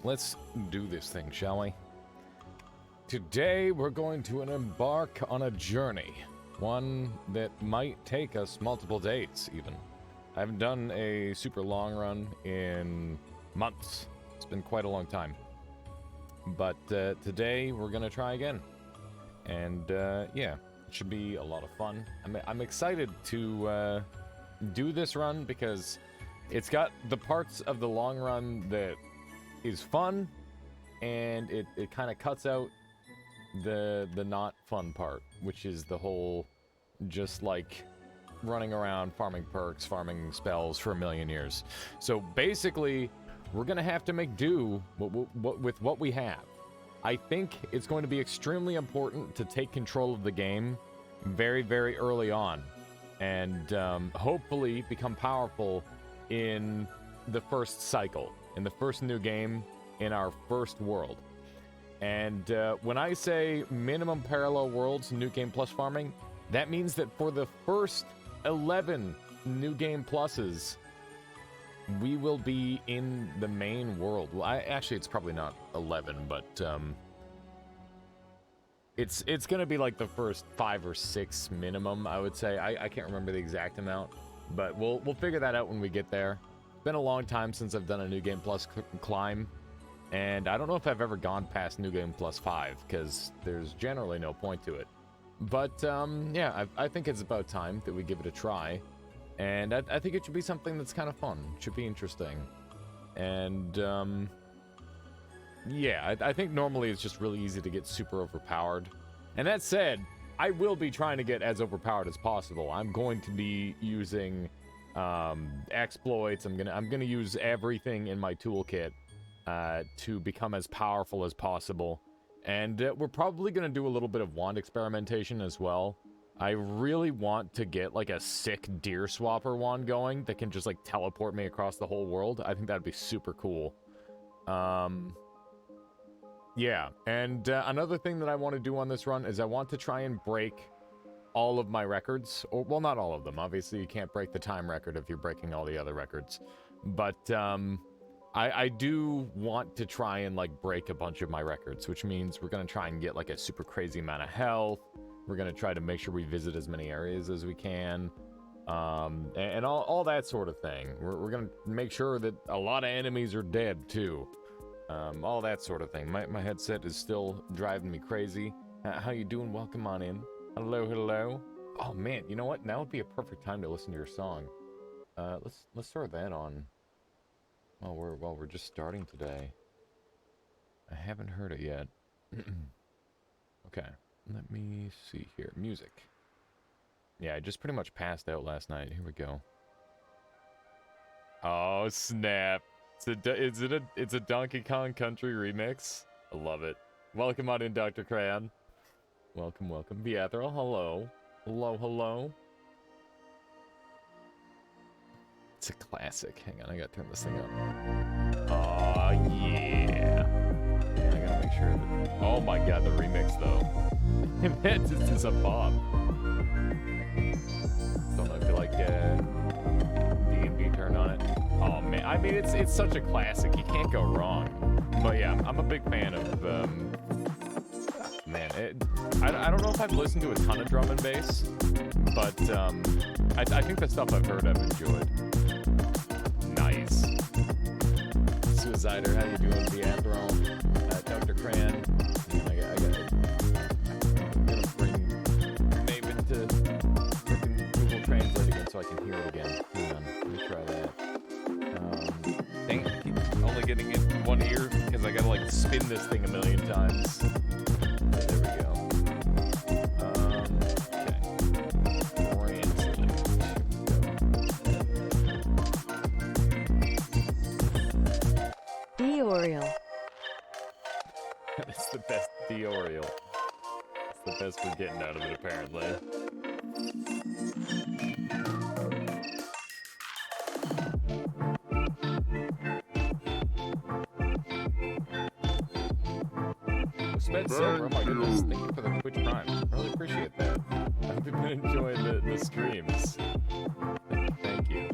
let's do this thing, shall we? Today, we're going to embark on a journey. One that might take us multiple days, even. I haven't done a super long run in months. It's been quite a long time. But today, we're going to try again. And, yeah, it should be a lot of fun. I'm excited to do this run because it's got the parts of the long run that is fun, and it kind of cuts out the not fun part, which is the whole just like running around farming perks, farming spells for a million years. So basically, we're gonna have to make do with what we have. I think it's going to be extremely important to take control of the game very, very early on, and hopefully become powerful in the first cycle, in the first new game, in our first world. And when I say minimum parallel worlds, new game plus farming, that means that for the first 11 new game pluses, we will be in the main world. Well, actually, it's probably not 11, but it's going to be like the first 5 or 6 minimum, I would say. I can't remember the exact amount, but we'll figure that out when we get there. It's been a long time since I've done a new game plus climb. And I don't know if I've ever gone past New Game Plus 5, because there's generally no point to it. But, yeah, I think it's about time that we give it a try. And I think it should be something that's kind of fun. It should be interesting. And, yeah, I think normally it's just really easy to get super overpowered. And that said, I will be trying to get as overpowered as possible. I'm going to be using exploits. I'm gonna use everything in my toolkit to become as powerful as possible. And we're probably going to do a little bit of wand experimentation as well. I really want to get like a sick deer swapper wand going that can just like teleport me across the whole world. I think that'd be super cool. Yeah, and another thing that I want to do on this run is I want to try and break all of my records. Or, well, not all of them. Obviously, you can't break the time record if you're breaking all the other records. But, I do want to try and, like, break a bunch of my records, which means we're going to try and get, like, a super crazy amount of health. We're going to try to make sure we visit as many areas as we can. And all that sort of thing. We're going to make sure that a lot of enemies are dead, too. All that sort of thing. My headset is still driving me crazy. How you doing? Welcome on in. Hello, hello. Oh, man, you know what? Now would be a perfect time to listen to your song. Let's throw that on. While we're just starting today. I haven't heard it yet. Okay, let me see here. Music. Yeah, I just pretty much passed out last night. Here we go. Oh, snap. It's a Donkey Kong Country remix. I love it. Welcome on in, Dr. Crayon. Welcome, welcome. Beathrill, hello. Hello, hello. It's a classic. Hang on, I gotta turn this thing up. Oh, yeah. I gotta make sure that... Oh my god, the remix, though. That just is a pop. Don't know if you like D&B turn on it. Oh, man. I mean, it's such a classic. You can't go wrong. But yeah, I'm a big fan of... man, I don't know if I've listened to a ton of drum and bass, but I think the stuff I've heard I've enjoyed. Nice. Suicider, how you doing, Beathrill? Dr. Cran. I'm gonna bring Maven to frickin' Google Translate again so I can hear it again. Hang on, let me try that. Dang it, I keep only getting it in one ear because I gotta like spin this thing a million times. There we go. Oriole. That's the best Oriole. It's the best we're getting out of it, apparently. Sped Silver, oh my goodness, thank you for the Twitch Prime. Really appreciate that. I've been enjoying the streams. Thank you.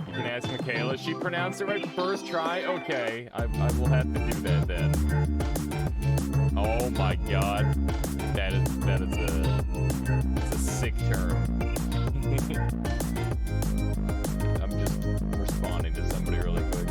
You can ask me Michaela. She pronounced it right first try. Okay, I will have to do that then. Oh my god, that is it's a sick term. I'm just responding to somebody really quick.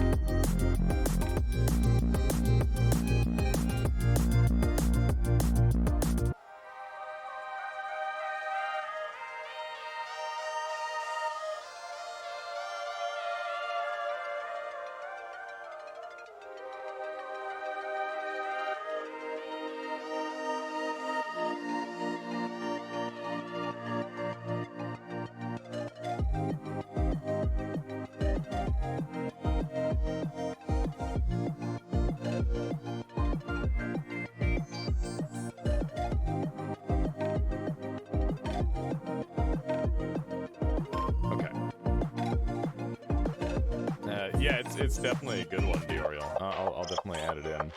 Yeah, it's definitely a good one, Dioriel. I'll definitely add it in.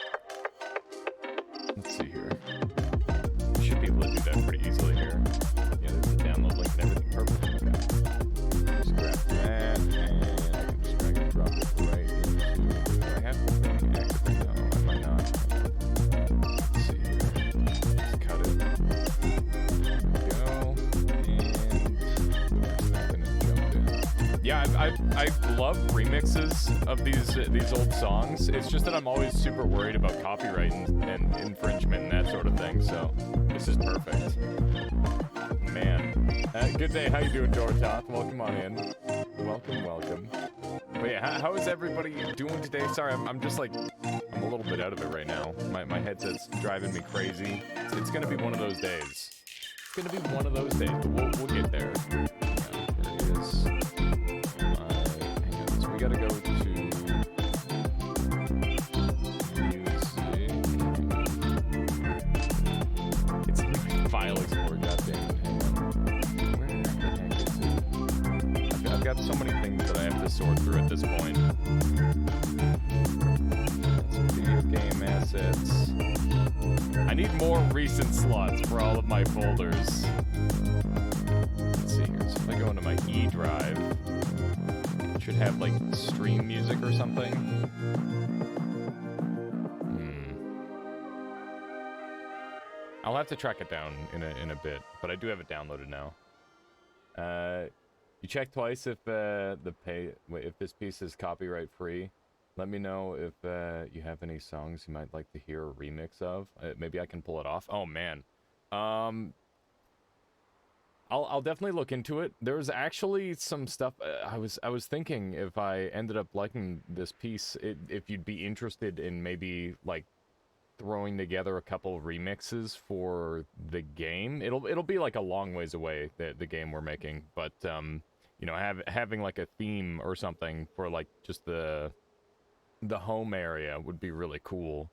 Let's see here. Should be able to do that pretty easily here. Yeah, there's the download link and everything. Perfect. Okay. Just grab that, and I can just drag and drop it right into. Do I have the thing active? No, I might not. Let's see here. Just cut it. There we go. And yeah, I love remixes of these old songs. It's just that I'm always super worried about copyright and infringement and that sort of thing. So this is perfect. Man, good day. How you doing, Dortoth? Welcome on in. Welcome. But yeah, how is everybody doing today? Sorry, I'm just like I'm a little bit out of it right now. My headset's driving me crazy. It's gonna be one of those days. It's gonna be one of those days, but we'll get there. Yeah, there it is. We gotta go to music. It's file explorer, goddamn. Hang on. Where the heck is it? I've got so many things that I have to sort through at this point. Some video game assets. I need more recent slots for all of my folders. Let's see here. So if I go into my E drive. Should have like stream music or something. I'll have to track it down in a bit, but I do have it downloaded now. You check twice if if this piece is copyright free. Let me know if you have any songs you might like to hear a remix of. Maybe I can pull it off. Oh man. I'll definitely look into it. There's actually some stuff I was thinking if I ended up liking this piece, if you'd be interested in maybe like throwing together a couple of remixes for the game. It'll be like a long ways away, the game we're making, but you know, having like a theme or something for like just the home area would be really cool.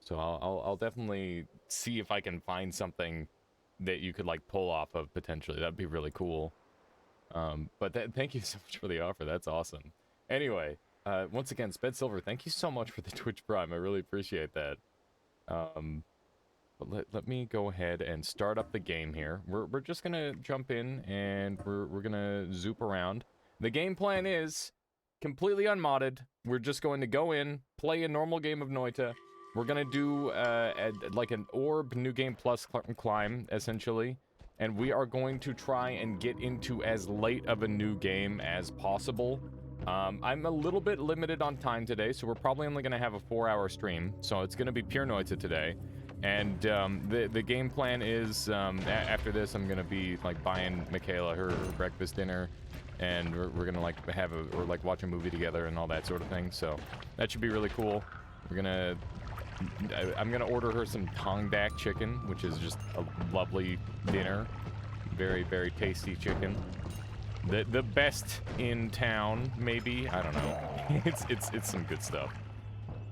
So I'll definitely see if I can find something that you could like pull off of potentially. That'd be really cool. But thank you so much for the offer. That's awesome. Anyway, once again, Sped Silver, thank you so much for the Twitch Prime. I really appreciate that. But let me go ahead and start up the game here. We're just gonna jump in and we're gonna zoop around. The game plan is completely unmodded. We're just going to go in, play a normal game of Noita. We're gonna do like an orb New Game Plus climb, essentially. And we are going to try and get into as late of a new game as possible. I'm a little bit limited on time today, so we're probably only gonna have a 4-hour stream. So it's gonna be pure Noita today. And the game plan is, after this, I'm gonna be like buying Michaela her breakfast dinner. And we're gonna like watch a movie together and all that sort of thing. So that should be really cool. I'm gonna order her some tong dak chicken, which is just a lovely dinner. Very, very tasty chicken. The best in town, maybe. I don't know. it's some good stuff.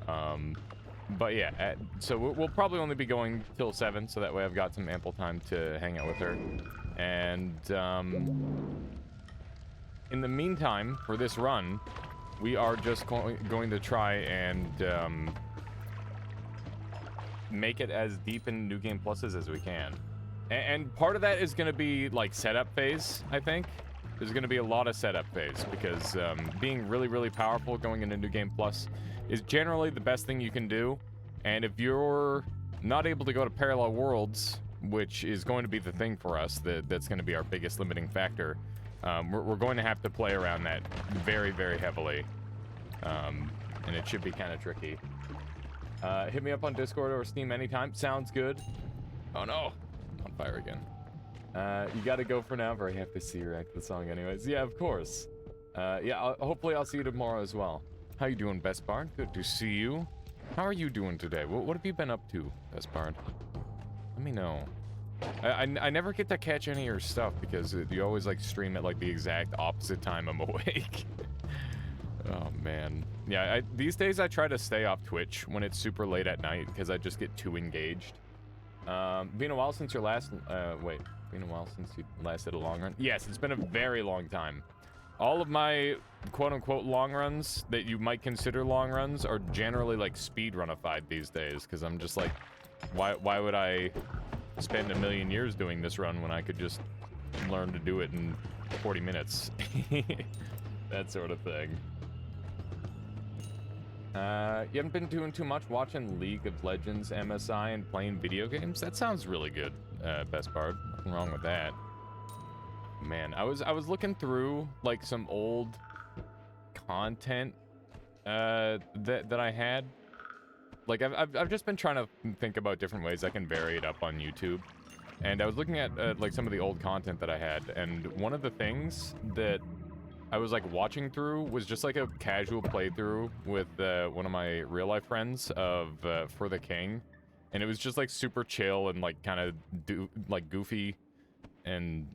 But yeah, so we'll probably only be going till 7, so that way I've got some ample time to hang out with her. And in the meantime, for this run, we are just going to try and make it as deep in New Game Pluses as we can. And part of that is going to be like setup phase, I think. There's going to be a lot of setup phase because being really, really powerful going into New Game Plus is generally the best thing you can do. And if you're not able to go to parallel worlds, which is going to be the thing for us, that's going to be our biggest limiting factor, we're going to have to play around that very, very heavily. And it should be kind of tricky. Hit me up on Discord or Steam anytime. Sounds good. Oh no, on fire again. You gotta go for now, or I have to see you react to the song anyways. Yeah, of course. Yeah, hopefully I'll see you tomorrow as well. How you doing, Best Bard? Good to see you. How are you doing today? What have you been up to, Best Bard? Let me know. I never get to catch any of your stuff because you always like stream at like the exact opposite time I'm awake. Oh man. Yeah, these days I try to stay off Twitch when it's super late at night because I just get too engaged. Been a while since your last been a while since you last did a long run. Yes, it's been a very long time. All of my quote-unquote long runs that you might consider long runs are generally like speedrunified these days because I'm just like, why would I spend a million years doing this run when I could just learn to do it in 40 minutes? That sort of thing. You haven't been doing too much watching League of Legends, MSI, and playing video games? That sounds really good, Best Bard. Nothing wrong with that. Man, I was looking through like some old content that I had. Like I've just been trying to think about different ways I can vary it up on YouTube. And I was looking at like some of the old content that I had, and one of the things that I was like watching through was just like a casual playthrough with one of my real life friends of For the King, and it was just like super chill and like kind of like goofy, and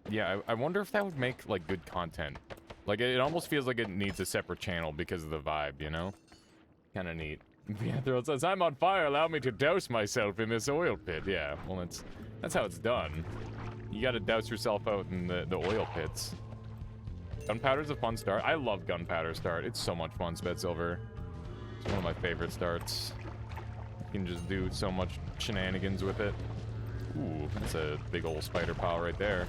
yeah, I wonder if that would make like good content. Like it almost feels like it needs a separate channel because of the vibe, you know? Kind of neat. Beathrill says, "I'm on fire. Allow me to douse myself in this oil pit." Yeah, well that's how it's done. You got to douse yourself out in the oil pits. Gunpowder's a fun start. I love Gunpowder start. It's so much fun, Spedsilver. It's one of my favorite starts. You can just do so much shenanigans with it. Ooh, that's a big old spider pile right there.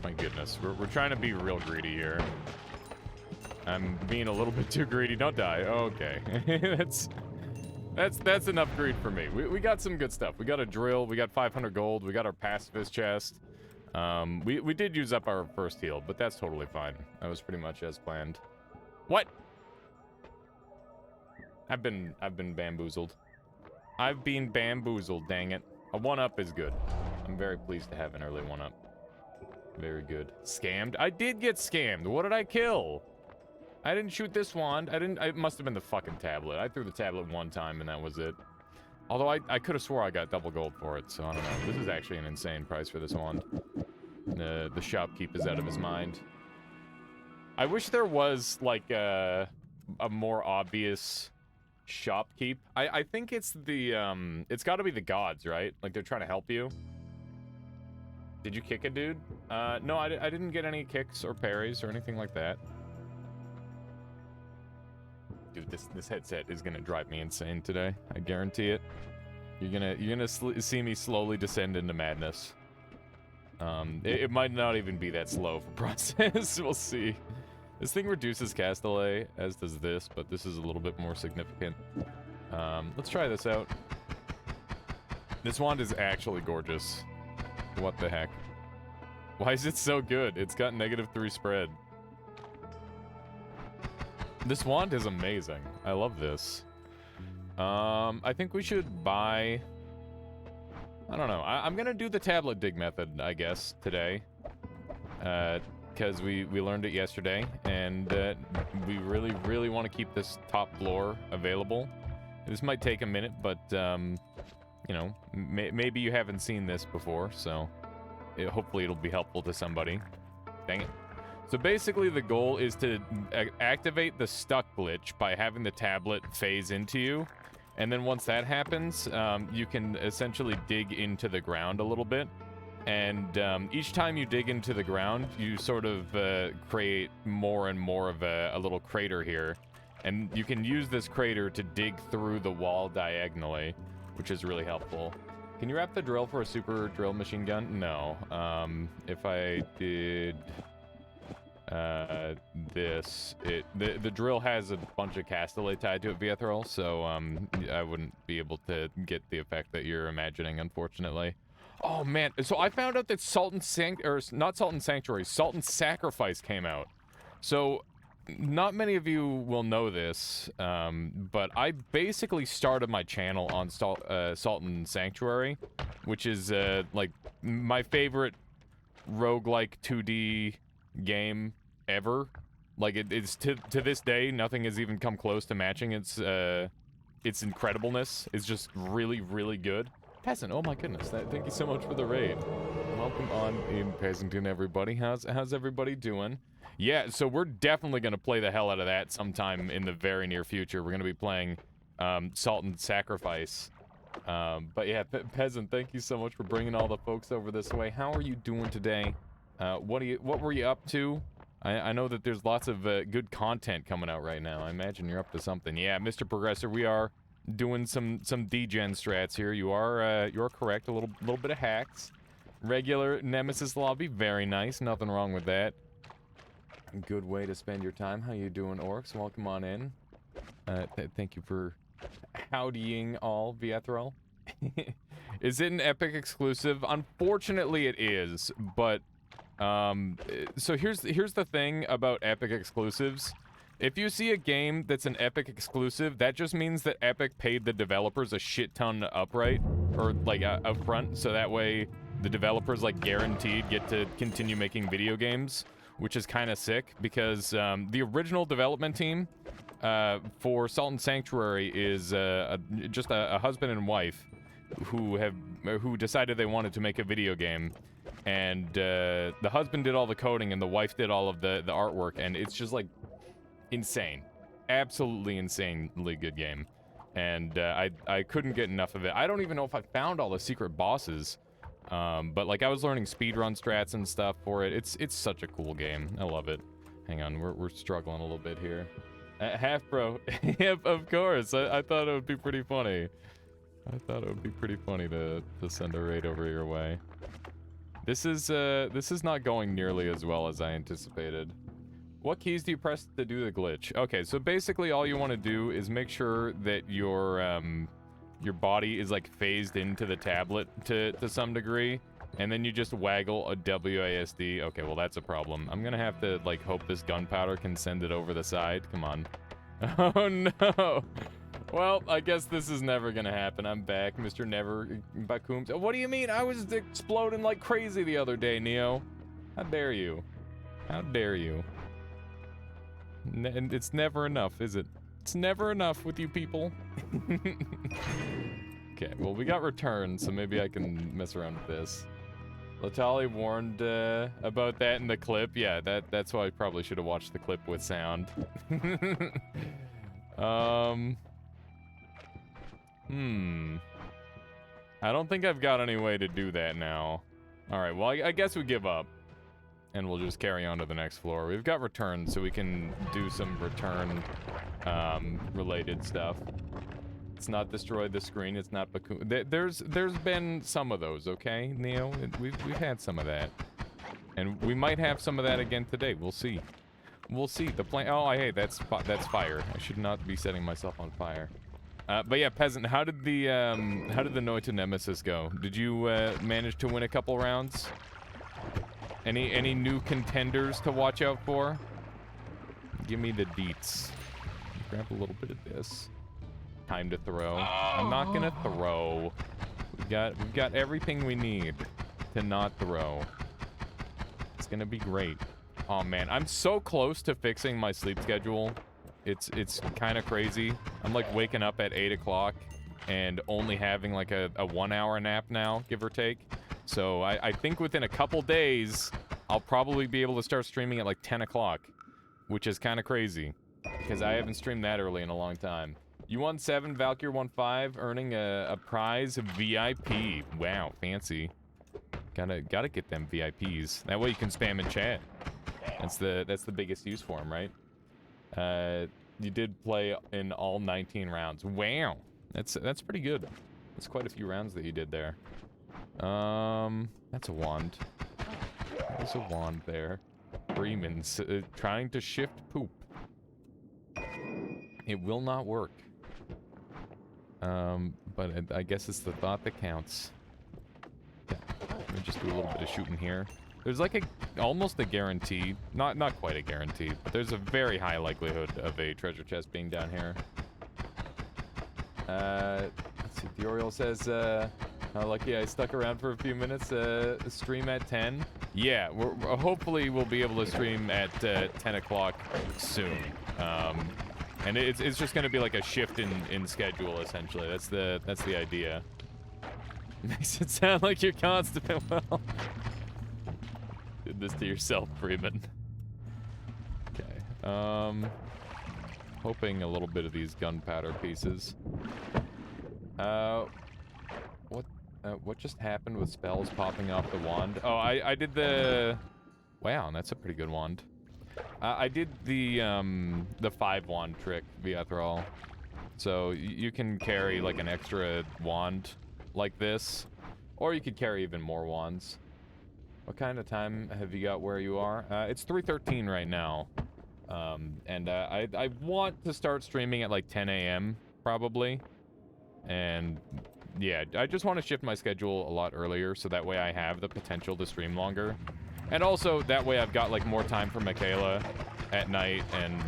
My goodness, we're trying to be real greedy here. I'm being a little bit too greedy. Don't die. Okay, that's enough greed for me. We got some good stuff. We got a drill. We got 500 gold. We got our pacifist chest. We did use up our first heal, but that's totally fine. That was pretty much as planned. What? I've been bamboozled. I've been bamboozled, dang it. A 1-up is good. I'm very pleased to have an early 1-up. Very good. Scammed? I did get scammed. What did I kill? I didn't shoot this wand. It must have been the fucking tablet. I threw the tablet one time and that was it. Although I could have swore I got double gold for it, so I don't know. This is actually an insane price for this wand. The shopkeep is out of his mind. I wish there was, like, a more obvious shopkeep. I think it's the, it's gotta be the gods, right? Like, they're trying to help you. Did you kick a dude? No, I didn't get any kicks or parries or anything like that. Dude, this headset is gonna drive me insane today. I guarantee it. You're gonna see me slowly descend into madness. It might not even be that slow for process. We'll see. This thing reduces cast delay, as does this, but this is a little bit more significant. Let's try this out. This wand is actually gorgeous. What the heck? Why is it so good? It's got -3 spread. This wand is amazing. I love this. I think we should buy... I don't know. I'm gonna do the tablet dig method, I guess, today. Because we learned it yesterday, and we really, really want to keep this top floor available. This might take a minute, but, you know, maybe you haven't seen this before, so hopefully it'll be helpful to somebody. Dang it. So basically the goal is to activate the stuck glitch by having the tablet phase into you. And then once that happens, you can essentially dig into the ground a little bit. And each time you dig into the ground, you sort of create more and more of a little crater here. And you can use this crater to dig through the wall diagonally, which is really helpful. Can you wrap the drill for a super drill machine gun? No. If I did this, the drill has a bunch of castellate tied to it via throw, so I wouldn't be able to get the effect that you're imagining, unfortunately. Oh man, so I found out that Salt and Sacrifice came out. So not many of you will know this, but I basically started my channel on Salt and Sanctuary, which is like my favorite roguelike 2D game ever. Like it's to this day, nothing has even come close to matching its incredibleness. It's just really, really good. Peasant, oh my goodness, thank you so much for the raid. Welcome on in Peasanton, everybody. How's everybody doing? Yeah, so we're definitely gonna play the hell out of that sometime in the very near future. We're gonna be playing Salt and Sacrifice. But yeah, Peasant, thank you so much for bringing all the folks over this way. How are you doing today? What were you up to? I know that there's lots of good content coming out right now. I imagine you're up to something. Yeah, Mr. Progressor, we are doing some degen strats here. You're correct. A little bit of hacks. Regular Nemesis lobby, very nice. Nothing wrong with that. Good way to spend your time. How you doing, Orcs? Welcome on in. Thank you for howdying all, Viethrel. Is it an Epic exclusive? Unfortunately, it is. But so here's the thing about Epic exclusives. If you see a game that's an Epic exclusive, that just means that Epic paid the developers a shit ton upright, or like upfront, so that way the developers like guaranteed get to continue making video games, which is kind of sick because the original development team for Salt and Sanctuary is just a husband and wife who decided they wanted to make a video game, and the husband did all the coding and the wife did all of the artwork, and it's just like insane, absolutely insanely good game, and I couldn't get enough of it. I don't even know if I found all the secret bosses, but like I was learning speedrun strats and stuff for it. It's such a cool game. I love it. Hang on, we're struggling a little bit here. Half bro, yep, of course. I thought it would be pretty funny. I thought it would be pretty funny to send a raid over your way. This is not going nearly as well as I anticipated. What keys do you press to do the glitch? Okay, so basically all you want to do is make sure that your body is like phased into the tablet to some degree, and then you just waggle a WASD. Okay, well that's a problem. I'm gonna have to like hope this gunpowder can send it over the side. Come on. Oh no. Well, I guess this is never gonna happen. I'm back, Mr. Never Bakooms. What do you mean? I was exploding like crazy the other day, Neo. How dare you? How dare you? And it's never enough, is it? It's never enough with you people. Okay, well, we got return, so maybe I can mess around with this. Latali warned about that in the clip. Yeah, that's why I probably should have watched the clip with sound. I don't think I've got any way to do that now. Alright, well, I guess we give up. And we'll just carry on to the next floor. We've got return, so we can do some return related stuff. It's not destroy the screen, it's not there's been some of those, okay, Neo? We've had some of that. And we might have some of that again today. We'll see. We'll see. The plan. Oh, hey, that's fire. I should not be setting myself on fire. But yeah, Peasant, how did the Noita Nemesis go? Did you manage to win a couple rounds? Any new contenders to watch out for? Give me the deets. Grab a little bit of this. Time to throw. I'm not gonna throw. We've got everything we need to not throw. It's gonna be great. Oh man, I'm so close to fixing my sleep schedule. It's kind of crazy. I'm like waking up at 8 o'clock and only having like a 1 hour nap now, give or take. So I think within a couple days, I'll probably be able to start streaming at like 10 o'clock, which is kind of crazy because I haven't streamed that early in a long time. You won 7, Valkyr won 5, earning a prize of VIP. Wow, fancy. Gotta get them VIPs. That way you can spam in chat. That's the biggest use for them, right? You did play in all 19 rounds. Wow, that's pretty good. That's quite a few rounds that you did there. That's a wand. There's a wand there. Freeman's trying to shift poop. It will not work. But I guess it's the thought that counts. Okay. Let me just do a little bit of shooting here. There's like almost a guarantee, not quite a guarantee, but there's a very high likelihood of a treasure chest being down here. Let's see, Dioriel says, how lucky I stuck around for a few minutes, stream at 10. Yeah, hopefully we'll be able to stream at 10 o'clock soon. And it's just gonna be like a shift in schedule, essentially. That's the idea. Makes it sound like you're constipated. Well, did this to yourself, Freeman. Okay. Hoping a little bit of these gunpowder pieces. What just happened with spells popping off the wand? Oh, I did the... Wow, that's a pretty good wand. I did the 5 wand trick, Viathrol. So you can carry like an extra wand like this, or you could carry even more wands. What kind of time have you got where you are? It's 3:13 right now. And I want to start streaming at like 10 a.m. probably. And yeah, I just want to shift my schedule a lot earlier so that way I have the potential to stream longer. And also that way I've got like more time for Michaela at night and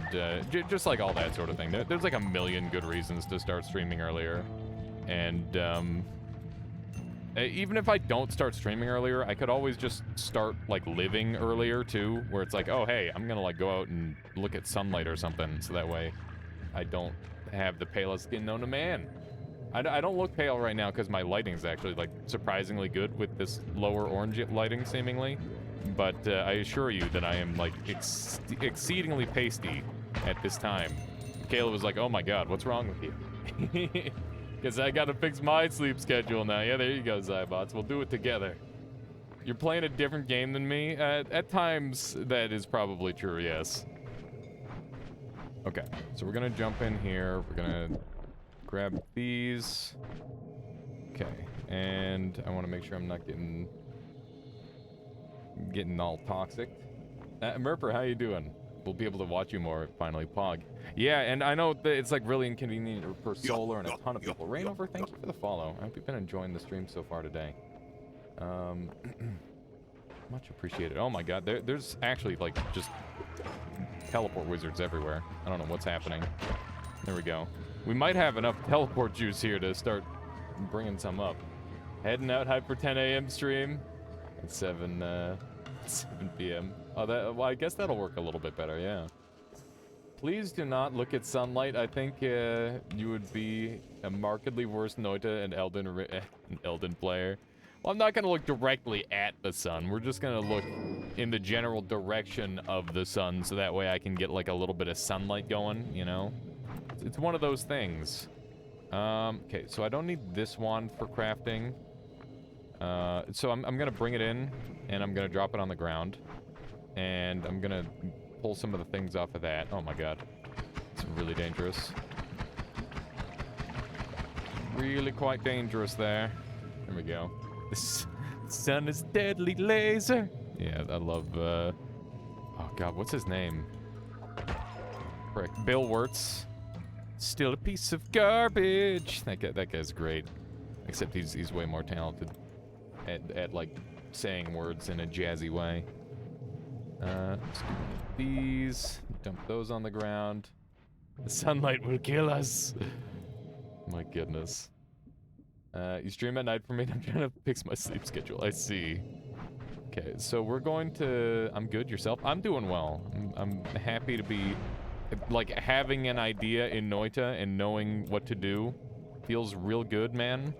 just like all that sort of thing. There's like a million good reasons to start streaming earlier. And even if I don't start streaming earlier, I could always just start like living earlier too, where it's like, oh hey, I'm gonna like go out and look at sunlight or something, so that way I don't have the palest skin known to man. I don't look pale right now because my lighting's actually like surprisingly good with this lower orange lighting seemingly, but I assure you that I am like exceedingly pasty at this time. Kayla was like, oh my god, what's wrong with you? Because I gotta fix my sleep schedule now. Yeah, there you go, Zybots. We'll do it together. You're playing a different game than me? At times, that is probably true, yes. Okay, so we're gonna jump in here. We're gonna grab these. Okay, and I want to make sure I'm not getting all toxic. Merper, how you doing? We'll be able to watch you more finally, Pog. Yeah, and I know that it's like really inconvenient for Solar and a ton of people. Rainover, thank you for the follow. I hope you've been enjoying the stream so far today. Much appreciated. Oh my god, there's actually like just teleport wizards everywhere. I don't know what's happening. There we go. We might have enough teleport juice here to start bringing some up. Heading out hype for 10 a.m. stream at 7 p.m. Oh, well, I guess that'll work a little bit better, yeah. Please do not look at sunlight. I think you would be a markedly worse Noita and Elden player. Well, I'm not going to look directly at the sun. We're just going to look in the general direction of the sun, so that way I can get like a little bit of sunlight going, you know? It's one of those things. Okay, so I don't need this wand for crafting. So I'm going to bring it in, and I'm going to drop it on the ground. And I'm going to pull some of the things off of that. Oh my god. It's really dangerous. Really quite dangerous there. There we go. The sun is deadly laser. Yeah, I love, oh god, what's his name? Frick. Bill Wirtz. Still a piece of garbage. That guy's great. Except he's way more talented at like saying words in a jazzy way. Let's do these. Dump those on the ground. The sunlight will kill us. My goodness. You stream at night for me? I'm trying to fix my sleep schedule. I see. Okay, so we're going to... I'm good. Yourself? I'm doing well. I'm happy to be... Like, having an idea in Noita and knowing what to do feels real good, man.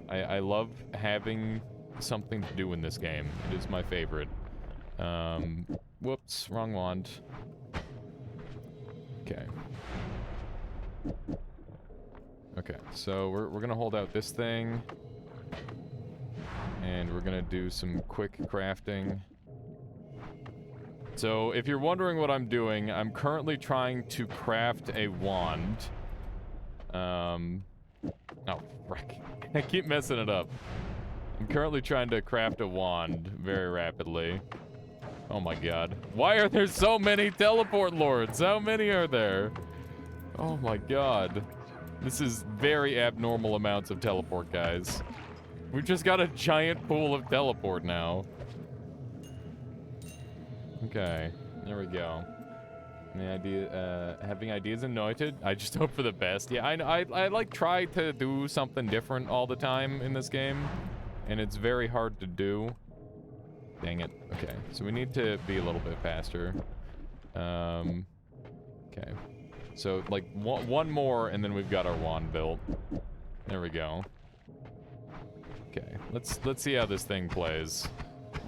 I love having something to do in this game. It is my favorite. Whoops, wrong wand. Okay. Okay, so we're gonna hold out this thing. And we're gonna do some quick crafting. So, if you're wondering what I'm doing, I'm currently trying to craft a wand. Oh, frick. I keep messing it up. I'm currently trying to craft a wand very rapidly. Oh my god. Why are there so many teleport lords? How many are there? Oh my god. This is very abnormal amounts of teleport, guys. We've just got a giant pool of teleport now. Okay, there we go. Any idea, having ideas anointed? I just hope for the best. Yeah, I like try to do something different all the time in this game, and it's very hard to do. Dang it. Okay, so we need to be a little bit faster. Okay. So, like, one more, and then we've got our wand built. There we go. Okay, let's see how this thing plays.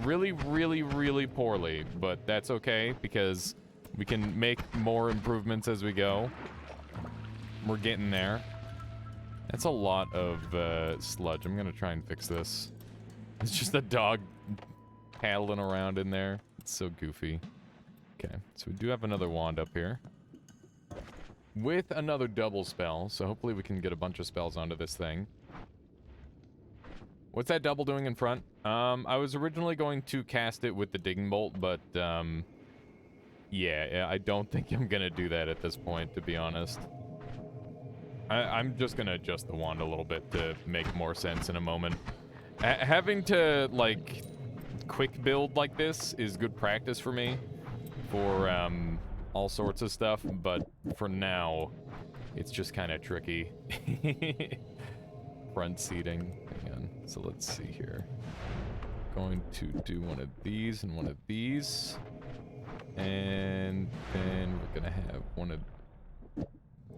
Really, really, really poorly, but that's okay, because we can make more improvements as we go. We're getting there. That's a lot of sludge. I'm gonna try and fix this. It's just a dog paddling around in there. It's so goofy. Okay, so we do have another wand up here. With another double spell, so hopefully we can get a bunch of spells onto this thing. What's that double doing in front? I was originally going to cast it with the digging bolt, but, yeah, I don't think I'm gonna do that at this point, to be honest. I'm just gonna adjust the wand a little bit to make more sense in a moment. Having to, like, quick build like this is good practice for me for, all sorts of stuff, but for now, it's just kind of tricky. Front seating. Hang on. So let's see here. Going to do one of these and one of these. And then we're gonna have one of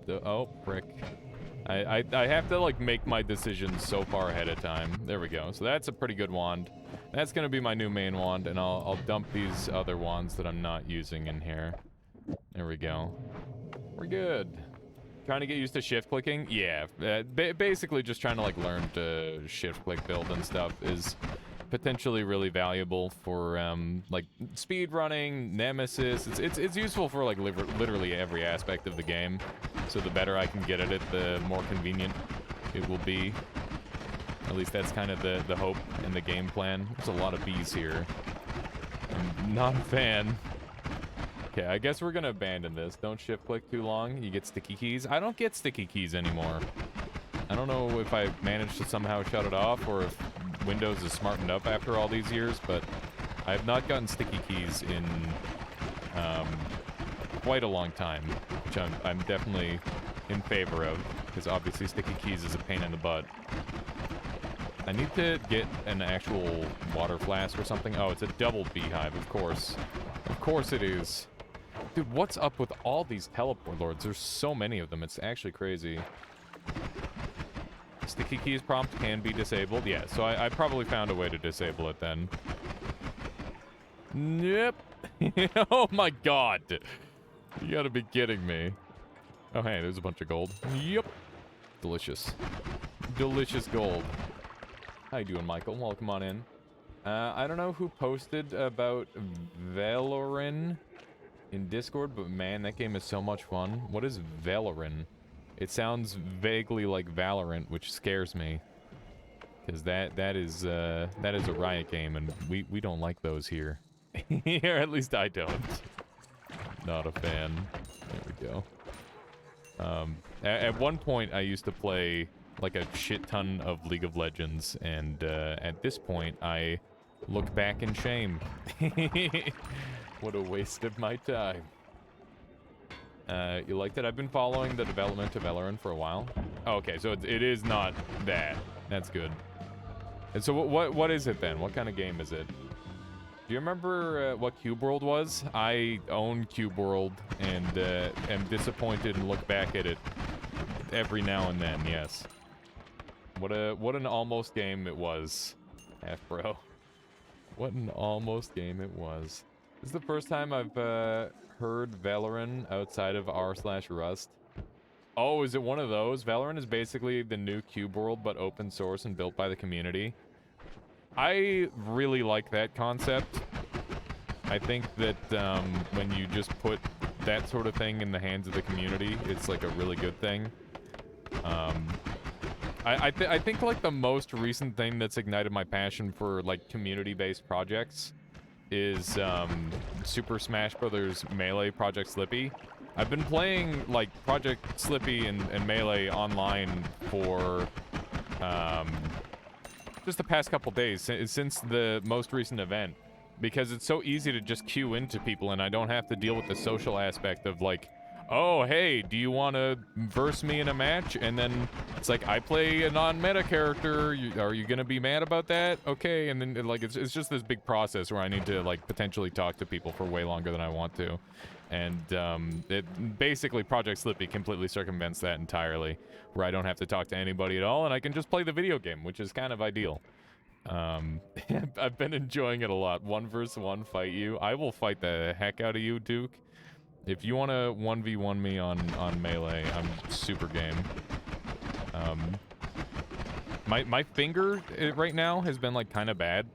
the... Oh, frick. I have to, like, make my decisions so far ahead of time. There we go. So that's a pretty good wand. That's gonna be my new main wand, and I'll dump these other wands that I'm not using in here. There we go. We're good. Trying to get used to shift clicking? Yeah. Basically just trying to, like, learn to shift click build and stuff is potentially really valuable for, like, speed running, nemesis. It's useful for, like, literally every aspect of the game. So the better I can get at it, the more convenient it will be. At least that's kind of the hope and the game plan. There's a lot of bees here. I'm not a fan. Okay, I guess we're gonna abandon this. Don't shift click too long. You get sticky keys. I don't get sticky keys anymore. I don't know if I managed to somehow shut it off or if Windows is smartened up after all these years, but I have not gotten sticky keys in quite a long time, which I'm definitely in favor of, because obviously sticky keys is a pain in the butt. I need to get an actual water flask or something. Oh, it's a double beehive, of course. Of course it is. Dude, what's up with all these teleport lords? There's so many of them. It's actually crazy. Sticky keys prompt can be disabled. Yeah, so I probably found a way to disable it then. Yep. Oh my god. You gotta be kidding me. Oh, hey, there's a bunch of gold. Yep. Delicious. Delicious gold. How you doing, Michael? Welcome on in. I don't know who posted about Valorin in Discord, but man, that game is so much fun. What is Valorin? It sounds vaguely like Valorant, which scares me. Because that is a Riot game, and we don't like those here. Or at least I don't. Not a fan. There we go. At one point, I used to play like a shit ton of League of Legends, and at this point, I look back in shame. What a waste of my time. You liked it? I've been following the development of Valorant for a while. Oh, okay, so it is not that. That's good. And so what is it then? What kind of game is it? Do you remember what Cube World was? I own Cube World and am disappointed and look back at it every now and then, yes. What an almost game it was, Half-Bro. What an almost game it was. This is the first time I've heard Valorant outside of r/Rust. Oh, is it one of those? Valorant is basically the new Cube World, but open source and built by the community. I really like that concept. I think that when you just put that sort of thing in the hands of the community, it's like a really good thing. I think like the most recent thing that's ignited my passion for like community-based projects is Super Smash Brothers Melee Project Slippy. I've been playing like Project Slippy and Melee online for just the past couple days since the most recent event, because it's so easy to just queue into people and I don't have to deal with the social aspect of like, oh, hey, do you want to verse me in a match? And then it's like, I play a non-meta character. Are you going to be mad about that? Okay. And then like, it's just this big process where I need to like potentially talk to people for way longer than I want to. And it basically Project Slippy completely circumvents that entirely, where I don't have to talk to anybody at all and I can just play the video game, which is kind of ideal. I've been enjoying it a lot. 1v1 fight you. I will fight the heck out of you, Duke. If you want to 1v1 me on Melee, I'm super game. My finger right now has been like kind of bad.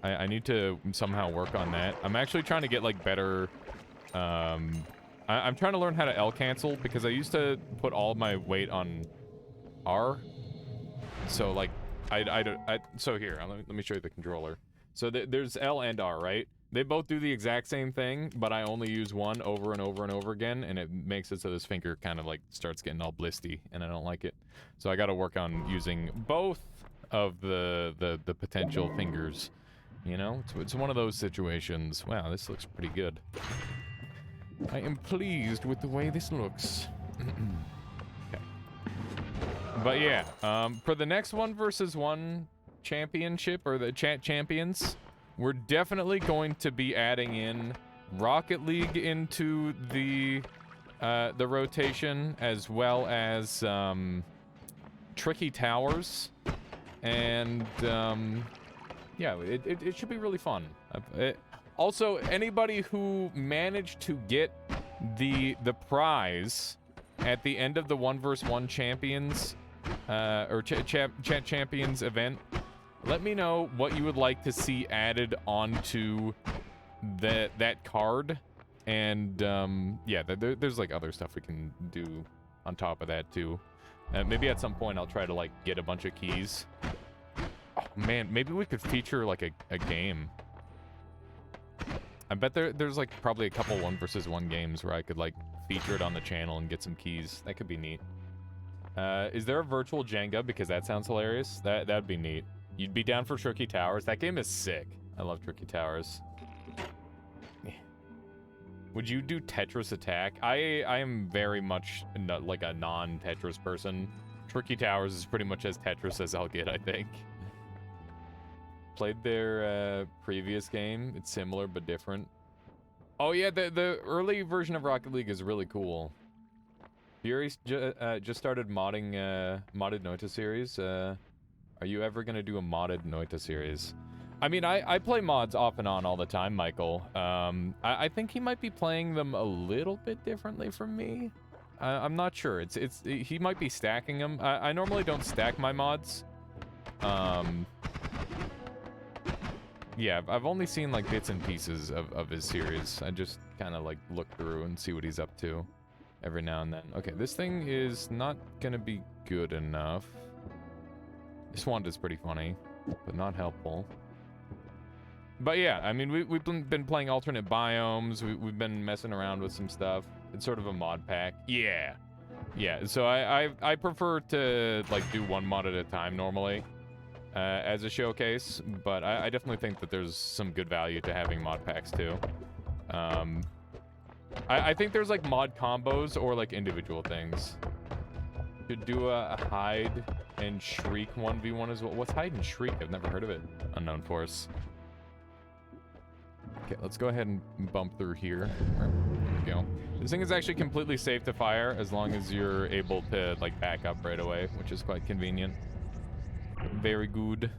I need to somehow work on that. I'm actually trying to get like better. I'm trying to learn how to L cancel because I used to put all of my weight on R. So like so here, let me show you the controller. So there's L and R, right? They both do the exact same thing, but I only use one over and over and over again, and it makes it so this finger kind of like starts getting all blisty, and I don't like it. So I got to work on using both of the potential fingers. You know, it's one of those situations. Wow, this looks pretty good. I am pleased with the way this looks. Okay. But yeah, for the next 1v1 championship, or the champions, we're definitely going to be adding in Rocket League into the rotation, as well as Tricky Towers, and yeah, it should be really fun. Also, anybody who managed to get the prize at the end of the 1v1 champions or champions event, let me know what you would like to see added onto that card, and yeah, there's like other stuff we can do on top of that too. Maybe at some point I'll try to like get a bunch of keys. Oh man, maybe we could feature like a game. I bet there's like probably a couple 1v1 games where I could like feature it on the channel and get some keys. That could be neat. Is there a virtual Jenga? Because that sounds hilarious. That'd be neat. You'd be down for Tricky Towers. That game is sick. I love Tricky Towers. Would you do Tetris Attack? I am very much like a non-Tetris person. Tricky Towers is pretty much as Tetris as I'll get, I think. Played their previous game. It's similar but different. Oh yeah, the early version of Rocket League is really cool. Fury just started modding modded Noita series. Are you ever gonna do a modded Noita series? I mean, I play mods off and on all the time, Michael. I think he might be playing them a little bit differently from me. I'm not sure. He might be stacking them. I normally don't stack my mods. Yeah, I've only seen like bits and pieces of his series. I just kind of like look through and see what he's up to every now and then. Okay, this thing is not gonna be good enough. This wand is pretty funny, but not helpful. But yeah, I mean, we've been playing alternate biomes. We've been messing around with some stuff. It's sort of a mod pack. Yeah. Yeah, so I prefer to like do one mod at a time normally. As a showcase, but I definitely think that there's some good value to having mod packs too. I think there's like mod combos or like individual things. Should do a hide and shriek 1v1 as well. What's hide and shriek? I've never heard of it. Unknown force. Okay, let's go ahead and bump through here. There we go. This thing is actually completely safe to fire as long as you're able to like back up right away, which is quite convenient. Very good.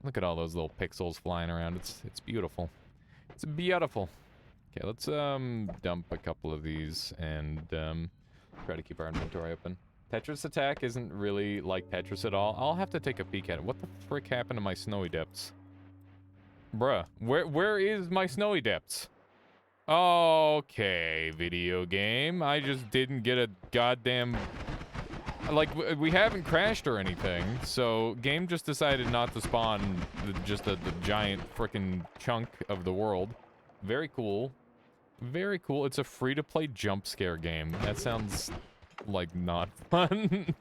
Look at all those little pixels flying around. It's beautiful. It's beautiful. Okay, let's dump a couple of these and try to keep our inventory open. Tetris Attack isn't really like Tetris at all. I'll have to take a peek at it. What the frick happened to my snowy depths? Bruh, where is my snowy depths? Okay, video game. I just didn't get a goddamn like, we haven't crashed or anything, so game just decided not to spawn just the giant frickin' chunk of the world. Very cool. Very cool. It's a free-to-play jump scare game. That sounds like not fun.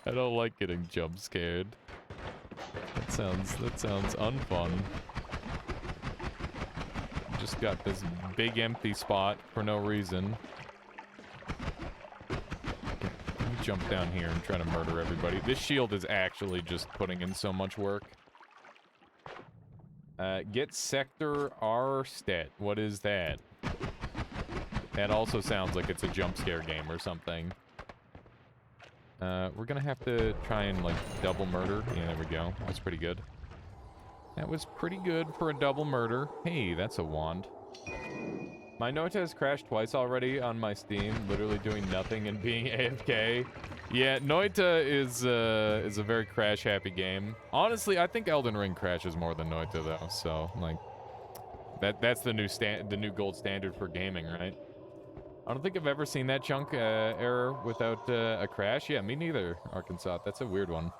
I don't like getting jump scared. That sounds unfun. Just got this big empty spot for no reason. Let me jump down here and try to murder everybody. This shield is actually just putting in so much work. Get Sector R stat. What is that? That also sounds like it's a jump scare game or something. We're gonna have to try and, like, double murder. Yeah, there we go. That's pretty good. That was pretty good for a double murder. Hey, that's a wand. My Noita has crashed twice already on my Steam, literally doing nothing and being AFK. Yeah, Noita is a very crash-happy game. Honestly, I think Elden Ring crashes more than Noita, though. So, like, that's the new gold standard for gaming, right? I don't think I've ever seen that chunk error without a crash. Yeah, me neither, Arkansas. That's a weird one.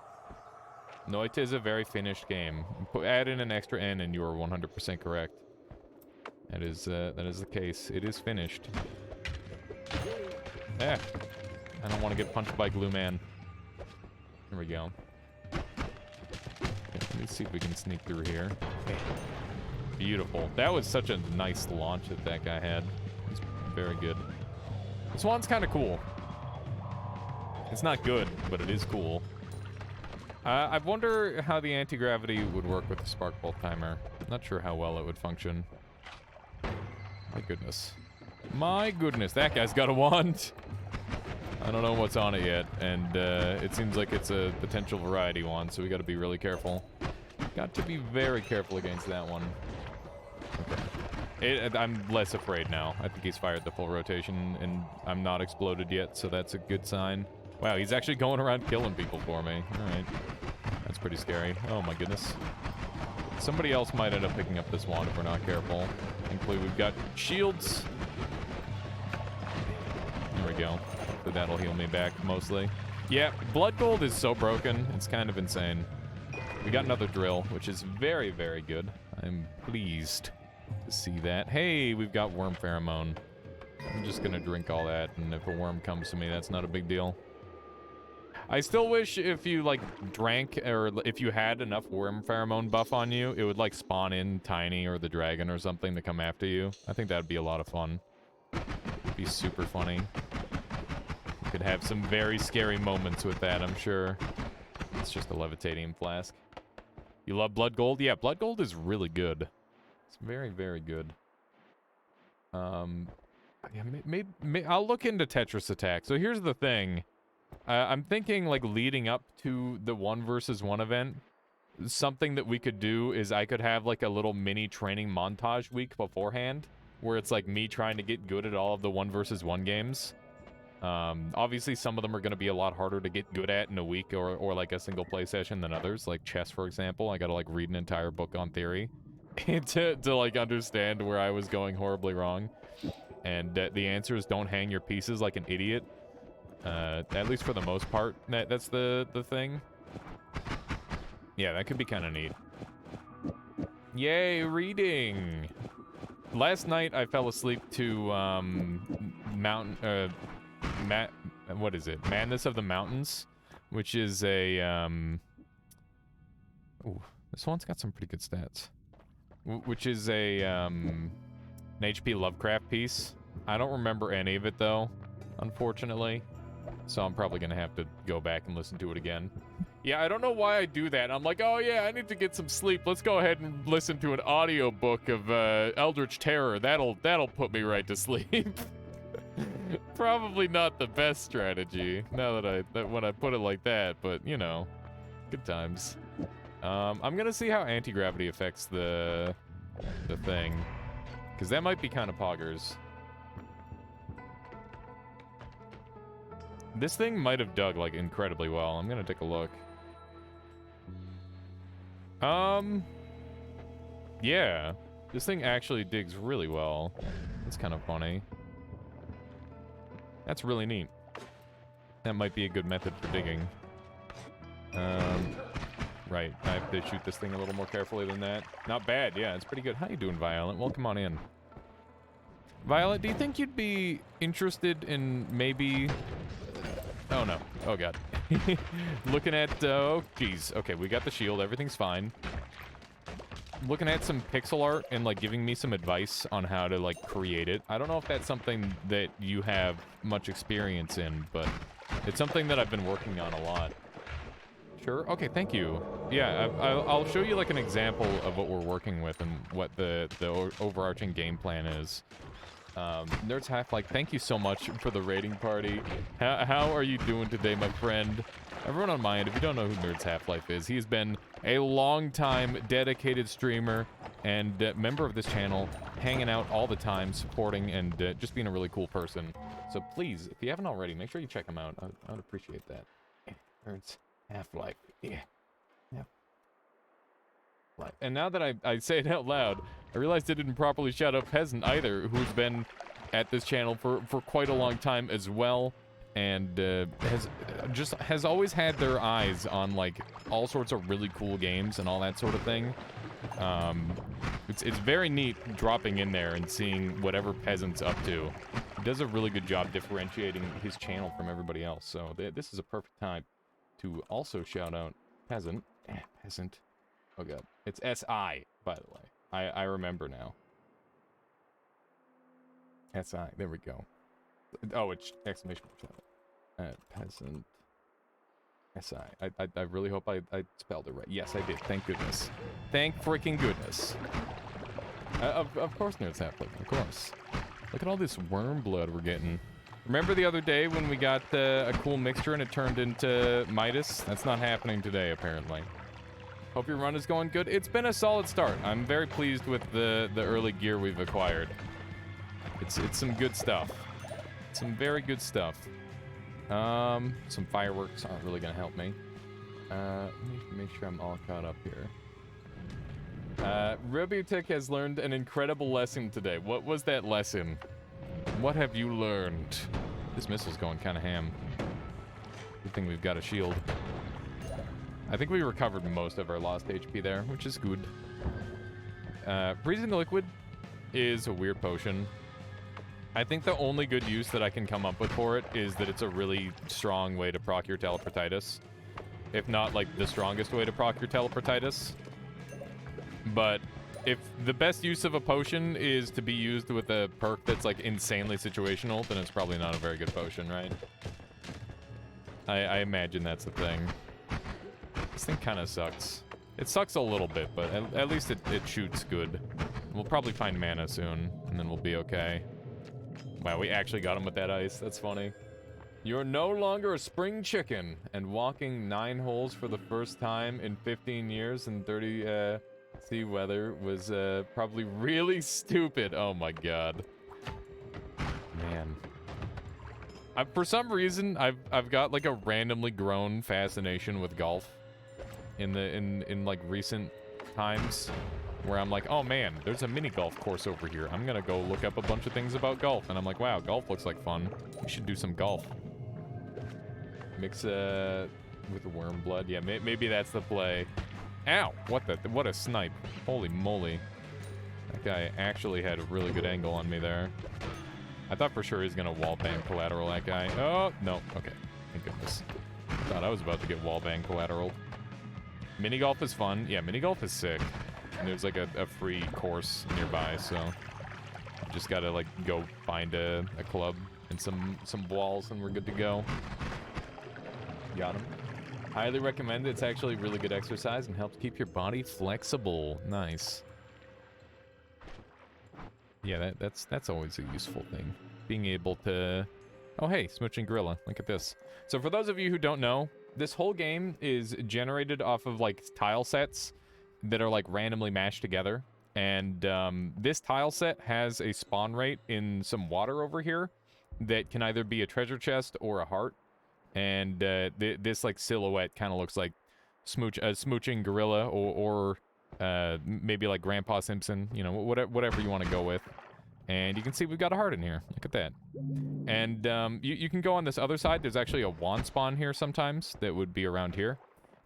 Noita is a very finished game. Add in an extra N and you are 100% correct. That is the case. It is finished. I don't want to get punched by Glue Man. There we go. Okay, let me see if we can sneak through here. Beautiful. That was such a nice launch that guy had. It was very good. This one's kind of cool. It's not good, but it is cool. I wonder how the anti-gravity would work with the spark bolt timer. Not sure how well it would function. My goodness. My goodness, that guy's got a wand. I don't know what's on it yet, and it seems like it's a potential variety wand, so we gotta be really careful. Got to be very careful against that one. Okay. I'm less afraid now. I think he's fired the full rotation, and I'm not exploded yet, so that's a good sign. Wow, he's actually going around killing people for me. Alright. That's pretty scary. Oh my goodness. Somebody else might end up picking up this wand if we're not careful. Thankfully, we've got shields. There we go. Hopefully that'll heal me back, mostly. Yeah, Blood Gold is so broken. It's kind of insane. We got another drill, which is very, very good. I'm pleased to see that. Hey, we've got worm pheromone. I'm just gonna drink all that, and if a worm comes to me, that's not a big deal. I still wish if you, like, drank, or if you had enough worm pheromone buff on you, it would, like, spawn in Tiny or the dragon or something to come after you. I think that would be a lot of fun. It'd be super funny. You could have some very scary moments with that, I'm sure. It's just a levitating flask. You love Blood Gold? Yeah, Blood Gold is really good. It's very, very good. Yeah, I'll look into Tetris Attack. So here's the thing. I'm thinking, like, leading up to the 1 versus 1 event, something that we could do is I could have, like, a little mini training montage week beforehand, where it's, like, me trying to get good at all of the 1 versus 1 games. Obviously, some of them are going to be a lot harder to get good at in a week or like, a single play session than others. Like chess, for example. I got to, like, read an entire book on theory to, like, understand where I was going horribly wrong. And the answer is don't hang your pieces like an idiot. At least for the most part, that's the thing. Yeah, that could be kind of neat. Yay, reading! Last night, I fell asleep to, what is it? Madness of the Mountains, which is a, ooh, this one's got some pretty good stats. Which is a, an H.P. Lovecraft piece. I don't remember any of it, though, unfortunately. So I'm probably going to have to go back and listen to it again. Yeah, I don't know why I do that. I'm like, oh yeah, I need to get some sleep. Let's go ahead and listen to an audiobook of Eldritch Terror. That'll put me right to sleep. Probably not the best strategy, now that when I put it like that, but, you know, good times. I'm going to see how anti-gravity affects the thing, because that might be kind of poggers. This thing might have dug, like, incredibly well. I'm gonna take a look. Yeah. This thing actually digs really well. That's kind of funny. That's really neat. That might be a good method for digging. Right. I have to shoot this thing a little more carefully than that. Not bad, yeah, it's pretty good. How you doing, Violet? Welcome on in. Violet, do you think you'd be interested in maybe... Oh, no. Oh, God. Looking at... oh, geez. Okay, we got the shield. Everything's fine. Looking at some pixel art and, like, giving me some advice on how to, like, create it. I don't know if that's something that you have much experience in, but it's something that I've been working on a lot. Sure. Okay, thank you. Yeah, I'll show you, like, an example of what we're working with and what the overarching game plan is. Nerds Half-Life, thank you so much for the raiding party. How are you doing today, my friend? Everyone on my end, if you don't know who Nerds Half-Life is, he's been a long-time dedicated streamer and member of this channel, hanging out all the time, supporting, and just being a really cool person. So please, if you haven't already, make sure you check him out. I would appreciate that. Nerds Half-Life, yeah. And now that I say it out loud, I realized I didn't properly shout out Peasant either, who's been at this channel for quite a long time as well, and has always had their eyes on, like, all sorts of really cool games and all that sort of thing. It's very neat dropping in there and seeing whatever Peasant's up to. He does a really good job differentiating his channel from everybody else, so this is a perfect time to also shout out Peasant. Peasant. Oh, God. It's S-I, by the way. I remember now. S-I. There we go. Oh, it's exclamation point. Peasant. S-I. I really hope I spelled it right. Yes, I did. Thank goodness. Thank freaking goodness. Of course Nerds Half-Life. Of course. Look at all this worm blood we're getting. Remember the other day when we got a cool mixture and it turned into Midas? That's not happening today, apparently. Hope your run is going good. It's been a solid start. I'm very pleased with the early gear we've acquired. It's some good stuff. Some very good stuff. Some fireworks aren't really gonna help me. Let me make sure I'm all caught up here. Robutic has learned an incredible lesson today. What was that lesson? What have you learned? This missile's going kind of ham. Good thing we've got a shield. I think we recovered most of our lost HP there, which is good. Freezing the Liquid is a weird potion. I think the only good use that I can come up with for it is that it's a really strong way to proc your teleportitis. If not, like, the strongest way to proc your teleportitis. But if the best use of a potion is to be used with a perk that's, like, insanely situational, then it's probably not a very good potion, right? I imagine that's the thing. This thing kind of sucks. It sucks a little bit, but at least it shoots good. We'll probably find mana soon, and then we'll be okay. Wow, we actually got him with that ice. That's funny. You're no longer a spring chicken, and walking 9 holes for the first time in 15 years and 30 sea weather was probably really stupid. Oh my god. Man. For some reason, I've got like a randomly grown fascination with golf in like recent times, where I'm like, oh man, there's a mini golf course over here. I'm gonna go look up a bunch of things about golf, and I'm like, wow, golf looks like fun. We should do some golf. Mix with the worm blood. Yeah, maybe that's the play. Ow! What a snipe! Holy moly! That guy actually had a really good angle on me there. I thought for sure he's gonna wallbang collateral that guy. Oh no! Okay, thank goodness. Thought I was about to get wallbang collateral. Mini golf is fun. Yeah, mini golf is sick. And there's like a free course nearby, so you just gotta like go find a club and some balls, and we're good to go. Got him. Highly recommend it. It's actually really good exercise and helps keep your body flexible. Nice. Yeah, that's always a useful thing. Being able to... Oh, hey, Smooching Gorilla. Look at this. So for those of you who don't know, this whole game is generated off of, like, tile sets that are, like, randomly mashed together. And this tile set has a spawn rate in some water over here that can either be a treasure chest or a heart. And this, like, silhouette kind of looks like Smooching Gorilla or maybe, like, Grandpa Simpson. You know, whatever you want to go with. And you can see we've got a heart in here. Look at that. And you can go on this other side. There's actually a wand spawn here sometimes that would be around here.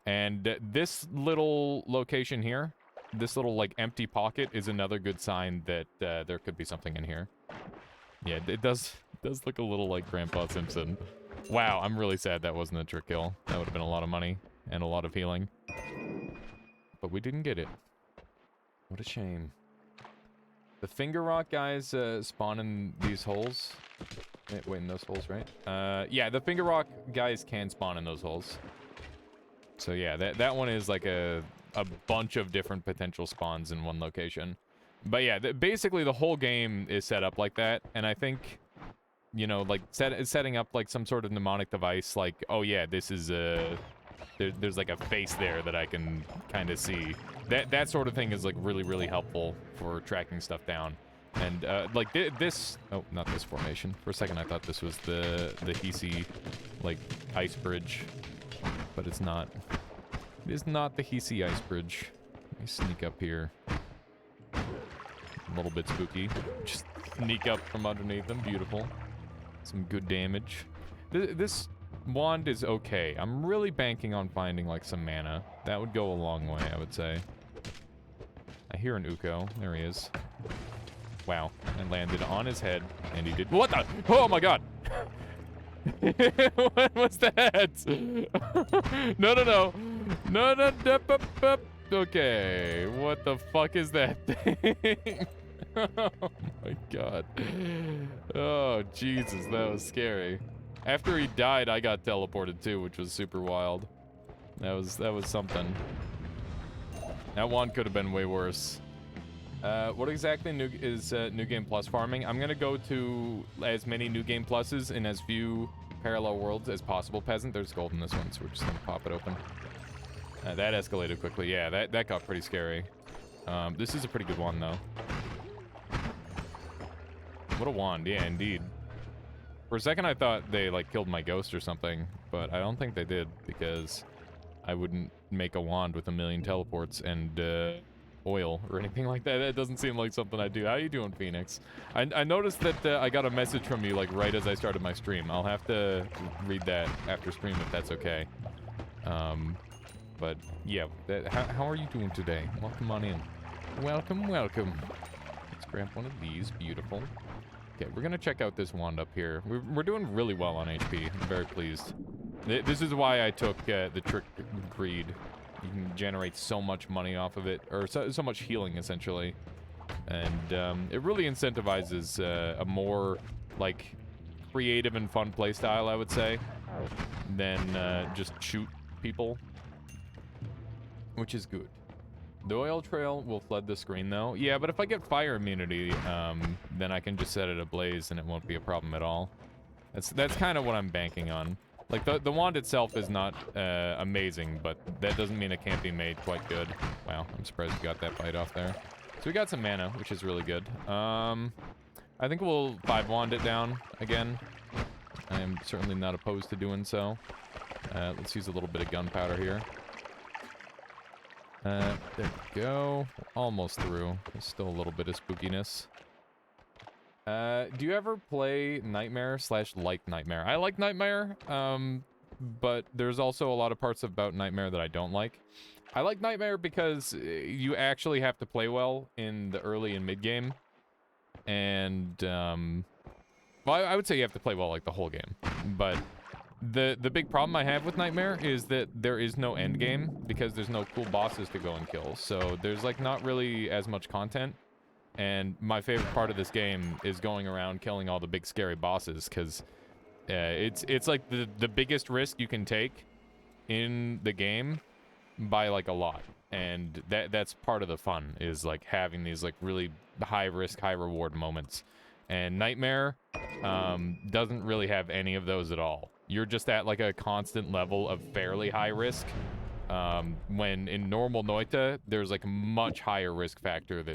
And this little location here, this little, like, empty pocket is another good sign that there could be something in here. Yeah, it does look a little like Grandpa Simpson. Wow, I'm really sad that wasn't a trick kill. That would have been a lot of money and a lot of healing. But we didn't get it. What a shame. The finger rock guys spawn in these holes. Wait, in those holes, right? Yeah, the finger rock guys can spawn in those holes. So yeah, that one is like a bunch of different potential spawns in one location. But yeah, basically the whole game is set up like that, and I think, you know, like setting up like some sort of mnemonic device, like, oh yeah, this is there's like a face there that I can kind of see. That sort of thing is like really helpful for tracking stuff down. And like this, oh, not this formation. For a second I thought this was the Hisi, like, ice bridge, but it's not. It is not the Hisi ice bridge. Let me sneak up here. A little bit spooky. Just sneak up from underneath them. Beautiful. Some good damage. This wand is okay. I'm really banking on finding, like, some mana. That would go a long way, I would say. I hear an Uko. There he is. Wow. I landed on his head, and he did— What the— Oh my god! What was that? No. Okay. What the fuck is that thing? Oh my god. Oh, Jesus, that was scary. After he died, I got teleported too, which was super wild. That was something. That wand could have been way worse. What exactly is New Game Plus farming? I'm gonna go to as many New Game Pluses in as few parallel worlds as possible. Peasant, there's gold in this one, so we're just gonna pop it open. That escalated quickly. Yeah, that got pretty scary. This is a pretty good one, though. What a wand, yeah, indeed. For a second, I thought they, like, killed my ghost or something, but I don't think they did, because I wouldn't make a wand with 1,000,000 teleports and, oil or anything like that. That doesn't seem like something I do. How you doing, Phoenix? I noticed that I got a message from you, like, right as I started my stream. I'll have to read that after stream if that's okay. But, yeah, how are you doing today? Welcome on in. Welcome. Let's grab one of these. Beautiful. Okay, we're gonna check out this wand up here. We're doing really well on HP. I'm very pleased. This is why I took the trick greed. You can generate so much money off of it, or so much healing, essentially. And it really incentivizes a more, like, creative and fun playstyle, I would say, than just shoot people, which is good. The oil trail will flood the screen, though. Yeah, but if I get fire immunity, then I can just set it ablaze and it won't be a problem at all. That's kind of what I'm banking on. Like, the wand itself is not amazing, but that doesn't mean it can't be made quite good. Wow, I'm surprised we got that bite off there. So we got some mana, which is really good. I think we'll 5-wand it down again. I am certainly not opposed to doing so. Let's use a little bit of gunpowder here. There we go. Almost through. There's still a little bit of spookiness. Do you ever play Nightmare / like Nightmare? I like Nightmare, but there's also a lot of parts about Nightmare that I don't like. I like Nightmare because you actually have to play well in the early and mid-game. And, well, I would say you have to play well, like, the whole game. But the big problem I have with Nightmare is that there is no end game because there's no cool bosses to go and kill. So there's, like, not really as much content. And my favorite part of this game is going around killing all the big scary bosses, because it's like the biggest risk you can take in the game by, like, a lot. And that's part of the fun, is, like, having these, like, really high risk, high reward moments. And Nightmare doesn't really have any of those at all. You're just at, like, a constant level of fairly high risk. When in normal Noita, there's, like, much higher risk factors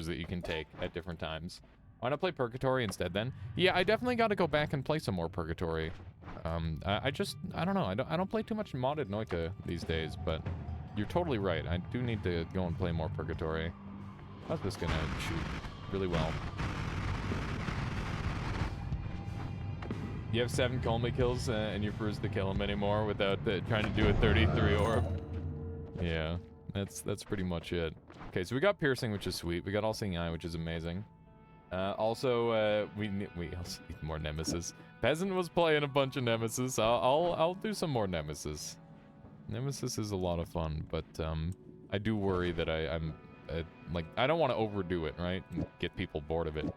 that you can take at different times. Why not play Purgatory instead, then? Yeah, I definitely got to go back and play some more Purgatory. I don't know. I don't play too much modded Noita these days, but you're totally right. I do need to go and play more Purgatory. How's this gonna shoot? Really well. You have 7 Colmy kills and you refuse to kill him anymore without trying to do a 33 orb. Yeah, that's pretty much it. Okay, so we got piercing, which is sweet. We got all-seeing eye, which is amazing. Also, we also need more nemesis. Peasant was playing a bunch of nemesis. I'll do some more nemesis. Nemesis is a lot of fun, but I do worry that I'm like, I don't want to overdo it, right? And get people bored of it.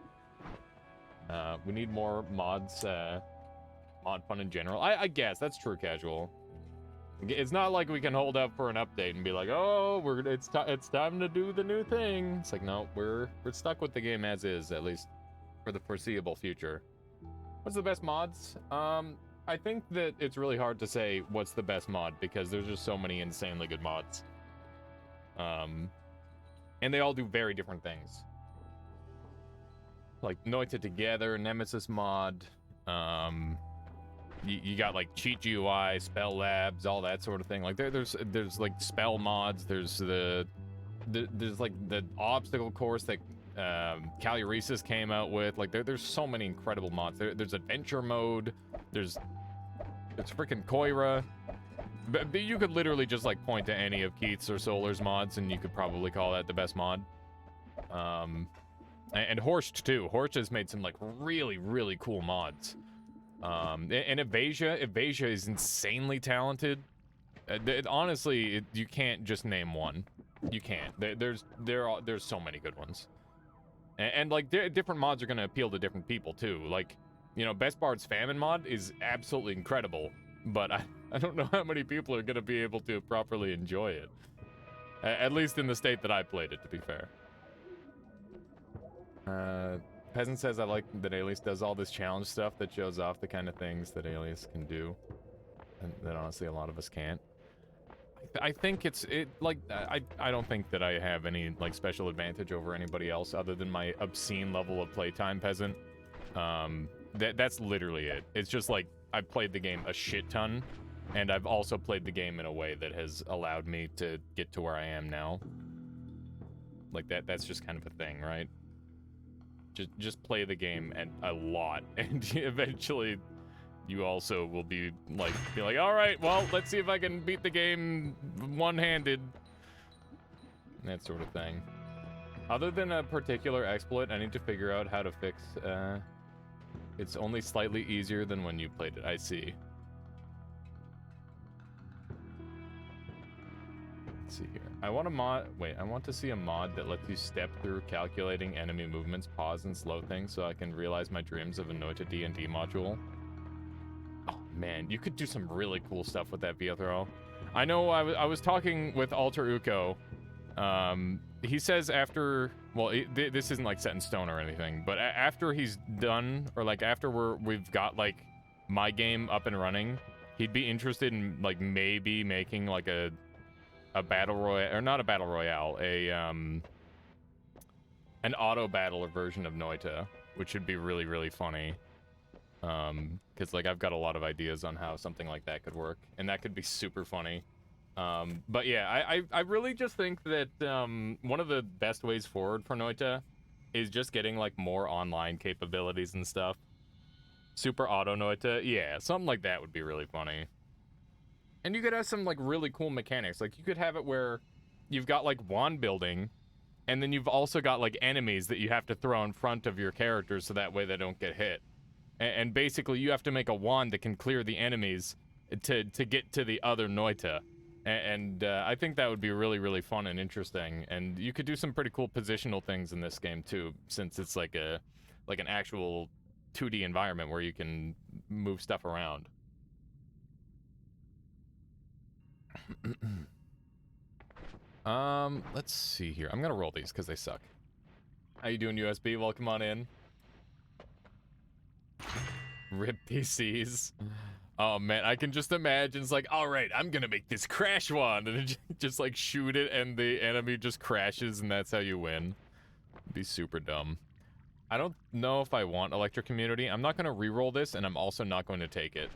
We need more mods, mod fun in general. I guess that's true, casual. It's not like we can hold up for an update and be like, oh, it's time to do the new thing. It's like, no, we're stuck with the game as is, at least for the foreseeable future. What's the best mods? I think that it's really hard to say what's the best mod because there's just so many insanely good mods. And they all do very different things. Like Noita Together, Nemesis mod, you got like Cheat GUI, Spell Labs, all that sort of thing. Like there's like spell mods, there's like the obstacle course that Caluresis came out with. Like there's so many incredible mods. There's adventure mode, there's freaking Koira. But you could literally just like point to any of Keith's or Solar's mods and you could probably call that the best mod. And Horst too. Horst has made some like really, really cool mods. And Evasia is insanely talented. Honestly, you can't just name one. You can't. There's so many good ones. And like different mods are gonna appeal to different people too. Like, you know, Best Bard's Famine mod is absolutely incredible, but I don't know how many people are gonna be able to properly enjoy it. At least in the state that I played it, to be fair. Peasant says I like that Alias does all this challenge stuff that shows off the kind of things that Alias can do, and that honestly a lot of us can't. I think I don't think that I have any like special advantage over anybody else other than my obscene level of playtime, Peasant. That's literally it. It's just like I've played the game a shit ton, and I've also played the game in a way that has allowed me to get to where I am now. Like that's just kind of a thing, right? Just play the game and a lot, and eventually you also will be like, all right, well, let's see if I can beat the game one-handed. That sort of thing. Other than a particular exploit, I need to figure out how to fix, it's only slightly easier than when you played it. I see. Let's see here. I want to see a mod that lets you step through calculating enemy movements, pause and slow things so I can realize my dreams of a Noita D&D module. Oh man, you could do some really cool stuff with that Viathro. I know I was talking with Alter Uko. He says after, well, this isn't like set in stone or anything, but after he's done, or like after we've got like my game up and running, he'd be interested in like maybe making like a battle royale, or not a battle royale, an auto battler version of Noita, which would be really, really funny. Because like I've got a lot of ideas on how something like that could work, and that could be super funny. But yeah, I really just think that one of the best ways forward for Noita is just getting like more online capabilities and stuff. Super auto Noita, yeah, something like that would be really funny. And you could have some like really cool mechanics. Like you could have it where you've got like wand building, and then you've also got like enemies that you have to throw in front of your characters so that way they don't get hit. And basically you have to make a wand that can clear the enemies to get to the other Noita. And I think that would be really, really fun and interesting. And you could do some pretty cool positional things in this game too, since it's like an actual 2D environment where you can move stuff around. Let's see here. I'm gonna roll these because they suck. How you doing, USB? Welcome on in. Rip PCs. Oh man, I can just imagine it's like, all right, I'm gonna make this crash one, and then just like shoot it, and the enemy just crashes, and that's how you win. It'd be super dumb. I don't know if I want Electric Community. I'm not gonna re-roll this, and I'm also not going to take it.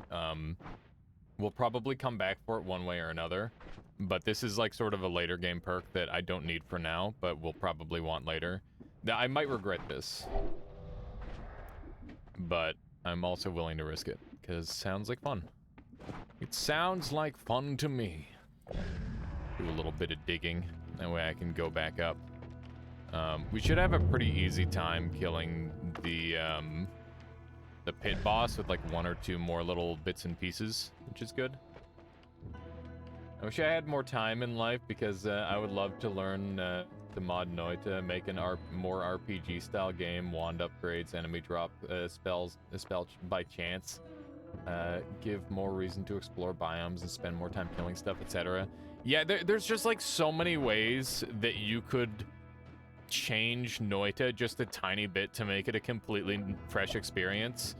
We'll probably come back for it one way or another, but this is like sort of a later game perk that I don't need for now, but we'll probably want later. I might regret this, but I'm also willing to risk it, because sounds like fun. It sounds like fun to me. Do a little bit of digging, that way I can go back up. We should have a pretty easy time killing the pit boss with like 1 or 2 more little bits and pieces, which is good. I wish I had more time in life, because I would love to learn to mod Noita, make an more RPG style game, wand upgrades, enemy drop spell by chance, give more reason to explore biomes and spend more time killing stuff, etc. Yeah, there's just like so many ways that you could change Noita just a tiny bit to make it a completely fresh experience.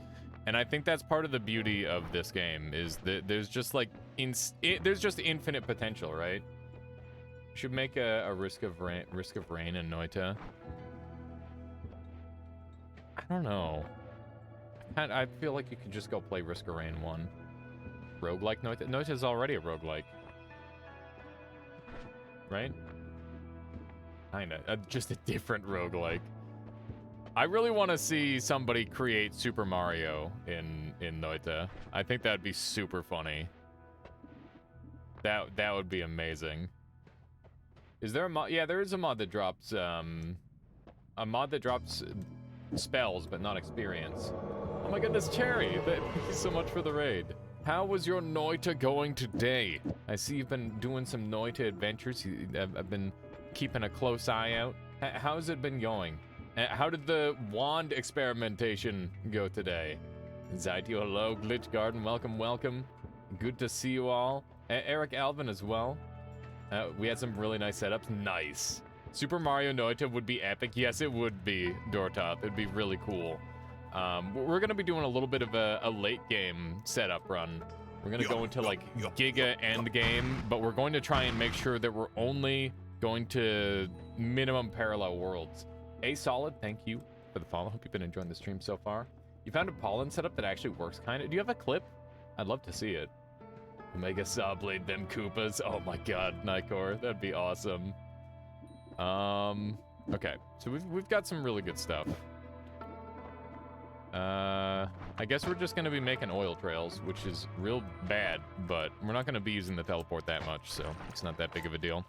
And I think that's part of the beauty of this game, is that there's just like there's just infinite potential, right? Should make a Risk of Rain in Noita. I don't know. I feel like you could just go play Risk of Rain 1. Roguelike Noita? Noita's already a roguelike. Right? Kinda. Just a different roguelike. I really want to see somebody create Super Mario in Noita. I think that'd be super funny. That would be amazing. Is there a mod? Yeah, there is a mod that drops spells but not experience. Oh my goodness, Cherry! Thank you so much for the raid. How was your Noita going today? I see you've been doing some Noita adventures. I've been keeping a close eye out. How's it been going? How did the wand experimentation go today? Zytio, hello. Glitch Garden, welcome, welcome. Good to see you all. Eric Alvin as well. We had some really nice setups. Nice. Super Mario Noita would be epic. Yes, it would be, Dortop. It'd be really cool. We're going to be doing a little bit of a late game setup run. We're going to go into like Giga end game, but we're going to try and make sure that we're only going to minimum parallel worlds. A Solid, thank you for the follow. Hope you've been enjoying the stream so far. You found a pollen setup that actually works kind of. Do you have a clip? I'd love to see it. Omega Saw Blade them Koopas. Oh my god, Nikor, that'd be awesome. Okay, so we've got some really good stuff. I guess we're just gonna be making oil trails, which is real bad, but we're not gonna be using the teleport that much, so it's not that big of a deal.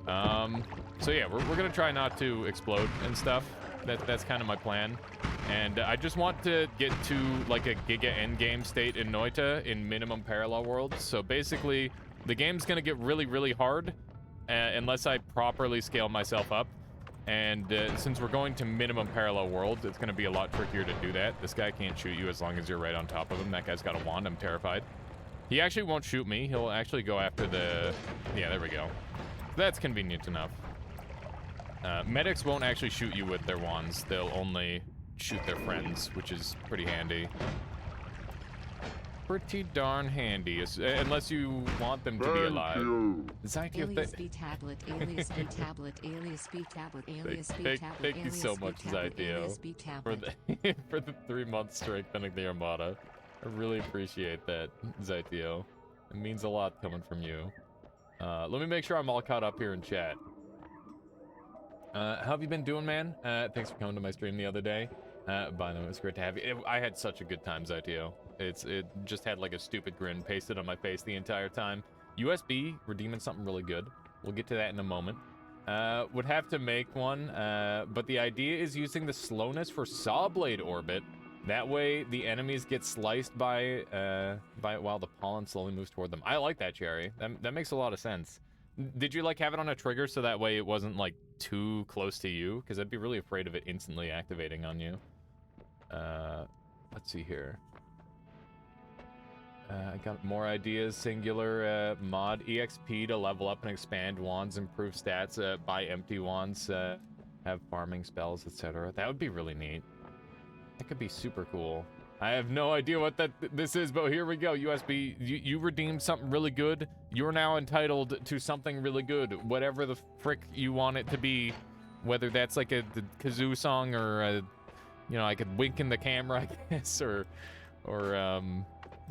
So yeah, we're gonna try not to explode and stuff. That's kind of my plan. And I just want to get to like a Giga endgame state in Noita in minimum parallel worlds. So basically, the game's gonna get really, really hard unless I properly scale myself up. And since we're going to minimum parallel worlds, it's gonna be a lot trickier to do that. This guy can't shoot you as long as you're right on top of him. That guy's got a wand, I'm terrified. He actually won't shoot me. He'll actually go after the... Yeah, there we go. That's convenient enough. Medics won't actually shoot you with their wands. They'll only shoot their friends, which is pretty handy. Pretty darn handy, unless you want them to be alive. Alias B tablet, alias B tablet, alias B tablet, alias B tablet. Thank you so much, Zytio, for the 3-month strengthening the Armada. I really appreciate that, Zytio. It means a lot coming from you. Let me make sure I'm all caught up here in chat. How have you been doing, man? Thanks for coming to my stream the other day. By the way, it was great to have you. I had such a good time, Zytio. It just had like a stupid grin pasted on my face the entire time. USB, redeeming something really good. We'll get to that in a moment. Would have to make one, but the idea is using the slowness for Sawblade Orbit. That way, the enemies get sliced by while the pollen slowly moves toward them. I like that, Cherry. That makes a lot of sense. Did you like have it on a trigger so that way it wasn't like too close to you? Because I'd be really afraid of it instantly activating on you. Let's see here. I got more ideas. Singular mod EXP to level up and expand wands, improve stats, buy empty wands, have farming spells, etc. That would be really neat. That could be super cool. I have no idea what this is, but here we go. USB, you redeemed something really good. You're now entitled to something really good, whatever the frick you want it to be. Whether that's like the kazoo song or, you know, I could wink in the camera, I guess, or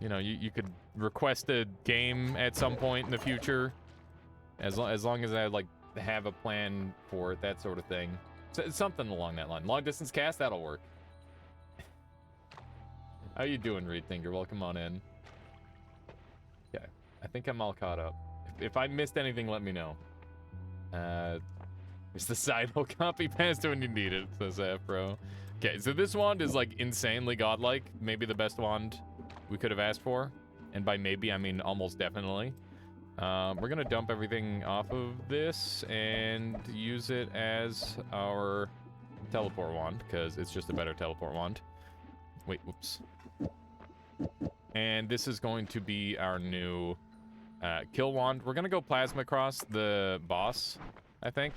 you know, you could request a game at some point in the future, as long as I like have a plan for it, that sort of thing. So, something along that line. Long distance cast, that'll work. How you doing, Reed Thinker? Welcome on in. Okay, I think I'm all caught up. If I missed anything, let me know. It's the sidewheel copy pasta when you need it, says Afro. Okay, so this wand is like insanely godlike. Maybe the best wand we could have asked for. And by maybe, I mean almost definitely. We're gonna dump everything off of this and use it as our teleport wand, because it's just a better teleport wand. Wait, whoops. And this is going to be our new kill wand. We're gonna go plasma across the boss, I think.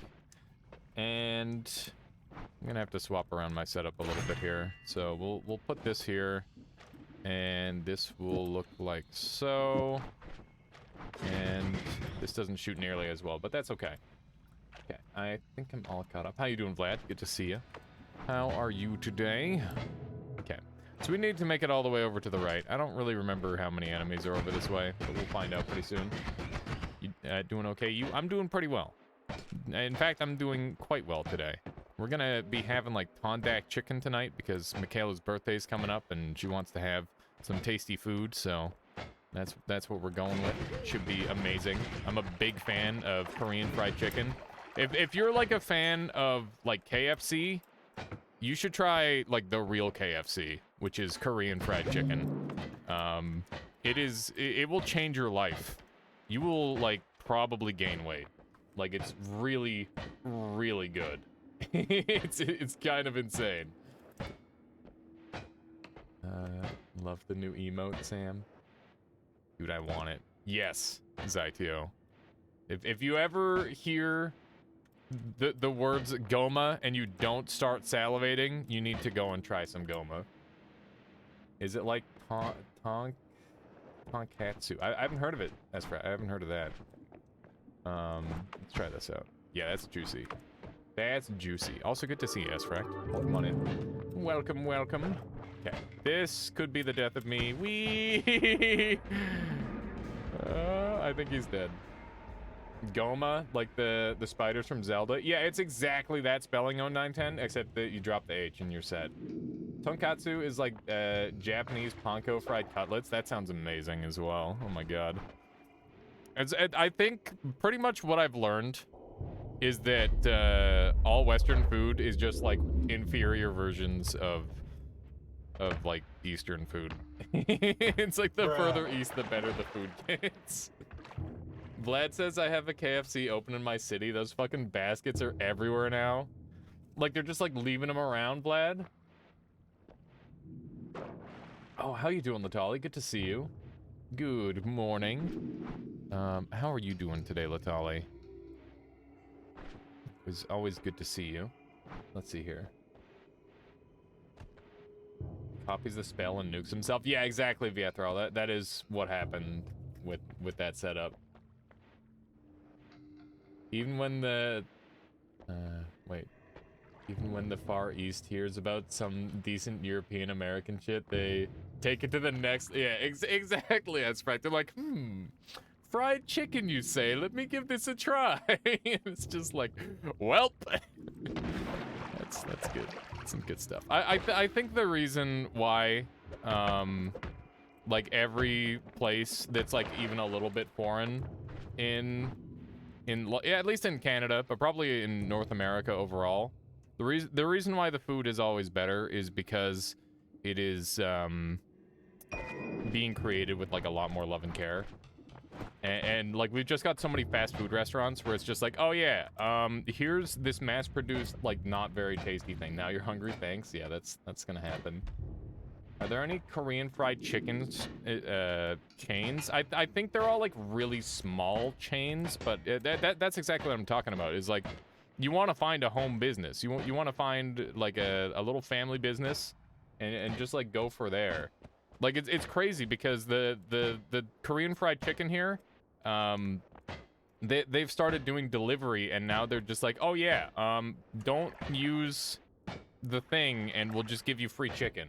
And I'm gonna have to swap around my setup a little bit here. So we'll put this here, and this will look like so. And this doesn't shoot nearly as well, but that's okay. Okay, I think I'm all caught up. How you doing, Vlad? Good to see you. How are you today? Okay, so we need to make it all the way over to the right. I don't really remember how many enemies are over this way, but we'll find out pretty soon. You doing okay? I'm doing pretty well. In fact, I'm doing quite well today. We're gonna be having like Tondak chicken tonight because Michaela's birthday's coming up and she wants to have some tasty food, so that's what we're going with. Should be amazing. I'm a big fan of Korean fried chicken. If you're like a fan of like KFC, you should try like the real KFC, which is Korean fried chicken. It will change your life. You will like probably gain weight. Like it's really, really good. it's kind of insane. Love the new emote, Sam. Dude, I want it. Yes, Zytio. If you ever hear the words Goma and you don't start salivating, you need to go and try some Goma. Is it like Tonkatsu? I haven't heard of it. That's right. I haven't heard of that. Let's try this out. Yeah, that's juicy. That's juicy. Also good to see you, Esfract. Welcome on in. Welcome, welcome. Okay, this could be the death of me. Wee! I think he's dead. Goma, like the spiders from Zelda. Yeah, it's exactly that spelling on 910, except that you drop the H and you're set. Tonkatsu is like Japanese panko fried cutlets. That sounds amazing as well. Oh my god. I think pretty much what I've learned is that all Western food is just like inferior versions of like Eastern food. It's like the further east, the better the food gets. Vlad says I have a KFC open in my city. Those fucking baskets are everywhere now. Like they're just like leaving them around, Vlad. Oh, how you doing, Latali? Good to see you. Good morning. How are you doing today, Latali? It's always good to see you. Let's see here. Copies the spell and nukes himself. Yeah, exactly, Viethral. That is what happened with that setup. Even when the even when the Far East hears about some decent European American shit, they take it to the next. Yeah, exactly. That's right. They're like, fried chicken, you say? Let me give this a try. It's just like, welp. That's good. Some good stuff. I think the reason why, like every place that's like even a little bit foreign yeah, at least in Canada, but probably in North America overall, the reason why the food is always better is because it is being created with like a lot more love and care. And like we've just got so many fast food restaurants where it's just like, oh yeah, here's this mass-produced like not very tasty thing. Now you're hungry, thanks. Yeah, that's gonna happen. Are there any Korean fried chickens chains? I think they're all like really small chains, but that's exactly what I'm talking about. Is like you want to find a home business. You want to find like a little family business, and just like go for there. Like it's crazy because the Korean fried chicken here, they've started doing delivery and now they're just like, oh yeah, don't use the thing and we'll just give you free chicken,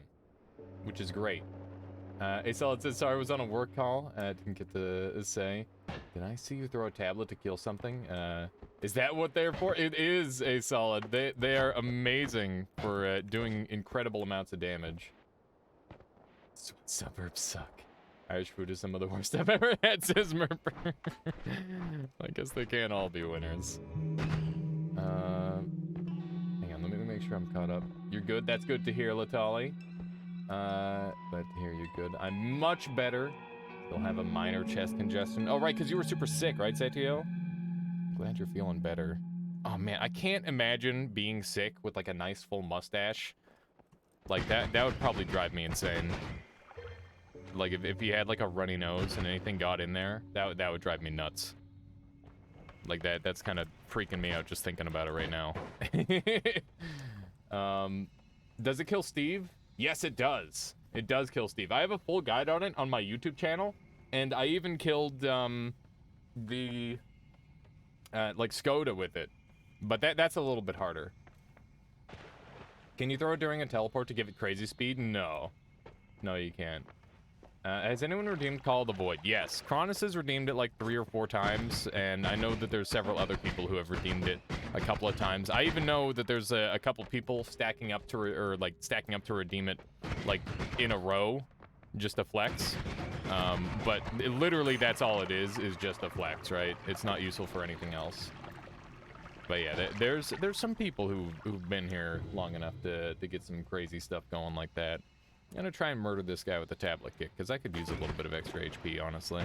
which is great. It says, sorry, I was on a work call. I didn't get to say. Did I see you throw a tablet to kill something? Is that what they're for? It is a solid. They are amazing for doing incredible amounts of damage. Suburbs suck. Irish food is some of the worst I've ever had, says Merper. I guess they can't all be winners. Hang on, let me make sure I'm caught up. You're good? That's good to hear, Latali. Glad to hear you're good. I'm much better. Still have a minor chest congestion. Oh, right, because you were super sick, right, Satio? Glad you're feeling better. Oh, man, I can't imagine being sick with, like, a nice full mustache. Like, that would probably drive me insane. Like, if you had, like, a runny nose and anything got in there, that would drive me nuts. Like, that's kind of freaking me out just thinking about it right now. Does it kill Steve? Yes, it does. It does kill Steve. I have a full guide on it on my YouTube channel, and I even killed, like, Skoda with it. But that's a little bit harder. Can you throw it during a teleport to give it crazy speed? No. No, you can't. Has anyone redeemed Call of the Void? Yes. Cronus has redeemed it like 3 or 4 times, and I know that there's several other people who have redeemed it a couple of times. I even know that there's a couple people stacking up to redeem it, like, in a row, just a flex. But literally that's all it is just a flex, right? It's not useful for anything else. But yeah, there's some people who've been here long enough to get some crazy stuff going like that. I'm gonna try and murder this guy with a tablet kick, because I could use a little bit of extra HP, honestly.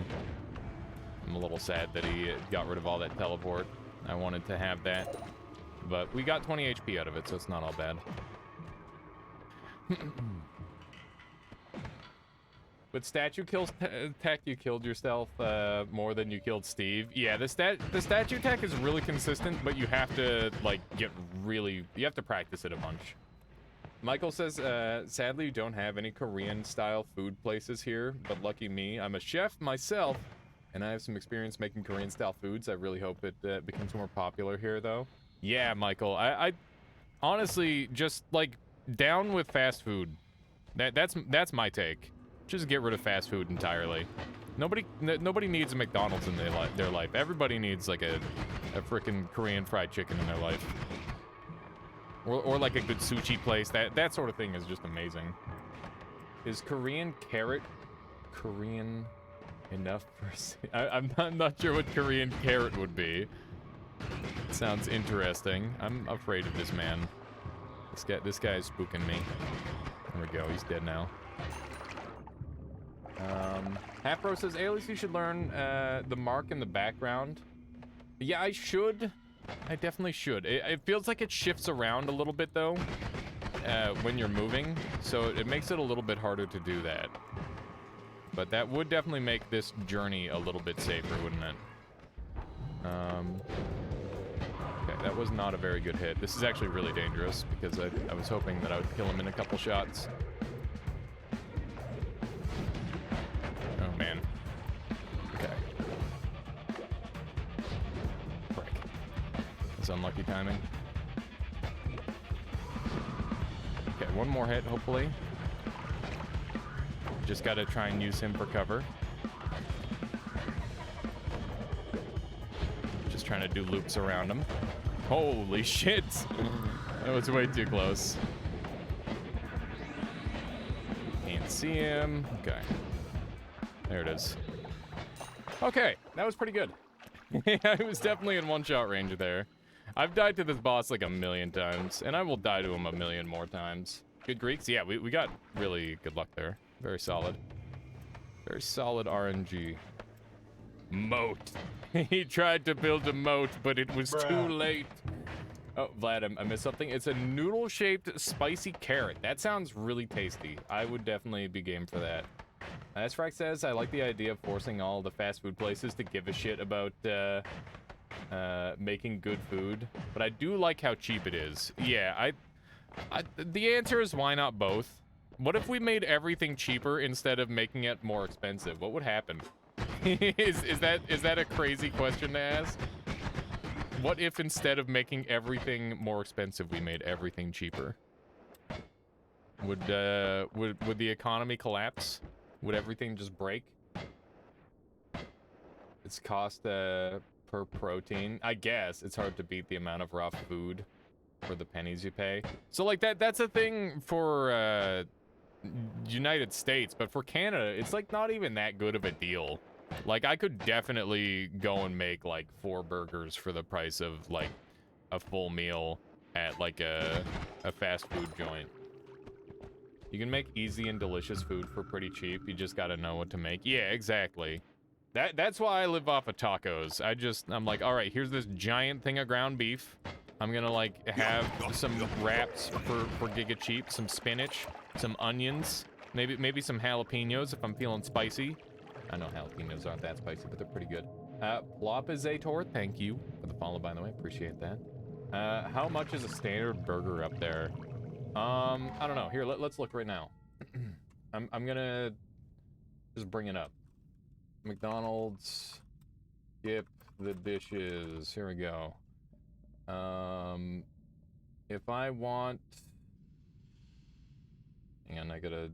I'm a little sad that he got rid of all that teleport. I wanted to have that. But we got 20 HP out of it, so it's not all bad. With statue kills tech, you killed yourself more than you killed Steve. Yeah, the statue tech is really consistent, but you have to, like, you have to practice it a bunch. Michael says, sadly, you don't have any Korean-style food places here, but lucky me. I'm a chef myself, and I have some experience making Korean-style foods. I really hope it becomes more popular here, though. Yeah, Michael, I honestly just, like, down with fast food. That's my take. Just get rid of fast food entirely. Nobody needs a McDonald's in their life. Everybody needs, like, a frickin' Korean fried chicken in their life. Or like a good sushi place. That sort of thing is just amazing. Is Korean carrot Korean enough for... I'm not sure what Korean carrot would be. Sounds interesting. I'm afraid of this man. This guy is spooking me. There we go. He's dead now. Half-Bro says, Alias, you should learn the mark in the background. Yeah, I should. I definitely should. It feels like it shifts around a little bit, though, when you're moving, so it makes it a little bit harder to do that. But that would definitely make this journey a little bit safer, wouldn't it? Okay, that was not a very good hit. This is actually really dangerous, because I was hoping that I would kill him in a couple shots. Oh, man. Okay. It's unlucky timing. Okay, one more hit, hopefully. Just gotta try and use him for cover. Just trying to do loops around him. Holy shit! That was way too close. Can't see him. Okay. There it is. Okay, that was pretty good. I was definitely in one-shot range there. I've died to this boss like 1,000,000 times, and I will die to him 1,000,000 more times. Good Greeks? Yeah, we got really good luck there. Very solid. Very solid RNG. Moat. He tried to build a moat, but it was too late. Oh, Vlad, I missed something. It's a noodle-shaped spicy carrot. That sounds really tasty. I would definitely be game for that. As Frack says, I like the idea of forcing all the fast food places to give a shit about making good food, but I do like how cheap it is. Yeah, the answer is why not both? What if we made everything cheaper instead of making it more expensive? What would happen? is that a crazy question to ask? What if instead of making everything more expensive, we made everything cheaper? Would the economy collapse? Would everything just break? It's cost per protein. I guess it's hard to beat the amount of raw food for the pennies you pay. So like that's a thing for United States, but for Canada, it's like not even that good of a deal. Like, I could definitely go and make like 4 burgers for the price of like a full meal at like a fast food joint. You can make easy and delicious food for pretty cheap. You just gotta know what to make. Yeah, exactly. That's why I live off of tacos. I'm like, all right, here's this giant thing of ground beef. I'm gonna like have some wraps for giga cheap, some spinach, some onions, maybe some jalapenos if I'm feeling spicy. I know jalapenos aren't that spicy, but they're pretty good. Plopazator, thank you for the follow, by the way. Appreciate that. How much is a standard burger up there? I don't know. Here, let's look right now. I'm gonna just bring it up. McDonald's, skip the dishes. Here we go. If I want, hang on, I gotta.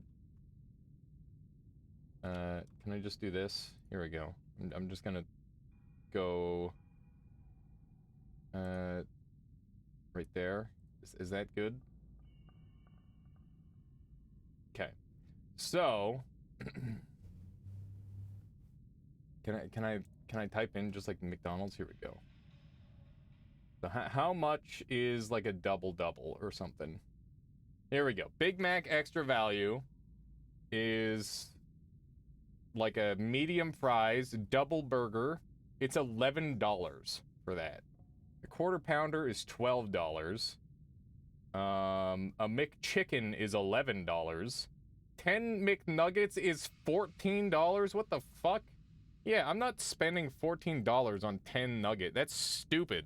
Can I just do this? Here we go. I'm just gonna go. Right there. Is that good? Okay. So. Can I type in just like McDonald's? Here we go. So how much is like a double or something? Here we go. Big Mac extra value is like a medium fries double burger. It's $11 for that. A quarter pounder is $12. A McChicken is $11. 10 McNuggets is $14. What the fuck? Yeah, I'm not spending $14 on 10 nugget. That's stupid.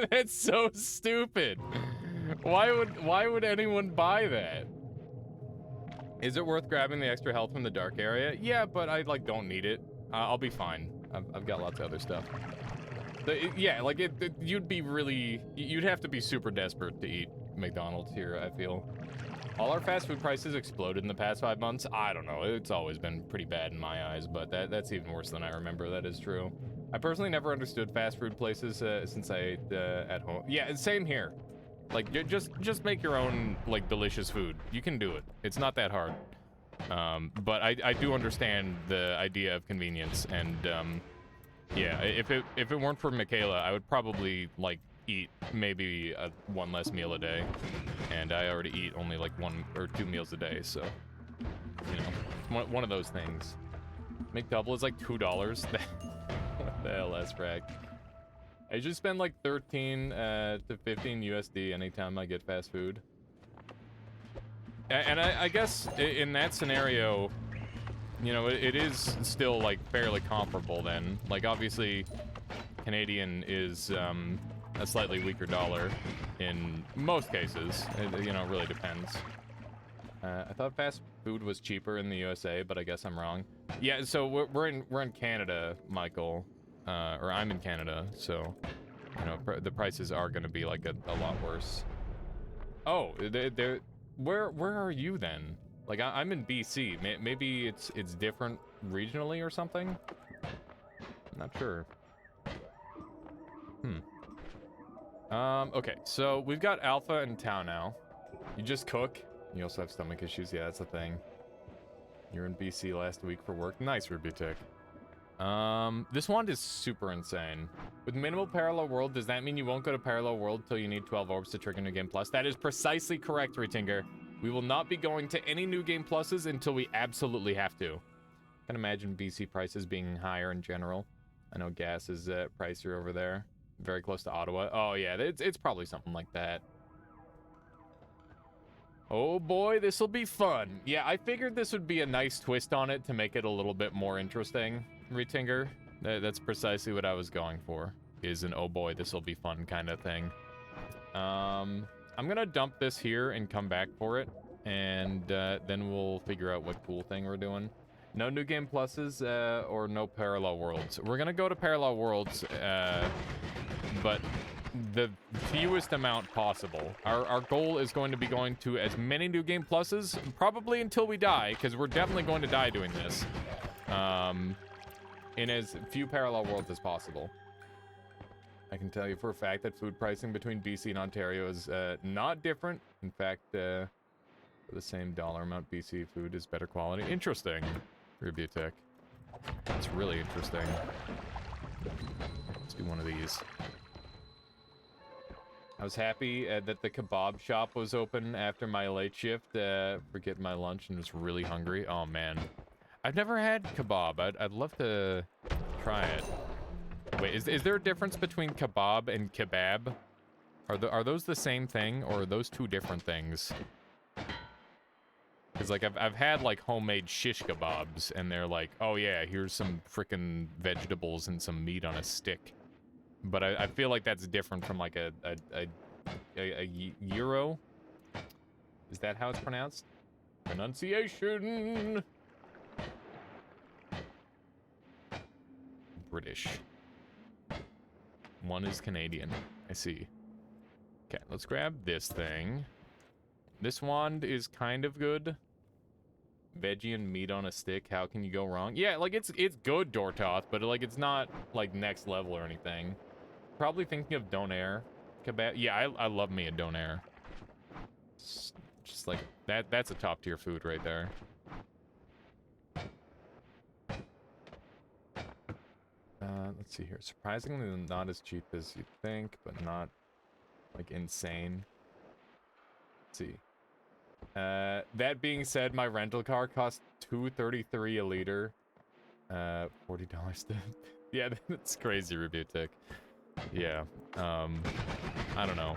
That's so stupid. Why would anyone buy that? Is it worth grabbing the extra health from the dark area? Yeah, but I like don't need it. I'll be fine. I've got lots of other stuff. Yeah, like you'd have to be super desperate to eat McDonald's here, I feel. All our fast food prices exploded in the past 5 months. I don't know. It's always been pretty bad in my eyes, but that's even worse than I remember. That is true. I personally never understood fast food places since I ate at home. Yeah, same here. Like, just make your own, like, delicious food. You can do it. It's not that hard. But I do understand the idea of convenience, and, yeah, if it weren't for Michaela, I would probably, like, eat maybe one less meal a day, and I already eat only like 1 or 2 meals a day, so you know, one of those things. McDouble is like $2. What the hell, S-Frag? I just spend like 13 to 15 USD anytime I get fast food, and I guess in that scenario, you know, it is still like fairly comparable then. Like obviously Canadian is a slightly weaker dollar in most cases. You know, it really depends. I thought fast food was cheaper in the USA, but I guess I'm wrong. Yeah, so we're in Canada, Michael, or I'm in Canada, so you know the prices are going to be like a lot worse. Oh, where are you then? Like I'm in BC. Maybe it's different regionally or something. I'm not sure. Okay, so we've got Alpha in town now. You just cook. You also have stomach issues. Yeah, that's a thing. You're in BC last week for work. Nice, Rubutic. This one is super insane. With minimal parallel world, does that mean you won't go to parallel world till you need 12 orbs to trigger New Game Plus? That is precisely correct, Retinger. We will not be going to any New Game Pluses until we absolutely have to. I can imagine BC prices being higher in general. I know gas is pricier over there. Very close to Ottawa. Oh yeah, it's probably something like that. Oh boy, this will be fun. Yeah, I figured this would be a nice twist on it to make it a little bit more interesting, Retinger. That's precisely what I was going for, is an oh boy, this will be fun kind of thing. I'm gonna dump this here and come back for it, and then we'll figure out what cool thing we're doing. No New Game Pluses or no Parallel Worlds. We're gonna go to Parallel Worlds, but the fewest amount possible. Our goal is going to be going to as many New Game Pluses, probably until we die, because we're definitely going to die doing this, in as few Parallel Worlds as possible. I can tell you for a fact that food pricing between BC and Ontario is not different. In fact, For the same dollar amount, BC food is better quality. Interesting. Rubiotech. That's really interesting. Let's do one of these. I was happy that the kebab shop was open after my late shift for getting my lunch and was really hungry. Oh, man. I've never had kebab. I'd love to try it. Wait, is there a difference between kebab and kebab? Are those the same thing, or are those two different things? Because, like, I've had, like, homemade shish kebabs, and they're like, oh, yeah, here's some frickin' vegetables and some meat on a stick. But I feel like that's different from, like, a gyro? Is that how it's pronounced? Pronunciation! British. One is Canadian. I see. Okay, let's grab this thing. This wand is kind of good. Veggie and meat on a stick. How can you go wrong? Yeah, like it's good, Dortoth, but like it's not like next level or anything. Probably thinking of donair kebab. Yeah, I love me a donair. Just like that's a top tier food right there. Let's see here. Surprisingly not as cheap as you'd think, but not like insane. Let's see. That being said, my rental car cost $2.33 a liter. $40 to... Yeah, that's crazy, Rubutic. Yeah, I don't know.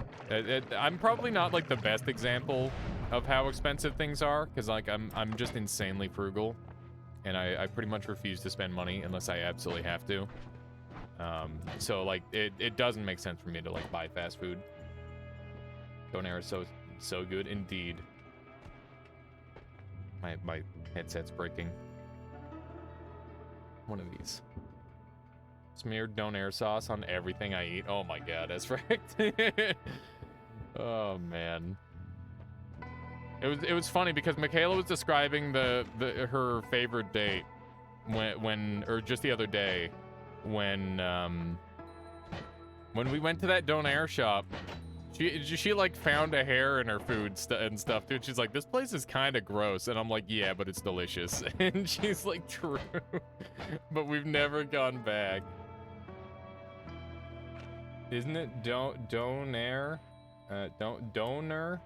I'm probably not, like, the best example of how expensive things are, because, like, I'm just insanely frugal, and I pretty much refuse to spend money unless I absolutely have to. So, like, it doesn't make sense for me to, like, buy fast food. Donair is so good, indeed. My headset's breaking. One of these. Smeared donair sauce on everything I eat. Oh my god, that's right. Oh man. It was funny because Michaela was describing her favorite date or just the other day when we went to that donair shop. She like found a hair in her food and stuff too. She's like, this place is kind of gross, and I'm like, yeah, but it's delicious. And she's like, true, but we've never gone back. Isn't it donair? Donor?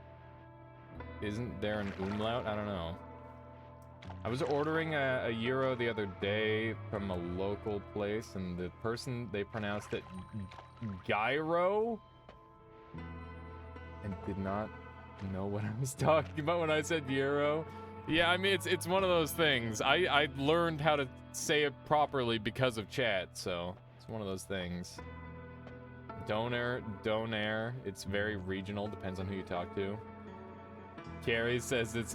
Isn't there an umlaut? I don't know. I was ordering a gyro the other day from a local place, and the person, they pronounced it gyro, and did not know what I was talking about when I said gyro. Yeah, I mean, it's one of those things. I learned how to say it properly because of chat, so it's one of those things. Donair. It's very regional, depends on who you talk to. Carrie says is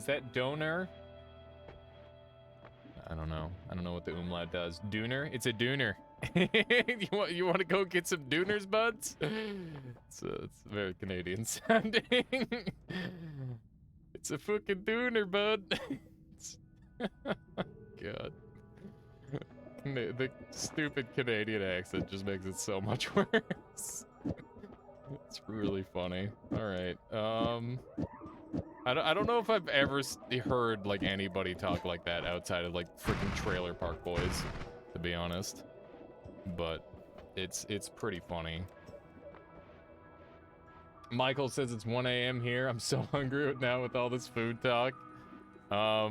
that donor? I don't know. I don't know what the umlaut does. Dooner? It's a dooner. you want to go get some dooners, buds? It's very Canadian sounding. It's a fucking dooner, bud. God. The stupid Canadian accent just makes it so much worse. It's really funny. All right. I don't know if I've ever heard like anybody talk like that outside of like freaking Trailer Park Boys, to be honest. But it's pretty funny. Michael says it's 1 a.m. here. I'm so hungry now with all this food talk.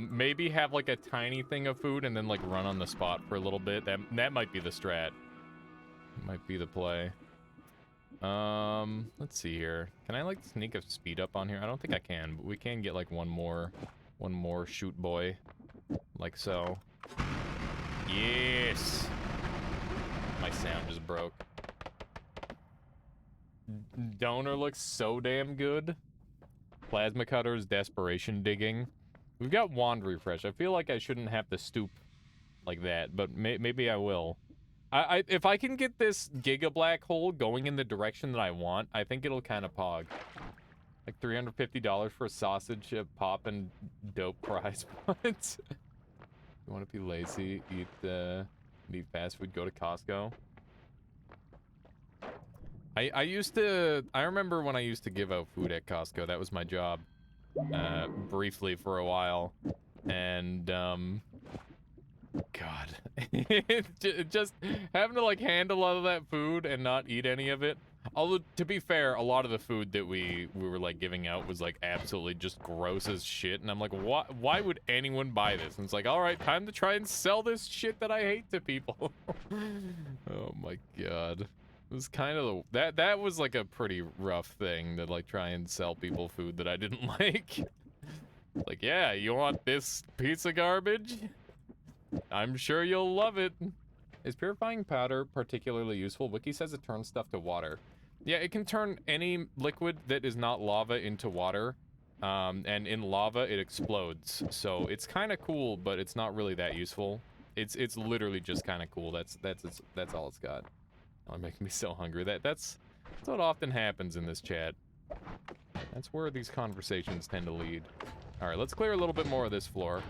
Maybe have like a tiny thing of food and then like run on the spot for a little bit. That might be the strat. Might be the play. Let's see here. Can I like sneak a speed up on here? I don't think I can, but we can get like one more shoot boy. Like so. Yes! My sound just broke. Donor looks so damn good. Plasma cutters, desperation digging. We've got wand refresh. I feel like I shouldn't have to stoop like that, but maybe I will. If I can get this Giga Black Hole going in the direction that I want, I think it'll kind of pog. Like $350 for a sausage, pop, and dope prize points. You want to be lazy, eat fast food, go to Costco. I remember when I used to give out food at Costco. That was my job. briefly for a while. And, God. Just having to, like, handle all of that food and not eat any of it. Although, to be fair, a lot of the food that we were, like, giving out was, like, absolutely just gross as shit. And I'm like, why would anyone buy this? And it's like, all right, time to try and sell this shit that I hate to people. Oh, my God. It was kind of that was, like, a pretty rough thing to, like, try and sell people food that I didn't like. Like, yeah, you want this piece of garbage? I'm sure you'll love it. Is purifying powder particularly useful? Wiki says it turns stuff to water. Yeah, it can turn any liquid that is not lava into water. And in lava, it explodes. So it's kind of cool, but it's not really that useful. It's literally just kind of cool. That's all it's got. Oh, making me so hungry. That's what often happens in this chat. That's where these conversations tend to lead. All right, let's clear a little bit more of this floor.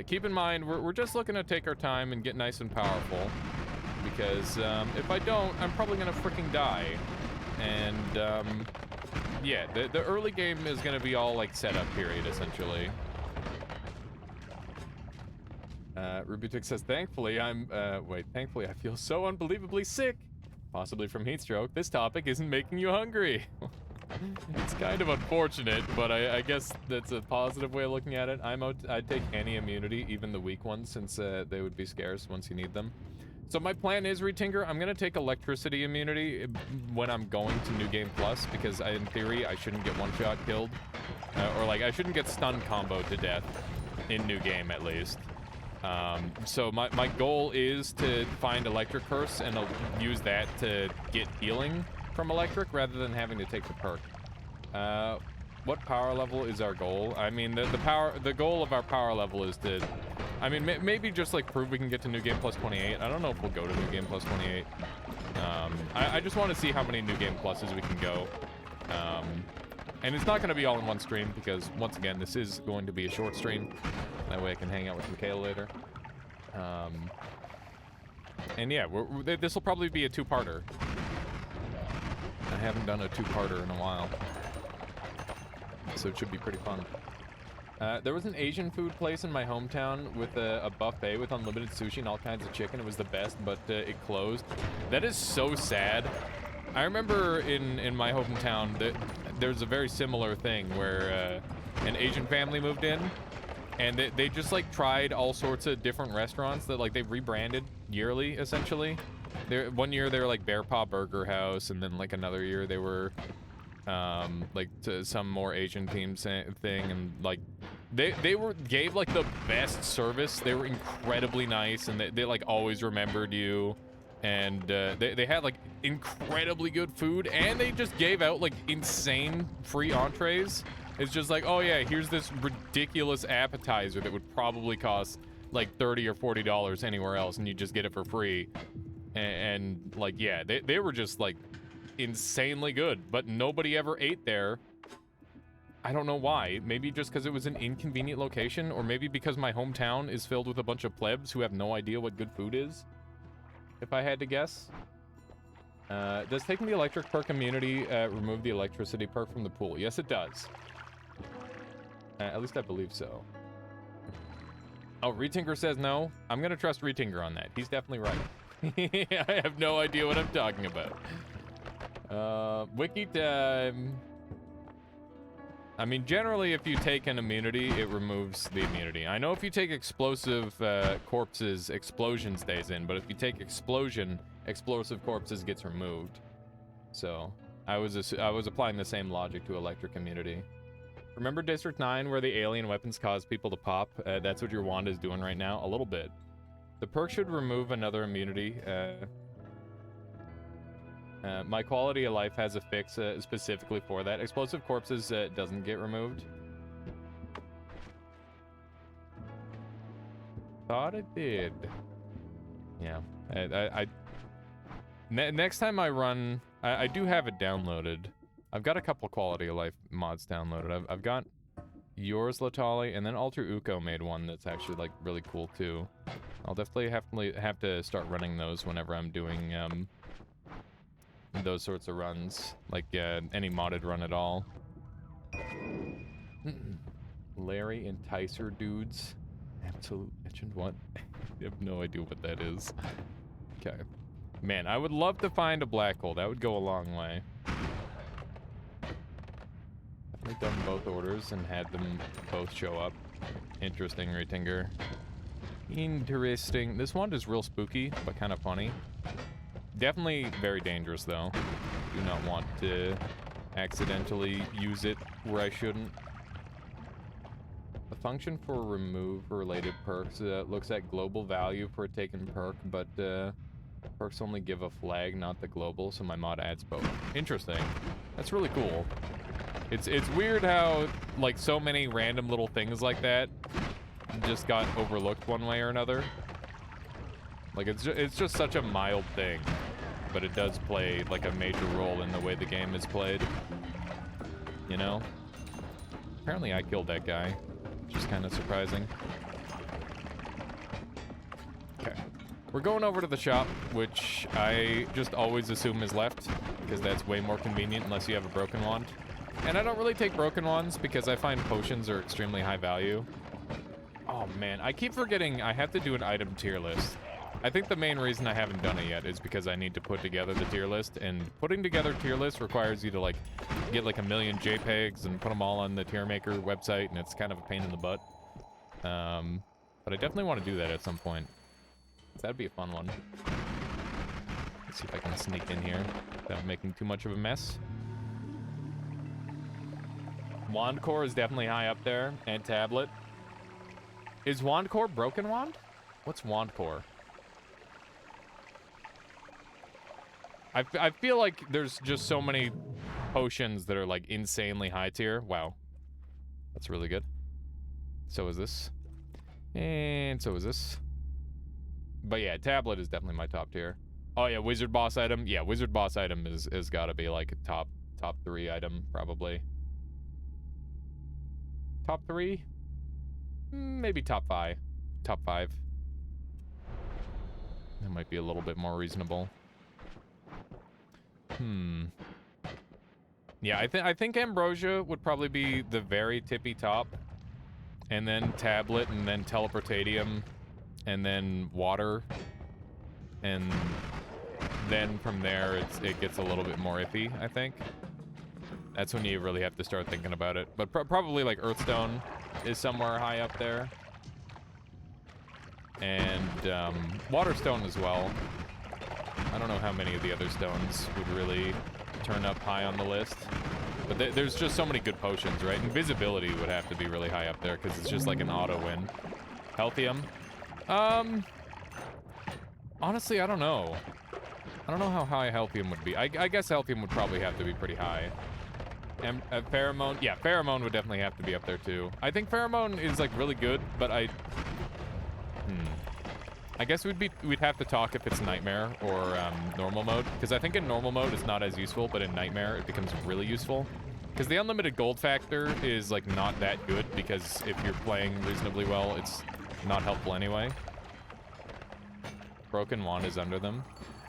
Keep in mind, we're just looking to take our time and get nice and powerful. Because, if I don't, I'm probably gonna freaking die. And, yeah, the early game is gonna be all, like, setup period, essentially. Rubytic says, thankfully, thankfully I feel so unbelievably sick. Possibly from heat stroke. This topic isn't making you hungry. It's kind of unfortunate, but I guess that's a positive way of looking at it. I'd take any immunity, even the weak ones, since they would be scarce once you need them. So my plan is, Retinker, I'm gonna take electricity immunity when I'm going to New Game Plus, because in theory, I shouldn't get one-shot killed. Or, like, I shouldn't get stun comboed to death in New Game, at least. So my goal is to find Electric Curse and use that to get healing from Electric rather than having to take the perk. What power level is our goal? I mean, the goal of our power level is to, I mean, maybe just like prove we can get to New Game Plus 28. I don't know if we'll go to New Game Plus 28. I just want to see how many New Game Pluses we can go. And it's not going to be all in one stream because, once again, this is going to be a short stream. That way I can hang out with Mikhail later. And yeah, this will probably be a two-parter. I haven't done a two-parter in a while. So it should be pretty fun. There was an Asian food place in my hometown with a buffet with unlimited sushi and all kinds of chicken. It was the best, but it closed. That is so sad. I remember in my hometown that there's a very similar thing where an Asian family moved in, and they just like tried all sorts of different restaurants that like they rebranded yearly, essentially. One year they were like Bear Paw Burger House, and then like another year they were like to some more Asian themed thing, and like they gave like the best service. They were incredibly nice, and they like always remembered you, and they had like incredibly good food, and they just gave out like insane free entrees. It's just like, oh yeah, here's this ridiculous appetizer that would probably cost like $30 or $40 anywhere else, and you just get it for free. And like, yeah, they were just like insanely good, but nobody ever ate there. I don't know why. Maybe just because it was an inconvenient location, or maybe because my hometown is filled with a bunch of plebs who have no idea what good food is, if I had to guess. Does taking the electric perk immunity remove the electricity perk from the pool? Yes, it does. At least I believe so. Oh, Retinker says no. I'm gonna trust Retinker on that. He's definitely right. I have no idea what I'm talking about. Wiki time. I mean, generally, if you take an immunity, it removes the immunity. I know if you take explosive corpses, explosion stays in, but if you take explosion, explosive corpses gets removed. So I was applying the same logic to electric immunity. Remember District 9 where the alien weapons cause people to pop? That's what your wand is doing right now, a little bit. The perk should remove another immunity. My quality of life has a fix specifically for that. Explosive corpses doesn't get removed. Thought it did. Yeah. Next time I run, I do have it downloaded. I've got a couple quality of life mods downloaded. I've got yours, Latali, and then Alter Uko made one that's actually like really cool too. I'll definitely have to start running those whenever I'm doing those sorts of runs, like any modded run at all. Larry Enticer dudes. Absolute legend. What? I have no idea what that is. Okay. Man, I would love to find a black hole. That would go a long way. I've done both orders and had them both show up. Interesting, Ratinger. Interesting. This one is real spooky, but kind of funny. Definitely very dangerous, though. Do not want to accidentally use it where I shouldn't. The function for remove related perks looks at global value for a taken perk, but perks only give a flag, not the global, so my mod adds both. Interesting. That's really cool. It's weird how, like, so many random little things like that just got overlooked one way or another. Like, it's just such a mild thing, but it does play, like, a major role in the way the game is played. You know? Apparently I killed that guy, which is kind of surprising. Okay. We're going over to the shop, which I just always assume is left, because that's way more convenient unless you have a broken wand. And I don't really take broken wands because I find potions are extremely high value. Oh man, I keep forgetting I have to do an item tier list. I think the main reason I haven't done it yet is because I need to put together the tier list, and putting together tier lists requires you to like get like a million JPEGs and put them all on the tier maker website, and it's kind of a pain in the butt. But I definitely want to do that at some point. That'd be a fun one. Let's see if I can sneak in here without making too much of a mess. Wand core is definitely high up there, and tablet. Is wand core broken wand? What's wand core? I feel like there's just so many potions that are like insanely high tier. Wow. That's really good. So is this. And so is this. But yeah, tablet is definitely my top tier. Oh yeah, wizard boss item. Yeah, wizard boss item is gotta be like a top 3 item, probably. Top 3? Maybe top 5. Top 5. That might be a little bit more reasonable. Yeah, I think Ambrosia would probably be the very tippy top. And then tablet, and then teleportatium, and then water. And then from there, it gets a little bit more iffy, I think. That's when you really have to start thinking about it. But probably like Earthstone is somewhere high up there. And Waterstone as well. I don't know how many of the other stones would really turn up high on the list. But there's just so many good potions, right? Invisibility would have to be really high up there because it's just like an auto win. Healthium? Honestly, I don't know. I don't know how high Healthium would be. I guess Healthium would probably have to be pretty high. And Pheromone? Yeah, Pheromone would definitely have to be up there too. I think Pheromone is like really good, but I guess we'd have to talk if it's Nightmare or normal mode, because I think in normal mode it's not as useful, but in Nightmare it becomes really useful. Because the unlimited gold factor is like not that good, because if you're playing reasonably well, it's not helpful anyway. Broken Wand is under them.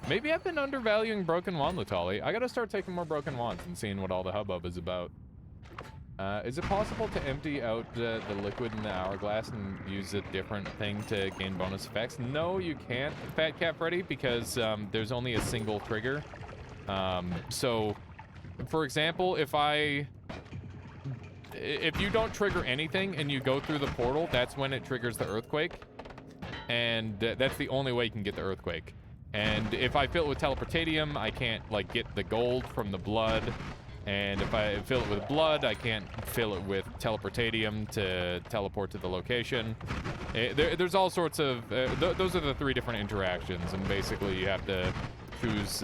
Maybe I've been undervaluing Broken Wand, Latali. I gotta start taking more Broken Wands and seeing what all the hubbub is about. Is it possible to empty out the liquid in the hourglass and use a different thing to gain bonus effects? No, you can't, Fat Cat Freddy, because there's only a single trigger. So, for example, if you don't trigger anything and you go through the portal, that's when it triggers the earthquake. And that's the only way you can get the earthquake. And if I fill it with teleportatium, I can't like get the gold from the blood. And if I fill it with blood, I can't fill it with teleportatium to teleport to the location. There's all sorts of... those are the 3 different interactions, and basically you have to choose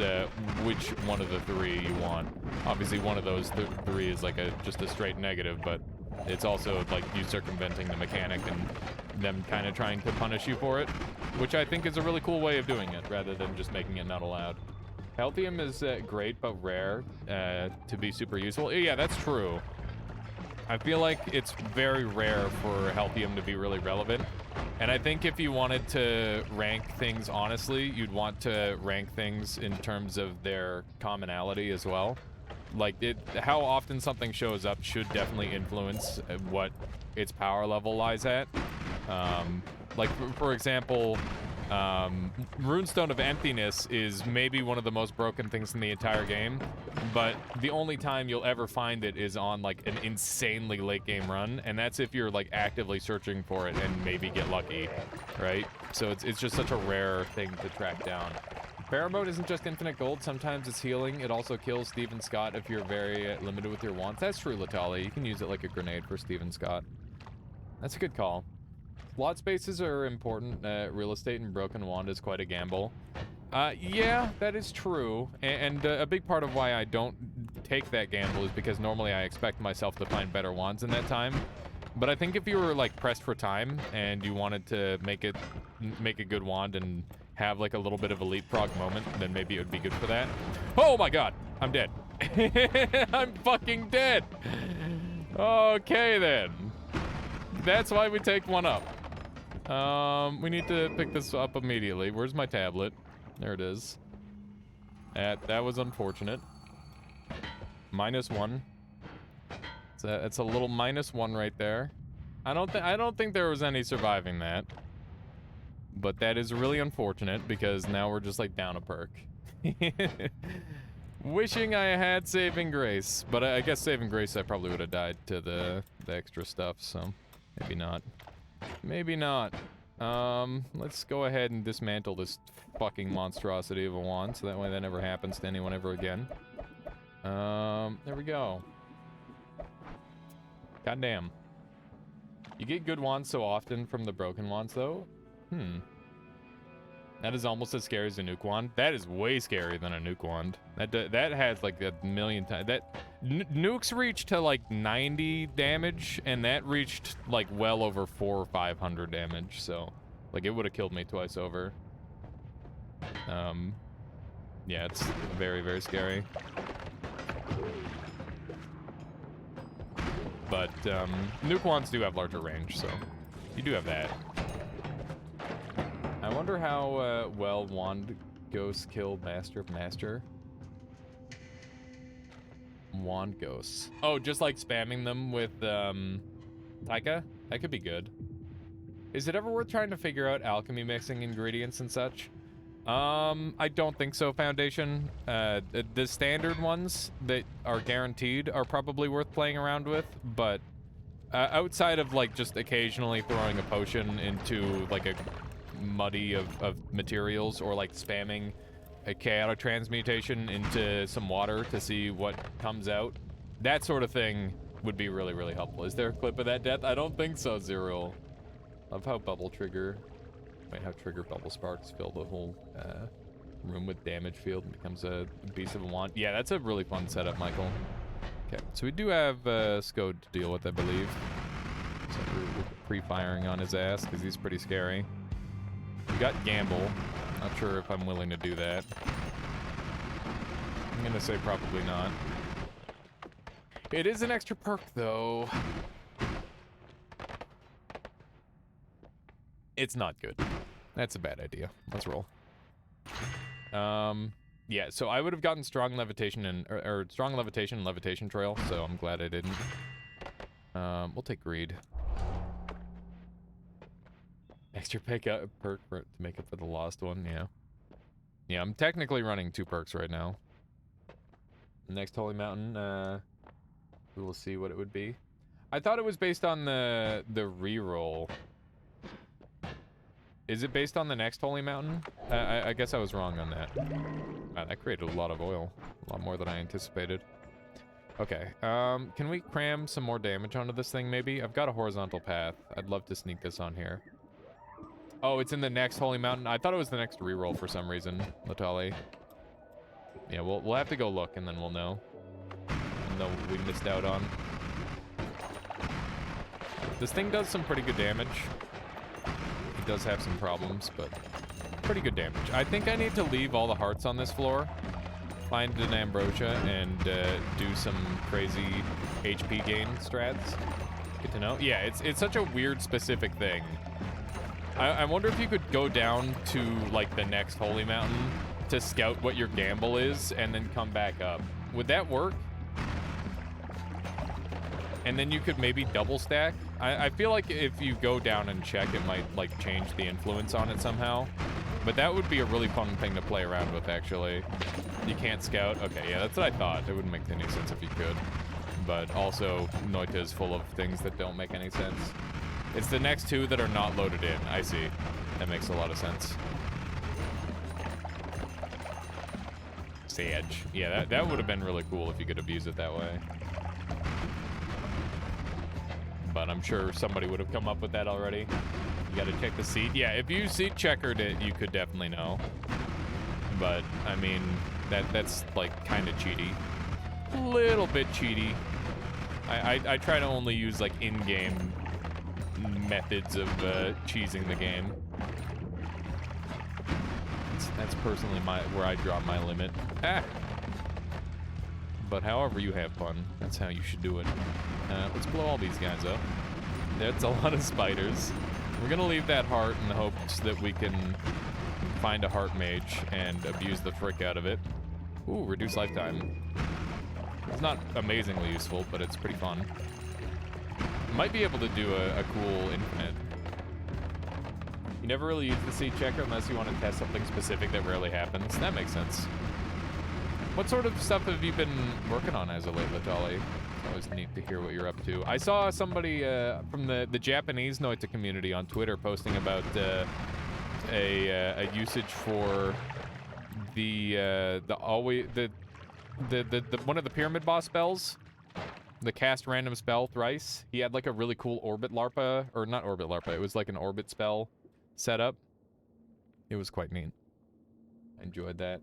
which one of the 3 you want. Obviously, one of those 3 is like just a straight negative, but it's also like you circumventing the mechanic and them kind of trying to punish you for it, which I think is a really cool way of doing it, rather than just making it not allowed. Healthium is great, but rare to be super useful. Yeah, that's true. I feel like it's very rare for Healthium to be really relevant. And I think if you wanted to rank things honestly, you'd want to rank things in terms of their commonality as well. Like, how often something shows up should definitely influence what its power level lies at. Like, for example, Runestone of Emptiness is maybe one of the most broken things in the entire game, but the only time you'll ever find it is on, like, an insanely late game run, and that's if you're, like, actively searching for it and maybe get lucky, right? So it's just such a rare thing to track down. Barrow mode isn't just infinite gold, sometimes it's healing. It also kills Steven Scott if you're very limited with your wands. That's true, Latali. You can use it like a grenade for Steven Scott. That's a good call. Slot spaces are important. Real estate and broken wand is quite a gamble. Yeah, that is true. And a big part of why I don't take that gamble is because normally I expect myself to find better wands in that time. But I think if you were, like, pressed for time and you wanted to make a good wand and have, like, a little bit of a leapfrog moment, then maybe it would be good for that. Oh my god! I'm dead. I'm fucking dead! Okay, then. That's why we take one up. We need to pick this up immediately. Where's my tablet? There it is. That was unfortunate. -1. It's a little -1 right there. I don't think there was any surviving that. But that is really unfortunate because now we're just, like, down a perk. Wishing I had Saving Grace, but I guess Saving Grace I probably would have died to the extra stuff, so maybe not. Maybe not. Let's go ahead and dismantle this fucking monstrosity of a wand, so that way that never happens to anyone ever again. There we go. Goddamn. You get good wands so often from the broken wands, though. That is almost as scary as a nuke wand. That is way scarier than a nuke wand. That has, like, a million times. Nukes reached to, like, 90 damage, and that reached, like, well over 400 or 500 damage, so, like, it would have killed me twice over. Yeah, it's very, very scary. But, nuke wands do have larger range, so you do have that. I wonder how, well Wand Ghosts killed Master of Master. Wand Ghosts. Oh, just like spamming them with, Taika? That could be good. Is it ever worth trying to figure out alchemy mixing ingredients and such? I don't think so, Foundation. The standard ones that are guaranteed are probably worth playing around with, but outside of, like, just occasionally throwing a potion into, like, a muddy of materials, or, like, spamming a chaotic transmutation into some water to see what comes out, that sort of thing would be really, really helpful. Is there a clip of that death? I don't think so, Zero. Love how Bubble Trigger... Wait, how Trigger Bubble Sparks fill the whole room with damage field and becomes a beast of a wand. Yeah, that's a really fun setup, Michael. Okay, so we do have Scode to deal with, I believe. So we're pre-firing on his ass, because he's pretty scary. We got Gamble. Not sure if I'm willing to do that. I'm gonna say probably not. It is an extra perk, though. It's not good. That's a bad idea. Let's roll. Yeah, so I would have gotten Strong Levitation and or Strong Levitation and Levitation Trail, so I'm glad I didn't. We'll take Greed. Extra perk to make up for the lost one, yeah. Yeah, I'm technically running 2 perks right now. Next Holy Mountain, we will see what it would be. I thought it was based on the reroll. Is it based on the next Holy Mountain? I guess I was wrong on that. Wow, that created a lot of oil. A lot more than I anticipated. Okay, can we cram some more damage onto this thing, maybe? I've got a horizontal path. I'd love to sneak this on here. Oh, it's in the next Holy Mountain? I thought it was the next reroll for some reason, Latali. Yeah, we'll have to go look, and then we'll know. We'll know what we missed out on. This thing does some pretty good damage. It does have some problems, but pretty good damage. I think I need to leave all the hearts on this floor, find an Ambrosia, and do some crazy HP gain strats. Good to know. Yeah, it's such a weird specific thing. I wonder if you could go down to, like, the next Holy Mountain to scout what your gamble is, and then come back up. Would that work? and then you could maybe double stack. I feel like if you go down and check, it might like change the influence on it somehow. But that would be a really fun thing to play around with, actually. You can't scout? Okay, yeah, that's what I thought. It wouldn't make any sense if you could. But also, Noita is full of things that don't make any sense. It's the next two that are not loaded in. I see. That makes a lot of sense. Sage. Yeah, that would have been really cool if you could abuse it that way. But I'm sure somebody would have come up with that already. You gotta check the seed. Yeah, if you seed checkered it, you could definitely know. But, I mean, that's like kind of cheaty. A little bit cheaty. I try to only use like in-game methods of cheesing the game. That's personally where I draw my limit. Ah! But however you have fun, that's how you should do it. Let's blow all these guys up. That's a lot of spiders. We're gonna leave that heart in the hopes that we can find a heart mage and abuse the frick out of it. Ooh, reduce lifetime. It's not amazingly useful, but it's pretty fun. Might be able to do a cool infinite. You never really use the seed checker unless you want to test something specific that rarely happens. That makes sense. What sort of stuff have you been working on as of late, Latali? It's always neat to hear what you're up to. I saw somebody from the Japanese Noita community on Twitter posting about a usage for the one of the pyramid boss spells, the cast random spell thrice. He had like a really cool orbit larpa, or not orbit larpa. It was like an orbit spell setup. It was quite neat. I enjoyed that.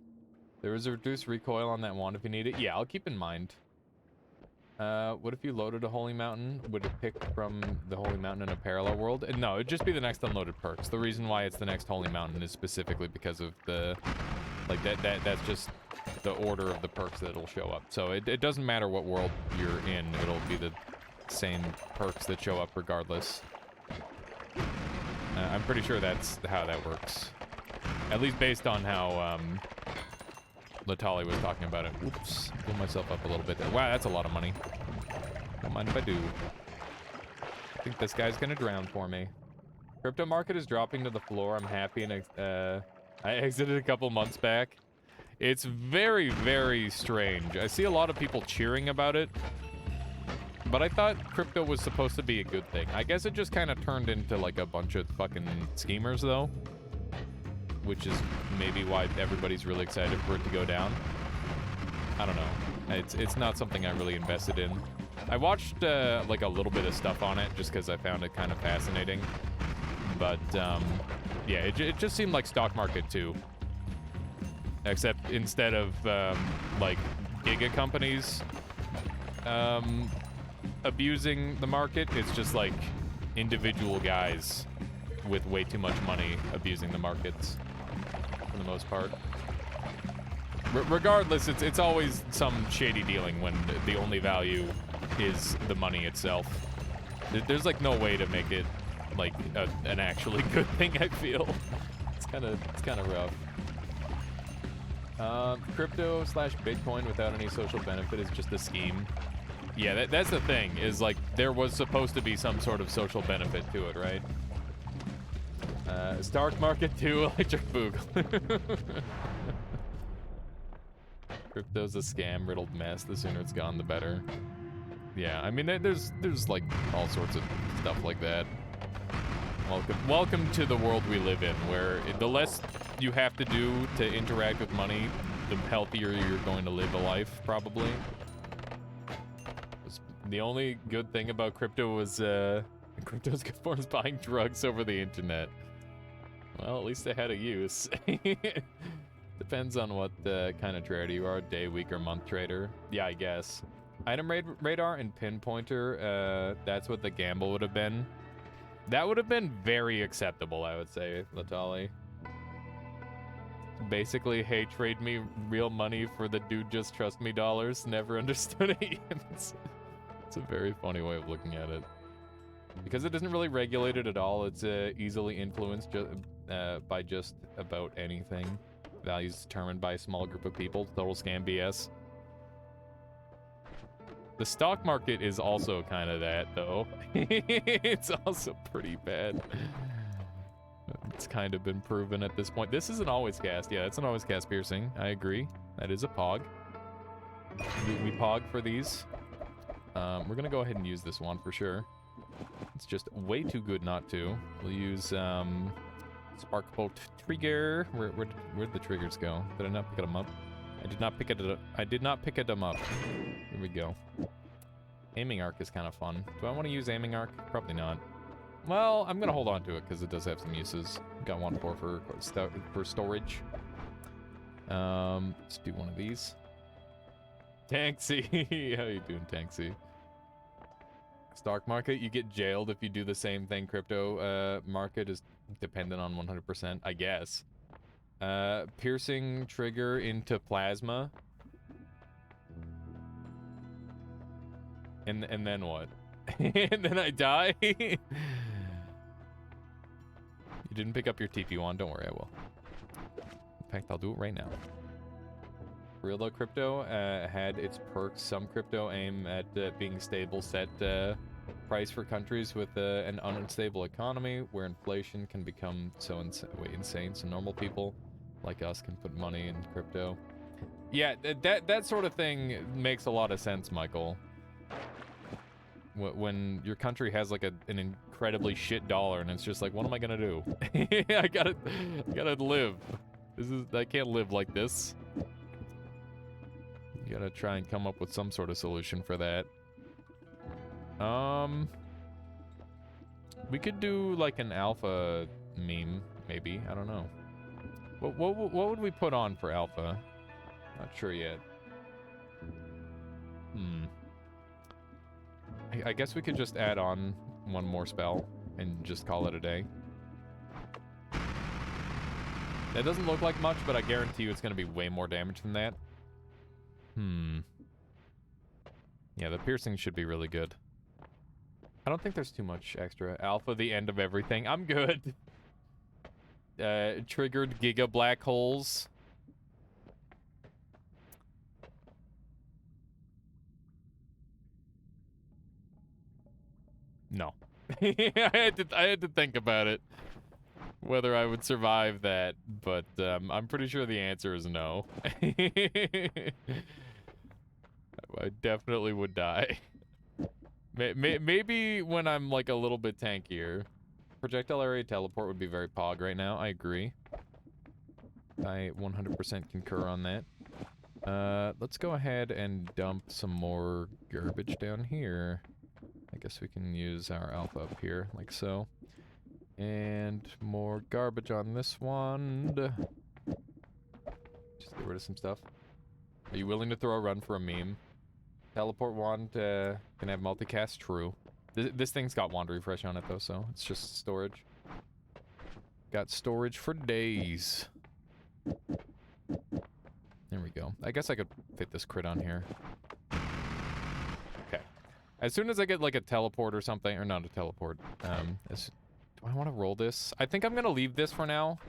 There is a reduced recoil on that wand if you need it. Yeah, I'll keep in mind. What if you loaded a holy mountain? Would it pick from the holy mountain in a parallel world? No, it'd just be the next unloaded perks. The reason why it's the next holy mountain is specifically because of the, like that's just the order of the perks that'll show up. So it doesn't matter what world you're in, it'll be the same perks that show up regardless. I'm pretty sure that's how that works. At least based on how Latali was talking about it. Oops, blew myself up a little bit there. Wow, that's a lot of money. Don't mind if I do. I think this guy's gonna drown for me. Crypto market is dropping to the floor. I'm happy, and I exited a couple months back. It's very, very strange. I see a lot of people cheering about it, but I thought crypto was supposed to be a good thing. I guess it just kind of turned into like a bunch of fucking schemers, though, which is maybe why everybody's really excited for it to go down. I don't know. It's not something I really invested in. I watched like a little bit of stuff on it just because I found it kind of fascinating. But yeah, it just seemed like stock market too. Except instead of like giga companies abusing the market, it's just like individual guys with way too much money abusing the markets for the most part. Regardless, it's always some shady dealing when the only value is the money itself. There's like no way to make it like an actually good thing, I feel. It's kind of rough. Crypto / Bitcoin without any social benefit is just a scheme. Yeah, that's the thing, is like there was supposed to be some sort of social benefit to it, right? Stock market 2, electric boogle. Crypto's a scam riddled mess. The sooner it's gone, the better. Yeah, I mean, there's like all sorts of stuff like that. Welcome to the world we live in, where the less you have to do to interact with money, the healthier you're going to live a life, probably. The only good thing about crypto was crypto's good for is buying drugs over the internet. Well, at least they had a use. Depends on what kind of trader you are, day, week, or month trader. Yeah, I guess. Item radar and pinpointer, that's what the gamble would have been. That would have been very acceptable, I would say, Latali. Basically, hey, trade me real money for the dude just trust me dollars. Never understood it. It's a very funny way of looking at it. Because it isn't really regulated at all, it's easily influenced by just about anything. Values determined by a small group of people. Total scam BS. The stock market is also kind of that, though. It's also pretty bad. It's kind of been proven at this point. This is an always cast. Yeah, it's an always cast piercing. I agree. That is a pog. We pog for these. We're going to go ahead and use this one for sure. It's just way too good not to. We'll use Sparkbolt Trigger. Where'd the triggers go? Did I not pick them up? I did not pick it up. I did not pick them up. Here we go. Aiming arc is kind of fun. Do I want to use aiming arc? Probably not. Well, I'm gonna hold on to it because it does have some uses. Got one for storage. Let's do one of these. Tanksy, how you doing, Tanksy? Stock market, you get jailed if you do the same thing. Crypto market is dependent on 100%, I guess. Piercing trigger into plasma. And then what? And then I die? You didn't pick up your TP wand, don't worry, I will. In fact, I'll do it right now. Real though, crypto had its perks. Some crypto aim at being stable, set price for countries with an unstable economy where inflation can become so insane. So normal people like us can put money in crypto. Yeah, that sort of thing makes a lot of sense, Michael. When your country has like an incredibly shit dollar and it's just like, what am I gonna do? I gotta live. I can't live like this. You gotta try and come up with some sort of solution for that. We could do like an alpha meme, maybe. I don't know. What would we put on for alpha? Not sure yet. I guess we could just add on one more spell and just call it a day. That doesn't look like much, but I guarantee you it's going to be way more damage than that. Yeah, the piercing should be really good. I don't think there's too much extra. Alpha, the end of everything. I'm good. Triggered giga black holes. No. I had to think about it. Whether I would survive that, but I'm pretty sure the answer is no. I definitely would die. Maybe when I'm like a little bit tankier. Projectile area teleport would be very pog right now. I agree. I 100% concur on that. Let's go ahead and dump some more garbage down here. I guess we can use our alpha up here, like so. And more garbage on this one. Just get rid of some stuff. Are you willing to throw a run for a meme? Teleport wand can have multicast, true. This thing's got wand refresh on it though, so it's just storage. Got storage for days. There we go. I guess I could fit this crit on here. Okay. As soon as I get like a teleport or something, or not a teleport, do I want to roll this? I think I'm going to leave this for now.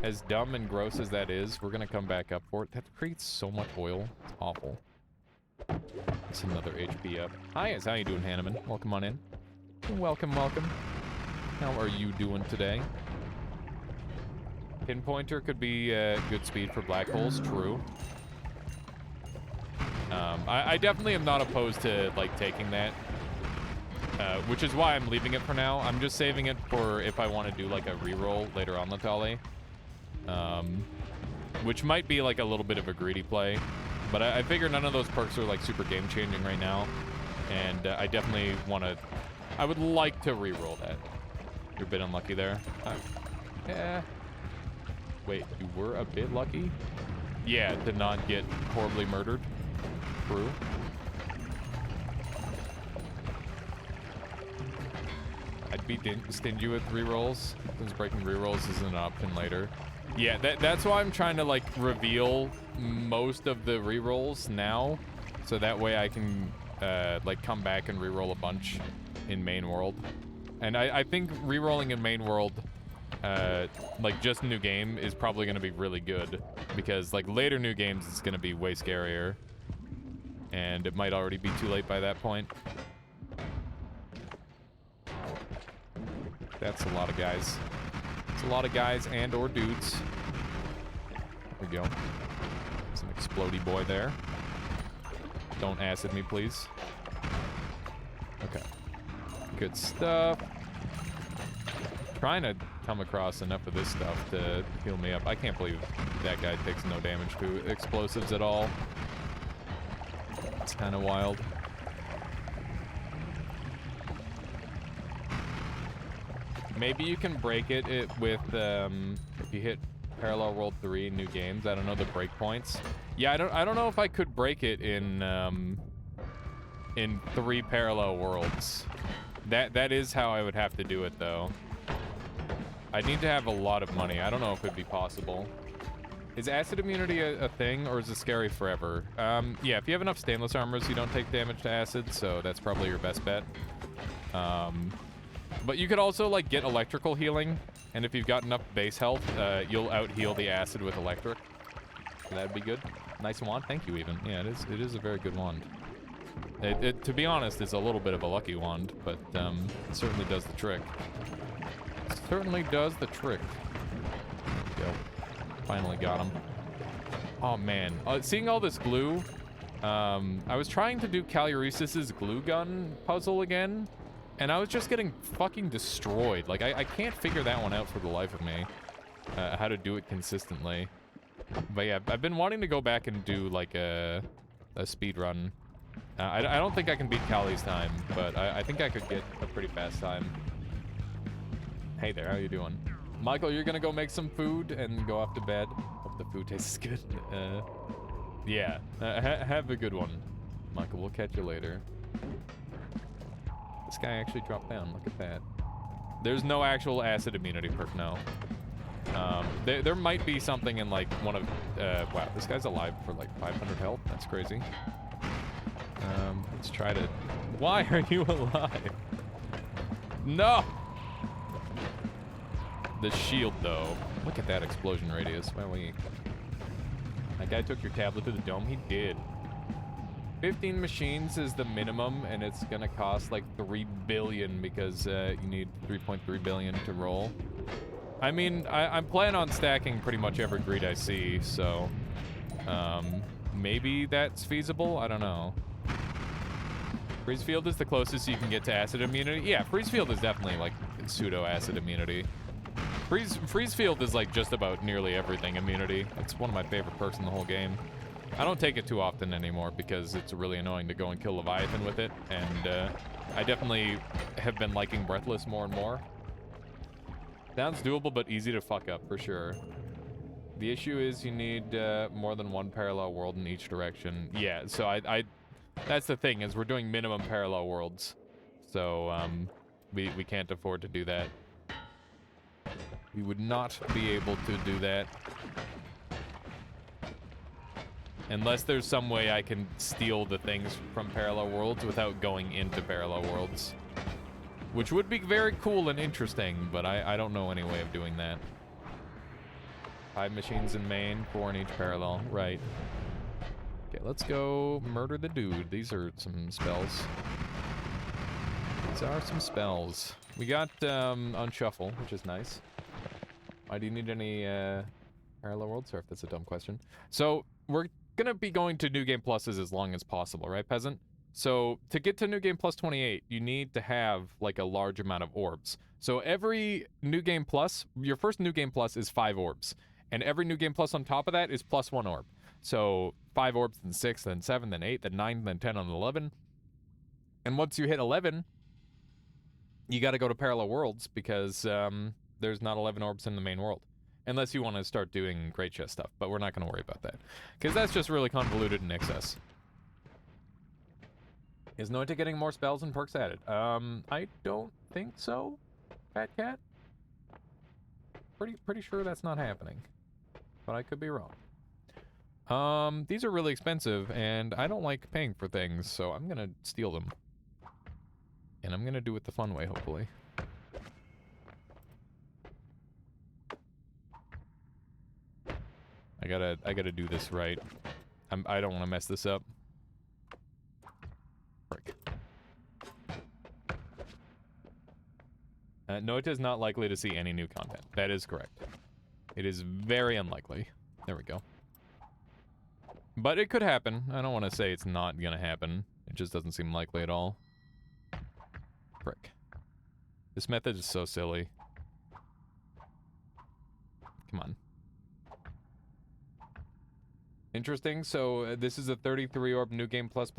As dumb and gross as that is, we're going to come back up for it. That creates so much oil. It's awful. It's another HP up. Hi, how you doing, Hanneman? Welcome on in. Welcome, welcome. How are you doing today? Pinpointer could be good speed for black holes, true. I definitely am not opposed to, like, taking that. Which is why I'm leaving it for now. I'm just saving it for if I want to do, like, a reroll later on, Latali. Which might be, like, a little bit of a greedy play. But I figure none of those perks are, like, super game-changing right now. And I definitely want to... I would like to reroll that. You're a bit unlucky there. Yeah. Wait, you were a bit lucky? Yeah, to not get horribly murdered. True. I'd be stingy with rerolls, since breaking rerolls is an option later. Yeah, that's why I'm trying to, like, reveal most of the rerolls now, so that way I can, like, come back and reroll a bunch in main world. And I think rerolling in main world, like, just new game is probably going to be really good, because, like, later new games is going to be way scarier. and it might already be too late by that point. That's a lot of guys. It's a lot of guys and or dudes. There we go. Some explodey boy there. Don't acid me, please. Okay. Good stuff. Trying to come across enough of this stuff to heal me up. I can't believe that guy takes no damage to explosives at all. It's kind of wild. Maybe you can break it with, if you hit Parallel World 3 new games. I don't know the breakpoints. Yeah, I don't know if I could break it in 3 parallel worlds. That is how I would have to do it, though. I'd need to have a lot of money. I don't know if it'd be possible. Is acid immunity a thing, or is it scary forever? Yeah, if you have enough stainless armors, you don't take damage to acid, so that's probably your best bet. But you could also, like, get electrical healing, and if you've got enough base health, you'll out-heal the acid with electric. So that'd be good. Nice wand. Thank you, even. Yeah, it is a very good wand. To be honest, it's a little bit of a lucky wand, but it certainly does the trick. Certainly does the trick. There we go. Finally got him. Oh, man. Seeing all this glue, I was trying to do Caluresis's glue gun puzzle again, and I was just getting fucking destroyed. Like, I can't figure that one out for the life of me, how to do it consistently. But yeah, I've been wanting to go back and do, like, a speed run. I don't think I can beat Callie's time, but I think I could get a pretty fast time. Hey there, how you doing? Michael, you're gonna go make some food and go off to bed. Hope the food tastes good. Yeah, have a good one. Michael, we'll catch you later. This guy actually dropped down, look at that. There's no actual acid immunity perk, no. There might be something in like one of, wow, this guy's alive for like 500 health, that's crazy. Let's try to, why are you alive? No! The shield, though. Look at that explosion radius. Well, that guy took your tablet to the dome. He did. 15 machines is the minimum, and it's gonna cost like 3 billion because you need 3.3 billion to roll. I mean, I'm planning on stacking pretty much every greed I see, so maybe that's feasible. I don't know. Freeze field is the closest you can get to acid immunity. Yeah, freeze field is definitely like pseudo acid immunity. Freeze field is like just about nearly everything immunity. It's one of my favorite perks in the whole game. I don't take it too often anymore because it's really annoying to go and kill Leviathan with it, and I definitely have been liking Breathless more and more. Sounds doable, but easy to fuck up for sure. The issue is you need more than one parallel world in each direction. Yeah, so I that's the thing, is we're doing minimum parallel worlds. So we can't afford to do that. We would not be able to do that. Unless there's some way I can steal the things from parallel worlds without going into parallel worlds. Which would be very cool and interesting, but I don't know any way of doing that. 5 machines in main, 4 in each parallel. Right. Okay, let's go murder the dude. These are some spells. These are some spells. We got Unshuffle, which is nice. Why do you need any parallel worlds? Or if that's a dumb question. So, we're gonna be going to New Game Pluses as long as possible, right, Peasant? So, to get to New Game Plus 28, you need to have, like, a large amount of orbs. So, every New Game Plus, your first New Game Plus is 5 orbs. And every New Game Plus on top of that is plus 1 orb. So, 5 orbs, then 6, then 7, then 8, then 9, then 10, and 11. And once you hit 11, you gotta go to Parallel Worlds, because there's not 11 orbs in the main world. Unless you want to start doing Great Chest stuff, but we're not gonna worry about that. Because that's just really convoluted in excess. Is Noita getting more spells and perks added? I don't think so, Fat Cat. Pretty sure that's not happening. But I could be wrong. These are really expensive, and I don't like paying for things, so I'm gonna steal them. And I'm gonna do it the fun way, hopefully. I gotta do this right. I don't want to mess this up. No, it is not likely to see any new content. That is correct. It is very unlikely. There we go. But it could happen. I don't want to say it's not gonna happen. It just doesn't seem likely at all. Frick. This method is so silly. Come on. Interesting. So this is a 33 orb new game plus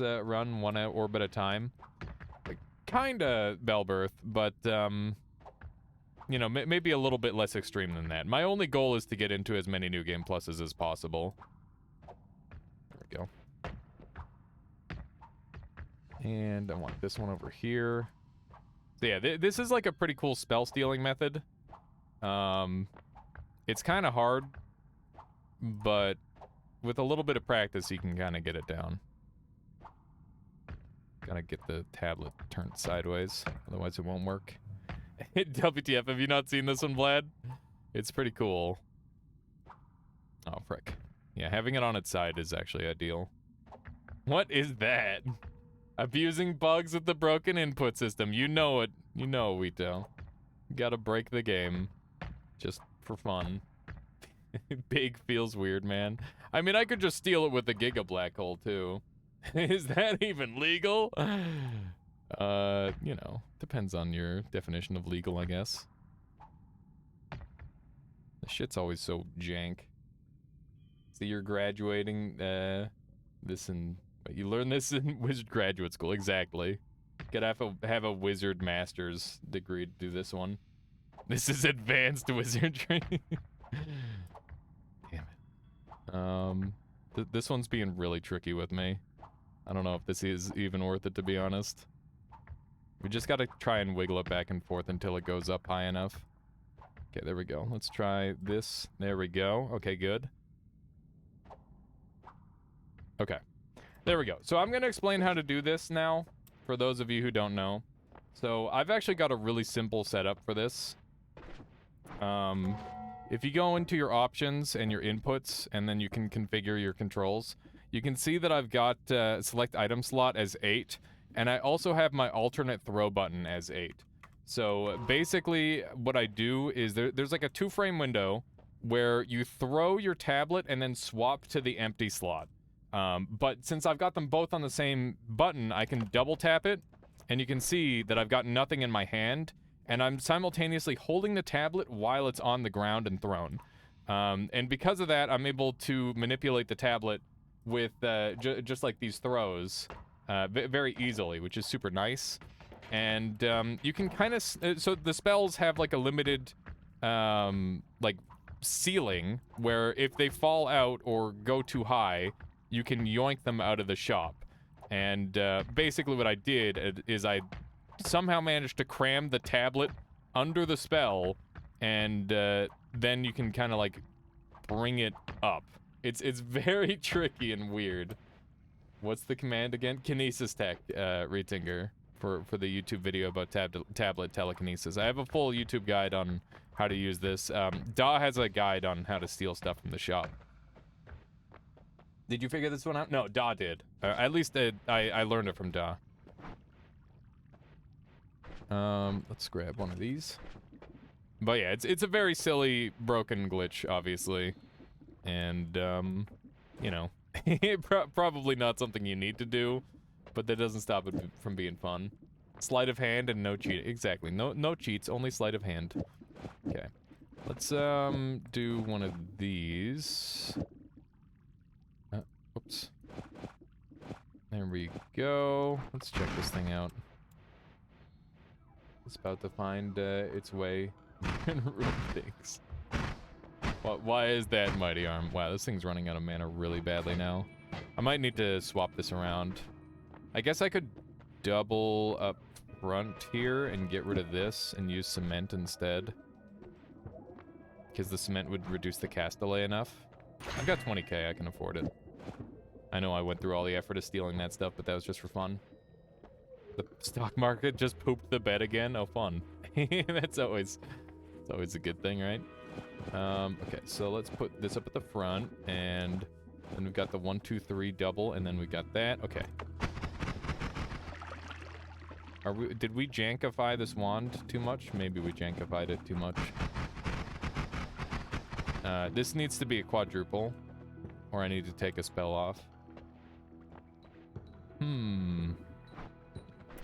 run, 1 orb at a time. Kinda Bellbirth, but you know, maybe a little bit less extreme than that. My only goal is to get into as many new game pluses as possible. There we go. And I want this one over here. So yeah, this is like a pretty cool spell stealing method. It's kind of hard, but with a little bit of practice, you can kind of get it down. Gotta get the tablet turned sideways, otherwise it won't work. WTF, have you not seen this one, Vlad? It's pretty cool. Oh, frick. Yeah, having it on its side is actually ideal. What is that? Abusing bugs with the broken input system. You know it. You know, Wito. Gotta break the game. Just for fun. Big feels weird, man. I mean, I could just steal it with the Giga Black Hole, too. Is that even legal? You know, depends on your definition of legal, I guess. The shit's always so jank. See, you're graduating, this in... You learn this in Wizard Graduate School, exactly. Gotta have a Wizard Master's degree to do this one. This is advanced wizardry. Damn it. This one's being really tricky with me. I don't know if this is even worth it, to be honest. We just gotta try and wiggle it back and forth until it goes up high enough. Okay, there we go. Let's try this. There we go. Okay, good. Okay. There we go. So I'm gonna explain how to do this now, for those of you who don't know. So I've actually got a really simple setup for this. If you go into your options and your inputs, and then you can configure your controls, you can see that I've got select item slot as 8, and I also have my alternate throw button as 8. So basically what I do is there's like a 2-frame window where you throw your tablet and then swap to the empty slot. But since I've got them both on the same button, I can double tap it, and you can see that I've got nothing in my hand, and I'm simultaneously holding the tablet while it's on the ground and thrown. And because of that, I'm able to manipulate the tablet with just like these throws very easily, which is super nice. And you can kind of... so the spells have like a limited like ceiling, where if they fall out or go too high, you can yoink them out of the shop. And basically what I did is I somehow managed to cram the tablet under the spell, and then you can kind of like bring it up. It's very tricky and weird. What's the command again? Kinesis Tech, Retinger, for the YouTube video about tablet telekinesis. I have a full YouTube guide on how to use this. Da has a guide on how to steal stuff from the shop. Did you figure this one out? No, Da did. At least I learned it from Da. Let's grab one of these. But yeah, it's a very silly, broken glitch, obviously. And, you know, probably not something you need to do, but that doesn't stop it from being fun. Sleight of hand and no cheat. Exactly. No cheats, only sleight of hand. Okay. Let's, do one of these. Oops. There we go. Let's check this thing out. It's about to find its way and ruin things. Why is that, Mighty Arm? Wow, this thing's running out of mana really badly now. I might need to swap this around. I guess I could double up front here and get rid of this and use cement instead. Because the cement would reduce the cast delay enough. I've got 20k, I can afford it. I know I went through all the effort of stealing that stuff, but that was just for fun. The stock market just pooped the bed again? Oh, fun. It's always a good thing, right? Okay, so let's put this up at the front, and then we've got the 1, 2, 3 double, and then we got that. Okay. Did we jankify this wand too much? Maybe we jankified it too much. This needs to be a quadruple, or I need to take a spell off.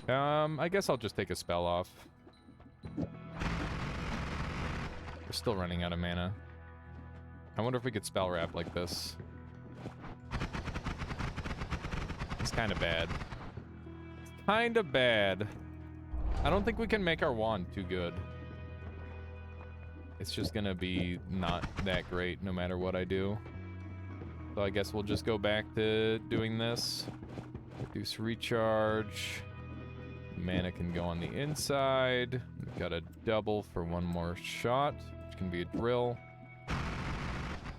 I guess I'll just take a spell off. We're still running out of mana. I wonder if we could spell wrap like this. It's kind of bad. Kind of bad. I don't think we can make our wand too good. It's just gonna be not that great no matter what I do. So I guess we'll just go back to doing this. Reduce recharge. Mana can go on the inside. We've got a double for one more shot, which can be a drill.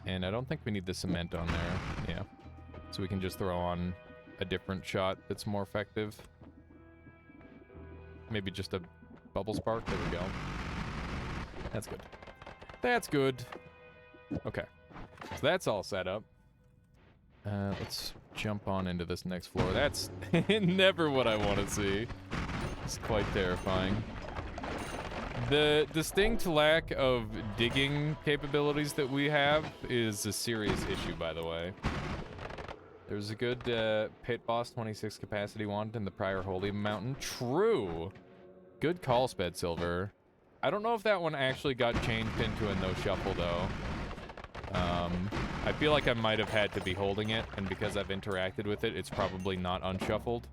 And I don't think we need the cement on there. Yeah. So we can just throw on a different shot that's more effective. Maybe just a bubble spark. There we go. That's good. That's good. Okay. So that's all set up. Let's jump on into this next floor. That's never what I want to see. It's quite terrifying. The distinct lack of digging capabilities that we have is a serious issue, by the way. There's a good pit boss 26 capacity wand in the prior Holy Mountain. True. Good call, Sped Silver. I don't know if that one actually got changed into a no shuffle though. I feel like I might have had to be holding it, and because I've interacted with it, it's probably not unshuffled.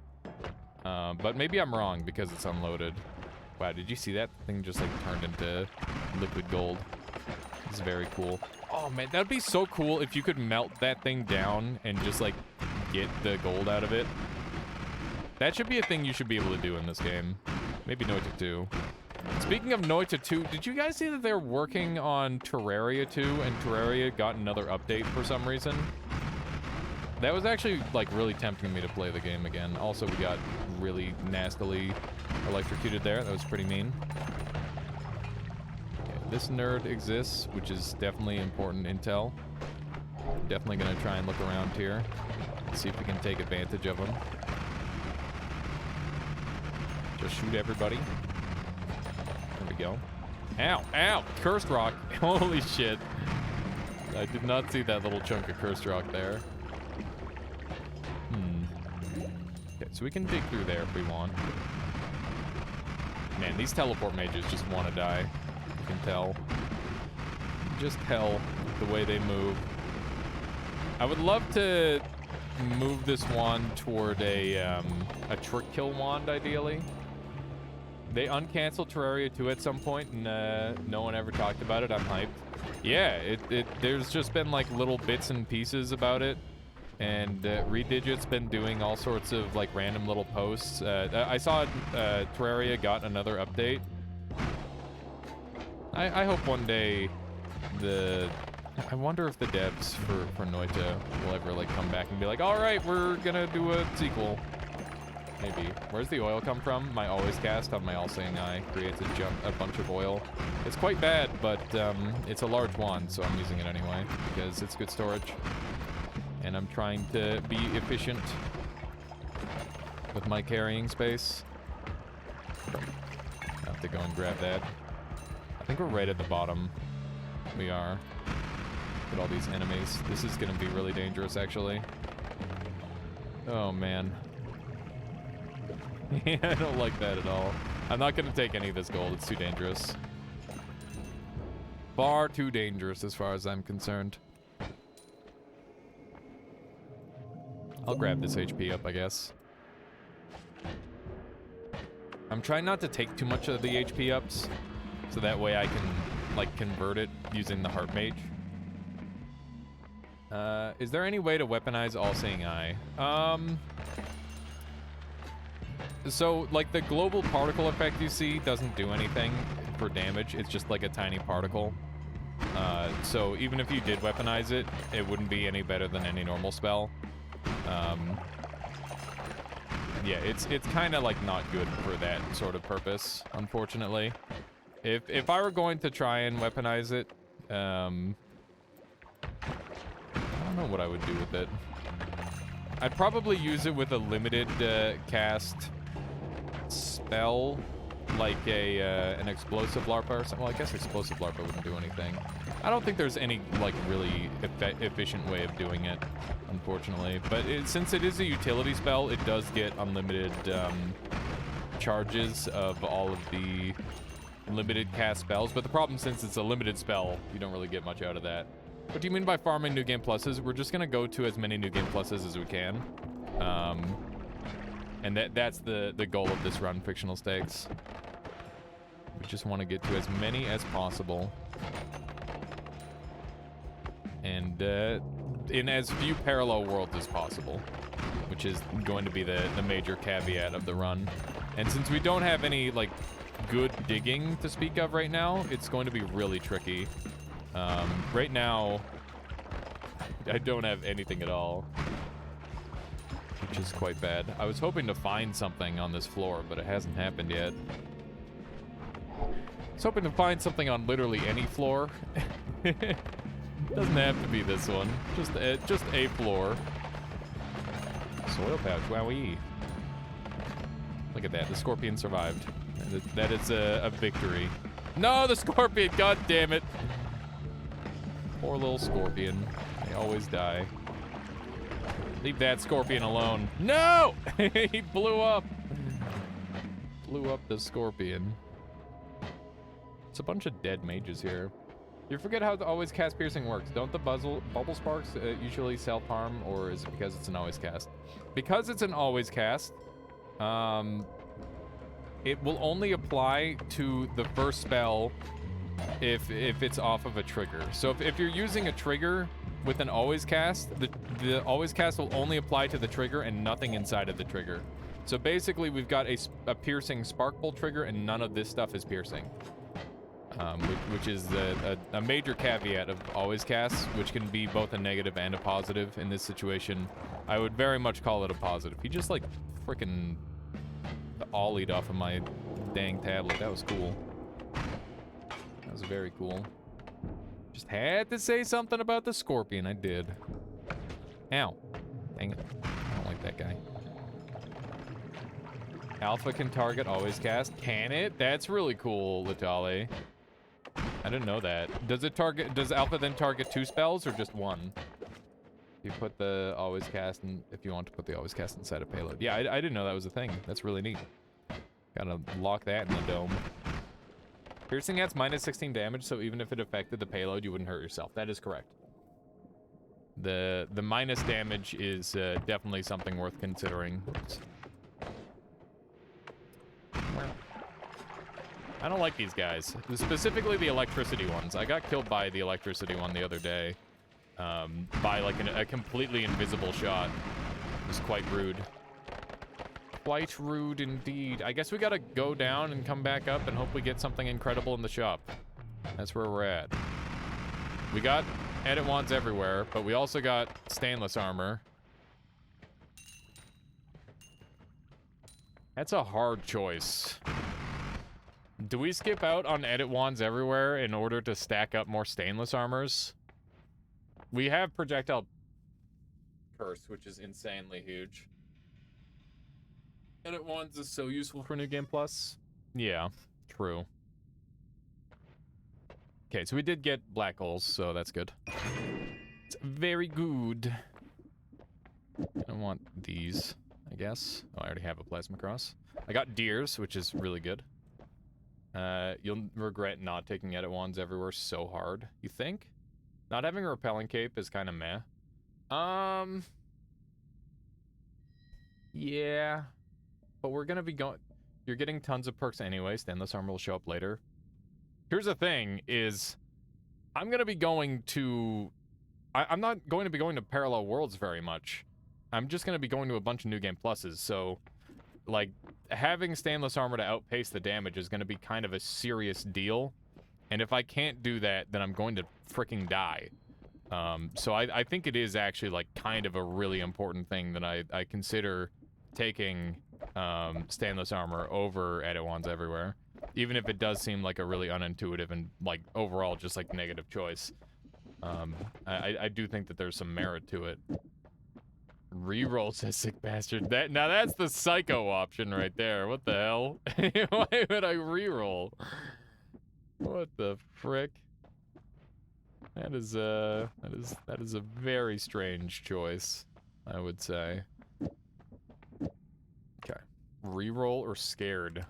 But maybe I'm wrong because it's unloaded. Wow, did you see that thing just like turned into liquid gold? It's very cool. Oh man, that'd be so cool if you could melt that thing down and just like get the gold out of it. That should be a thing you should be able to do in this game. Maybe Noita 2. Speaking of Noita 2, did you guys see that they're working on Terraria 2 and Terraria got another update for some reason? That was actually like really tempting me to play the game again. Also, we got really nastily electrocuted there. That was pretty mean. Okay, this nerd exists, which is definitely important intel. Definitely gonna try and look around here. See if we can take advantage of him. Just shoot everybody. There we go. Ow! Ow! Cursed rock! Holy shit. I did not see that little chunk of cursed rock there. Okay, so we can dig through there if we want. Man, these teleport mages just want to die. You can tell. Just hell the way they move. I would love to move this wand toward a trick kill wand, ideally. They uncanceled Terraria 2 at some point, and no one ever talked about it. I'm hyped. Yeah, there's just been like little bits and pieces about it. And Redigit's been doing all sorts of like random little posts. I saw Terraria got another update. I hope one day I wonder if the devs for Noita will ever like come back and be like, all right, we're gonna do a sequel. Maybe. Where's the oil come from? My always cast on my all-seeing eye creates a bunch of oil. It's quite bad, but it's a large wand, so I'm using it anyway because it's good storage. And I'm trying to be efficient with my carrying space. I have to go and grab that. I think we're right at the bottom. We are. Look at all these enemies. This is going to be really dangerous, actually. Oh, man. Yeah, I don't like that at all. I'm not going to take any of this gold. It's too dangerous. Far too dangerous as far as I'm concerned. I'll grab this HP up, I guess. I'm trying not to take too much of the HP ups, so that way I can, like, convert it using the Heart Mage. Is there any way to weaponize All-Seeing Eye? So, like, the global particle effect you see doesn't do anything for damage. It's just, like, a tiny particle. So even if you did weaponize it, it wouldn't be any better than any normal spell. Yeah, it's kind of like not good for that sort of purpose, unfortunately. If I were going to try and weaponize it, I don't know what I would do with it. I'd probably use it with a limited cast spell like an explosive larpa or something. Well, I guess explosive larpa wouldn't do anything. I don't think there's any like really efficient way of doing it, unfortunately. But since it is a utility spell, it does get unlimited charges of all of the limited cast spells. But the problem, since it's a limited spell, you don't really get much out of that. What do you mean by farming new game pluses? We're just gonna go to as many new game pluses as we can. And that's the goal of this run, Fictional Stakes. We just want to get to as many as possible. And in as few parallel worlds as possible, which is going to be the major caveat of the run. And since we don't have any, like, good digging to speak of right now, it's going to be really tricky. Right now, I don't have anything at all, which is quite bad. I was hoping to find something on this floor, but it hasn't happened yet. I was hoping to find something on literally any floor. Doesn't have to be this one. Just a floor. Soil pouch, wowee. Look at that, the scorpion survived. That is a victory. No, the scorpion, god damn it. Poor little scorpion. They always die. Leave that scorpion alone. No! He blew up. Blew up the scorpion. It's a bunch of dead mages here. You forget how the always cast piercing works. Don't the bubble sparks usually self-harm, or is it because it's an always cast? Because it's an always cast, it will only apply to the first spell if it's off of a trigger. So if you're using a trigger with an always cast, the always cast will only apply to the trigger and nothing inside of the trigger. So basically we've got a piercing spark bolt trigger and none of this stuff is piercing. Which is a major caveat of always casts, which can be both a negative and a positive. In this situation, I would very much call it a positive. He just like freaking ollied off of my dang tablet. That was cool. That was very cool. Just had to say something about the scorpion. I did. Ow. Dang it. I don't like that guy. Alpha can target always cast. Can it? That's really cool, Latale. I didn't know that. Does Alpha then target 2 spells or just 1? You put the always cast, and if you want to put the always cast inside a payload. Yeah, I didn't know that was a thing. That's really neat. Gotta lock that in the dome. Piercing adds minus 16 damage, so even if it affected the payload, you wouldn't hurt yourself. That is correct. The minus damage is definitely something worth considering. I don't like these guys. Specifically the electricity ones. I got killed by the electricity one the other day. By like a completely invisible shot. It was quite rude. Quite rude indeed. I guess we gotta go down and come back up and hope we get something incredible in the shop. That's where we're at. We got edit wands everywhere, but we also got stainless armor. That's a hard choice. Do we skip out on edit wands everywhere in order to stack up more stainless armors? We have projectile curse, which is insanely huge. Edit wands is so useful for New Game Plus. Yeah, true. Okay, so we did get black holes, so that's good. It's very good. I want these, I guess. Oh, I already have a plasma cross. I got deers, which is really good. You'll regret not taking edit wands everywhere so hard. You think? Not having a repelling cape is kind of meh. Yeah. But we're gonna be going... You're getting tons of perks anyway. Stainless armor will show up later. Here's the thing, is... I'm gonna be going to... I'm not going to be going to parallel worlds very much. I'm just gonna be going to a bunch of New Game Pluses, so... Like, having stainless armor to outpace the damage is going to be kind of a serious deal. And if I can't do that, then I'm going to freaking die. So I think it is actually, like, kind of a really important thing that I consider taking stainless armor over edit wands everywhere. Even if it does seem like a really unintuitive and, like, overall just, like, negative choice. I do think that there's some merit to it. Reroll, says sick bastard. Now that's the psycho option right there. What the hell? Why would I reroll? What the frick? That is a very strange choice, I would say. Okay. Reroll or scared?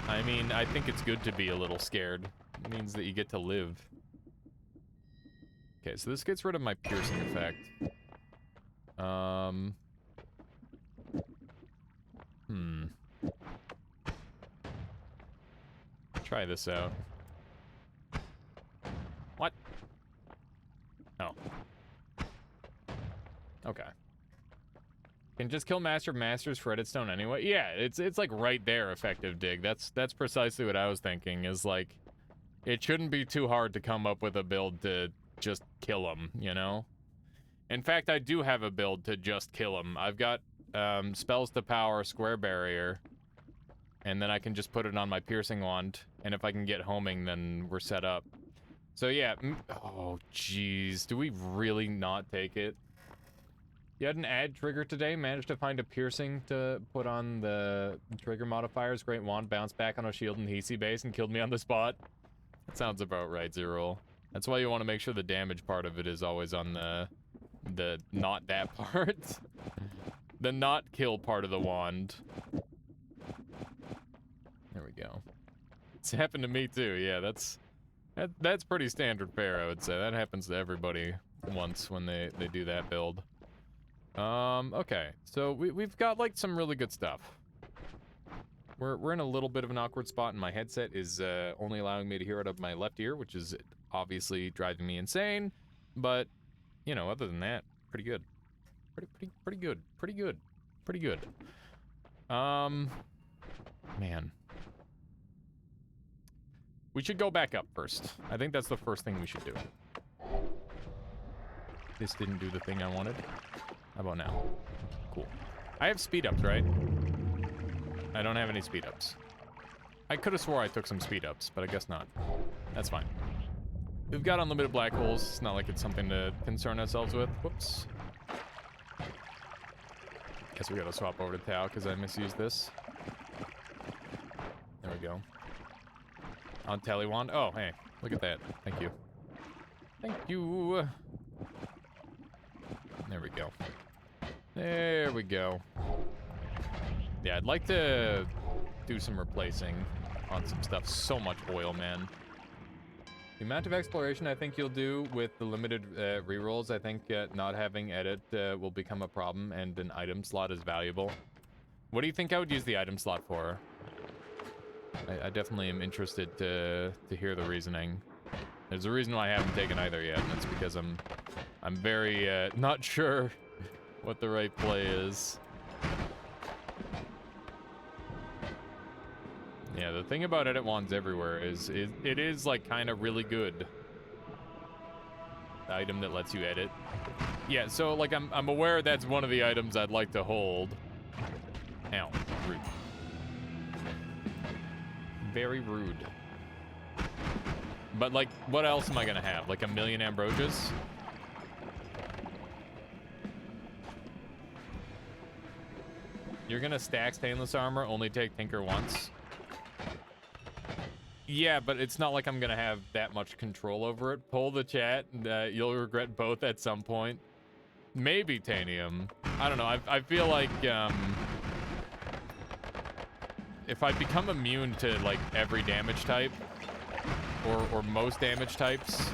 I mean, I think it's good to be a little scared. It means that you get to live. Okay, so this gets rid of my piercing effect. Try this out. What? Oh. Okay. Can just kill Master of Masters for Edit Stone anyway? Yeah, it's like right there, effective dig. That's precisely what I was thinking, is like, it shouldn't be too hard to come up with a build to just kill him, you know? In fact, I do have a build to just kill him. I've got spells to power Square Barrier, and then I can just put it on my Piercing Wand, and if I can get homing, then we're set up. So yeah, oh jeez, do we really not take it? You had an add trigger today, managed to find a piercing to put on the trigger modifiers. Great Wand bounced back on a shield in Hisi base and killed me on the spot. That sounds about right, Zero. That's why you want to make sure the damage part of it is always on the not that part. The not kill part of the wand. There we go. It's happened to me too, yeah, that's pretty standard fare, I would say. That happens to everybody once when they do that build. Okay, so we've got like some really good stuff. We're in a little bit of an awkward spot, and my headset is only allowing me to hear out of my left ear, which is obviously driving me insane. But you know, other than that, pretty good. Pretty good. Man. We should go back up first. I think that's the first thing we should do. This didn't do the thing I wanted. How about now? Cool. I have speed ups, right? I don't have any speed ups. I could have swore I took some speed ups, but I guess not. That's fine. We've got unlimited black holes. It's not like it's something to concern ourselves with. Whoops. Guess we gotta swap over to Tau because I misused this. There we go. On Tallywand. Oh, hey. Look at that. Thank you. Thank you. There we go. There we go. Yeah, I'd like to do some replacing on some stuff. So much oil, man. The amount of exploration I think you'll do with the limited rerolls, I think not having edit will become a problem, and an item slot is valuable. What do you think I would use the item slot for? I definitely am interested to hear the reasoning. There's a reason why I haven't taken either yet, and that's because I'm very not sure what the right play is. Yeah, the thing about edit wands everywhere is it is like kind of really good. The item that lets you edit. Yeah, so like I'm aware that's one of the items I'd like to hold. Ow, rude. Very rude. But like, what else am I gonna have? Like 1,000,000 Ambrosias? You're gonna stack stainless armor, only take Tinker once? Yeah, but it's not like I'm gonna have that much control over it. Pull the chat, you'll regret both at some point. Maybe Tanium. I don't know, I feel like, if I become immune to, like, every damage type, or most damage types,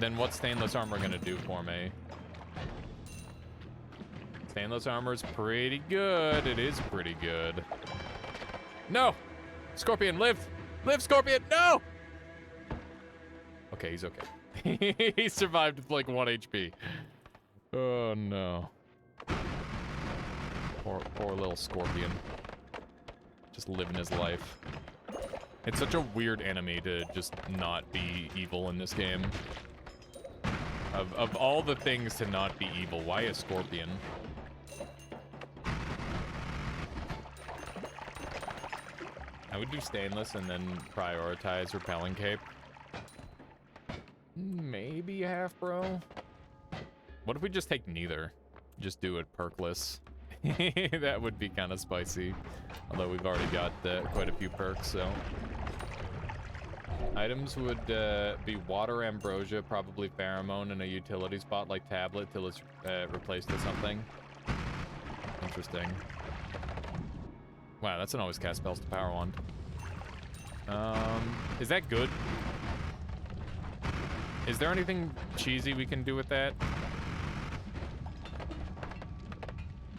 then what's stainless armor gonna do for me? Stainless armor's pretty good. It is pretty good. No! Scorpion, live! Live, Scorpion! No! Okay, he's okay. He survived with like 1 HP. Oh no. Poor little Scorpion. Just living his life. It's such a weird enemy to just not be evil in this game. Of all the things to not be evil, why a Scorpion? I would do stainless and then prioritize repelling cape. Maybe a half bro. What if we just take neither? just do it perkless. That would be kind of spicy. Although we've already got quite a few perks, so. Items would be water ambrosia, probably pheromone, and a utility spot like tablet till it's replaced with something. Interesting. Wow, that's an always cast spells to power wand. Is that good? Is there anything cheesy we can do with that?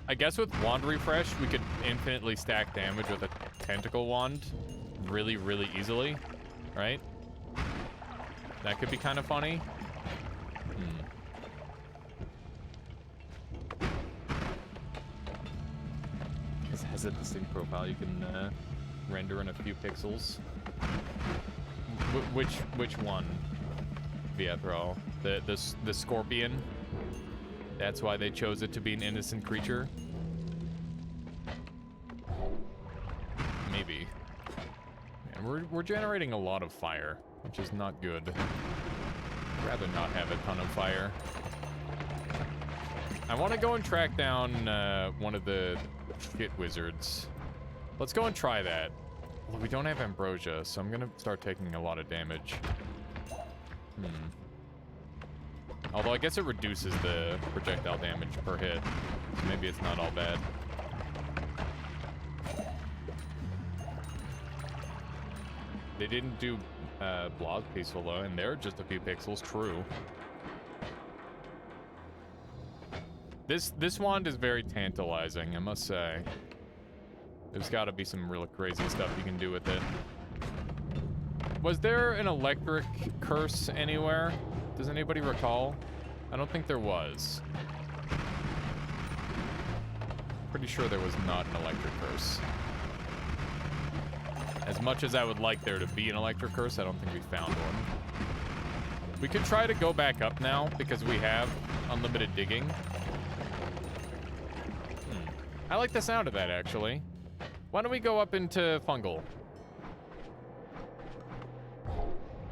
I guess with wand refresh, we could infinitely stack damage with a tentacle wand really, really easily, right? That could be kind of funny. This has a distinct profile. You can render in a few pixels. Which one? Viethro, the scorpion. That's why they chose it to be an innocent creature. Maybe. Man, we're generating a lot of fire, which is not good. I'd rather not have a ton of fire. I want to go and track down one of the shit wizards. Let's go and try that. Well, we don't have ambrosia, so I'm gonna start taking a lot of damage. Although I guess it reduces the projectile damage per hit. So maybe it's not all bad. They didn't do Blah's Peaceful though, and they're just a few pixels, true. This wand is very tantalizing, I must say. There's gotta be some real crazy stuff you can do with it. Was there an electric curse anywhere? Does anybody recall? I don't think there was. Pretty sure there was not an electric curse. As much as I would like there to be an electric curse, I don't think we found one. We could try to go back up now because we have unlimited digging. I like the sound of that, actually. Why don't we go up into fungal?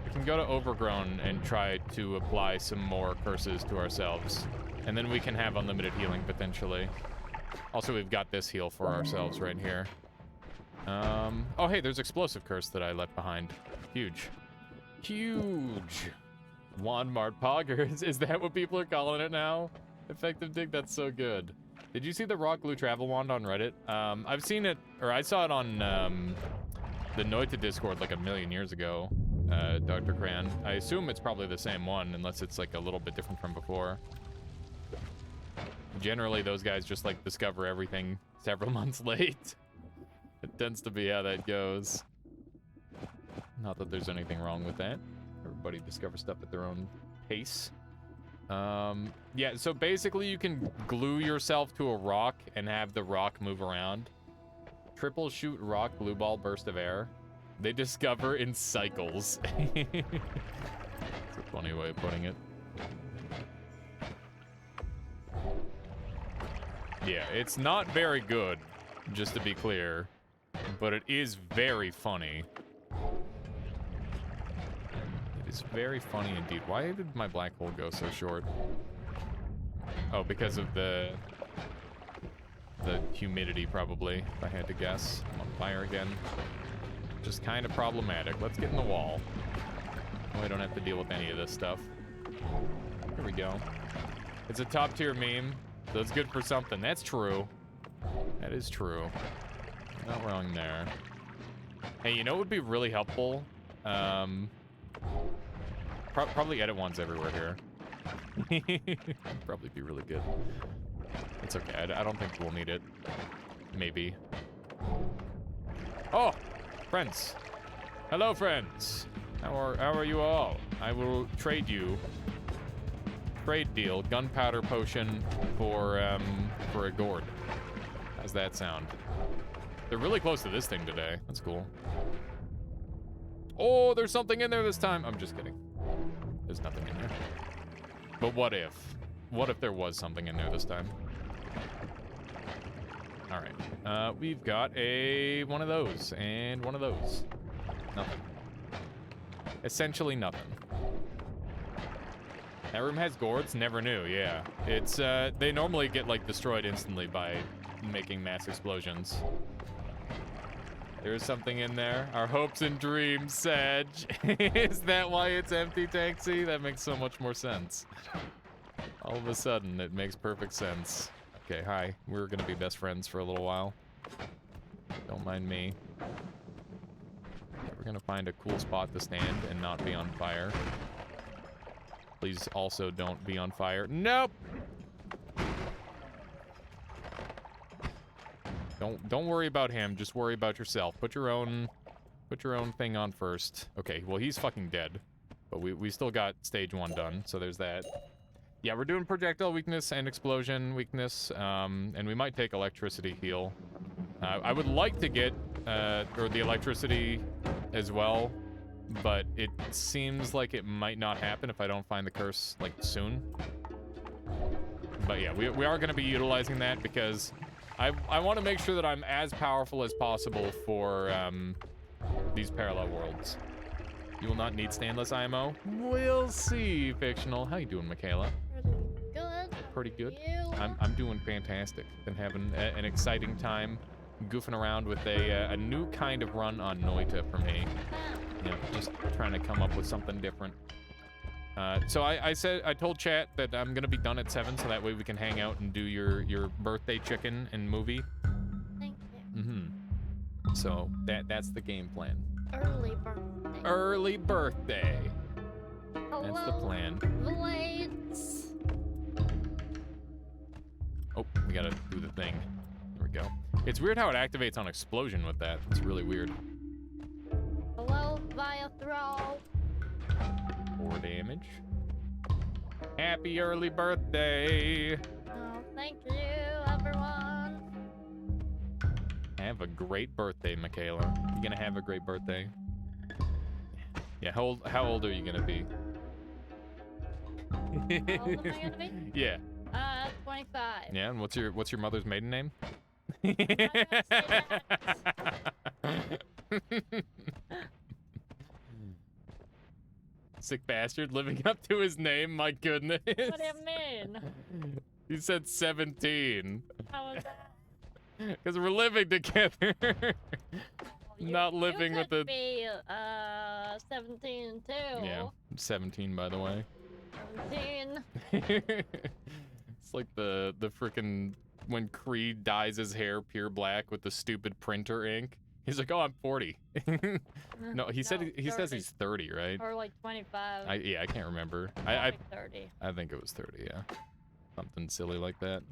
We can go to overgrown and try to apply some more curses to ourselves. And then we can have unlimited healing, potentially. Also, we've got this heal for ourselves right here. Oh, hey, there's explosive curse that I left behind. Huge. Huge. Wandmart Poggers. Is that what people are calling it now? Effective dig, that's so good. Did you see the rock glue travel wand on Reddit? I've seen it, or I saw it on the Noita Discord like a million years ago, Dr. Cran. I assume it's probably the same one, unless it's like a little bit different from before. Generally, those guys just like discover everything several months late. It tends to be how that goes. Not that there's anything wrong with that. Everybody discovers stuff at their own pace. Yeah, so basically you can glue yourself to a rock and have the rock move around. Triple shoot rock glue ball burst of air. They discover in cycles. It's a funny way of putting it. Yeah, it's not very good, just to be clear, but it is very funny. It's very funny indeed. Why did my black hole go so short? Oh, because of the humidity, probably, if I had to guess. I'm on fire again. Just kind of problematic. Let's get in the wall. We don't have to deal with any of this stuff. Here we go. It's a top tier meme, so it's good for something. That's true. That is true. Not wrong there. Hey, you know what would be really helpful? Probably edit wands everywhere here. Probably be really good. It's okay. I don't think we'll need it. Maybe. Oh, friends. Hello, friends. How are you all? I will trade you. Trade deal. Gunpowder potion for a gourd. How's that sound? They're really close to this thing today. That's cool. Oh, there's something in there this time. I'm just kidding. There's nothing in there. But what if? What if there was something in there this time? All right. We've got one of those and one of those. Nothing. Essentially nothing. That room has gourds? Never knew, yeah. It's, they normally get, like, destroyed instantly by making mass explosions. There's something in there. Our hopes and dreams, Sag. Is that why it's empty, Taxi? That makes so much more sense. All of a sudden, it makes perfect sense. Okay, hi. We're gonna be best friends for a little while. Don't mind me. We're gonna find a cool spot to stand and not be on fire. Please also don't be on fire. Nope! Don't worry about him, just worry about yourself. Put your own thing on first. Okay, well he's fucking dead. But we still got stage 1 done, so there's that. Yeah, we're doing projectile weakness and explosion weakness, and we might take electricity heal. I would like to get or the electricity as well, but it seems like it might not happen if I don't find the curse like soon. But yeah, we are gonna be utilizing that because I want to make sure that I'm as powerful as possible for these parallel worlds. You will not need stainless IMO. We'll see, fictional. How you doing, Michaela? Pretty good. Pretty good. You? I'm doing fantastic. Been having an exciting time goofing around with a new kind of run on Noita for me. Yeah, just trying to come up with something different. So I told chat that I'm gonna be done at 7, so that way we can hang out and do your birthday chicken and movie. Thank you. Mm-hmm. So that's the game plan. Early birthday. Early birthday. Hello, That's the plan. Blades. Oh, we gotta do the thing. There we go. It's weird how it activates on explosion with that. It's really weird. Hello, via throw. 4 damage. Happy early birthday. Oh, thank you, everyone. Have a great birthday, Michaela. You're gonna have a great birthday. Yeah, how old are you gonna be? How old am I gonna be? Yeah. 25. Yeah, and what's your mother's maiden name? I'm gonna say that. Sick bastard living up to his name, my goodness. What do you mean? He said 17. How was that? Because we're living together. Not living you with could the... be 17 too. Yeah, I'm 17 by the way. 17. It's like the frickin' when Creed dyes his hair pure black with the stupid printer ink. He's like, oh, I'm 40. No, he said he says he's 30, right? Or like 25. Yeah, I can't remember. Like 30. I think it was 30, yeah. Something silly like that.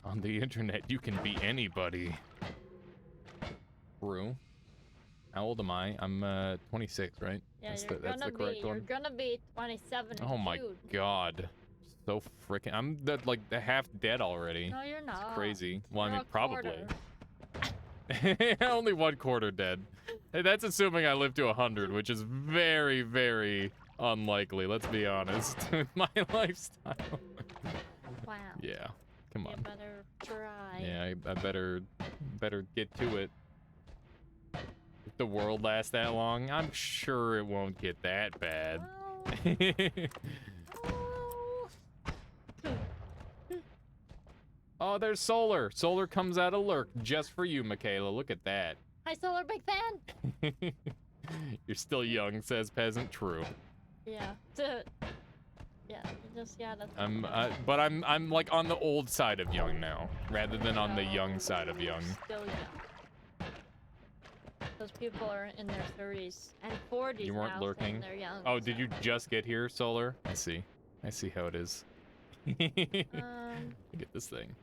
On the internet, you can be anybody. True. How old am I? I'm 26, right? Yeah, that's you're the correct you're one. gonna be 27 Oh my god. So freaking I'm like half dead already. No, you're not. It's crazy. Well, I You're mean a probably. quarter. Only 1/4 dead. Hey, that's assuming I live to 100, which is very, very unlikely, let's be honest, with my lifestyle. Wow. Yeah. Come on. You better try. Yeah, I better get to it. If the world lasts that long, I'm sure it won't get that bad. Oh, there's Solar. Solar comes out of Lurk just for you, Michaela. Look at that. Hi, Solar, big fan. You're still young, says Peasant. True. Yeah. Yeah, you just gotta. But I'm like on the old side of young now, rather than on the young side of young. Still young. Those people are in their 30s and 40s. You weren't now, lurking? saying they're young. Oh, did you just get here, Solar? I see how it is. Look at this thing.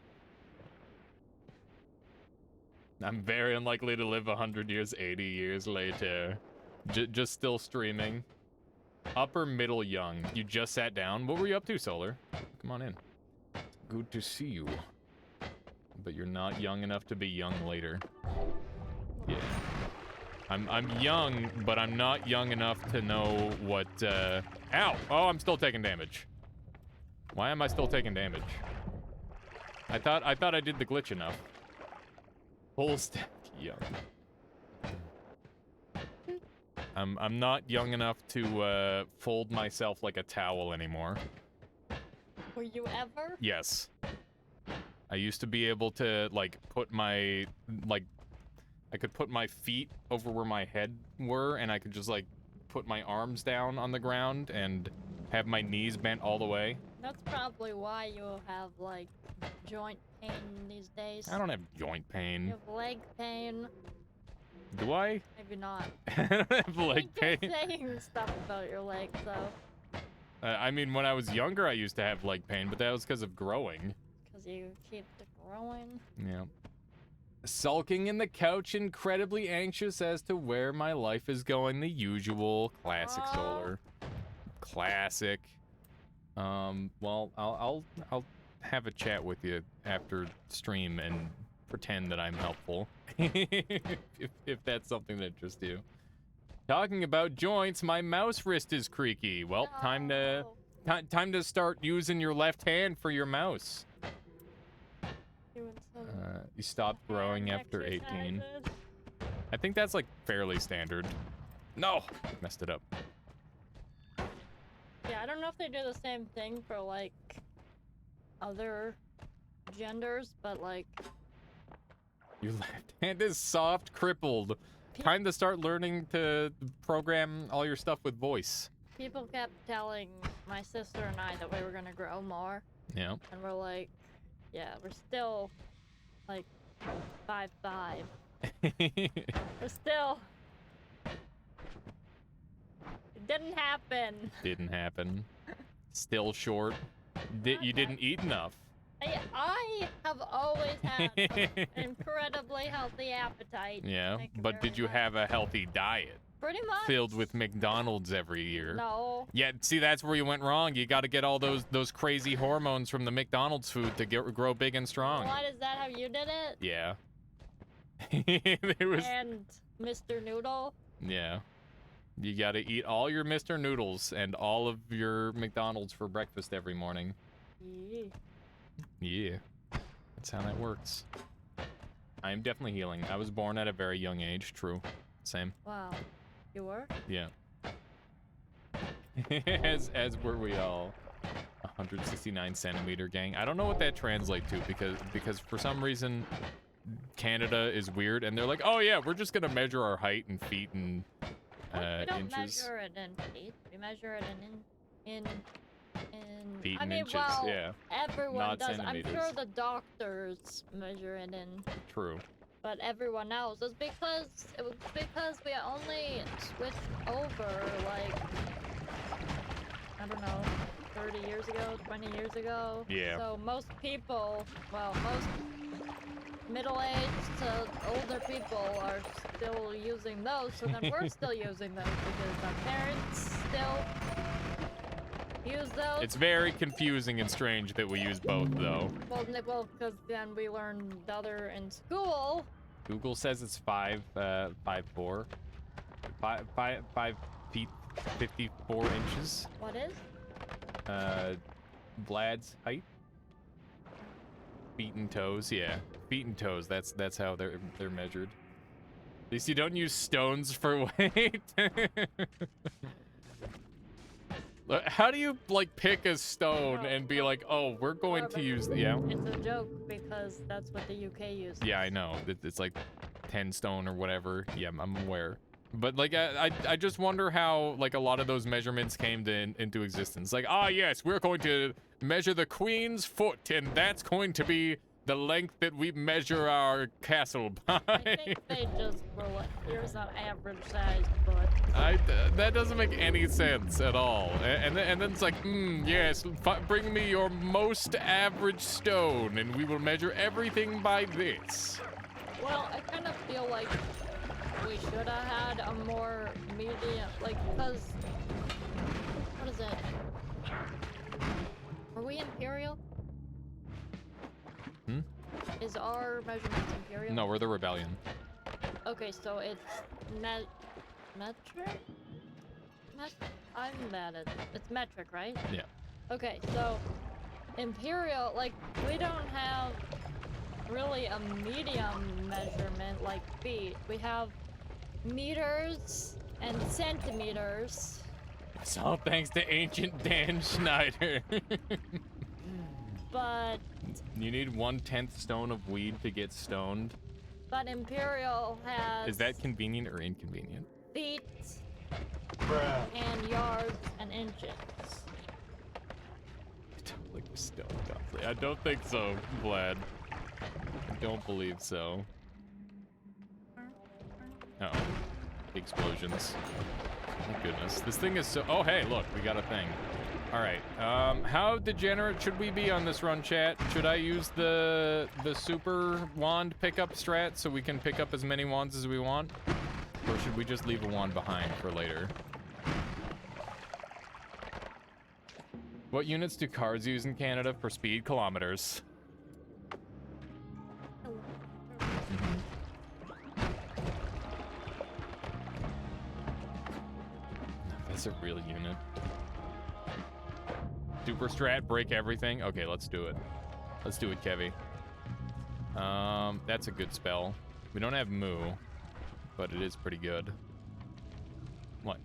I'm very unlikely to live 100 years, 80 years later. Just still streaming. Upper middle young. You just sat down. What were you up to, Solar? Come on in. Good to see you. But you're not young enough to be young later. Yeah. I'm young, but I'm not young enough to know what, Ow! Oh, I'm still taking damage. Why am I still taking damage? I thought I did the glitch enough. Full stack young. I'm not young enough to fold myself like a towel anymore. Were you ever? Yes. I used to be able to like put my I could put my feet over where my head were, and I could just like put my arms down on the ground and have my knees bent all the way. That's probably why you have like joint pain these days. I don't have joint You pain. have leg pain. Do I? Maybe not. I don't have leg pain. You're saying stuff about your legs though. I mean, when I was younger, I used to have leg pain, but that was because of growing. Because you keep growing. Yeah. Sulking in the couch, incredibly anxious as to where my life is going. The usual. Classic Solar. Classic. Well, I'll have a chat with you after stream and pretend that I'm helpful. if that's something that interests you. Talking about joints, my mouse wrist is creaky. Well, time to start using your left hand for your mouse. You stopped growing after 18. I think that's like fairly standard. No, messed it up. Yeah, I don't know if they do the same thing for like other genders, but like Your left hand is soft, crippled. Time to start learning to program all your stuff with voice. people kept telling my sister and I that we were gonna grow more. Yeah. And we're like, yeah, we're still like 5'5". We're still. It didn't happen. Didn't happen. Still short. You didn't eat enough. I have always had an incredibly healthy appetite. Yeah, Thank you but very did you much. have a healthy diet? Pretty much. Filled with McDonald's every year. No. Yeah, see, that's where you went wrong. You got to get all those crazy hormones from the McDonald's food to grow big and strong. What, is that how you did it? Yeah. There was. And Mr. Noodle? Yeah. You got to eat all your Mr. Noodles and all of your McDonald's for breakfast every morning. Yeah. Yeah. That's how that works. I am definitely healing. I was born at a very young age. True. Same. Wow. You were? Yeah. as were we all. 169 centimeter gang. I don't know what that translates to because for some reason Canada is weird and they're like, oh yeah, we're just gonna measure our height and feet and We don't inches. measure it in feet. We measure it in Feet I and mean, inches, well, yeah. everyone Not does. I'm centimeters. sure the doctors measure it in, True. but everyone else. It was because we only switched over like I don't know, 30 years ago, 20 years ago. Yeah. So most people, well, most middle-aged to older people are still using those. So then we're still using those because our parents still use those. It's very confusing and strange that we use both, though. Well, because then we learned the other in school. Google says it's 5'4", 5 feet, 54 inches. What is? Vlad's height. Feet and toes, yeah. Feet and toes. That's how they're measured. At least you don't use stones for weight. How do you like pick a stone and be like, oh, we're going to use the It's a joke because that's what the UK uses. Yeah, I know. It's like 10 stone or whatever. Yeah, I'm aware. But like, I just wonder how like a lot of those measurements came into existence. Like, ah, yes, we're going to measure the queen's foot, and that's going to be the length that we measure our castle by. I think they just were like, here's an average size foot. That doesn't make any sense at all. And then it's like, yes, bring me your most average stone, and we will measure everything by this. Well, I kind of feel like we should have had a more medium, like, because, what is it? Are we Imperial? Is our measurements Imperial? No, we're the rebellion. Okay, so it's metric? I'm bad at it. It's metric, right? Yeah. Okay, so Imperial, like, we don't have really a medium measurement like feet. We have meters and centimeters. It's all thanks to ancient Dan Schneider. But You need 1/10 stone of weed to get stoned. Imperial has Is that convenient or inconvenient? feet Bruh. and yards and inches. I don't think we're stoned, honestly. I don't think so, Vlad. I don't believe so. Uh-oh. Explosions. Thank goodness. This thing is so... Oh, hey, look, we got a thing. All right. How degenerate should we be on this run, chat? Should I use the super wand pickup strat so we can pick up as many wands as we want? Or should we just leave a wand behind for later? What units do cars use in Canada for speed? Kilometers. That's a real unit. Super strat, break everything. Okay, let's do it. Let's do it, Kevy. That's a good spell. We don't have Moo, but it is pretty good. What?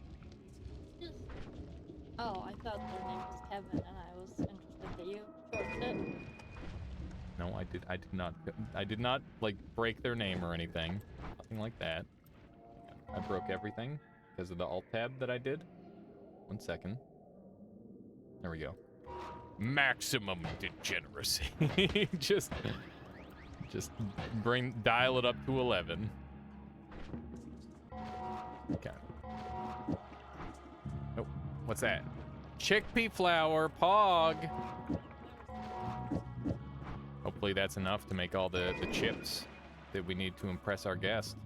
Oh, I thought their name was Kevin, and I was interested that you shortened it. No, I did not like break their name or anything. Nothing like that. I broke everything because of the alt tab that I did. 1 second. There we go. Maximum degeneracy. just dial it up to 11. Okay. Oh, what's that? Chickpea flour, pog. Hopefully that's enough to make all the chips that we need to impress our guest.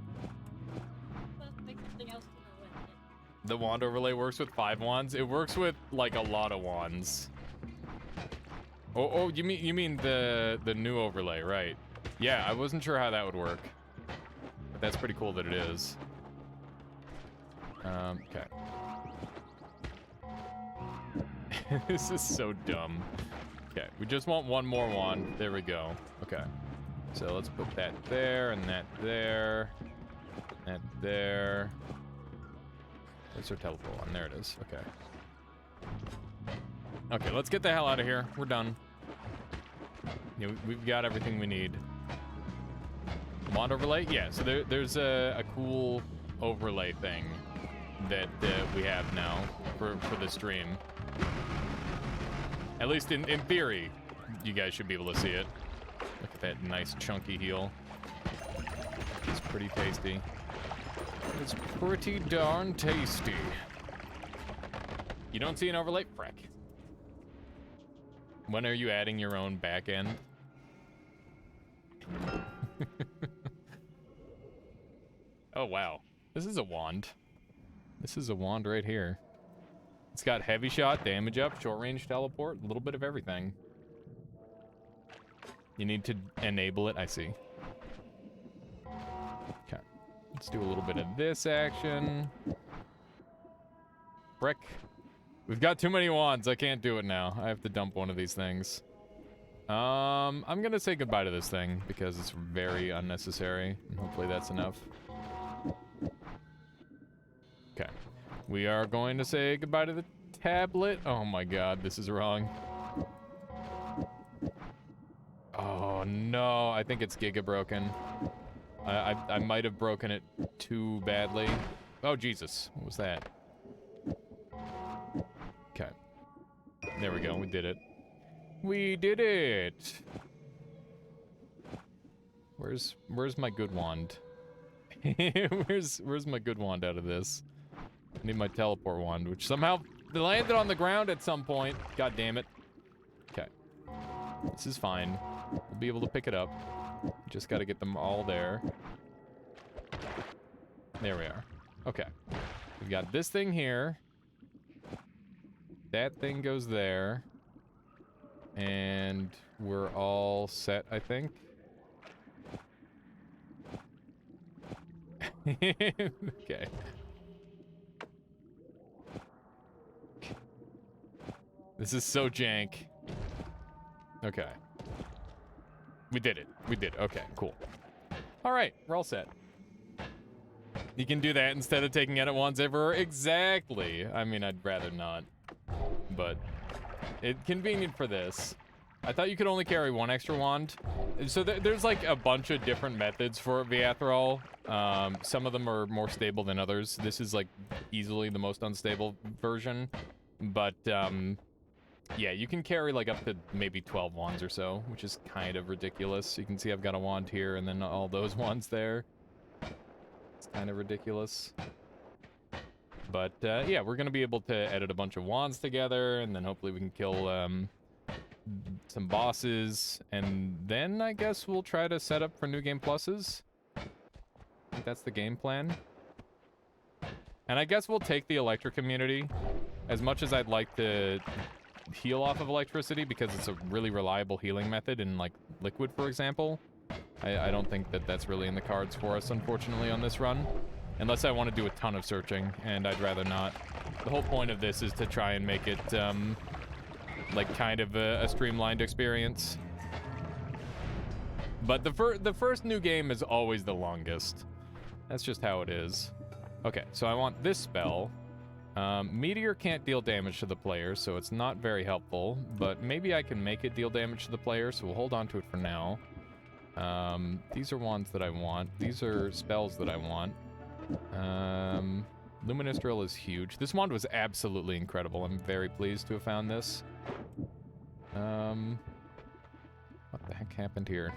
The wand overlay works with 5 wands. It works with like a lot of wands. Oh, you mean the new overlay, right? Yeah, I wasn't sure how that would work. But that's pretty cool that it is. Okay. This is so dumb. Okay, we just want one more wand. There we go. Okay. So let's put that there and that there. That there. Where's our teleport one? There it is. Okay. Okay, let's get the hell out of here. We're done. Yeah, we've got everything we need. Wand overlay? Yeah, so there's a cool overlay thing that we have now for the stream. At least in theory, you guys should be able to see it. Look at that nice chunky heel. It's pretty tasty. It's pretty darn tasty. You don't see an overlay? Frack. When are you adding your own back end? Oh, wow. This is a wand. This is a wand right here. It's got heavy shot, damage up, short range teleport, a little bit of everything. You need to enable it, I see. Okay. Let's do a little bit of this action. Brick. We've got too many wands. I can't do it now. I have to dump one of these things. I'm gonna say goodbye to this thing because it's very unnecessary. And hopefully that's enough. Okay. We are going to say goodbye to the tablet. Oh my god, this is wrong. Oh no, I think it's giga broken. I might have broken it too badly. Oh Jesus, what was that? Okay. There we go, we did it. We did it! Where's my good wand? Where's my good wand out of this? I need my teleport wand, which somehow landed on the ground at some point. God damn it. Okay. This is fine. We'll be able to pick it up. Just gotta get them all there. There we are. Okay. We've got this thing here. That thing goes there. And we're all set, I think. Okay. This is so jank. Okay. We did it. We did. Okay, cool. All right, we're all set. You can do that instead of taking edit wands everywhere. Exactly. I mean, I'd rather not. But it's convenient for this. I thought you could only carry one extra wand. So there's like a bunch of different methods for Viathrol. Some of them are more stable than others. This is like easily the most unstable version. But yeah, you can carry like up to maybe 12 wands or so, which is kind of ridiculous. You can see I've got a wand here and then all those wands there. It's kind of ridiculous. But yeah, we're going to be able to edit a bunch of wands together, and then hopefully we can kill some bosses, and then I guess we'll try to set up for New Game Pluses. I think that's the game plan. And I guess we'll take the electric immunity. As much as I'd like to heal off of electricity, because it's a really reliable healing method in, like, liquid, for example, I don't think that that's really in the cards for us, unfortunately, on this run. Unless I want to do a ton of searching, and I'd rather not. The whole point of this is to try and make it, like, kind of a streamlined experience. But the first new game is always the longest. That's just how it is. Okay, so I want this spell. Meteor can't deal damage to the player, so it's not very helpful. But maybe I can make it deal damage to the player, so we'll hold on to it for now. These are wands that I want. These are spells that I want. Luminous Drill is huge. This wand was absolutely incredible. I'm very pleased to have found this. What the heck happened here?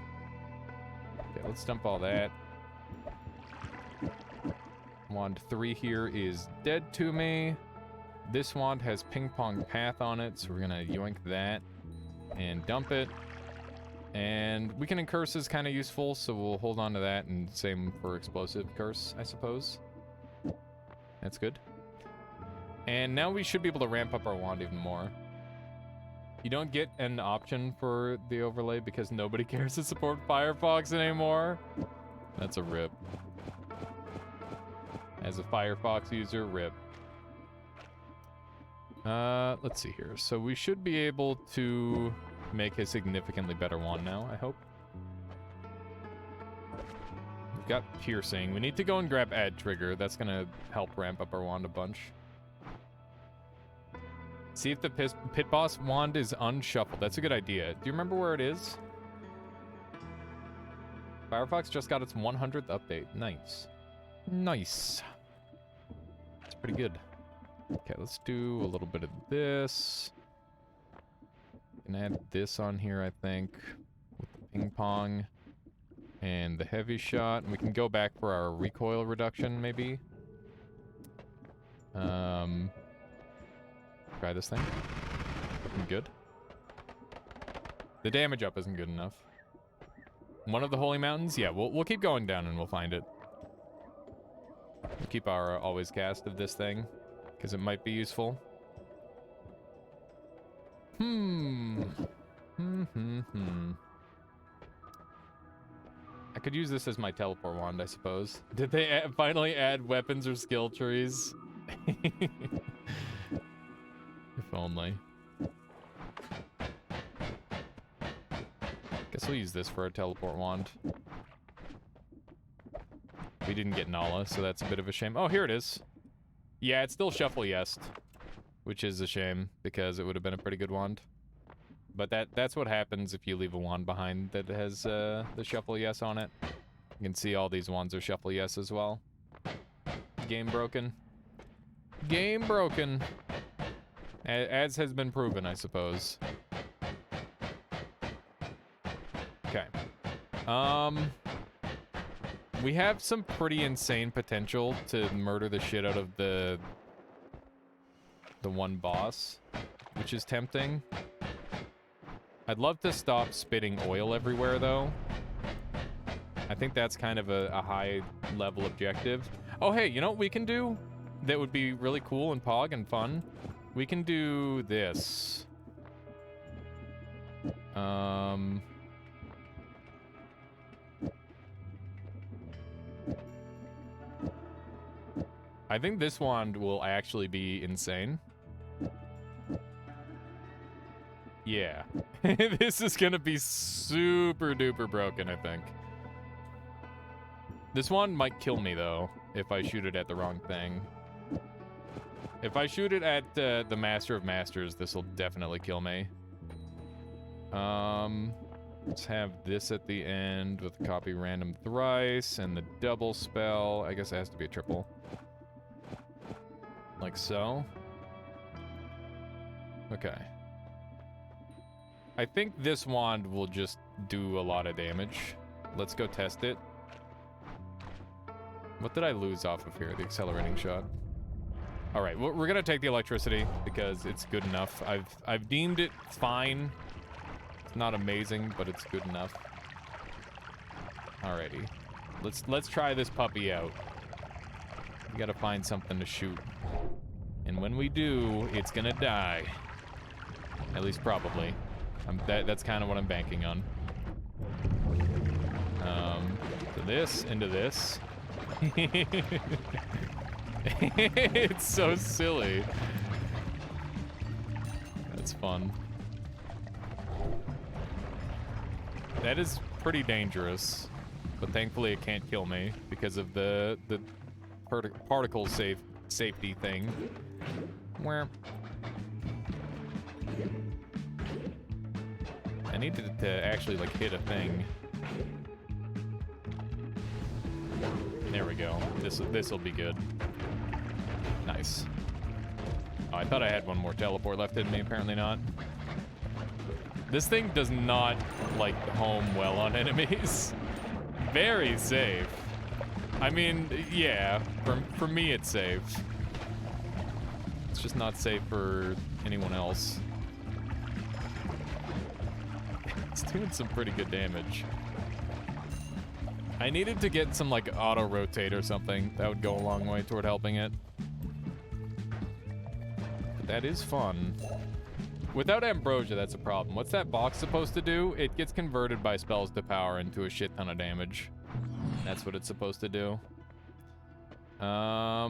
Okay, let's dump all that. Wand 3 here is dead to me. This wand has Ping Pong Path on it, so we're gonna yoink that and dump it. And Weakening Curse is kind of useful, so we'll hold on to that, and same for Explosive Curse, I suppose. That's good. And now we should be able to ramp up our wand even more. You don't get an option for the overlay because nobody cares to support Firefox anymore. That's a rip. As a Firefox user, rip. Let's see here. So we should be able to make a significantly better wand now, I hope. We've got Piercing. We need to go and grab Add Trigger. That's gonna help ramp up our wand a bunch. See if the Pit Boss wand is unshuffled. That's a good idea. Do you remember where it is? Firefox just got its 100th update. Nice. Nice. That's pretty good. Okay, let's do a little bit of this. Can add this on here, I think, with the ping pong and the heavy shot. And we can go back for our recoil reduction, maybe. Try this thing. Looking good. The damage up isn't good enough. One of the Holy Mountains? Yeah, we'll keep going down and we'll find it. We'll keep our always cast of this thing, because it might be useful. I could use this as my teleport wand, I suppose. Did they finally add weapons or skill trees? If only. Guess we'll use this for our teleport wand. We didn't get Nala, so that's a bit of a shame. Oh, here it is. Yeah, it's still Shuffle Yes, which is a shame, because it would have been a pretty good wand. But that's what happens if you leave a wand behind that has the Shuffle Yes on it. You can see all these wands are Shuffle Yes as well. Game broken. Game broken. As has been proven, I suppose. Okay. We have some pretty insane potential to murder the shit out of the one boss, which is tempting. I'd love to stop spitting oil everywhere, though. I think that's kind of a high-level objective. Oh, hey, you know what we can do that would be really cool and pog and fun? We can do this. I think this wand will actually be insane. Yeah. This is gonna be super duper broken, I think. This wand might kill me, though. if I shoot it at the wrong thing. If I shoot it at the Master of Masters, this will definitely kill me. Let's have this at the end with copy random thrice and the double spell. I guess it has to be a triple. Like so. Okay. I think this wand will just do a lot of damage. Let's go test it. What did I lose off of here? The accelerating shot. All right, we're gonna take the electricity because it's good enough. I've deemed it fine. It's not amazing, but it's good enough. Alrighty, let's try this puppy out. We gotta find something to shoot, and when we do, it's gonna die. At least probably. That's kind of what I'm banking on. To this, into this. It's so silly. That's fun. That is pretty dangerous, but thankfully it can't kill me because of the particle safety thing. Where I needed to actually like hit a thing. There we go. This'll be good. Nice. Oh, I thought I had one more teleport left in me. Apparently not. This thing does not like home well on enemies. Very safe. I mean, yeah. For me, it's safe. It's just not safe for anyone else. It's doing some pretty good damage. I needed to get some like auto rotate or something. That would go a long way toward helping it. But that is fun. Without ambrosia, that's a problem. What's that box supposed to do? It gets converted by spells to power into a shit ton of damage. That's what it's supposed to do. I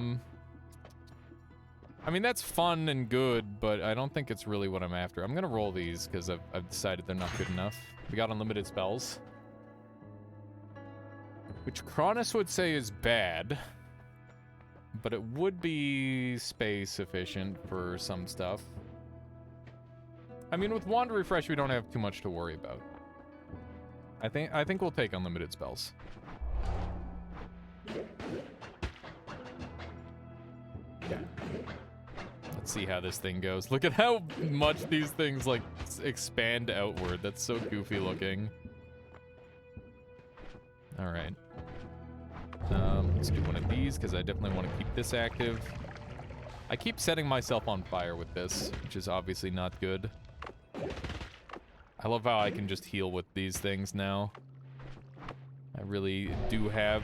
mean, that's fun and good, but I don't think it's really what I'm after. I'm gonna roll these because I've decided they're not good enough. We got unlimited spells. Which Cronus would say is bad, but it would be space efficient for some stuff. I mean, with Wand Refresh, we don't have too much to worry about. I think we'll take unlimited spells. Yeah. Let's see how this thing goes. Look at how much these things, like, expand outward. That's so goofy looking. All right. Let's do one of these, because I definitely want to keep this active. I keep setting myself on fire with this, which is obviously not good. I love how I can just heal with these things now. I really do have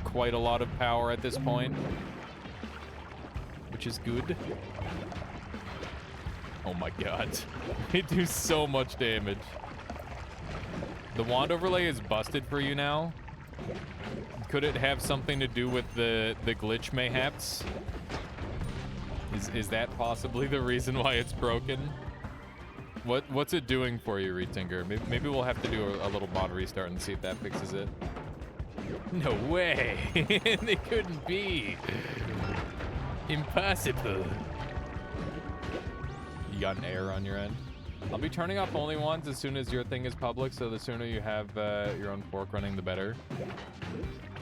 quite a lot of power at this point, which is good. Oh my god. They do so much damage. The wand overlay is busted for you now. Could it have something to do with the glitch mayhaps? Is that possibly the reason why it's broken? What's it doing for you, Retinker? Maybe we'll have to do a little mod restart and see if that fixes it. No way! They couldn't be! Impossible! You got an error on your end? I'll be turning off only ones as soon as your thing is public, so the sooner you have your own fork running, the better.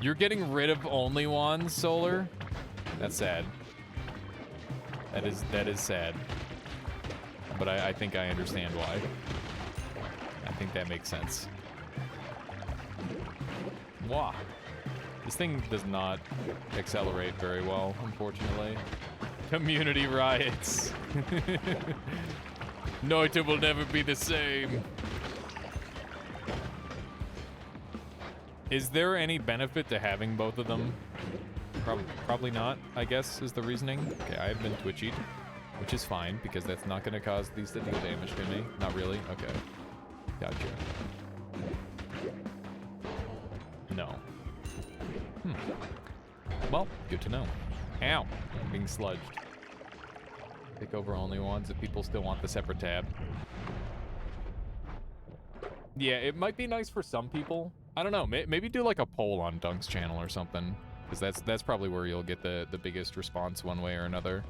You're getting rid of only ones, Solar? That's sad. That is sad. But I think I understand why. I think that makes sense. Wow. This thing does not accelerate very well, unfortunately. Community riots. Noita will never be the same. Is there any benefit to having both of them? Probably not, I guess, is the reasoning. Okay, I have been twitchied, which is fine, because that's not going to cause these to do damage to me. Not really? Okay. Gotcha. No. Well, good to know. Ow! I'm being sludged. Take over only ones if people still want the separate tab. Yeah, it might be nice for some people. I don't know, maybe do like a poll on Dunk's channel or something. Because that's probably where you'll get the biggest response one way or another.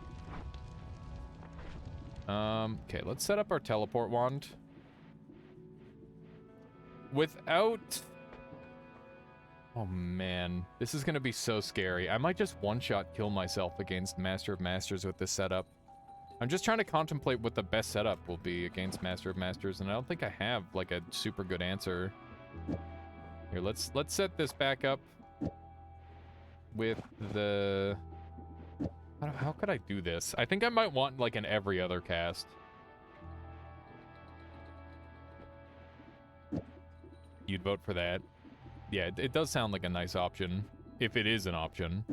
Okay, let's set up our teleport wand. Without... Oh man, this is gonna be so scary. I might just one-shot kill myself against Master of Masters with this setup. I'm just trying to contemplate what the best setup will be against Master of Masters, and I don't think I have like a super good answer. Here, let's set this back up with the... How could I do this? I think I might want like an every other cast. You'd vote for that. Yeah, it does sound like a nice option, if it is an option.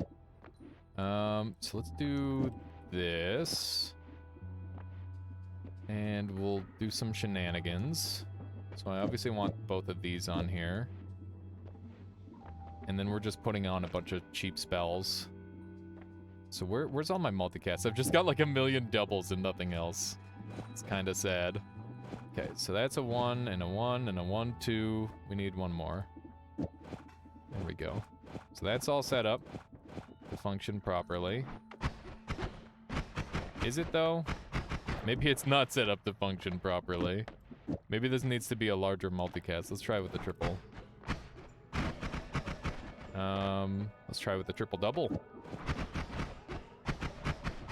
So let's do this. And we'll do some shenanigans. So I obviously want both of these on here. And then we're just putting on a bunch of cheap spells. So where's all my multicasts? I've just got like a million doubles and nothing else. It's kind of sad. Okay, so that's a 1 and a 1 and a 1, 2. We need one more. There we go. So that's all set up to function properly. Is it though? Maybe it's not set up to function properly. Maybe this needs to be a larger multicast. Let's try with the triple. Let's try with the triple double.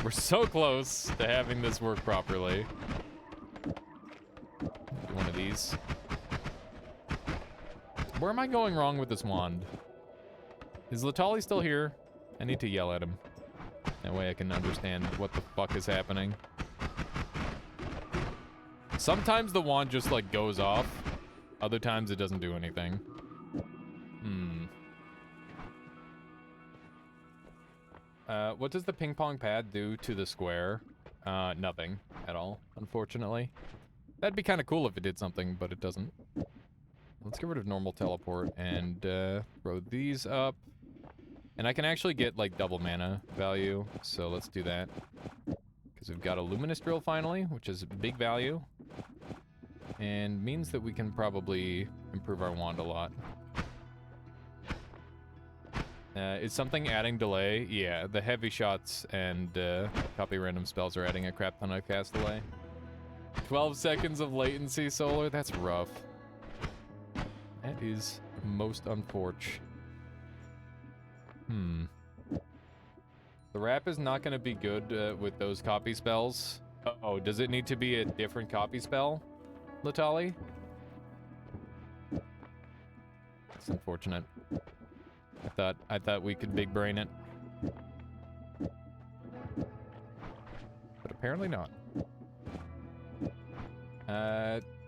We're so close to having this work properly. Do one of these. Where am I going wrong with this wand? Is Latali still here? I need to yell at him. That way I can understand what the fuck is happening. Sometimes the wand just like goes off. Other times it doesn't do anything. What does the ping pong pad do to the square? Nothing at all, unfortunately. That'd be kind of cool if it did something, but it doesn't. Let's get rid of normal teleport and throw these up. And I can actually get like double mana value, so let's do that. Because we've got a luminous drill finally, which is a big value. And means that we can probably improve our wand a lot. Is something adding delay? Yeah, the heavy shots and copy random spells are adding a crap ton of cast delay. 12 seconds of latency, Solar? That's rough. That is most unfortunate. The wrap is not going to be good with those copy spells. Uh-oh, does it need to be a different copy spell, Latali? That's unfortunate. I thought we could big brain it. But apparently not.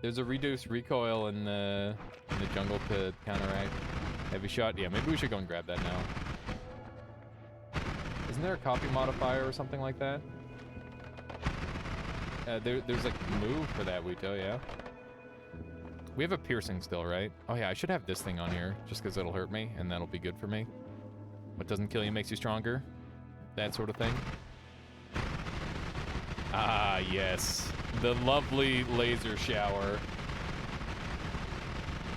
There's a reduced recoil in the jungle to counteract heavy shot. Yeah, maybe we should go and grab that now. Isn't there a copy modifier or something like that? There's like move for that, Wito, yeah. We have a piercing still, right? Oh yeah, I should have this thing on here, just because it'll hurt me, and that'll be good for me. What doesn't kill you makes you stronger. That sort of thing. Ah, yes. The lovely laser shower.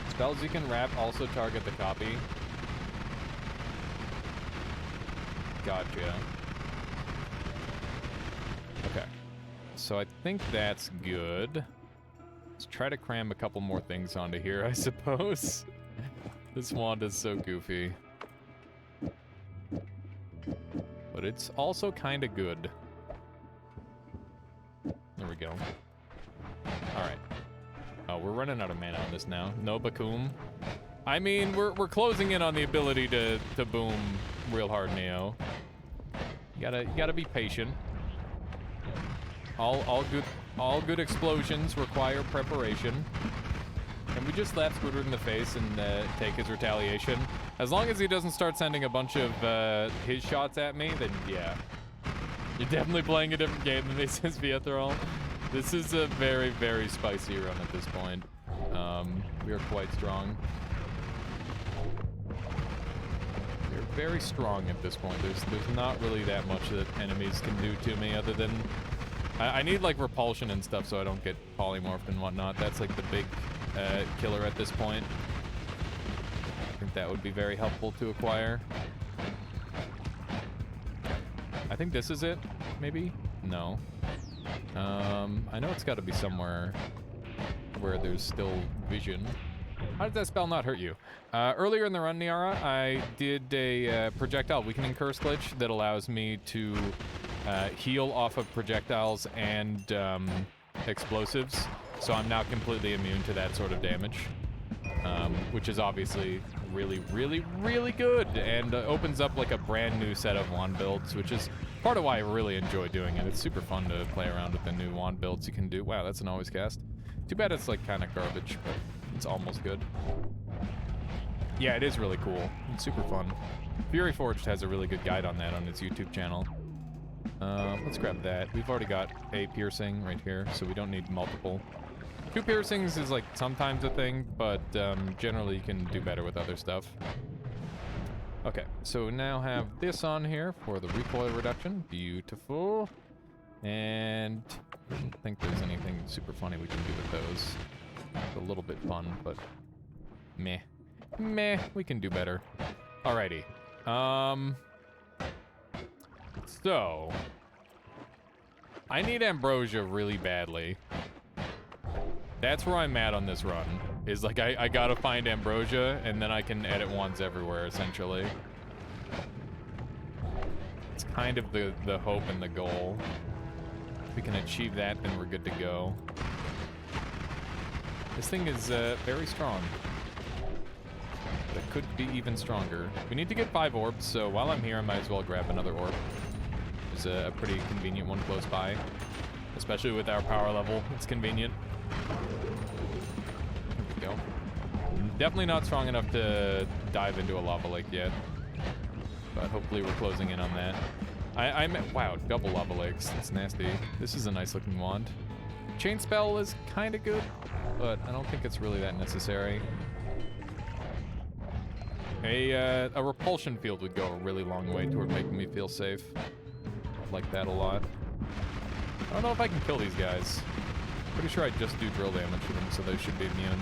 Spells you can wrap also target the copy. Gotcha. Okay. So I think that's good. Let's try to cram a couple more things onto here, I suppose. This wand is so goofy. But it's also kind of good. There we go. Alright. Oh, we're running out of mana on this now. No Bakum. I mean, we're closing in on the ability to boom real hard, Neo. You gotta be patient. All good explosions require preparation. Can we just slap Squidward in the face and take his retaliation? As long as he doesn't start sending a bunch of his shots at me, then yeah. You're definitely playing a different game than this is, Viethrol. This is a very, very spicy run at this point. We are quite strong. We're very strong at this point. There's not really that much that enemies can do to me other than... I need like repulsion and stuff so I don't get polymorphed and whatnot. That's like the big killer at this point. I think that would be very helpful to acquire. think this is it, maybe? No. I know it's got to be somewhere where there's still vision. How did that spell not hurt you? Earlier in the run, Niara, I did a projectile weakening curse glitch that allows me to heal off of projectiles and explosives, so I'm now completely immune to that sort of damage, which is obviously really, really, really good, and opens up like a brand new set of wand builds, which is part of why I really enjoy doing it. It's super fun to play around with the new wand builds you can do. Wow, that's an always cast. Too bad it's like kind of garbage, but it's almost good. Yeah, it is really cool. It's super fun. Fury Forged has a really good guide on that on his YouTube channel. Let's grab that. We've already got a piercing right here, so we don't need multiple. 2 piercings is like sometimes a thing, but generally you can do better with other stuff. Okay, so we now have this on here for the recoil reduction. Beautiful. And I don't think there's anything super funny we can do with those. It's a little bit fun, but meh. Meh, we can do better. Alrighty. So I need ambrosia really badly. That's where I'm at on this run. Is like I gotta find ambrosia, and then I can edit wands everywhere, essentially. It's kind of the hope and the goal. If we can achieve that, then we're good to go. This thing is very strong. But it could be even stronger. We need to get 5 orbs, so while I'm here, I might as well grab another orb. There's a pretty convenient one close by. Especially with our power level, it's convenient. There we go. Definitely not strong enough to dive into a lava lake yet. But hopefully we're closing in on that. Wow, double lava lakes. That's nasty. This is a nice looking wand. Chain spell is kind of good, but I don't think it's really that necessary. A repulsion field would go a really long way toward making me feel safe. I like that a lot. I don't know if I can kill these guys. Pretty sure I just do drill damage to them, so they should be immune.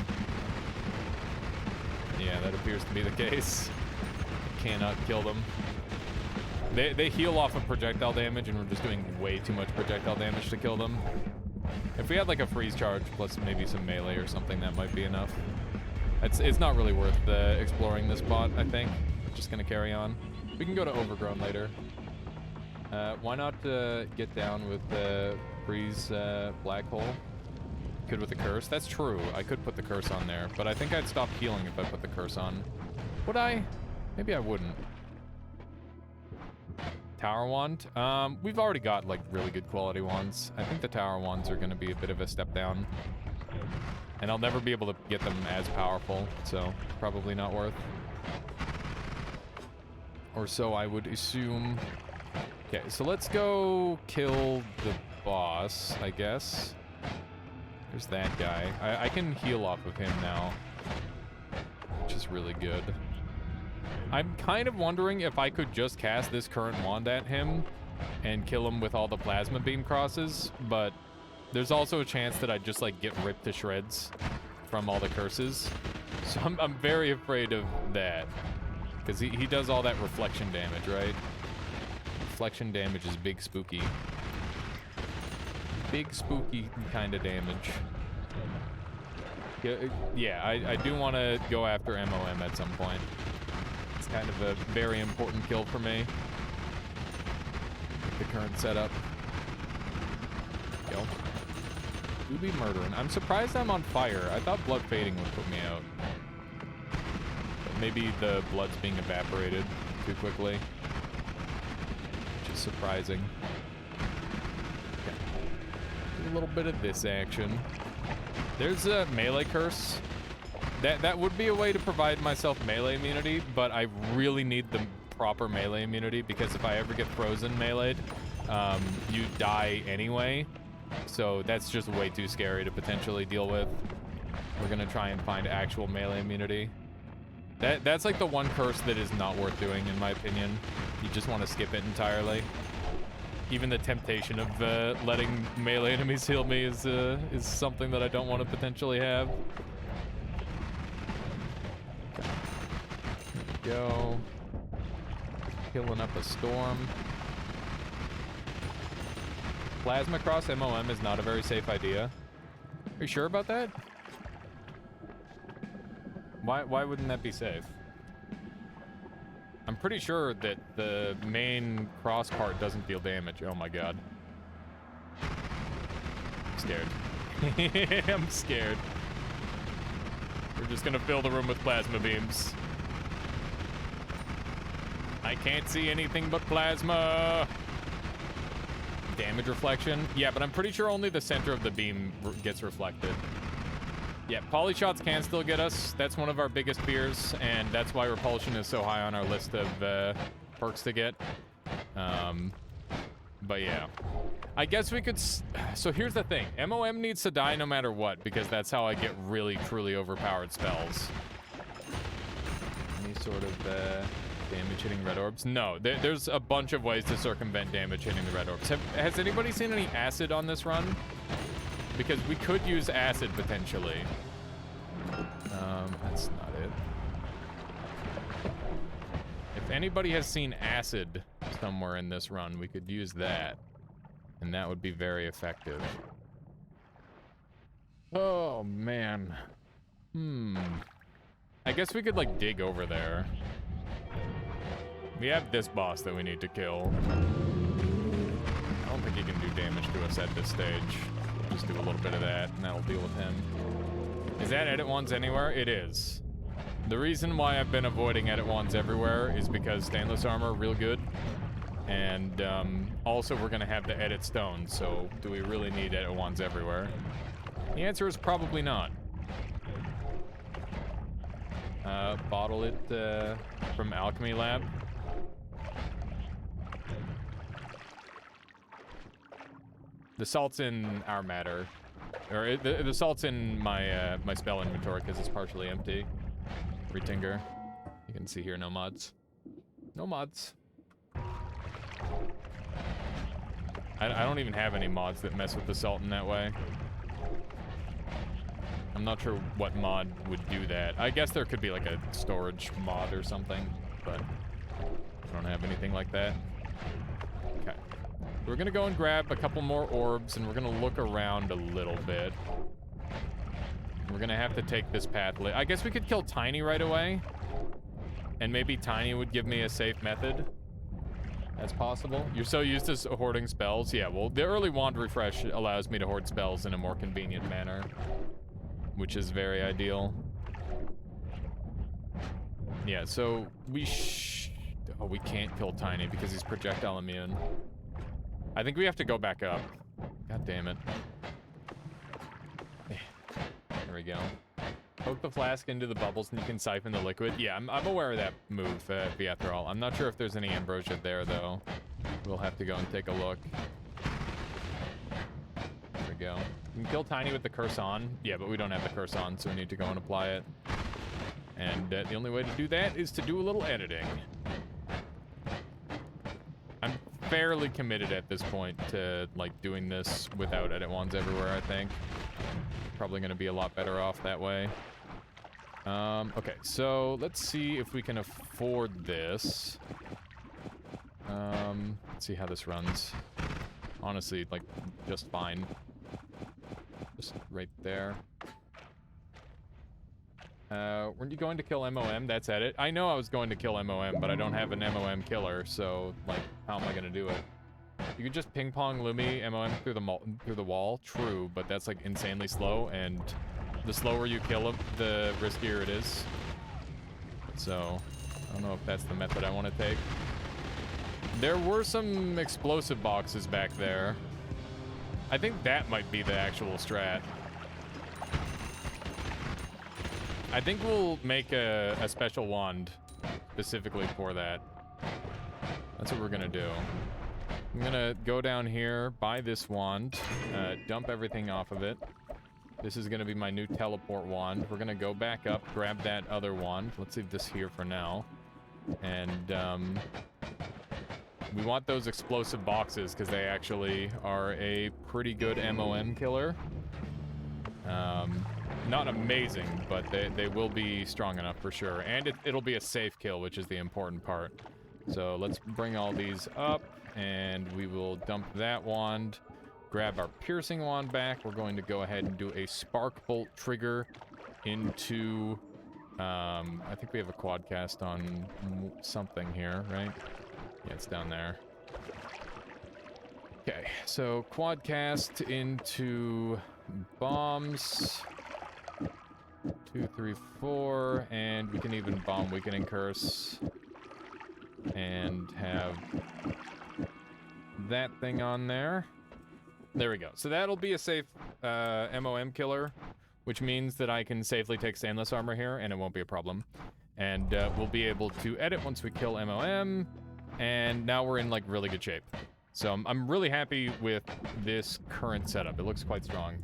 Yeah, that appears to be the case. Cannot kill them. They heal off of projectile damage, and we're just doing way too much projectile damage to kill them. If we had like a freeze charge plus maybe some melee or something, that might be enough. It's not really worth exploring this spot, I think. Just gonna carry on. We can go to Overgrown later. Why not get down with the freeze black hole? Could with the curse. That's true. I could put the curse on there, but I think I'd stop healing if I put the curse on. Would I? Maybe I wouldn't. Tower wand. We've already got like really good quality wands. I think the tower wands are going to be a bit of a step down, and I'll never be able to get them as powerful, so probably not worth. Or so I would assume. Okay, so let's go kill the boss, I guess. There's that guy. I can heal off of him now, which is really good. I'm kind of wondering if I could just cast this current wand at him and kill him with all the plasma beam crosses, but there's also a chance that I'd just like get ripped to shreds from all the curses. So I'm very afraid of that, because he does all that reflection damage, right? Reflection damage is big spooky. Big spooky kind of damage. Yeah, I do want to go after MOM at some point. It's kind of a very important kill for me. The current setup. Go. Do be murdering. I'm surprised I'm on fire. I thought blood fading would put me out. But maybe the blood's being evaporated too quickly, which is surprising. Okay. Do a little bit of this action. There's a melee curse. That would be a way to provide myself melee immunity, but I really need the proper melee immunity, because if I ever get frozen melee'd, you die anyway. So that's just way too scary to potentially deal with. We're gonna try and find actual melee immunity. That's like the one curse that is not worth doing, in my opinion. You just want to skip it entirely. Even the temptation of letting melee enemies heal me is something that I don't want to potentially have. There we go. Healing up a storm. Plasma cross MOM is not a very safe idea. Are you sure about that? Why wouldn't that be safe? I'm pretty sure that the main cross part doesn't deal damage. Oh my god. I'm scared. I'm scared. We're just gonna fill the room with plasma beams. I can't see anything but plasma. Damage reflection? Yeah, but I'm pretty sure only the center of the beam gets reflected. Yeah, polyshots can still get us. That's one of our biggest fears, and that's why repulsion is so high on our list of perks to get. But yeah. I guess we could... So here's the thing. MOM needs to die no matter what, because that's how I get really, truly overpowered spells. Any sort of damage hitting red orbs? No, there's a bunch of ways to circumvent damage hitting the red orbs. Has anybody seen any acid on this run? Because we could use acid potentially. That's not it. If anybody has seen acid somewhere in this run, we could use that. And that would be very effective. Oh, man. I guess we could, like, dig over there. We have this boss that we need to kill. I don't think he can do damage to us at this stage. Just do a little bit of that, and that'll deal with him. Is that edit wands anywhere? It is. The reason why I've been avoiding edit wands everywhere is because stainless armor, real good. And also we're gonna have the edit stones, so do we really need edit wands everywhere? The answer is probably not. Bottle it from Alchemy Lab. The salt's in our matter, or the salt's in my my spell inventory because it's partially empty. Retinger. You can see here, no mods. No mods. I don't even have any mods that mess with the salt in that way. I'm not sure what mod would do that. I guess there could be like a storage mod or something, but I don't have anything like that. Okay. We're gonna go and grab a couple more orbs, and we're gonna look around a little bit. We're gonna have to take this path. I guess we could kill Tiny right away, and maybe Tiny would give me a safe method. That's possible. You're so used to hoarding spells. Yeah, well, the early wand refresh allows me to hoard spells in a more convenient manner, which is very ideal. Yeah, so we oh, we can't kill Tiny because he's projectile immune. I think we have to go back up. God damn it. There we go. Poke the flask into the bubbles and you can siphon the liquid. Yeah, I'm aware of that move, after all. I'm not sure if there's any ambrosia there, though. We'll have to go and take a look. There we go. You can kill Tiny with the curse on. Yeah, but we don't have the curse on, so we need to go and apply it. And the only way to do that is to do a little editing. I'm fairly committed at this point to, like, doing this without edit wands everywhere, I think. Probably going to be a lot better off that way. Okay, so let's see if we can afford this. Let's see how this runs. Honestly, like, just fine. Just right there. Weren't you going to kill MOM? That's edit. I know I was going to kill MOM, but I don't have an MOM killer, so, like, how am I going to do it? You could just ping pong Lumi MOM through the wall. True, but that's like insanely slow, and the slower you kill him, the riskier it is. So, I don't know if that's the method I want to take. There were some explosive boxes back there. I think that might be the actual strat. I think we'll make a special wand specifically for that. That's what we're gonna do. I'm gonna go down here, buy this wand, dump everything off of it. This is gonna be my new teleport wand. We're gonna go back up, grab that other wand. Let's leave this here for now. And, we want those explosive boxes, because they actually are a pretty good MOM killer. Not amazing, but they will be strong enough for sure. And it'll be a safe kill, which is the important part. So let's bring all these up. And we will dump that wand. grab our piercing wand back. We're going to go ahead and do a spark bolt trigger into... I think we have a quad cast on something here, right? Yeah, it's down there. Okay, so quad cast into bombs. 2, 3, 4, and we can even bomb weakening curse. And have that thing on there. There we go. So that'll be a safe MOM killer, which means that I can safely take stainless armor here, and it won't be a problem. And we'll be able to edit once we kill MOM, and now we're in, like, really good shape. So I'm really happy with this current setup. It looks quite strong.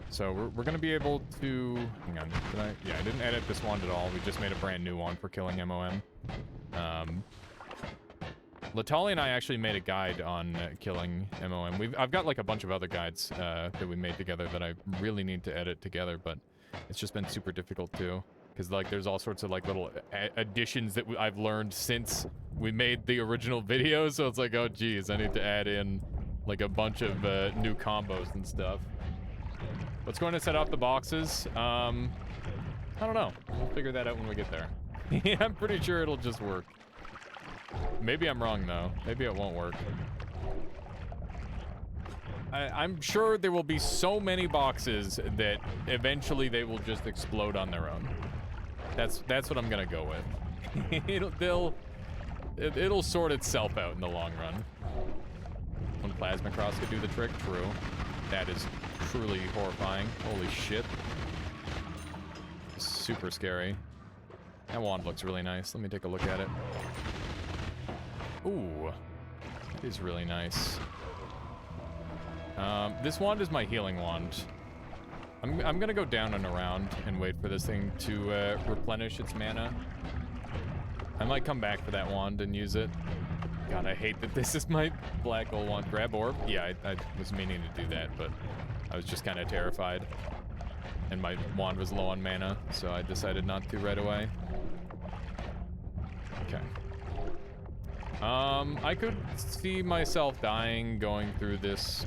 So we're going to be able to... Hang on. Yeah, I didn't edit this wand at all. We just made a brand new one for killing MOM. Latali and I actually made a guide on killing MOM. I've got like a bunch of other guides that we made together that I really need to edit together, but it's just been super difficult too. Because like there's all sorts of like little additions that I've learned since we made the original video, so it's like, oh geez, I need to add in like a bunch of new combos and stuff. What's going to set off the boxes? I don't know. We'll figure that out when we get there. Yeah, I'm pretty sure it'll just work. Maybe I'm wrong, though. Maybe it won't work. I'm sure there will be so many boxes that eventually they will just explode on their own. That's what I'm gonna go with. It'll sort itself out in the long run. One plasma cross could do the trick. True. That is truly horrifying. Holy shit. Super scary. That wand looks really nice. Let me take a look at it. Ooh. That is really nice. This wand is my healing wand. I'm gonna go down and around and wait for this thing to replenish its mana. I might come back for that wand and use it. God, I hate that this is my black gold wand. Grab orb? Yeah, I was meaning to do that, but I was just kind of terrified. And my wand was low on mana, so I decided not to right away. Okay. I could see myself dying going through this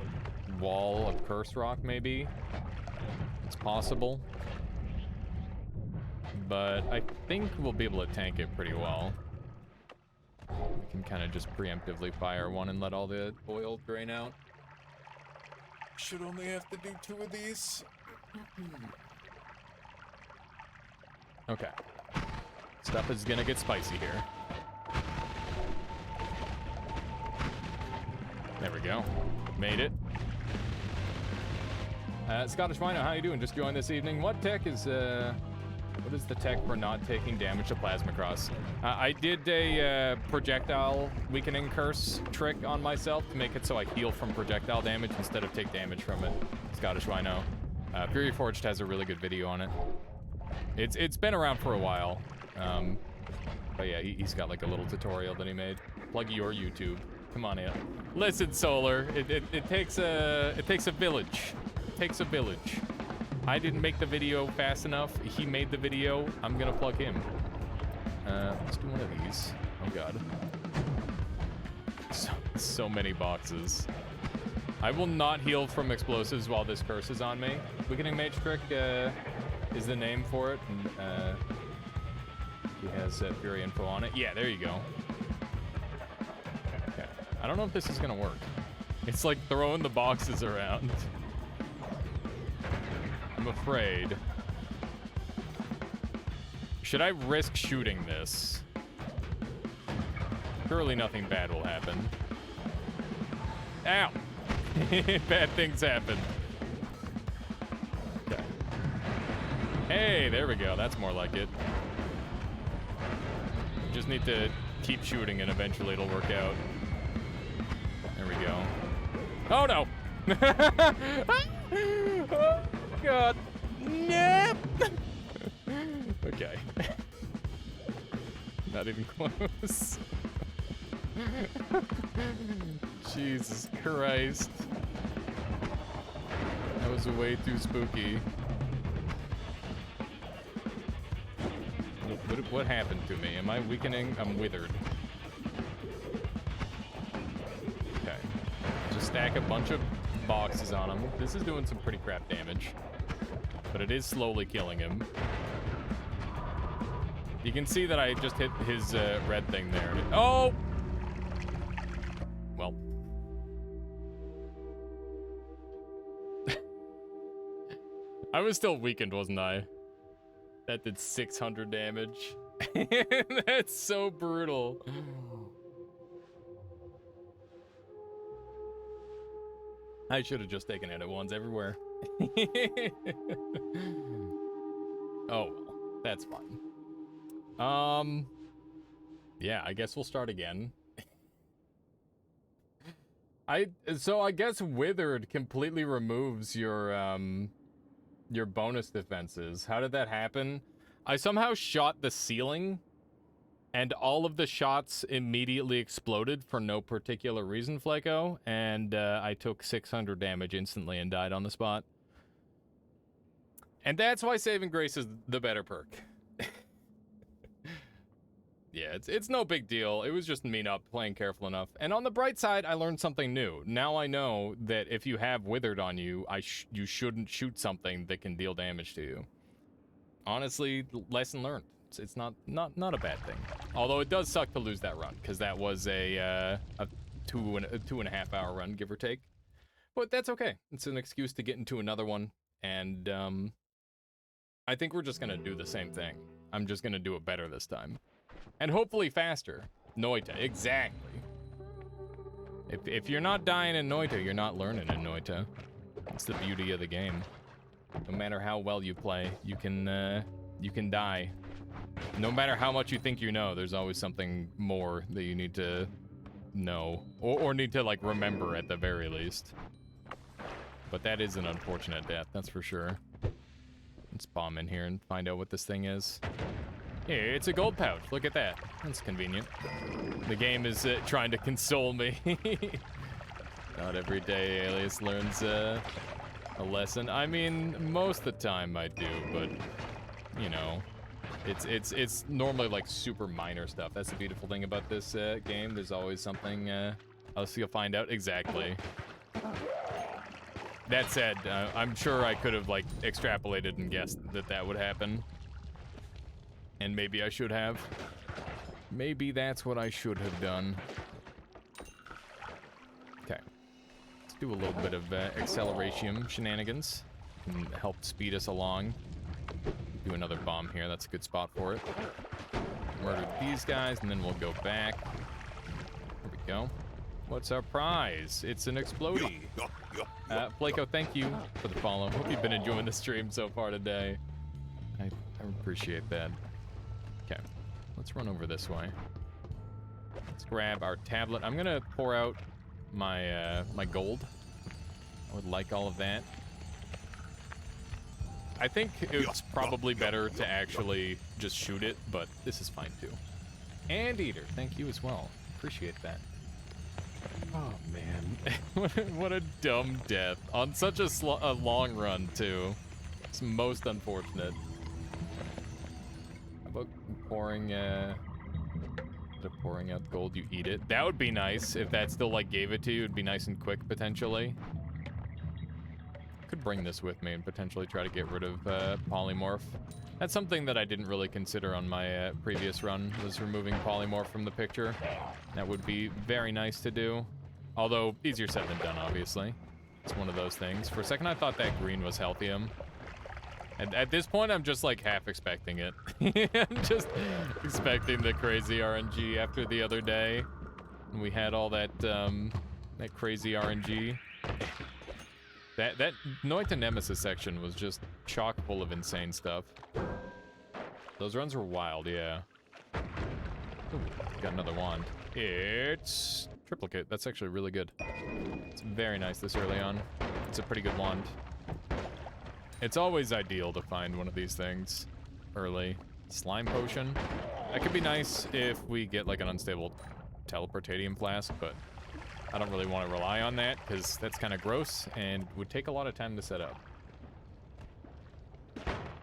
wall of curse rock, maybe. It's possible. But I think we'll be able to tank it pretty well. We can kind of just preemptively fire one and let all the oil drain out. Should only have to do 2 of these. Okay. Stuff is gonna get spicy here. There we go. Made it. Scottish Rhino, how you doing? Just joined this evening. What is the tech for not taking damage to Plasma Cross? I did a projectile weakening curse trick on myself to make it so I heal from projectile damage instead of take damage from it. Scottish Rhino. Fury Forged has a really good video on it. It's been around for a while. But yeah, he's got like a little tutorial that he made. Plug your YouTube. Come on in. Listen, Solar. It takes a village. It takes a village. I didn't make the video fast enough. He made the video. I'm gonna plug him. Let's do one of these. Oh god. So many boxes. I will not heal from explosives while this curse is on me. Weakening Mage Trick is the name for it. And, he has Fury info on it. Yeah, there you go. Okay. I don't know if this is gonna work. It's like throwing the boxes around. I'm afraid. Should I risk shooting this? Surely nothing bad will happen. Ow! Bad things happen. Okay. Hey, there we go. That's more like it. Just need to keep shooting and eventually it'll work out. There we go. Oh no! Oh god. Nope. Okay. Not even close. Jesus Christ. That was way too spooky. What happened to me? Am I weakening? I'm withered. Okay. Just stack a bunch of boxes on him. This is doing some pretty crap damage. But it is slowly killing him. You can see that I just hit his red thing there. Oh! Well. I was still weakened, wasn't I? That did 600 damage. That's so brutal. I should have just taken edit ones everywhere. Oh, well, that's fine. Yeah, I guess we'll start again. So I guess Withered completely removes your bonus defenses. How did that happen? I somehow shot the ceiling, and all of the shots immediately exploded for no particular reason, Flaco, and I took 600 damage instantly and died on the spot. And that's why Saving Grace is the better perk. Yeah, it's no big deal. It was just me not playing careful enough. And on the bright side, I learned something new. Now I know that if you have Withered on you, you shouldn't shoot something that can deal damage to you. Honestly, lesson learned. It's not a bad thing. Although it does suck to lose that run, because that was a 2.5 hour run, give or take. But that's okay. It's an excuse to get into another one. And I think we're just gonna do the same thing. I'm just gonna do it better this time. And hopefully faster. Noita, exactly. If you're not dying in Noita, you're not learning in Noita. It's the beauty of the game. No matter how well you play, you can die. No matter how much you think you know, there's always something more that you need to know. Or need to, like, remember at the very least. But that is an unfortunate death, that's for sure. Let's bomb in here and find out what this thing is. Hey, it's a gold pouch. Look at that. That's convenient. The game is trying to console me. Not every day Alias learns a lesson. I mean, most of the time I do, but you know, it's normally like super minor stuff. That's the beautiful thing about this game. There's always something else you'll find out. Exactly. That said, I'm sure I could have like extrapolated and guessed that would happen. And maybe I should have. Maybe that's what I should have done. Okay. Let's do a little bit of acceleration shenanigans. Can help speed us along. Do another bomb here. That's a good spot for it. Murder these guys, and then we'll go back. There we go. What's our prize? It's an explodey. Flaco, thank you for the follow. Hope you've been enjoying the stream so far today. I appreciate that. Okay, let's run over this way. Let's grab our tablet. I'm gonna pour out my my gold. I would like all of that. I think it's probably better to actually just shoot it, but this is fine too. And Eater, thank you as well. Appreciate that. Oh man, what a dumb death on such a long run too. It's most unfortunate. How about pouring out gold? You eat it. That would be nice if that still like gave it to you. It'd be nice and quick potentially. Could bring this with me and potentially try to get rid of polymorph. That's something that I didn't really consider on my previous run, was removing polymorph from the picture. That would be very nice to do. Although, easier said than done, obviously. It's one of those things. For a second, I thought that green was Healthium. And at this point, I'm just, like, half expecting it. I'm just expecting the crazy RNG after the other day. And we had all that, that crazy RNG. That Noita Nemesis section was just chock full of insane stuff. Those runs were wild, yeah. Ooh, got another wand. It's triplicate. That's actually really good. It's very nice this early on. It's a pretty good wand. It's always ideal to find one of these things early. Slime potion. That could be nice if we get like an unstable teleportatium flask, but I don't really want to rely on that because that's kind of gross and would take a lot of time to set up.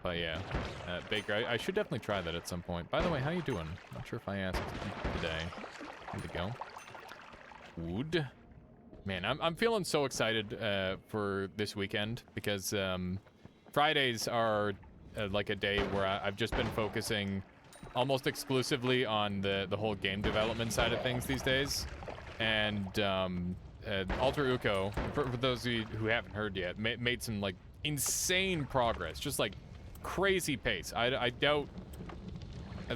But yeah, Baker, I should definitely try that at some point. By the way, how you doing? Not sure if I asked today. Here we go. Wood. Man, I'm feeling so excited for this weekend because Fridays are like a day where I've just been focusing almost exclusively on the whole game development side of things these days. And Alter Uko, for those of you who haven't heard yet, made some like insane progress, just like crazy pace. I doubt,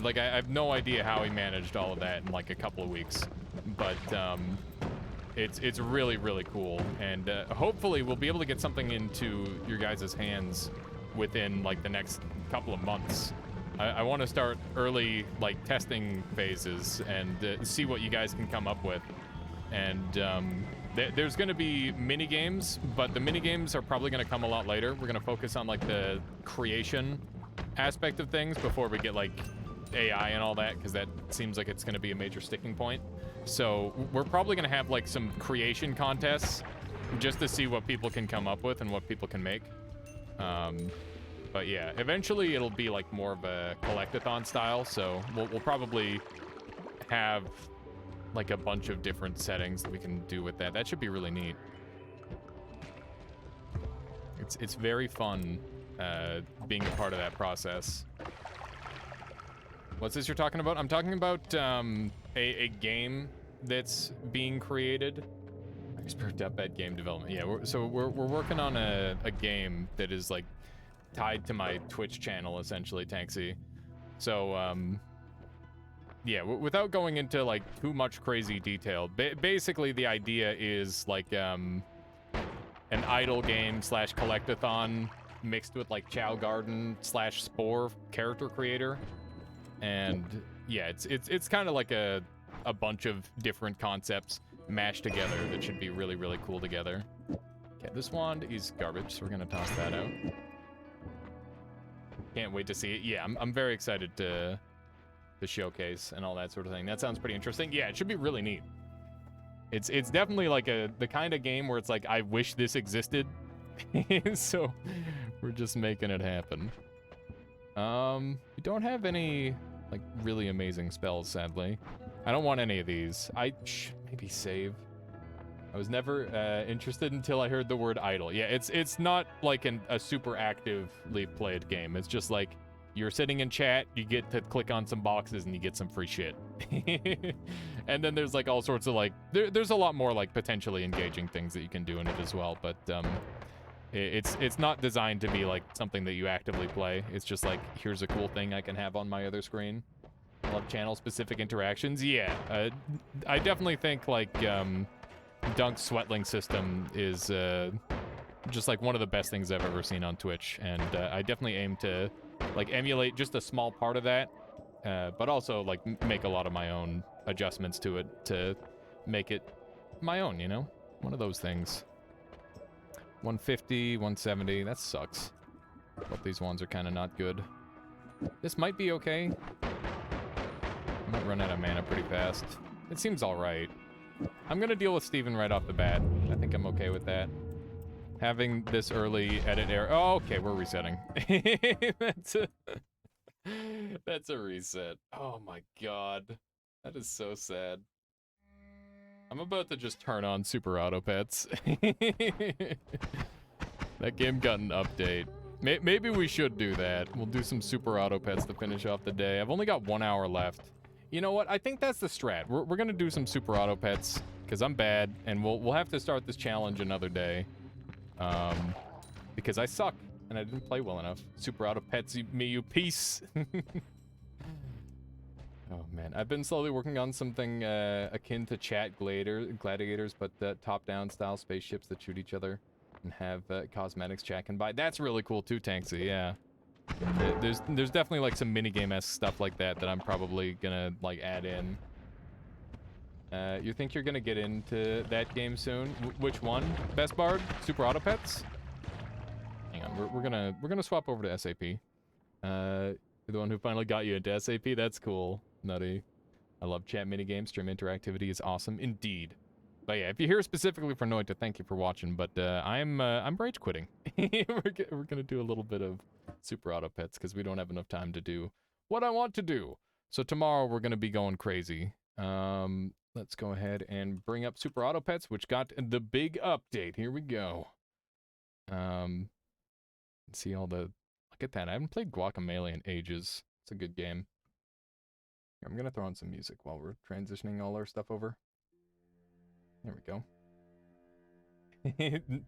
like I have no idea how he managed all of that in like a couple of weeks, but it's really, really cool, and hopefully we'll be able to get something into your guys' hands within like the next couple of months. I want to start early like testing phases and see what you guys can come up with. And there's going to be mini games, but the mini games are probably going to come a lot later. We're going to focus on like the creation aspect of things before we get like AI and all that, because that seems like it's going to be a major sticking point. So we're probably going to have like some creation contests just to see what people can come up with and what people can make. But yeah, eventually it'll be like more of a collectathon style. So we'll probably have like a bunch of different settings that we can do with that. That should be really neat. It's very fun being a part of that process. What's this you're talking about? I'm talking about a game that's being created. I just picked up at game development. Yeah, we're working on a game that is like tied to my Twitch channel, essentially, Tanksy. So yeah, without going into like too much crazy detail, basically the idea is like an idle game slash collectathon mixed with like Chow Garden slash Spore character creator. And yeah, it's kind of like a bunch of different concepts mashed together that should be really, really cool together. Okay, this wand is garbage, so we're gonna toss that out. Can't wait to see it. Yeah, I'm very excited to showcase and all that sort of thing. That sounds pretty interesting. Yeah, it should be really neat. It's definitely like the kind of game where it's like, I wish this existed. So we're just making it happen. We don't have any like really amazing spells, sadly. I don't want any of these. Maybe save. I was never interested until I heard the word idle. Yeah, it's not like a super actively played game. It's just like you're sitting in chat, you get to click on some boxes and you get some free shit. And then there's like all sorts of like there's a lot more like potentially engaging things that you can do in it as well, but it's not designed to be like something that you actively play. It's just like, here's a cool thing I can have on my other screen. Love channel specific interactions. Yeah, I definitely think like Dunk's Sweatling system is just like one of the best things I've ever seen on Twitch, and I definitely aim to like emulate just a small part of that, but also like make a lot of my own adjustments to it to make it my own, you know? One of those things. 150, 170, that sucks. But these ones are kind of not good. This might be okay. I might run out of mana pretty fast. It seems alright. I'm gonna deal with Steven right off the bat. I think I'm okay with that. Having this early edit error. Oh, okay, we're resetting. That's a reset. Oh my god. That is so sad. I'm about to just turn on Super Auto Pets. That game got an update. Maybe we should do that. We'll do some Super Auto Pets to finish off the day. I've only got 1 hour left. You know what? I think that's the strat. We're gonna do some Super Auto Pets because I'm bad, and we'll have to start this challenge another day. Because I suck and I didn't play well enough. Super Auto Pets, you piece. Oh man, I've been slowly working on something akin to chat gladiators, but top-down style spaceships that shoot each other and have cosmetics chat can buy. That's really cool too, Tanksy. Yeah. There's definitely like some minigame-esque stuff like that I'm probably gonna like add in. You think you're gonna get into that game soon? Which one? Best Bard? Super Auto Pets? Hang on, we're gonna swap over to SAP. You're the one who finally got you into SAP. That's cool, Nutty. I love chat minigames. Stream interactivity is awesome indeed. But yeah, if you're here specifically for Noita, thank you for watching. But I'm rage quitting. we're gonna do a little bit of Super Auto Pets because we don't have enough time to do what I want to do. So tomorrow we're gonna be going crazy. let's go ahead and bring up Super Auto Pets, which got the big update. Here we go. See all the... Look at that. I haven't played Guacamelee in ages. It's a good game. I'm going to throw on some music while we're transitioning all our stuff over. There we go.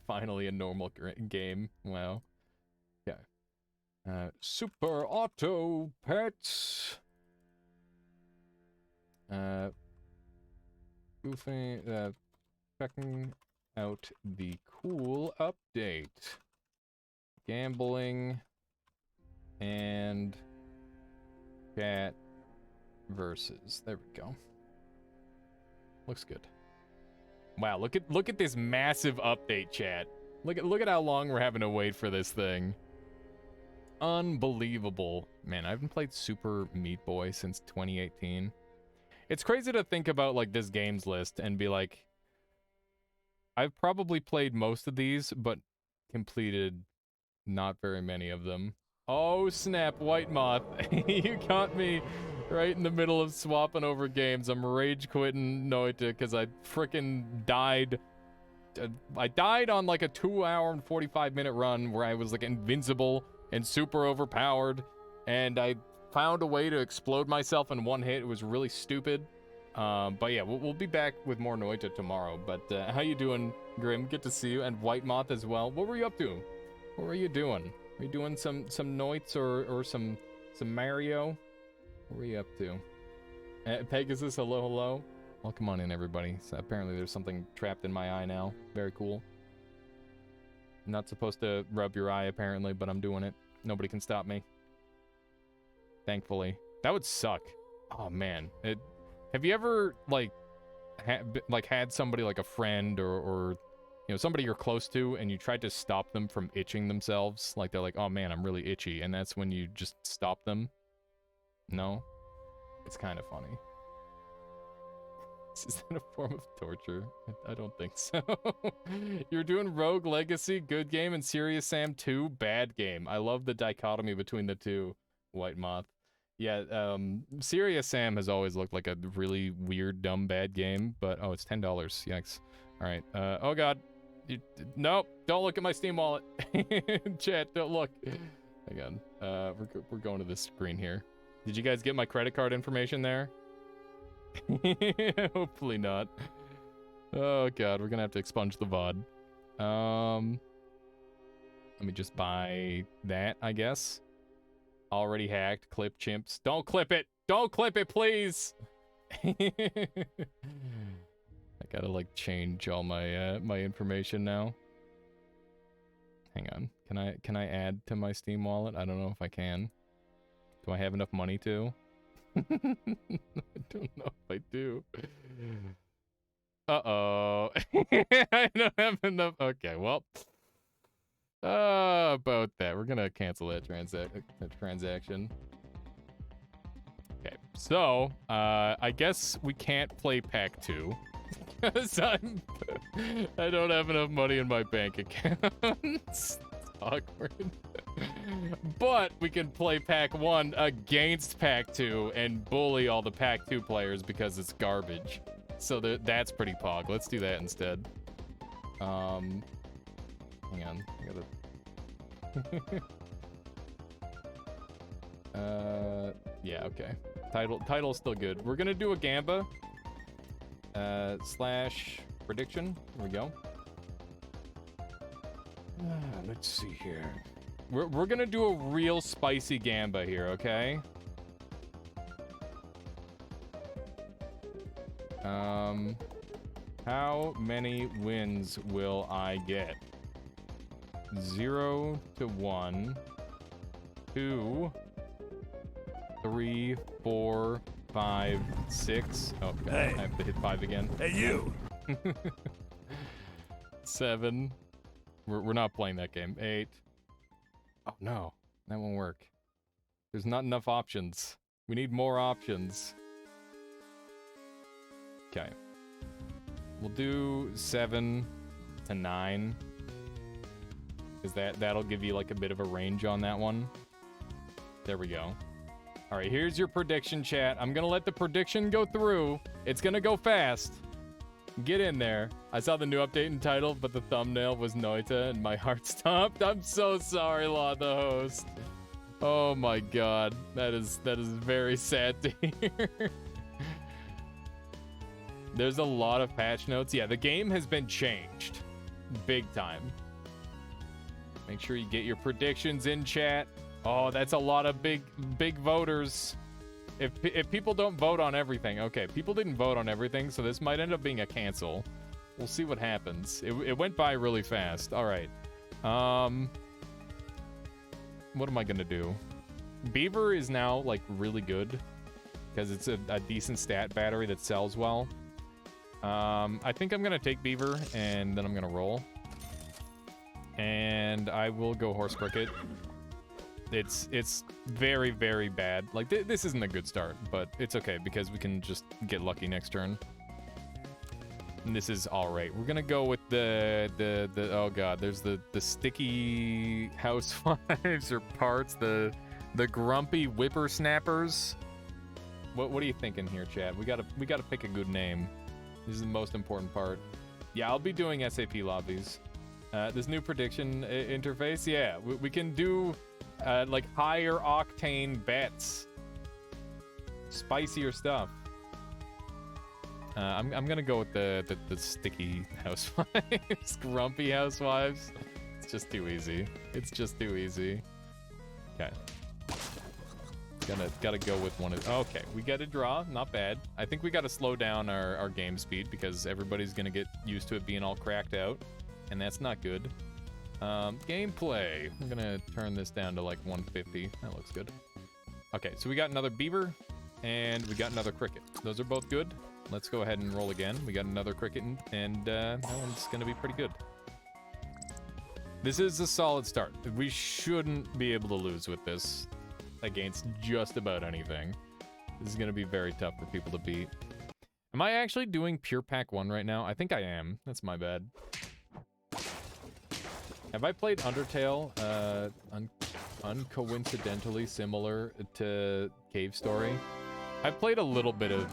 Finally a normal game. Wow. Yeah. Super Auto Pets. Checking out the cool update. Gambling and chat versus. There we go. Looks good. Wow, look at this massive update, chat. Look at how long we're having to wait for this thing. Unbelievable. Man, I haven't played Super Meat Boy since 2018. It's crazy to think about like this games list and be like, I've probably played most of these, but completed not very many of them. Oh snap, White Moth. You caught me right in the middle of swapping over games. I'm rage quitting Noita because I frickin' died. I died on like a 2-hour and 45-minute run where I was like invincible and super overpowered, and I found a way to explode myself in one hit. It was really stupid. But yeah, we'll be back with more Noita tomorrow. But how you doing, Grim? Good to see you. And White Moth as well. What were you up to? What were you doing? Were you doing some Noites or some Mario? What were you up to? Pegasus, hello, hello. Welcome on in, everybody. So apparently there's something trapped in my eye now. Very cool. I'm not supposed to rub your eye, apparently, but I'm doing it. Nobody can stop me. Thankfully. That would suck. Oh, man. Have you ever, like, had somebody, like a friend or you know, somebody you're close to, and you tried to stop them from itching themselves? Like, they're like, oh, man, I'm really itchy. And that's when you just stop them? No? It's kind of funny. Is that a form of torture? I don't think so. You're doing Rogue Legacy, good game, and Serious Sam 2, bad game. I love the dichotomy between the two, White Moth. Yeah, Serious Sam has always looked like a really weird, dumb, bad game, but oh, it's $10. Yikes. All right. Oh God. Nope. Don't look at my Steam wallet. Chat, don't look. Hang on. We're going to this screen here. Did you guys get my credit card information there? Hopefully not. Oh God, we're gonna have to expunge the VOD. Let me just buy that, I guess. Already hacked. Clip chimps. Don't clip it. Don't clip it, please. I gotta like change all my my information now. Hang on. Can I add to my Steam wallet? I don't know if I can. Do I have enough money to? I don't know if I do. Uh-oh. I don't have enough. Okay, well. About that. We're gonna cancel that transaction. Okay, so, I guess we can't play Pack 2. Because I don't have enough money in my bank account. It's awkward. But we can play Pack 1 against Pack 2 and bully all the Pack 2 players because it's garbage. So that's pretty pog. Let's do that instead. Hang on. I gotta... yeah, okay. Title's still good. We're gonna do a Gamba. Slash prediction. Here we go. Let's see here. We're gonna do a real spicy Gamba here, okay? How many wins will I get? 0 to 1, 2, 3, 4, 5, 6. Oh, God, hey. I have to hit 5 again. Hey, you! 7. We're not playing that game. 8. Oh, no. That won't work. There's not enough options. We need more options. Okay. We'll do 7 to 9. Because that'll give you like a bit of a range on that one. There we go. All right, here's your prediction, chat. I'm gonna let the prediction go through. It's gonna go fast. Get in there. I saw the new update and title, but the thumbnail was Noita and my heart stopped. I'm so sorry, Law the host. Oh my god. That is very sad to hear. There's a lot of patch notes. Yeah, the game has been changed. Big time. Make sure you get your predictions in, chat. Oh, that's a lot of big voters. If people don't vote on everything, okay, people didn't vote on everything, so this might end up being a cancel. We'll see what happens. It went by really fast. All right. What am I gonna do? Beaver is now like really good because it's a decent stat battery that sells well. I think I'm gonna take Beaver and then I'm gonna roll. And I will go Horse Cricket. It's very, very bad. Like, this isn't a good start, but it's okay because we can just get lucky next turn. And this is all right. We're gonna go with the oh god, there's the sticky housewives or parts, the grumpy whippersnappers. What are you thinking here, Chad? We gotta pick a good name. This is the most important part. Yeah, I'll be doing SAP lobbies. This new prediction interface, yeah, we can do like higher octane bets, spicier stuff. I'm gonna go with the sticky housewives, grumpy housewives. It's just too easy. It's just too easy. Okay. Gotta go with one of. Okay, we got a draw. Not bad. I think we gotta slow down our game speed because everybody's gonna get used to it being all cracked out, and that's not good. Gameplay. I'm gonna turn this down to like 150. That looks good. Okay, so we got another beaver, and we got another cricket. Those are both good. Let's go ahead and roll again. We got another cricket, and that one's gonna be pretty good. This is a solid start. We shouldn't be able to lose with this against just about anything. This is gonna be very tough for people to beat. Am I actually doing Pure Pack 1 right now? I think I am. That's my bad. Have I played Undertale, uncoincidentally similar to Cave Story? I've played a little bit of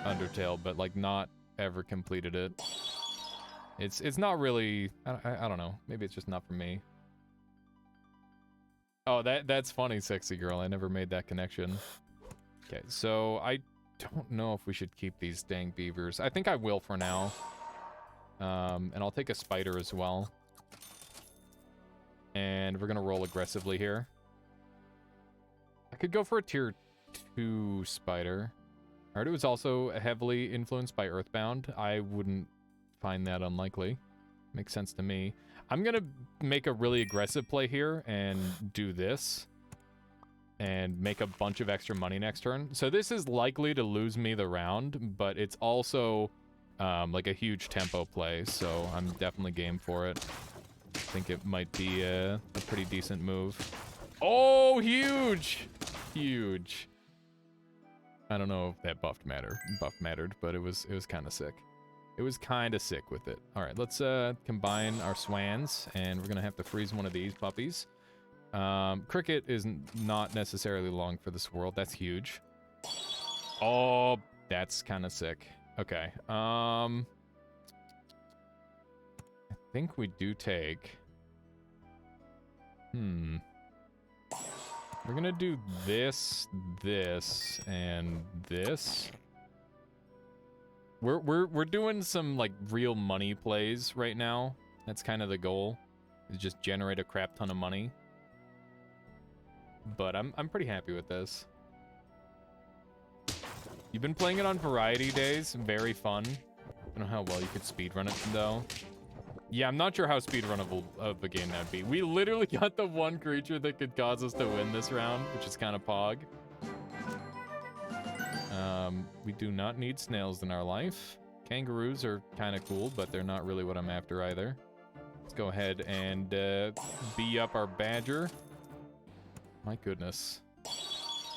Undertale, but like not ever completed it. It's not really, I don't know, maybe it's just not for me. Oh, that's funny, sexy girl. I never made that connection. Okay, so I don't know if we should keep these dang beavers. I think I will for now. And I'll take a spider as well. And we're gonna roll aggressively here. I could go for a tier 2 spider. I heard it was also heavily influenced by Earthbound. I wouldn't find that unlikely. Makes sense to me. I'm gonna make a really aggressive play here and do this. And make a bunch of extra money next turn. So this is likely to lose me the round, but it's also like a huge tempo play, so I'm definitely game for it. I think it might be a pretty decent move. Oh, huge! Huge. I don't know if that buff mattered, but it was kind of sick. It was kind of sick with it. All right, let's combine our swans, and we're gonna have to freeze one of these puppies. Cricket is not necessarily long for this world. That's huge. Oh, that's kind of sick. Okay. I think we do take. We're gonna do this, this, and this. We're doing some like real money plays right now. That's kind of the goal. Is just generate a crap ton of money. But I'm pretty happy with this. You've been playing it on variety days. Very fun. I don't know how well you could speedrun it though. Yeah, I'm not sure how speedrunnable of a game that'd be. We literally got the one creature that could cause us to win this round, which is kind of pog. We do not need snails in our life. Kangaroos are kind of cool, but they're not really what I'm after either. Let's go ahead and bee up our badger. My goodness.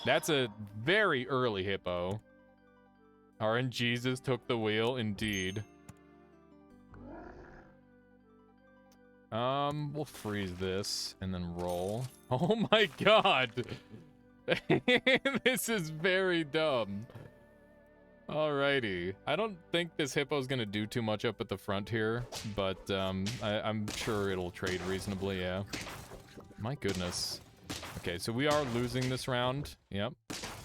That's a very early hippo. RNGesus took the wheel, indeed. We'll freeze this and then roll. Oh my god! This is very dumb. Alrighty. I don't think this hippo's gonna do too much up at the front here, but I'm sure it'll trade reasonably, yeah. My goodness. Okay, so we are losing this round. Yep.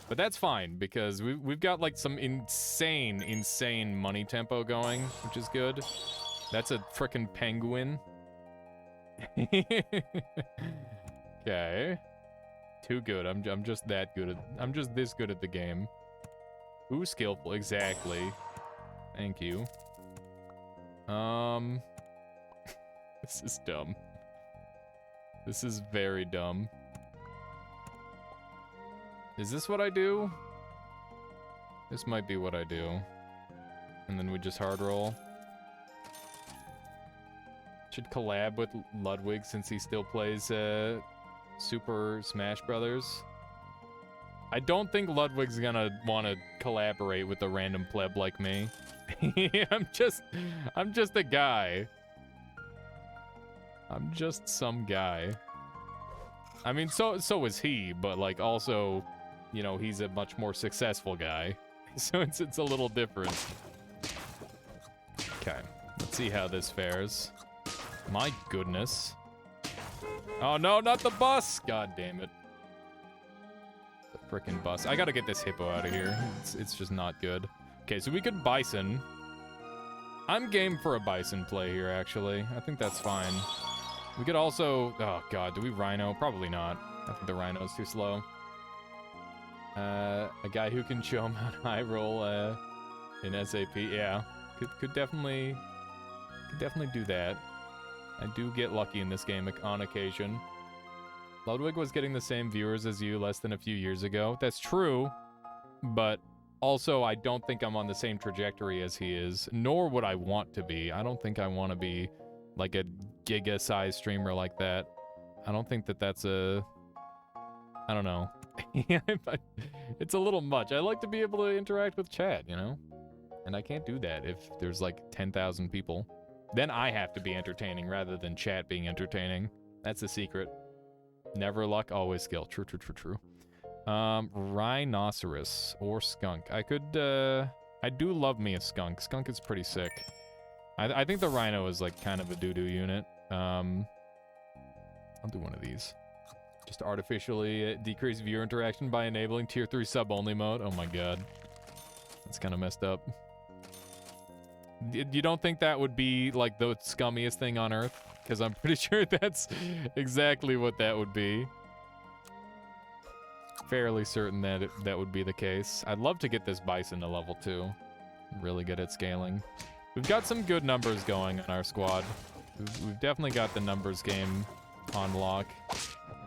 But that's fine, because we've got like some insane money tempo going, which is good. That's a frickin' penguin. Okay. Too good. I'm just that good at, I'm just this good at the game. Ooh, skillful, exactly. Thank you. This is dumb. This is very dumb. Is this what I do? This might be what I do. And then we just hard roll. Should collab with Ludwig since he still plays Super Smash Brothers. I don't think Ludwig's gonna want to collaborate with a random pleb like me. I'm just a guy. I'm just some guy. I mean, so is he, but like also, you know, he's a much more successful guy. So it's a little different. Okay, let's see how this fares. My goodness. Oh no, not the bus! God damn it. The frickin' bus. I gotta get this hippo out of here. It's just not good. Okay, so we could bison. I'm game for a bison play here, actually. I think that's fine. We could also... Oh god, do we rhino? Probably not. I think the rhino's too slow. A guy who can show him how to high roll in SAP. Yeah, could definitely do that. I do get lucky in this game on occasion. Ludwig was getting the same viewers as you less than a few years ago. That's true, but also I don't think I'm on the same trajectory as he is, nor would I want to be. I don't think I want to be like a giga-sized streamer like that. I don't think that that's a... I don't know. It's a little much. I like to be able to interact with chat, you know? And I can't do that if there's like 10,000 people. Then I have to be entertaining rather than chat being entertaining. That's the secret. Never luck, always skill. True, true, true, true. Rhinoceros or skunk. I could, I do love me a skunk. Skunk is pretty sick. I think the rhino is like kind of a doo-doo unit. I'll do one of these. Just artificially decrease viewer interaction by enabling tier 3 sub-only mode. Oh my god. That's kind of messed up. You don't think that would be like the scummiest thing on earth? Because I'm pretty sure that's exactly what that would be. Fairly certain that that would be the case. I'd love to get this bison to level 2. I'm really good at scaling. We've got some good numbers going on our squad. We've definitely got the numbers game on lock.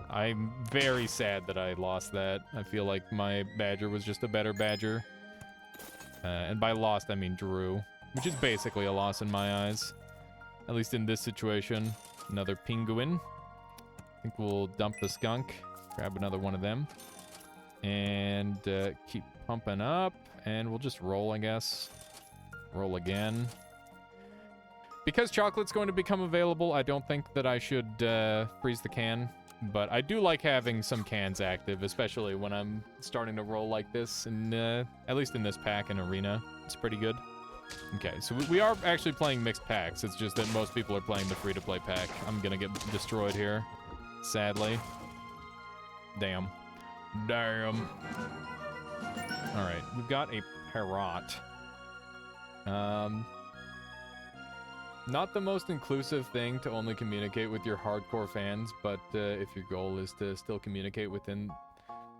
I'm very sad that I lost that. I feel like my badger was just a better badger. And by lost, I mean drew. Which is basically a loss in my eyes. At least in this situation. Another penguin. I think we'll dump the skunk. Grab another one of them. And keep pumping up. And we'll just roll, I guess. Roll again. Because chocolate's going to become available, I don't think that I should freeze the can. But I do like having some cans active, especially when I'm starting to roll like this. And at least in this pack and arena. It's pretty good. Okay, so we are actually playing mixed packs. It's just that most people are playing the free-to-play pack. I'm gonna get destroyed here, sadly. Damn. Damn. Alright, we've got a parrot. Not the most inclusive thing to only communicate with your hardcore fans, but if your goal is to still communicate within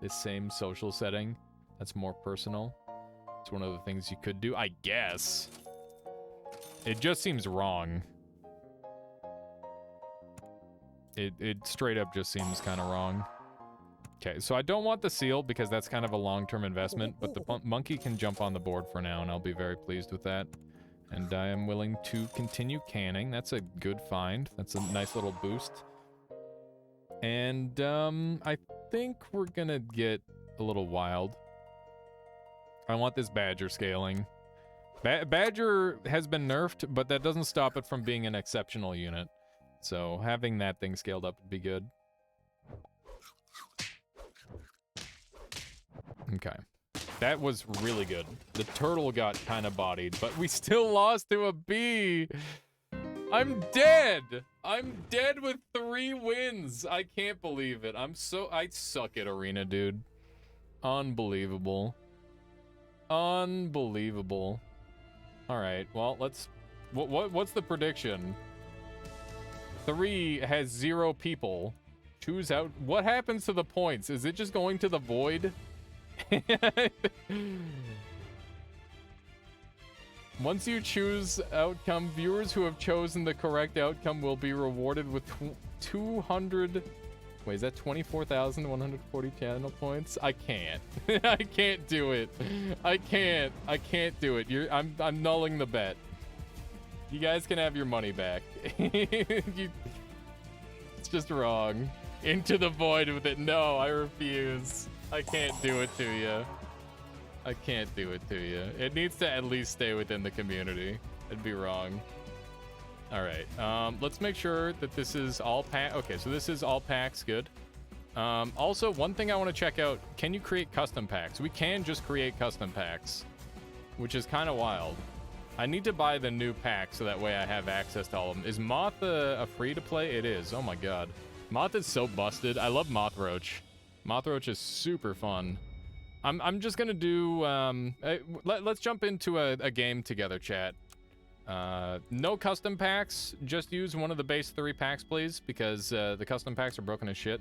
this same social setting, that's more personal. It's one of the things you could do, I guess. It just seems wrong. It straight up just seems kind of wrong. Okay, so I don't want the seal because that's kind of a long-term investment, but the monkey can jump on the board for now, and I'll be very pleased with that. And I am willing to continue canning. That's a good find. That's a nice little boost. And I think we're gonna get a little wild. I want this badger scaling. Badger has been nerfed, but that doesn't stop it from being an exceptional unit. So having that thing scaled up would be good. Okay. That was really good. The turtle got kind of bodied, but we still lost to a bee. I'm dead. I'm dead with 3 wins. I can't believe it. I suck at arena, dude. Unbelievable. Unbelievable. All right. Well, let's what's the prediction? 3 has 0 people. Choose out. What happens to the points? Is it just going to the void? Once you choose outcome, viewers who have chosen the correct outcome will be rewarded with 200. Wait, is that 24,140 channel points? I can't. I can't do it. I can't do it. I'm nulling the bet. You guys can have your money back. It's just wrong. Into the void with it. No, I refuse. I can't do it to you. I can't do it to you. It needs to at least stay within the community. It'd be wrong. All right. Let's make sure that this is all pack. Okay, so this is all packs. Good. Also, one thing I want to check out. Can you create custom packs? We can just create custom packs, which is kind of wild. I need to buy the new pack so that way I have access to all of them. Is Moth a free-to-play? It is. Oh my god. Moth is so busted. I love Mothroach. Mothroach is super fun. I'm just gonna do let's jump into a game together, chat. No custom packs, just use one of the base 3 packs, please, because the custom packs are broken as shit.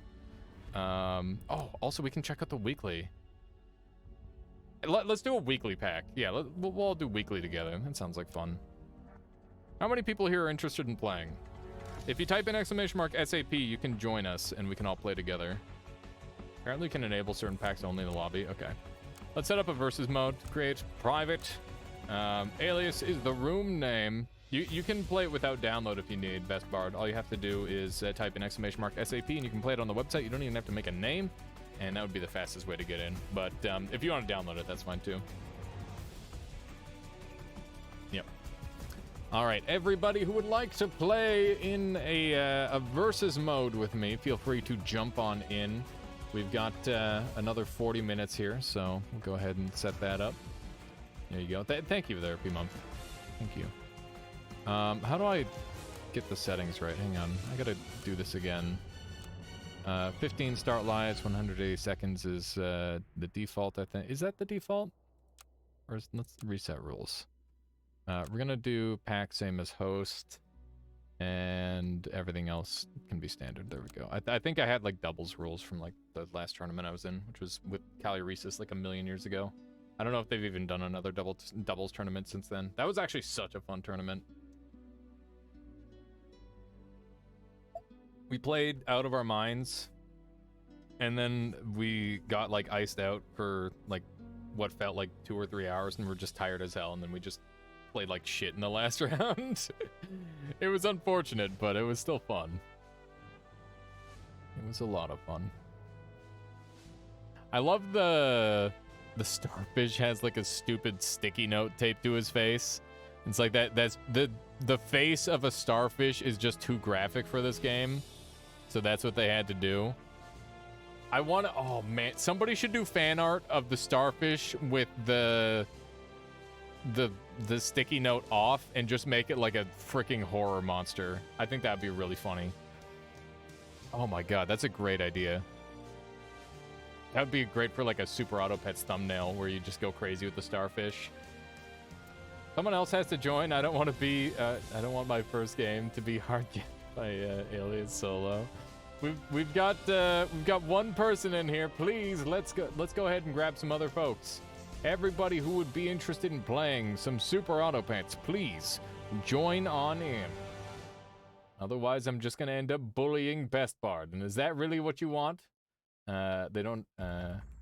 Oh, also we can check out the weekly. Let's do a weekly pack. Yeah, we'll all do weekly together. That sounds like fun. How many people here are interested in playing? If you type in !SAP, you can join us and we can all play together. Apparently we can enable certain packs only in the lobby. Okay. Let's set up a versus mode. Create private. Alias is the room name. You can play it without download if you need, Best Bard. All you have to do is type in !SAP and you can play it on the website. You don't even have to make a name, and that would be the fastest way to get in. But if you want to download it, that's fine too. Yep. All right, everybody who would like to play in a versus mode with me, feel free to jump on in. We've got another 40 minutes here, so we'll go ahead and set that up. There you go. Thank you there, P-Month. Thank you. How do I get the settings right? Hang on. I gotta do this again. 15 start lives, 180 seconds is the default, I think. Is that the default? Or let's reset rules. We're gonna do pack same as host, and everything else can be standard. There we go. I think I had like doubles rules from like the last tournament I was in, which was with Calyresis like a million years ago. I don't know if they've even done another doubles tournament since then. That was actually such a fun tournament. We played out of our minds, and then we got like iced out for like what felt like 2 or 3 hours, and we're just tired as hell, and then we just played like shit in the last round. It was unfortunate, but it was still fun. It was a lot of fun. I love the starfish has like a stupid sticky note taped to his face. It's like that's the face of a starfish is just too graphic for this game. So that's what they had to do. I want to, oh man, somebody should do fan art of the starfish with the sticky note off and just make it like a freaking horror monster. I think that'd be really funny. Oh my god, that's a great idea. That would be great for like a Super Auto Pets thumbnail where you just go crazy with the starfish. Someone else has to join. I don't want to be, I don't want my first game to be hard by Alias solo. We've got one person in here. Please, let's go ahead and grab some other folks. Everybody who would be interested in playing some Super Auto Pets, please join on in. Otherwise, I'm just gonna end up bullying Best Bard. And is that really what you want? They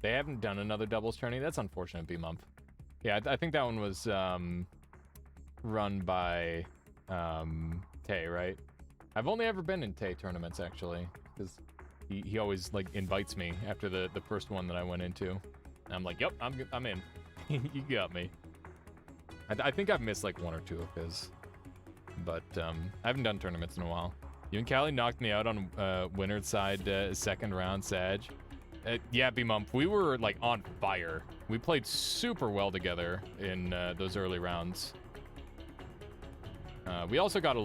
haven't done another doubles tourney. That's unfortunate, B-Mump. Yeah, I think that one was run by Tay, right? I've only ever been in Tay tournaments, actually, because he always like invites me after the first one that I went into. And I'm like, yep, I'm in. You got me. I think I've missed like 1 or 2 of his, but I haven't done tournaments in a while. You and Callie knocked me out on Winnard's side second round, Sag. Yeah, B-Mump, we were like on fire. We played super well together in those early rounds. We also got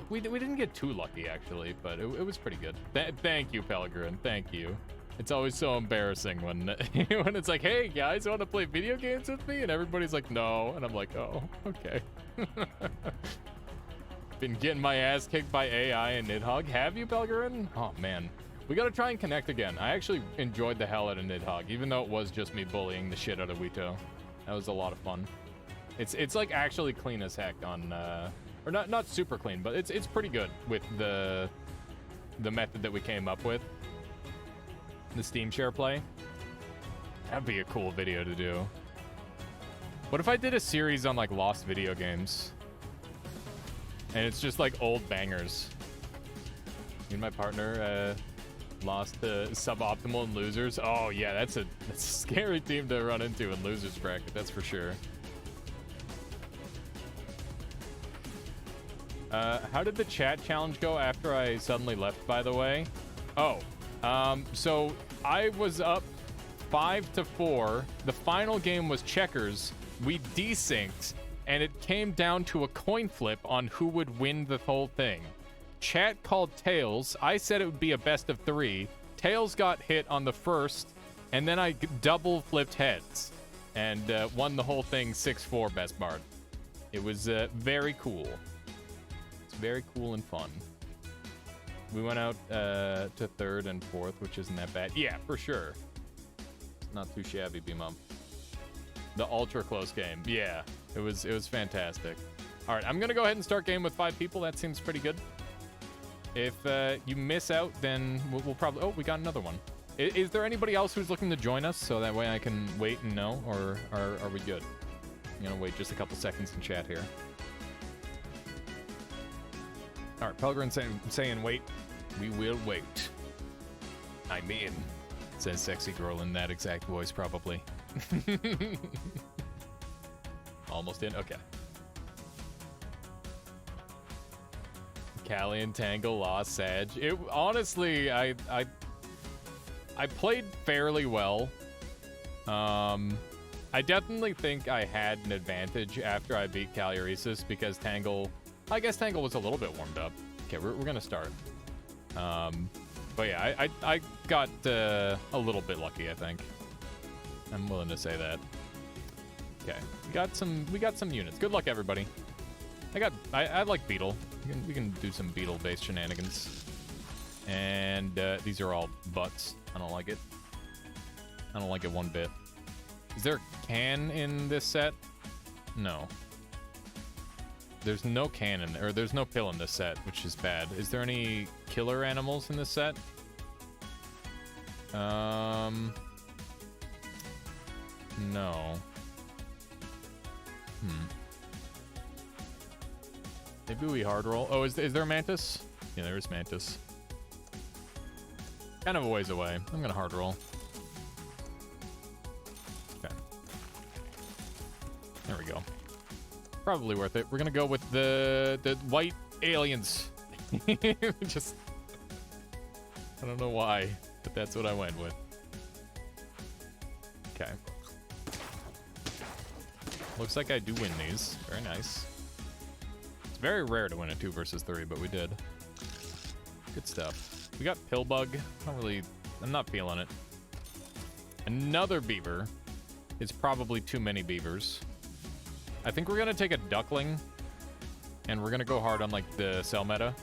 we didn't get too lucky actually, but it was pretty good. Thank you, Pellegrin. Thank you. It's always so embarrassing when when it's like, hey guys, want to play video games with me? And everybody's like, no, and I'm like, oh, okay. Been getting my ass kicked by AI and Nidhogg. Have you, Pellegrin? Oh man, we gotta try and connect again. I actually enjoyed the hell out of Nidhogg, even though it was just me bullying the shit out of Wito. That was a lot of fun. It's like actually clean as heck on, or not super clean, but it's pretty good with the method that we came up with. The Steam share play. That'd be a cool video to do. What if I did a series on like lost video games? And it's just like old bangers. Me and my partner lost to Suboptimal and Losers. Oh yeah, that's a scary team to run into in Losers bracket, that's for sure. How did the chat challenge go after I suddenly left, by the way? Oh, so I was up 5-4. The final game was checkers. We desynced, and it came down to a coin flip on who would win the whole thing. Chat called Tails. I said it would be a best of 3. Tails got hit on the first, and then I double flipped heads and won the whole thing 6-4 best bard. It was very cool. It's very cool and fun. We went out to 3rd and 4th, which isn't that bad. Yeah, for sure. It's not too shabby, B-Mum. The ultra close game. Yeah, it was fantastic. All right, I'm gonna go ahead and start game with 5 people. That seems pretty good. If you miss out, then we'll probably... Oh, we got another one. Is there anybody else who's looking to join us so that way I can wait and know, or are we good? I'm gonna wait just a couple seconds in chat here. All right, Pellegrin saying wait. We will wait. I'm in. Says sexy girl in that exact voice, probably. Almost in. Okay. Callie and Tangle lost Sag. Honestly, I played fairly well. I definitely think I had an advantage after I beat Calyresis because Tangle... I guess Tangle was a little bit warmed up. Okay, we're gonna start. But yeah, I got a little bit lucky, I think. I'm willing to say that. Okay, we got some units. Good luck, everybody. I like Beetle. We can do some Beetle-based shenanigans. And these are all butts. I don't like it. I don't like it one bit. Is there a can in this set? No. There's no can in there, or there's no pill in this set, which is bad. Is there any killer animals in this set? No. Maybe we hard roll. Oh, is there a Mantis? Yeah, there is Mantis. Kind of a ways away. I'm gonna hard roll. Okay. There we go. Probably worth it. We're gonna go with the white aliens. Just... I don't know why, but that's what I went with. Okay. Looks like I do win these. Very nice. It's very rare to win a 2 versus 3, but we did. Good stuff. We got Pillbug. I'm not feeling it. Another beaver. It's probably too many beavers. I think we're gonna take a duckling, and we're gonna go hard on like the cell meta.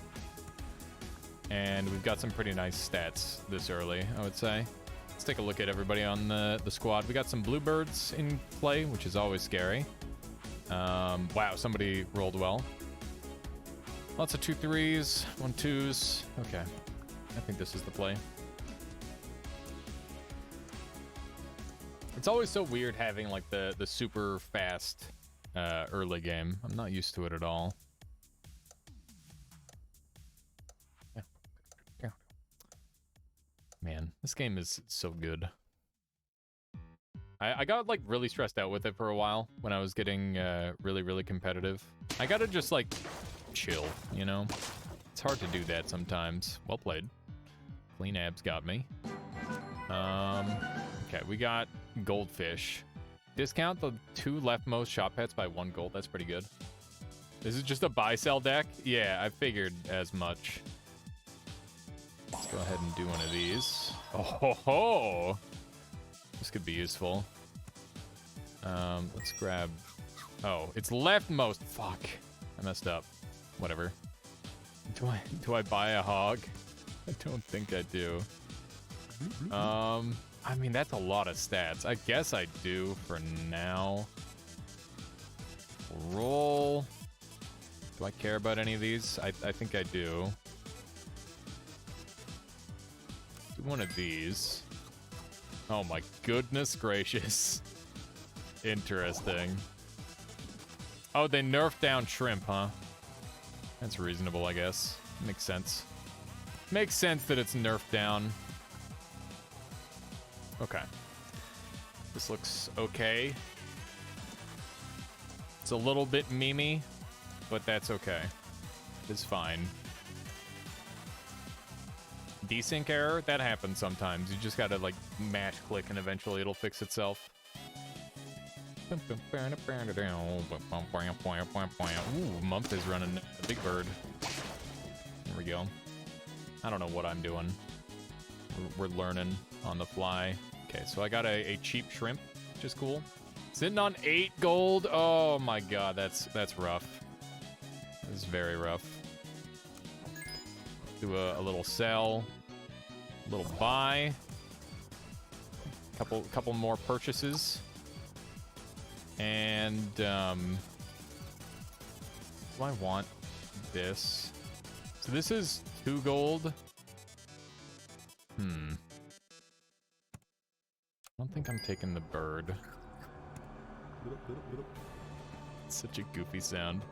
And we've got some pretty nice stats this early, I would say. Let's take a look at everybody on the squad. We got some bluebirds in play, which is always scary. Wow, somebody rolled well. Lots of 2-3s, 1-2s. Okay, I think this is the play. It's always so weird having like the super fast early game. I'm not used to it at all. Yeah. Man, this game is so good. I got like really stressed out with it for a while when I was getting really competitive. I gotta just like chill, you know? It's hard to do that sometimes. Well played. Clean abs got me. Okay, we got goldfish. Discount the 2 leftmost shop pets by 1 gold. That's pretty good. This is just a buy-sell deck? Yeah, I figured as much. Let's go ahead and do one of these. Oh, ho, ho. This could be useful. Let's grab... Oh, it's leftmost. Fuck. I messed up. Whatever. Do I buy a hog? I don't think I do. I mean, that's a lot of stats. I guess I do for now. Roll. Do I care about any of these? I think I do. Do one of these. Oh my goodness gracious. Interesting. Oh, they nerfed down shrimp, huh? That's reasonable, I guess. Makes sense. Makes sense that it's nerfed down. Okay. This looks okay. It's a little bit memey, but that's okay. It's fine. Desync error? That happens sometimes. You just gotta, like, mash click and eventually it'll fix itself. Ooh, Mump is running a big bird. There we go. I don't know what I'm doing. We're learning on the fly. Okay, so I got a cheap shrimp, which is cool. Sitting on 8 gold. Oh my god, that's rough. This is very rough. Do a little sell, a little buy, couple more purchases, and do I want this? So this is 2 gold. I don't think I'm taking the bird. It's such a goofy sound.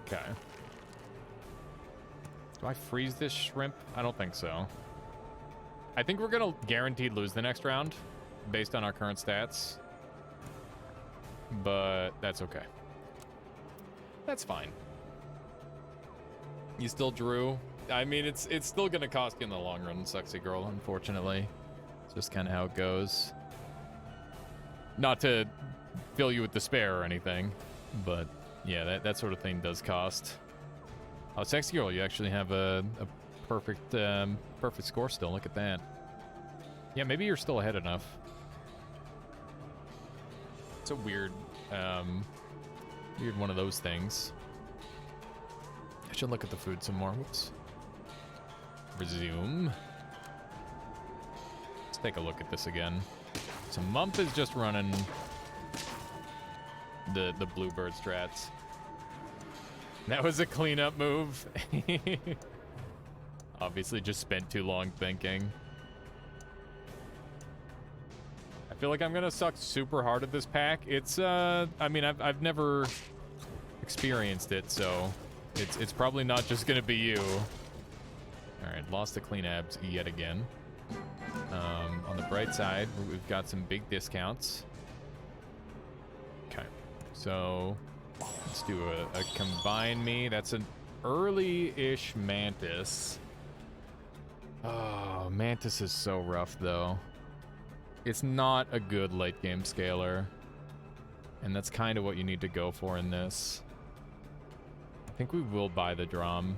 Okay. Do I freeze this shrimp? I don't think so. I think we're gonna guaranteed lose the next round based on our current stats. But that's okay. That's fine. You still drew. I mean, it's still gonna cost you in the long run, sexy girl, unfortunately. It's just kind of how it goes. Not to fill you with despair or anything, but yeah, that sort of thing does cost. Oh, sexy girl, you actually have a perfect perfect score still. Look at that. Yeah, maybe you're still ahead enough. It's a weird one of those things. I should look at the food some more. Whoops. Resume. Let's take a look at this again. So Mump is just running the bluebird strats. That was a cleanup move. Obviously just spent too long thinking. I feel like I'm gonna suck super hard at this pack. It's I mean I've never experienced it, so it's probably not just gonna be you. Alright, lost the clean abs yet again. On the bright side, we've got some big discounts. Okay, so let's do a combine me. That's an early-ish Mantis. Oh, Mantis is so rough, though. It's not a good late-game scaler. And that's kind of what you need to go for in this. I think we will buy the drum.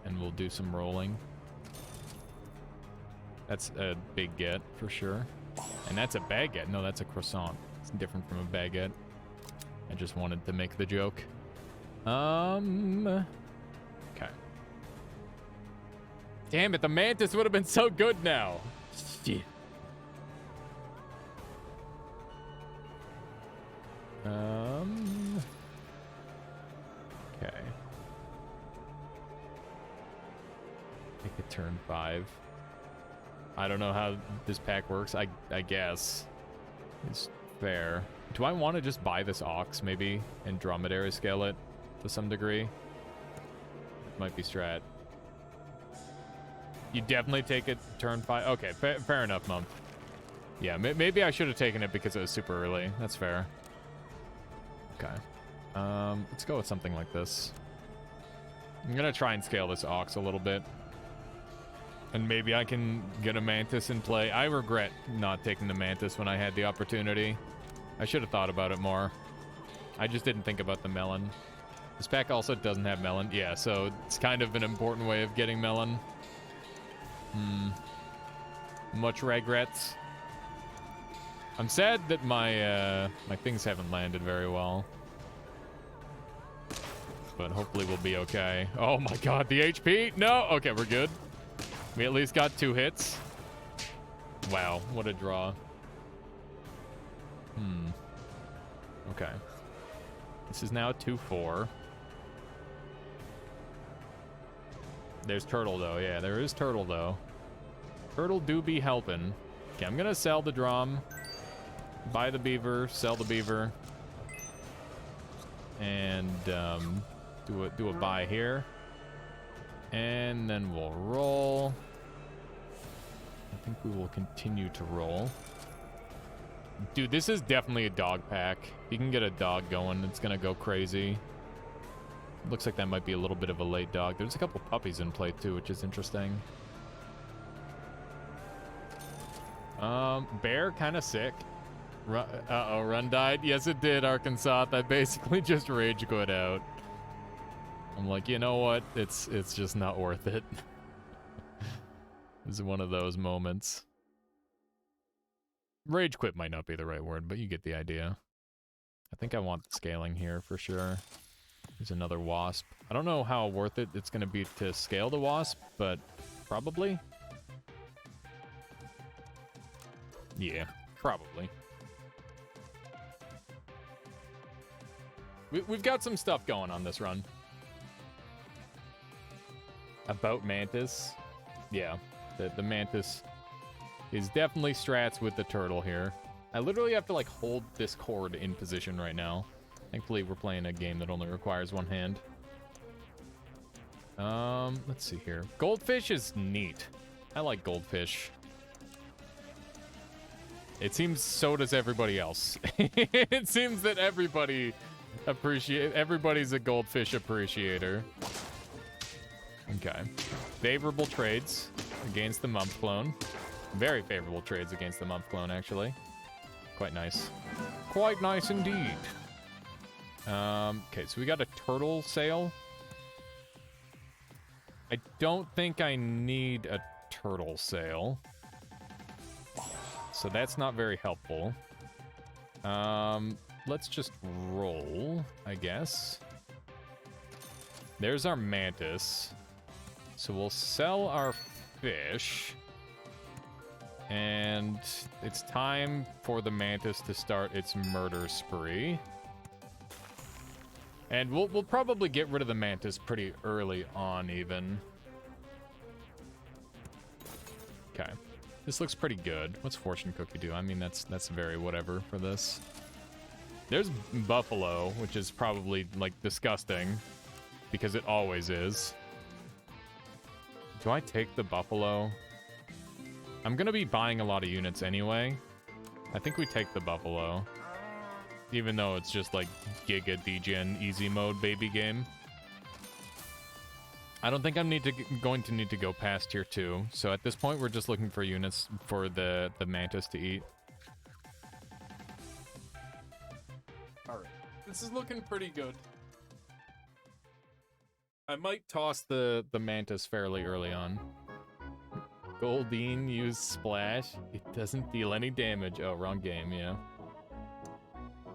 And we'll do some rolling. That's a big get, for sure. And that's a baguette. No, that's a croissant. It's different from a baguette. I just wanted to make the joke. Okay. Damn it, the Mantis would have been so good now. Shit. Okay. Make it turn 5. I don't know how this pack works. I guess it's fair. Do I want to just buy this ox maybe and dromedary scale it to some degree? Might be strat. You definitely take it turn 5. Okay, fair enough, Mum. Yeah, maybe I should have taken it because it was super early. That's fair. Okay. Let's go with something like this. I'm gonna try and scale this ox a little bit. And maybe I can get a mantis in play. I regret not taking the mantis when I had the opportunity. I should have thought about it more. I just didn't think about the melon. This pack also doesn't have melon. Yeah, so it's kind of an important way of getting melon. Much regrets. I'm sad that my my things haven't landed very well. But hopefully we'll be okay. Oh my god, the HP? No! Okay, we're good. We at least got 2 hits. Wow, what a draw. Okay. This is now 2-4. There's Turtle, though. Yeah, there is Turtle, though. Turtle do be helping. Okay, I'm gonna sell the drum. Buy the beaver. Sell the beaver. And, do a buy here. And then we'll roll. I think we will continue to roll. Dude, this is definitely a dog pack. You can get a dog going, it's gonna go crazy. Looks like that might be a little bit of a late dog. There's a couple puppies in play too, which is interesting. Bear, kind of sick. Uh-oh, run died. Yes, it did, Arkansas. I basically just rage quit out. I'm like, you know what? It's just not worth it. It's one of those moments. Rage quit might not be the right word, but you get the idea. I think I want the scaling here for sure. There's another wasp. I don't know how worth it it's going to be to scale the wasp, but probably. Yeah, probably. We've got some stuff going on this run. About Mantis. Yeah, the Mantis is definitely strats with the turtle here. I literally have to like hold this cord in position right now. Thankfully, we're playing a game that only requires one hand. Let's see here. Goldfish is neat. I like goldfish. It seems so does everybody else. It seems that everybody's a goldfish appreciator. Okay. Favorable trades against the month clone. Very favorable trades against the month clone, actually. Quite nice. Quite nice indeed. Okay, so we got a turtle sale. I don't think I need a turtle sale. So that's not very helpful. Let's just roll, I guess. There's our mantis. So we'll sell our fish. And it's time for the mantis to start its murder spree. And we'll probably get rid of the mantis pretty early on, even. Okay. This looks pretty good. What's Fortune Cookie do? I mean, that's very whatever for this. There's Buffalo, which is probably, like, disgusting. Because it always is. Do I take the Buffalo? I'm gonna be buying a lot of units anyway. I think we take the Buffalo. Even though it's just like Giga Degen easy mode baby game. I don't think I'm going to need to go past tier 2. So at this point we're just looking for units for the mantis to eat. Alright. This is looking pretty good. I might toss the mantis fairly early on. Goldeen use splash. It doesn't deal any damage. Oh, wrong game, yeah.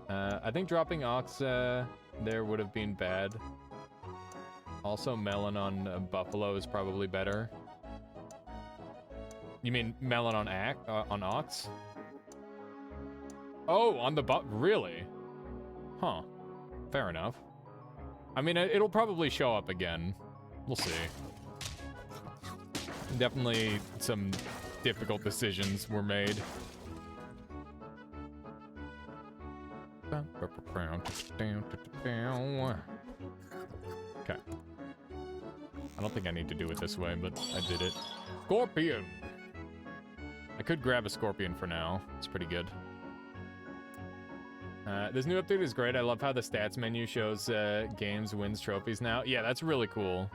I think dropping Ox there would have been bad. Also, Melon on Buffalo is probably better. You mean Melon on Ox? Oh, on the really? Huh. Fair enough. I mean, it'll probably show up again. We'll see. Definitely some difficult decisions were made. Okay. I don't think I need to do it this way, but I did it. Scorpion! I could grab a Scorpion for now. It's pretty good. This new update is great. I love how the stats menu shows games, wins, trophies now. Yeah, that's really cool.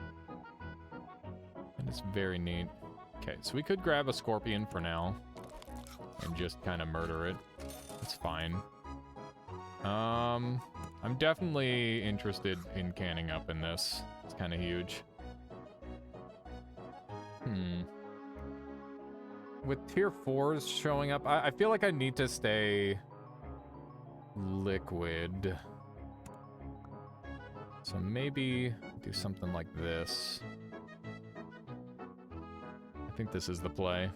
And it's very neat. Okay, so we could grab a scorpion for now and just kind of murder it. It's fine. I'm definitely interested in canning up in this. It's kind of huge. With tier 4s showing up, I feel like I need to stay liquid. So maybe do something like this. I think this is the play.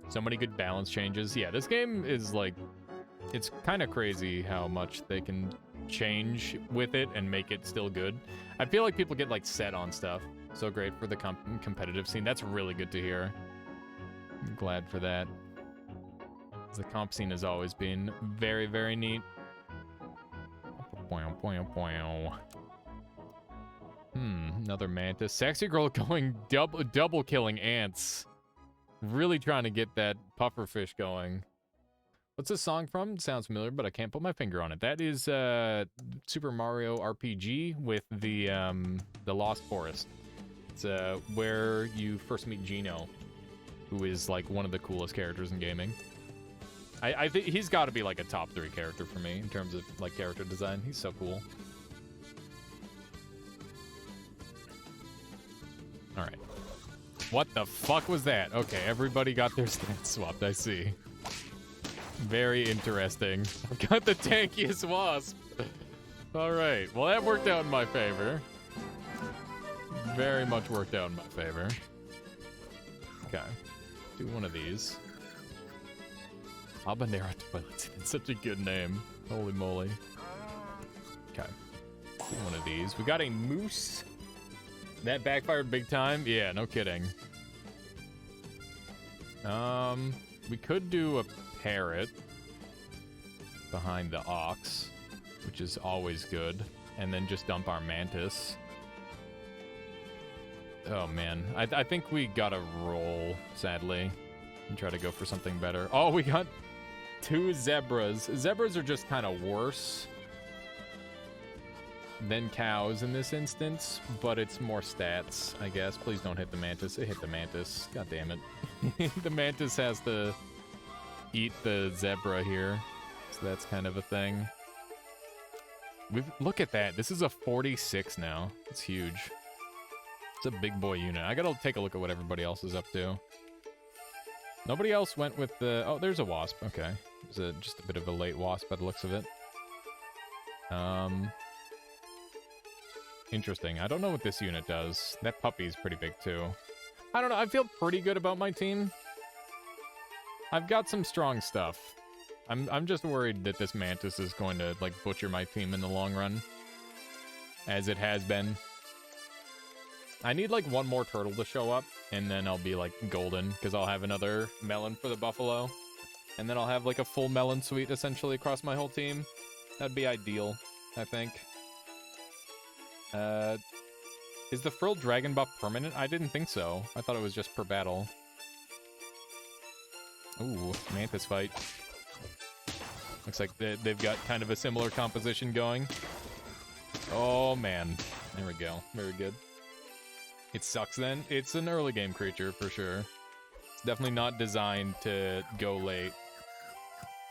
So many good balance changes. Yeah, this game is like, it's kind of crazy how much they can change with it and make it still good. I feel like people get like set on stuff. So great for the competitive scene. That's really good to hear. I'm glad for that. The comp scene has always been very, very neat. Another mantis. Sexy girl going double killing ants. Really trying to get that pufferfish going. What's this song from? It sounds familiar, but I can't put my finger on it. That is Super Mario RPG with the Lost Forest. It's where you first meet Geno, who is like one of the coolest characters in gaming. I think he's got to be like a top 3 character for me in terms of like character design. He's so cool. All right. What the fuck was that? Okay, everybody got their stats swapped, I see. Very interesting. I've got the tankiest wasp. All right, well that worked out in my favor. Very much worked out in my favor. Okay, do one of these. Habanero toilet. It's such a good name. Holy moly. Okay, do one of these. We got a moose. That backfired big time? Yeah, no kidding. We could do a parrot behind the ox, which is always good, and then just dump our mantis. Oh man, I think we gotta roll, sadly, and try to go for something better. Oh, we got 2 zebras. Zebras are just kind of worse than cows in this instance, but it's more stats, I guess. Please don't hit the mantis. It hit the mantis. God damn it. The mantis has to eat the zebra here, so that's kind of a thing. Look at that. This is a 46 now. It's huge. It's a big boy unit. I gotta take a look at what everybody else is up to. Nobody else went with the... Oh, there's a wasp. Okay. There's just a bit of a late wasp by the looks of it. Interesting. I don't know what this unit does. That puppy's pretty big, too. I don't know. I feel pretty good about my team. I've got some strong stuff. I'm just worried that this mantis is going to, like, butcher my team in the long run. As it has been. I need, like, one more turtle to show up, and then I'll be, like, golden, because I'll have another melon for the buffalo. And then I'll have, like, a full melon suite, essentially, across my whole team. That'd be ideal, I think. Is the frilled dragon buff permanent? I didn't think so. I thought it was just per battle. Ooh, mantis fight. Looks like they've got kind of a similar composition going. Oh, man. There we go. Very good. It sucks then. It's an early game creature, for sure. It's definitely not designed to go late.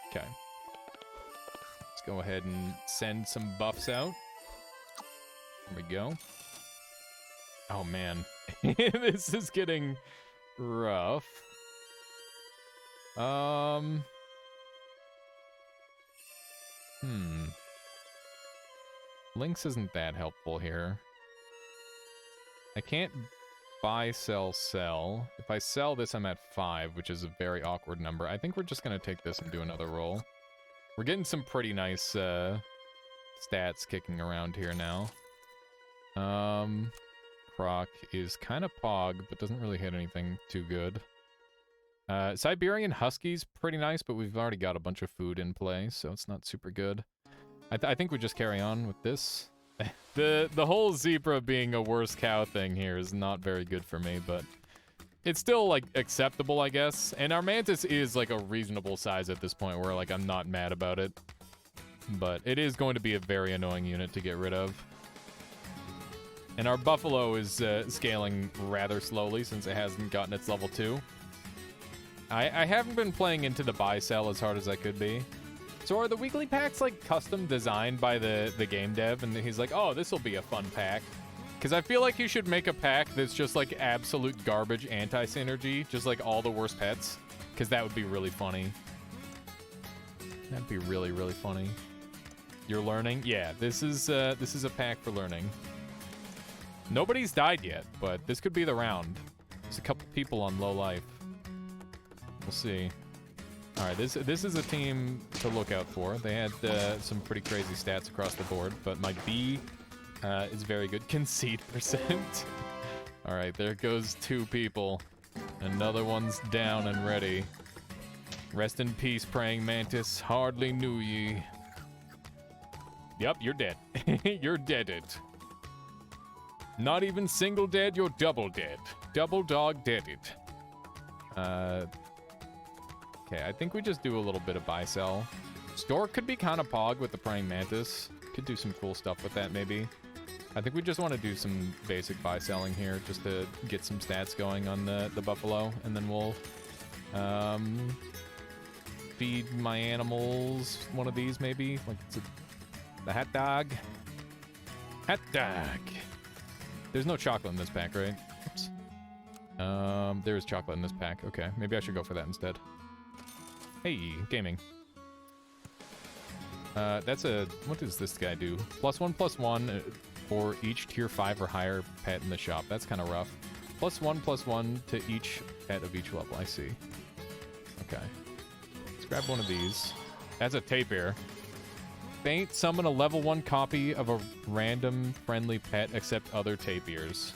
Okay. Let's go ahead and send some buffs out. There we go. Oh, man. This is getting rough. Lynx isn't that helpful here. I can't buy, sell, sell. If I sell this, I'm at 5, which is a very awkward number. I think we're just going to take this and do another roll. We're getting some pretty nice stats kicking around here now. Croc is kind of pog, but doesn't really hit anything too good. Siberian Husky's pretty nice, but we've already got a bunch of food in play, so it's not super good. I think we just carry on with this. The whole zebra being a worse cow thing here is not very good for me, but it's still, like, acceptable, I guess. And our mantis is, like, a reasonable size at this point where, like, I'm not mad about it. But it is going to be a very annoying unit to get rid of. And our buffalo is scaling rather slowly since it hasn't gotten its level 2. I haven't been playing into the buy-sell as hard as I could be. So are the weekly packs like custom designed by the game dev? And he's like, oh, this will be a fun pack. Because I feel like you should make a pack that's just like absolute garbage anti-synergy, just like all the worst pets. Because that would be really funny. That'd be really, really funny. You're learning? Yeah, this is a pack for learning. Nobody's died yet, but this could be the round. There's a couple people on low life. We'll see. All right, this is a team to look out for. They had some pretty crazy stats across the board, but my B is very good. Concede percent. All right, there goes 2 people. Another one's down and ready. Rest in peace, praying mantis. Hardly knew ye. Yep, you're dead. You're deaded. Not even single dead, you're double dead. Double dog deaded. Okay, I think we just do a little bit of buy-sell. Stork could be kind of pog with the praying mantis. Could do some cool stuff with that, maybe. I think we just want to do some basic buy-selling here just to get some stats going on the buffalo. And then we'll feed my animals one of these, maybe. Like the hot dog. Hot dog. There's no chocolate in this pack, right? Oops. There is chocolate in this pack. Okay, maybe I should go for that instead. Hey, gaming. That's a... What does this guy do? +1/+1 for each tier 5 or higher pet in the shop. That's kind of rough. +1/+1 to each pet of each level. I see. Okay. Let's grab one of these. That's a tapir. Faint, summon a level 1 copy of a random friendly pet except other tapirs.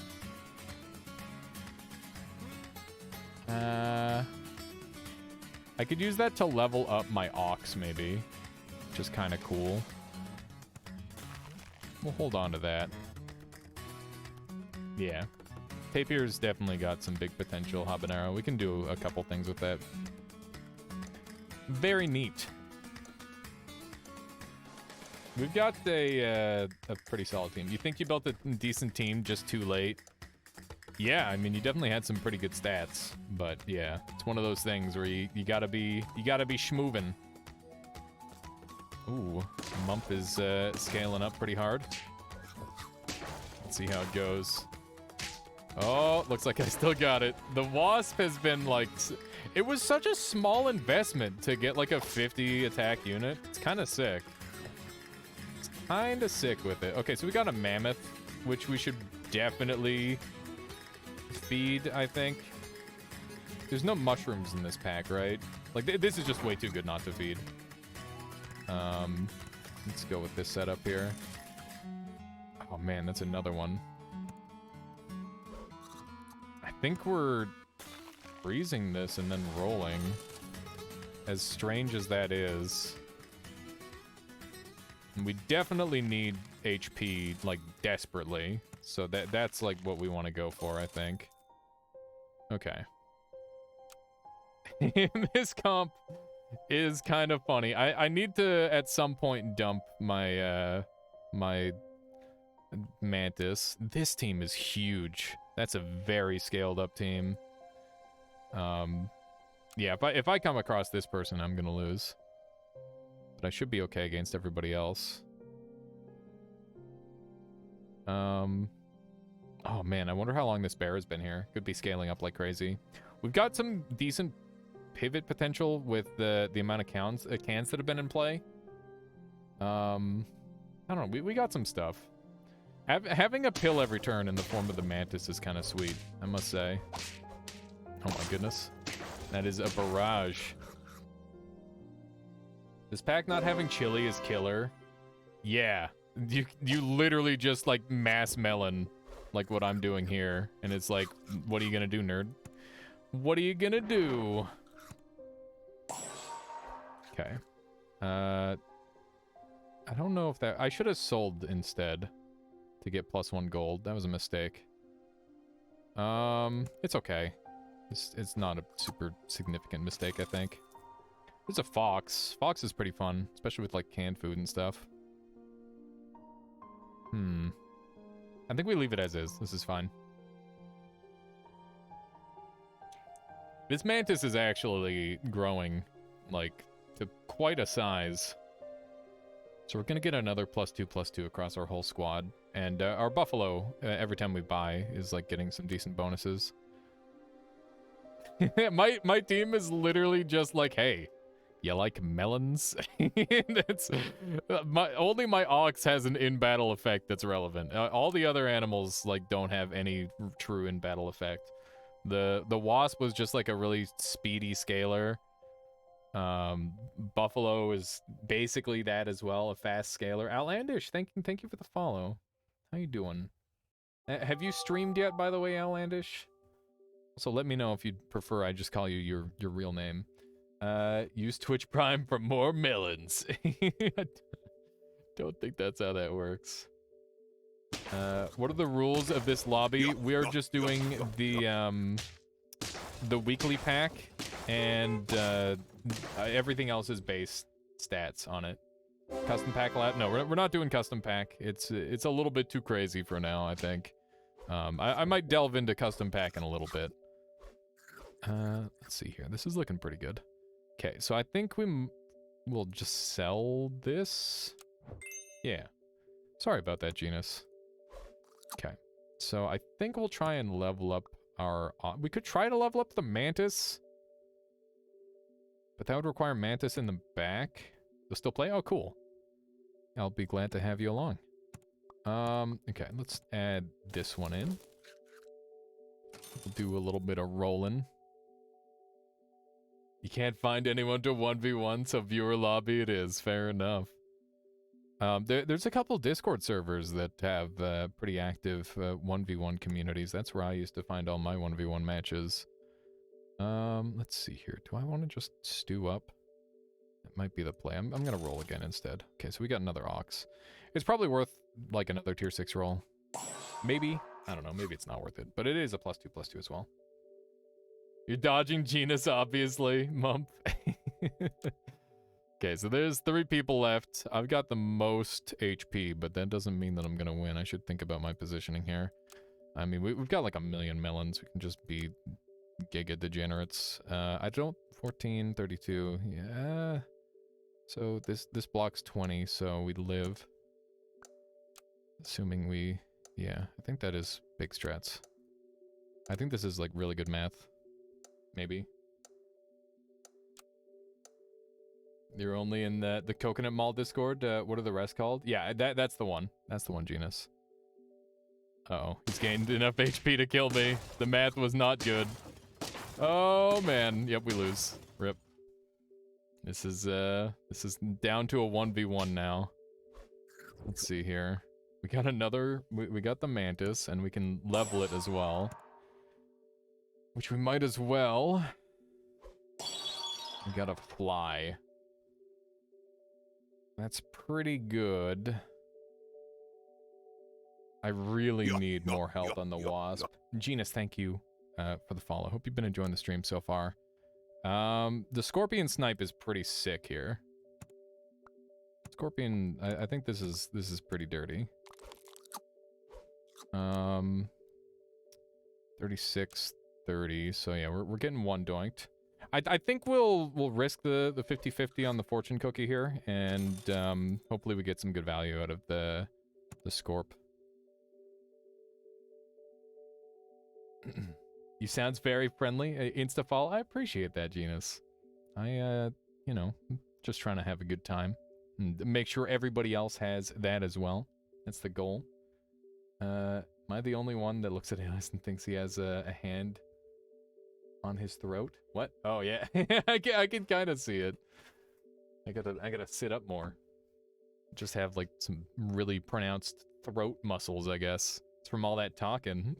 I could use that to level up my ox, maybe. Which is kind of cool. We'll hold on to that. Yeah. Tapir's definitely got some big potential, Habanero. We can do a couple things with that. Very neat. We've got a pretty solid team. You think you built a decent team just too late? Yeah, I mean, you definitely had some pretty good stats, but yeah, it's one of those things where you gotta be schmoovin'. Ooh, Mump is scaling up pretty hard. Let's see how it goes. Oh, looks like I still got it. The Wasp has been like, it was such a small investment to get like a 50 attack unit. It's kind of sick. It's kind of sick with it. Okay, so we got a Mammoth, which we should definitely feed, I think. There's no mushrooms in this pack, right? Like, this is just way too good not to feed. Let's go with this setup here. Oh man, that's another one. I think we're freezing this and then rolling. As strange as that is. And we definitely need HP, like, desperately. So that's like what we want to go for, I think. Okay. This comp is kind of funny. I need to at some point dump my my mantis. This team is huge. That's a very scaled up team. Yeah, if I come across this person, I'm gonna lose. But I should be okay against everybody else. Oh man, I wonder how long this bear has been here. Could be scaling up like crazy. We've got some decent pivot potential with the amount of cans that have been in play. I don't know, we got some stuff. Having a pill every turn in the form of the mantis is kind of sweet, I must say. Oh my goodness. That is a barrage. This pack not having chili is killer. Yeah. You literally just like mass melon like what I'm doing here. And it's like, what are you gonna do, nerd? What are you gonna do? Okay. I don't know if that... I should have sold instead to get +1 gold. That was a mistake. It's okay. It's not a super significant mistake, I think. There's a fox. Fox is pretty fun, especially with like canned food and stuff. I think we leave it as is. This is fine. This mantis is actually growing, like, to quite a size. So we're gonna get another +2/+2 across our whole squad. And our buffalo, every time we buy, is, like, getting some decent bonuses. my team is literally just like, hey, you like melons? That's only my ox has an in-battle effect that's relevant. All the other animals like don't have any true in-battle effect. The wasp was just like a really speedy scaler. Buffalo is basically that as well, a fast scaler. Outlandish, thank you for the follow. How you doing? Have you streamed yet, by the way, Outlandish? So let me know if you'd prefer I just call you your real name. Use Twitch Prime for more melons. I don't think that's how that works. What are the rules of this lobby? We're just doing the weekly pack, and everything else is base stats on it. Custom pack lab? No, we're not doing custom pack. It's a little bit too crazy for now, I think. I might delve into custom pack in a little bit. Let's see here. This is looking pretty good. Okay, so I think we'll just sell this. Yeah. Sorry about that, Genus. Okay. So I think we'll try and level up our... we could try to level up the Mantis. But that would require Mantis in the back. You'll still play? Oh, cool. I'll be glad to have you along. Okay, let's add this one in. We'll do a little bit of rolling. You can't find anyone to 1v1, so viewer lobby it is. Fair enough. There's a couple Discord servers that have pretty active 1v1 communities. That's where I used to find all my 1v1 matches. Let's see here. Do I want to just stew up? That might be the play. I'm going to roll again instead. Okay, so we got another Ox. It's probably worth, like, another tier 6 roll. Maybe. I don't know. Maybe it's not worth it. But it is a +2/+2 as well. You're dodging Genus, obviously, Mump. Okay, so there's 3 people left. I've got the most HP, but that doesn't mean that I'm gonna win. I should think about my positioning here. I mean, we've got like 1,000,000 melons. We can just be giga degenerates. I don't... 14, 32, yeah. So this block's 20, so we live. Assuming we... Yeah, I think that is big strats. I think this is like really good math. Maybe. You're only in the Coconut Mall Discord. What are the rest called? Yeah, that's the one. That's the one, Genus. Uh-oh. He's gained enough HP to kill me. The math was not good. Oh, man. Yep, we lose. Rip. This is down to a 1v1 now. Let's see here. We got another... We got the Mantis, and we can level it as well. Which we might as well. We got a fly. That's pretty good. I really need more health on the wasp. Genus, thank you for the follow. Hope you've been enjoying the stream so far. The scorpion snipe is pretty sick here. Scorpion, I think this is pretty dirty. 36, 30. So yeah, we're getting one doinked. I think we'll risk the 50-50 on the fortune cookie here, and hopefully we get some good value out of the scorp. You sounds very friendly. Insta-follow. I appreciate that, Genus. I you know, just trying to have a good time and make sure everybody else has that as well. That's the goal. Am I the only one that looks at Alice and thinks he has a hand on his throat? What? Oh yeah, I can kind of see it. I gotta sit up more. Just have like some really pronounced throat muscles, I guess. It's from all that talking.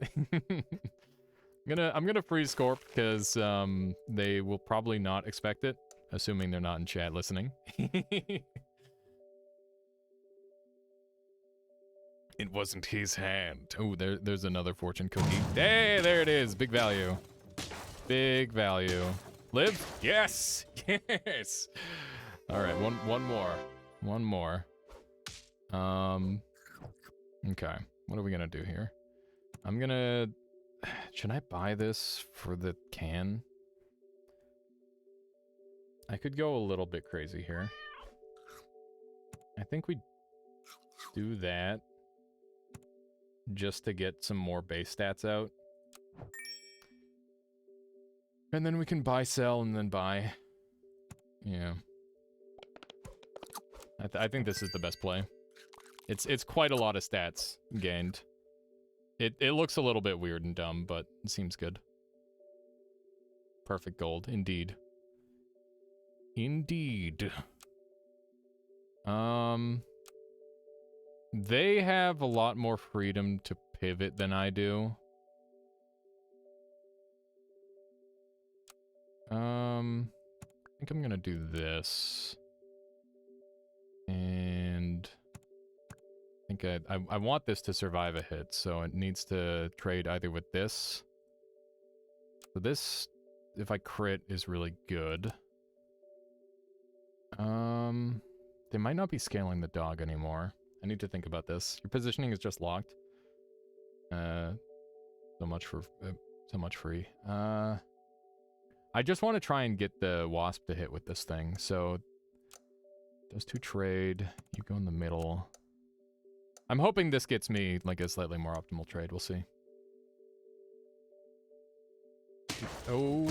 I'm gonna freeze Scorp because they will probably not expect it, assuming they're not in chat listening. It wasn't his hand. Oh, there's another fortune cookie. Hey, there it is. Big value. Big value. Live? Yes! Yes! Alright, one more. One more. Okay. What are we gonna do here? I'm gonna... Should I buy this for the can? I could go a little bit crazy here. I think we do that just to get some more base stats out. And then we can buy, sell, and then buy. Yeah. I think this is the best play. It's quite a lot of stats gained. It looks a little bit weird and dumb, but it seems good. Perfect gold, indeed. Indeed. They have a lot more freedom to pivot than I do. I think I'm gonna do this. And I think I want this to survive a hit, so it needs to trade either with this. So this, if I crit, is really good. They might not be scaling the dog anymore. I need to think about this. Your positioning is just locked. So much free. I just want to try and get the wasp to hit with this thing. So those two trade. You go in the middle. I'm hoping this gets me like a slightly more optimal trade. We'll see. Oh.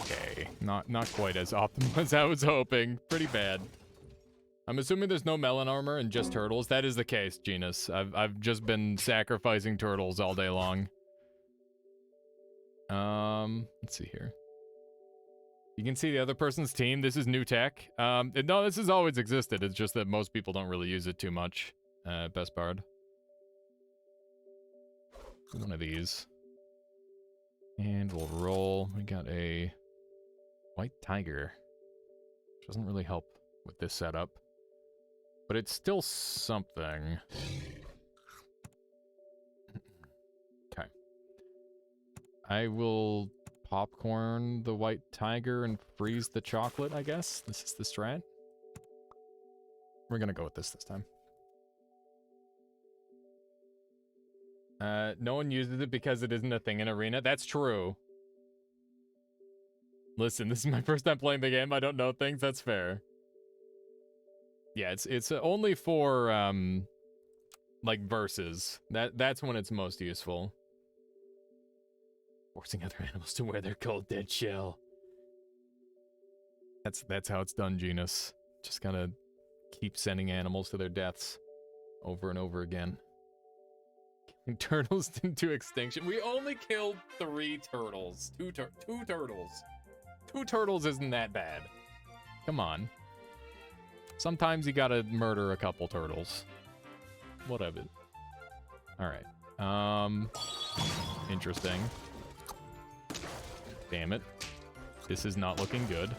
Okay, not quite as optimal as I was hoping. Pretty bad. I'm assuming there's no melon armor and just turtles. That is the case, Genus. I've just been sacrificing turtles all day long. Let's see here. You can see the other person's team. This is new tech. No, this has always existed. It's just that most people don't really use it too much. Best Bard. One of these. And we'll roll. We got a white tiger. Which doesn't really help with this setup. But it's still something. Okay. I will popcorn the white tiger and freeze the chocolate, I guess. This is the strat. We're gonna go with this time. No one uses it because it isn't a thing in Arena. That's true. Listen, this is my first time playing the game. I don't know things. That's fair. Yeah, it's only for like versus. That's when it's most useful. Forcing other animals to wear their cold dead shell. That's how it's done, Genus. Just gotta keep sending animals to their deaths over and over again. Killing turtles into extinction. We only killed 3 turtles. Two turtles. 2 turtles isn't that bad. Come on. Sometimes you gotta murder a couple turtles. Whatever. Alright. Interesting. Damn it. This is not looking good.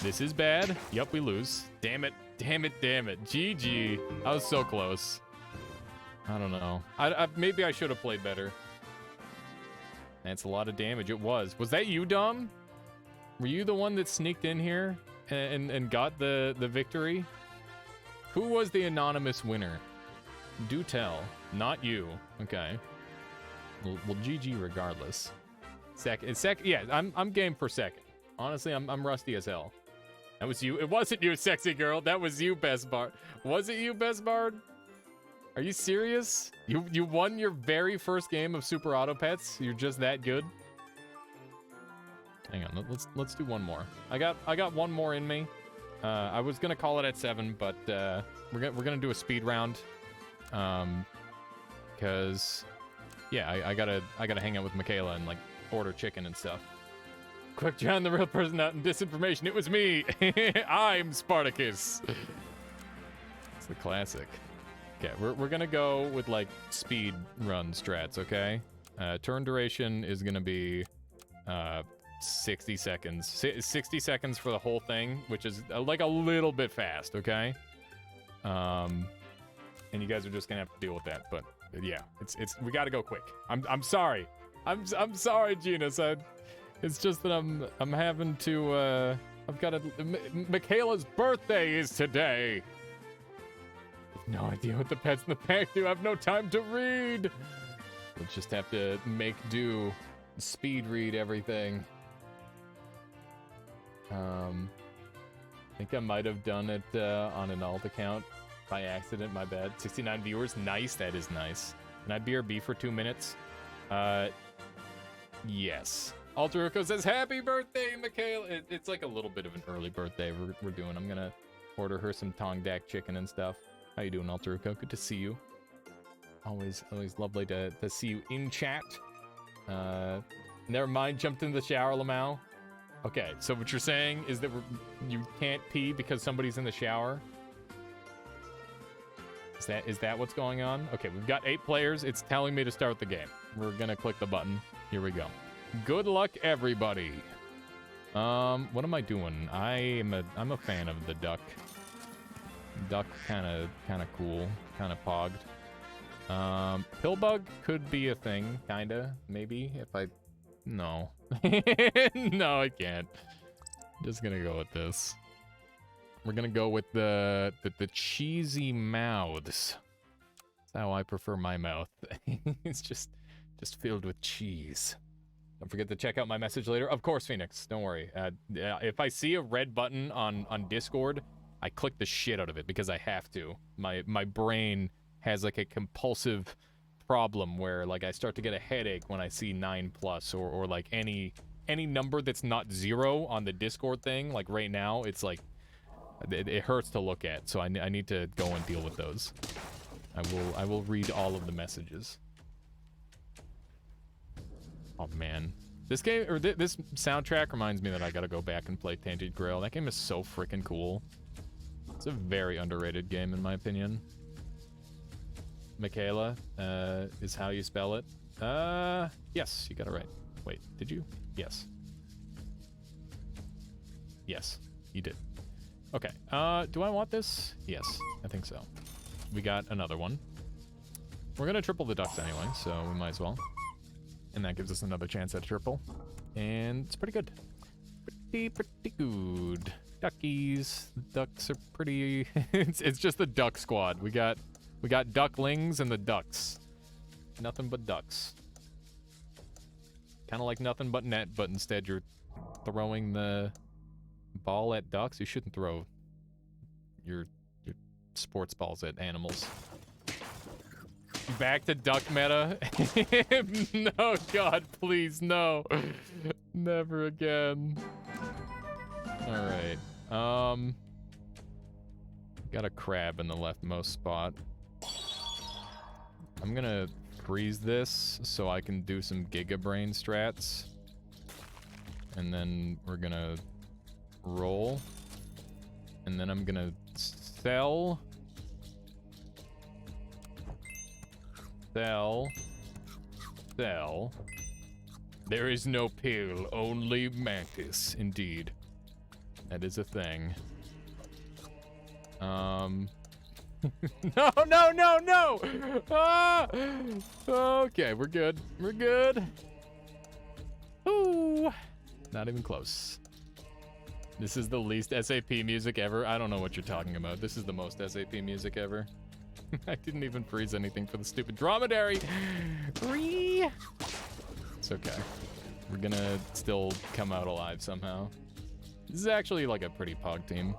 This is bad. Yep, we lose. Damn it. Damn it, damn it. GG. I was so close. I don't know. Maybe I should have played better. That's a lot of damage. It was. Was that you, Dom? Were you the one that sneaked in here and got the victory? Who was the anonymous winner? Do tell. Not you. Okay. Well, GG regardless. Second. Yeah, I'm game for second. Honestly, I'm rusty as hell. That was you. It wasn't you, sexy girl. That was you, Best Bard. Was it you, Best Bard? Are you serious? You won your very first game of Super Auto Pets? You're just that good? Hang on, let's do one more. I got one more in me. I was gonna call it at 7, but we're gonna do a speed round. Because yeah, I gotta hang out with Michaela and like order chicken and stuff. Quick, John, the real person out in disinformation. It was me. I'm Spartacus. It's the classic. Okay, we're gonna go with like speed run strats. Okay, turn duration is gonna be 60 seconds. 60 seconds for the whole thing, which is like a little bit fast. Okay, and you guys are just gonna have to deal with that. But yeah, it's we gotta go quick. I'm sorry. I'm sorry, Genus. It's just that I'm having to. I've got to. Michaela's birthday is today. No idea what the pets in the pack do. I have no time to read. We'll just have to make do, speed read everything. I think I might have done it on an alt account by accident. My bad. 69 viewers. Nice. That is nice. Can I BRB for 2 minutes? Yes. Alteruko says, happy birthday, Michaela. It's like a little bit of an early birthday we're doing. I'm gonna order her some Tong Dak chicken and stuff. How you doing, Alteruko? Good to see you. Always lovely to see you in chat. Never mind, jumped in the shower, Lamau. Okay, so what you're saying is that you can't pee because somebody's in the shower? Is that what's going on? Okay, we've got 8 players. It's telling me to start the game. We're gonna click the button. Here we go. Good luck, everybody. What am I doing? I'm a fan of the duck. Duck kind of cool, kind of pogged. Pillbug could be a thing, kinda, maybe, if I... No. No, I can't. Just gonna go with this. We're gonna go with the cheesy mouths. That's how I prefer my mouth. It's just filled with cheese. Don't forget to check out my message later. Of course, Phoenix, don't worry. If I see a red button on Discord, I click the shit out of it because I have to. My brain has like a compulsive problem where like I start to get a headache when I see 9+ or like any number that's not 0 on the Discord thing. Like right now, it's like it hurts to look at. So I need to go and deal with those. I will read all of the messages. Oh man, this game or this soundtrack reminds me that I gotta go back and play Tainted Grail. That game is so freaking cool. It's a very underrated game in my opinion. Michaela is how you spell it. Yes, you got it right. Wait, did you? Yes. Yes, you did. Okay, do I want this? Yes, I think so. We got another one. We're gonna triple the ducks anyway, so we might as well. And that gives us another chance at a triple. And it's pretty good. Pretty good. Duckies. The ducks are pretty... it's just the duck squad. We got ducklings and the ducks. Nothing but ducks. Kind of like nothing but net, but instead you're throwing the ball at ducks. You shouldn't throw your sports balls at animals. Back to duck meta. No, God, please, no. Never again. Alright. Got a crab in the leftmost spot. I'm gonna freeze this so I can do some Giga Brain strats. And then we're gonna roll. And then I'm gonna sell. Sell. There is no pill, only mantis, indeed. That is a thing. No! Ah! Okay, we're good. We're good. Ooh. Not even close. This is the least SAP music ever. I don't know what you're talking about. This is the most SAP music ever. I didn't even freeze anything for the stupid dromedary. It's okay. We're gonna still come out alive somehow. This is actually like a pretty pog team.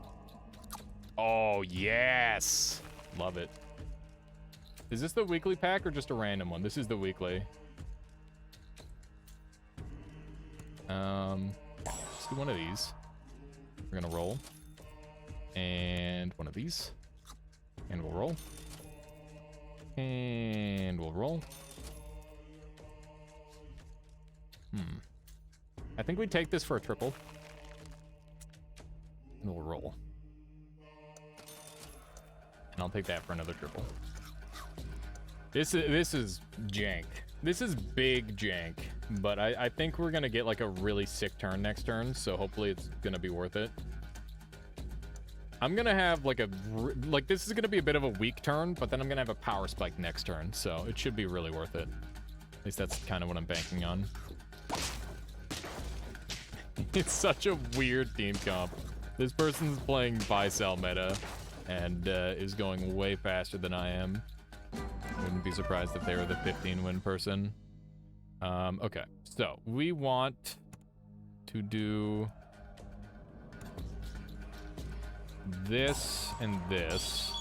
Oh, yes! Love it. Is this the weekly pack or just a random one? This is the weekly. Let's do one of these. We're gonna roll. And one of these. And we'll roll. And we'll roll. I think we take this for a triple. And we'll roll. And I'll take that for another triple. This is jank. This is big jank. But I think we're gonna get like a really sick turn next turn, so hopefully it's gonna be worth it. I'm gonna have like this is gonna be a bit of a weak turn, but then I'm gonna have a power spike next turn, so it should be really worth it. At least that's kind of what I'm banking on. It's such a weird team comp. This person's playing buy-sell meta, and is going way faster than I am. Wouldn't be surprised if they were the 15-win person. Okay, so we want to do this and this.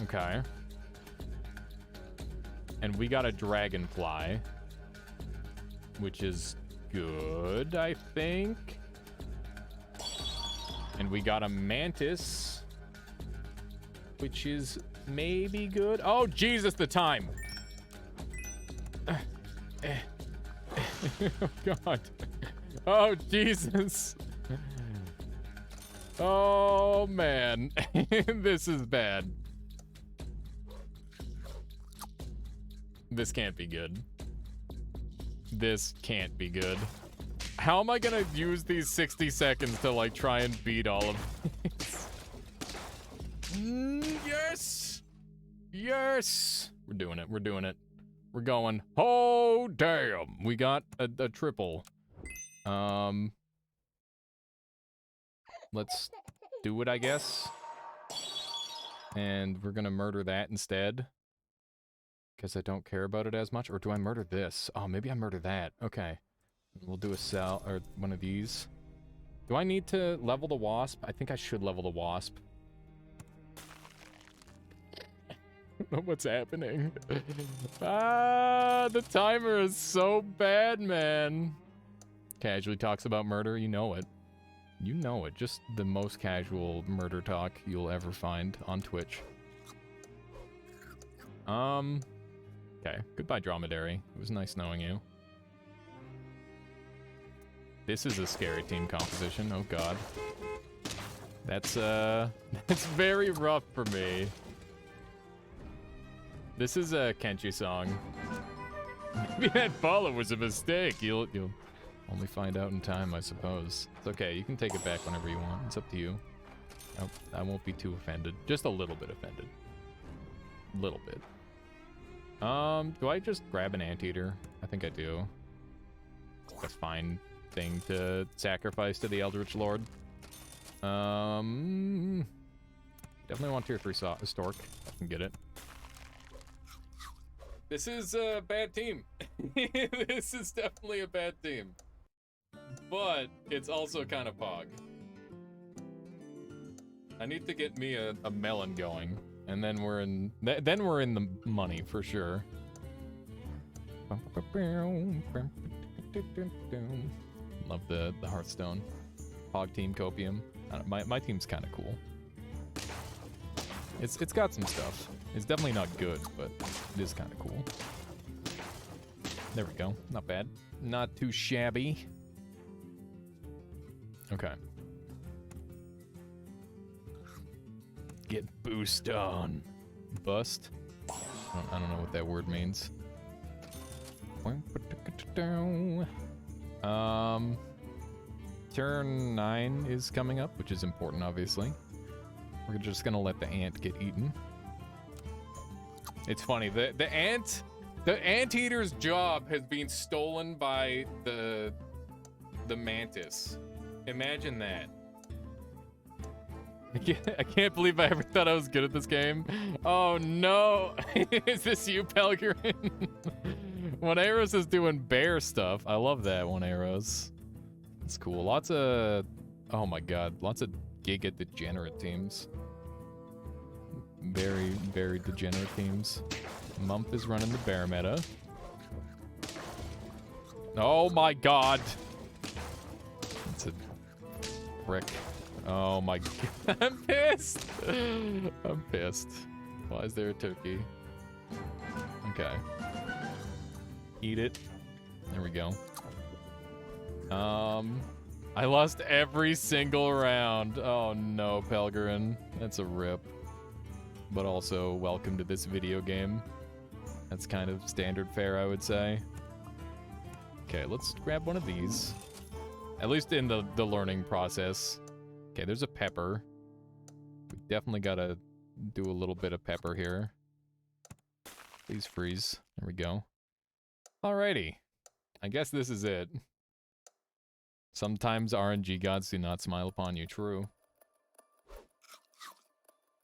Okay. And we got a dragonfly, which is good, I think. And we got a mantis, which is maybe good. Oh, Jesus, the time. Oh, God. Oh, Jesus. Oh, man. This is bad. This can't be good. This can't be good. How am I gonna use these 60 seconds to, like, try and beat all of these? Yes! Yes! We're doing it. We're doing it. We're going. Oh, damn. We got a triple. Let's do it, I guess. And we're gonna murder that instead. Because I don't care about it as much. Or do I murder this? Oh, maybe I murder that. Okay. We'll do a cell, or one of these. Do I need to level the wasp? I think I should level the wasp. I don't know what's happening. Ah, the timer is so bad, man. Casually talks about murder, you know it. You know it. Just the most casual murder talk you'll ever find on Twitch. Okay. Goodbye, Dromedary. It was nice knowing you. This is a scary team composition. Oh, God. That's very rough for me. This is a Kenshi song. Maybe that follow was a mistake. You'll only find out in time, I suppose. It's okay. You can take it back whenever you want. It's up to you. I won't be too offended. Just a little bit offended. Little bit. Do I just grab an anteater? I think I do. It's a fine thing to sacrifice to the Eldritch Lord. Definitely want tier 3 stork. I can get it. This is a bad team. This is definitely a bad team. But it's also kind of pog. I need to get me a melon going. And then we're in the money for sure. Love the Hearthstone. Hog team copium. My team's kind of cool. It's got some stuff. It's definitely not good, but it is kind of cool. There we go. Not bad. Not too shabby. Okay. Get boost on. Bust? I don't know what that word means. Turn 9 is coming up, which is important, obviously. We're just gonna let the ant get eaten. It's funny, the anteater's job has been stolen by the mantis. Imagine that. I can't believe I ever thought I was good at this game. Oh no! Is this you, Pelgrin? One Arrows is doing bear stuff. I love that, One Arrows. It's cool. Lots of... Oh my god. Lots of Giga degenerate teams. Very, very degenerate teams. Mump is running the bear meta. Oh my god! It's a brick. Oh my god, I'm pissed! I'm pissed. Why is there a turkey? Okay. Eat it. There we go. I lost every single round. Oh no, Pelgrin. That's a rip. But also, welcome to this video game. That's kind of standard fare, I would say. Okay, let's grab one of these. At least in the learning process. Okay, there's a pepper. We definitely gotta do a little bit of pepper here. Please freeze. There we go. Alrighty. I guess this is it. Sometimes RNG gods do not smile upon you. True.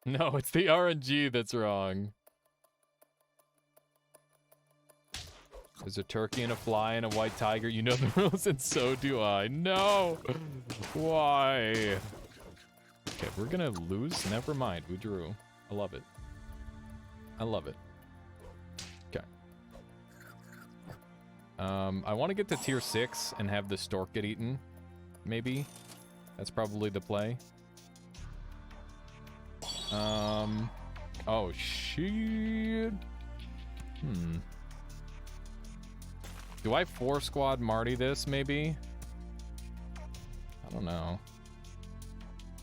No, it's the RNG that's wrong. There's a turkey and a fly and a white tiger. You know the rules, and so do I. No! Why? Okay, we're gonna lose. Never mind. We drew. I love it. I love it. Okay. I want to get to tier 6 and have the stork get eaten. Maybe. That's probably the play. Oh, shit. Do I 4-squad Marty this, maybe? I don't know.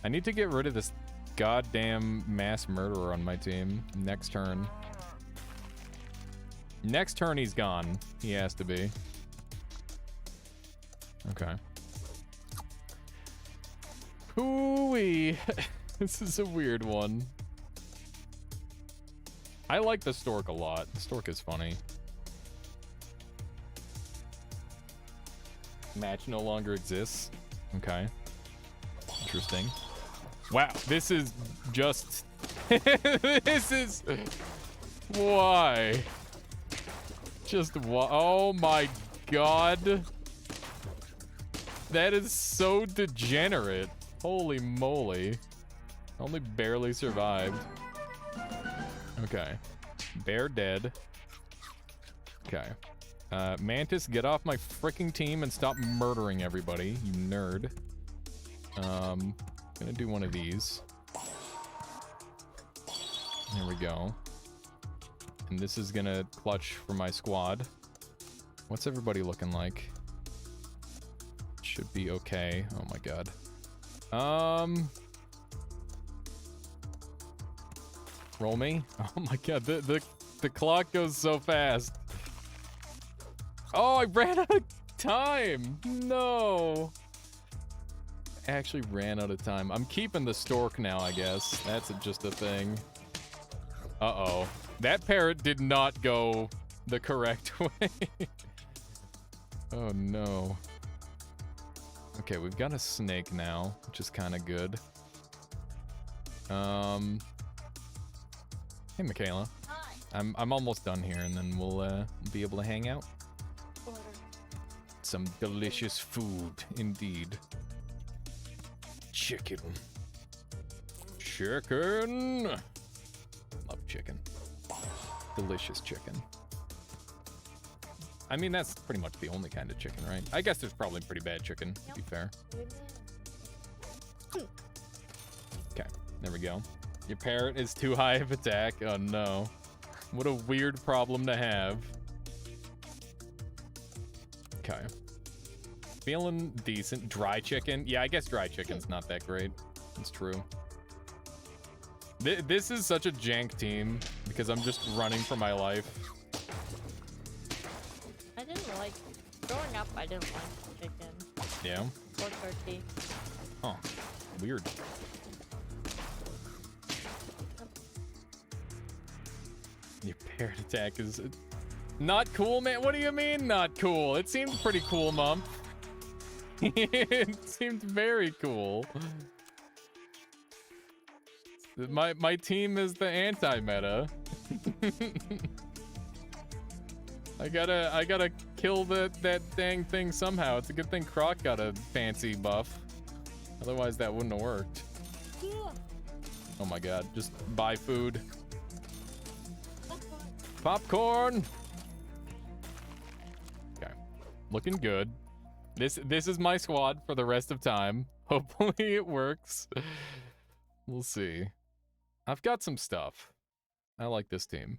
I need to get rid of this goddamn mass murderer on my team next turn. Next turn he's gone. He has to be. Okay. Hooey. This is a weird one. I like the stork a lot. The stork is funny. Match no longer exists. Okay. Interesting. Wow, this is just... this is... Why? Just why? Oh my god. That is so degenerate. Holy moly. Only barely survived. Okay. Bear dead. Okay. Mantis, get off my freaking team and stop murdering everybody, you nerd. Gonna do one of these. There we go. And this is gonna clutch for my squad. What's everybody looking like? Should be okay. Oh my god. Roll me. Oh my god, the clock goes so fast. Oh, I ran out of time. No. I actually ran out of time. I'm keeping the stork now, I guess. That's just a thing. Uh-oh. That parrot did not go the correct way. Oh, no. Okay, we've got a snake now, which is kind of good. Hey, Michaela. Hi. I'm almost done here, and then we'll be able to hang out. Order. Some delicious food, indeed. Chicken. Chicken! Love chicken. Delicious chicken. I mean, that's pretty much the only kind of chicken, right? I guess there's probably pretty bad chicken, to be fair. Okay, there we go. Your parrot is too high of attack. Oh no. What a weird problem to have. Okay. Feeling decent. Dry chicken? Yeah, I guess dry chicken's not that great. It's true. This is such a jank team because I'm just running for my life. I didn't like... Growing up, I didn't like chicken. Yeah? Or turkey. Huh. Weird. Your parrot attack is... Not cool, man? What do you mean, not cool? It seemed pretty cool, Mom. It seemed very cool. My team is the anti-meta. I gotta kill that dang thing somehow. It's a good thing Croc got a fancy buff. Otherwise that wouldn't have worked. Oh my god, just buy food. Popcorn! Okay. Looking good. This is my squad for the rest of time. Hopefully it works. We'll see. I've got some stuff. I like this team.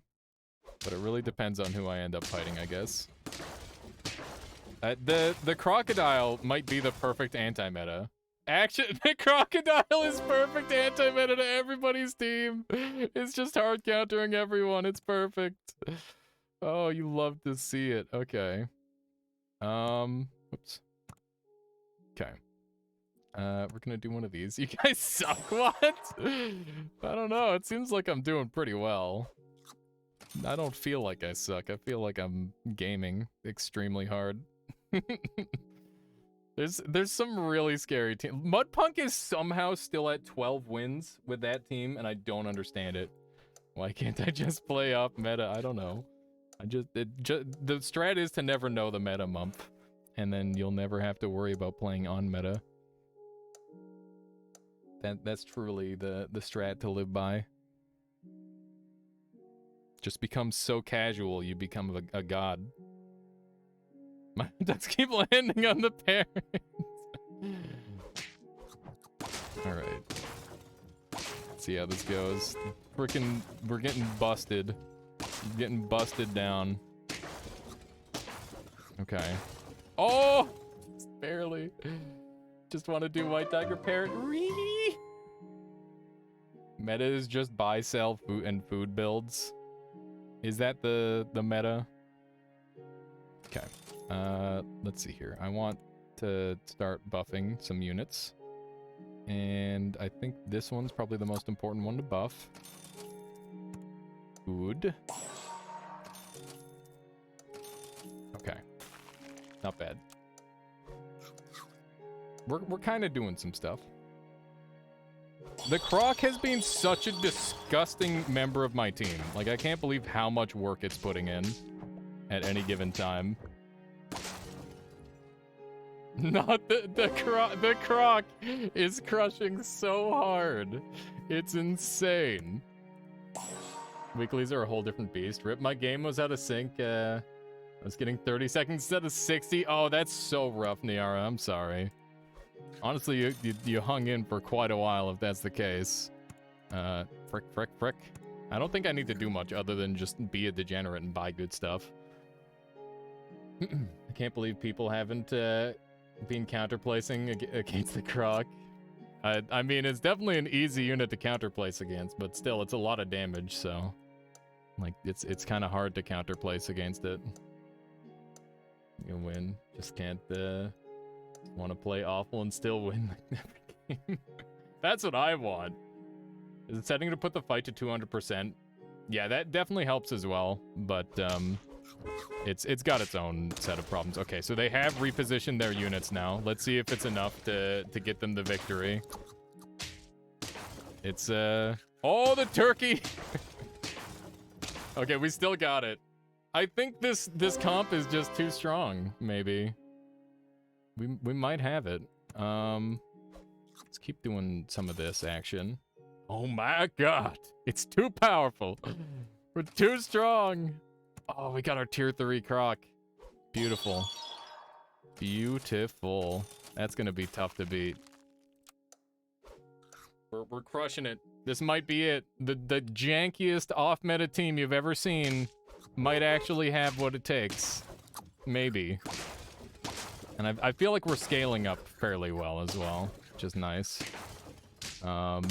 But it really depends on who I end up fighting, I guess. The crocodile might be the perfect anti-meta. Actually, the crocodile is perfect anti-meta to everybody's team. It's just hard countering everyone. It's perfect. Oh, you love to see it. Okay. Oops. Okay. We're gonna do one of these. You guys suck. What? I don't know. It seems like I'm doing pretty well. I don't feel like I suck. I feel like I'm gaming extremely hard. There's some really scary team. Mudpunk is somehow still at 12 wins with that team, and I don't understand it. Why can't I just play off meta? I don't know. The strat is to never know the meta month, and then you'll never have to worry about playing on meta. That's truly the strat to live by. Just become so casual, you become a god. My ducks keep landing on the parents. Alright. Let's see how this goes. We're getting busted. Getting busted down. Okay. Oh! Just barely. Just want to do White Tiger Parrot. Meta is just buy, sell, food, and food builds. Is that the meta? Okay. Let's see here. I want to start buffing some units. And I think this one's probably the most important one to buff. Food. Okay. Not bad. We're kind of doing some stuff. The Croc has been such a disgusting member of my team. Like, I can't believe how much work it's putting in at any given time. Not the Croc is crushing so hard. It's insane. Weeklies are a whole different beast. Rip, my game was out of sync. I was getting 30 seconds instead of 60. Oh, that's so rough, Niara. I'm sorry. Honestly, you hung in for quite a while if that's the case. Frick. I don't think I need to do much other than just be a degenerate and buy good stuff. I can't believe people haven't been counterplacing against the Croc. I mean, it's definitely an easy unit to counterplace against, but still, it's a lot of damage, so... Like, it's kind of hard to counterplace against it. You win. Just can't, want to play awful and still win every game. That's what I want. Is it setting to put the fight to 200%? Yeah, that definitely helps as well, but, it's got its own set of problems. Okay, so they have repositioned their units now. Let's see if it's enough to get them the victory. It's, oh, the turkey! Okay, we still got it. I think this comp is just too strong, maybe. We might have it. Let's keep doing some of this action. Oh my god! It's too powerful! We're too strong! Oh, we got our tier 3 Croc. Beautiful. Beautiful. That's gonna be tough to beat. We're crushing it. This might be it. The jankiest off-meta team you've ever seen might actually have what it takes. Maybe. And I feel like we're scaling up fairly well as well, which is nice. Oh,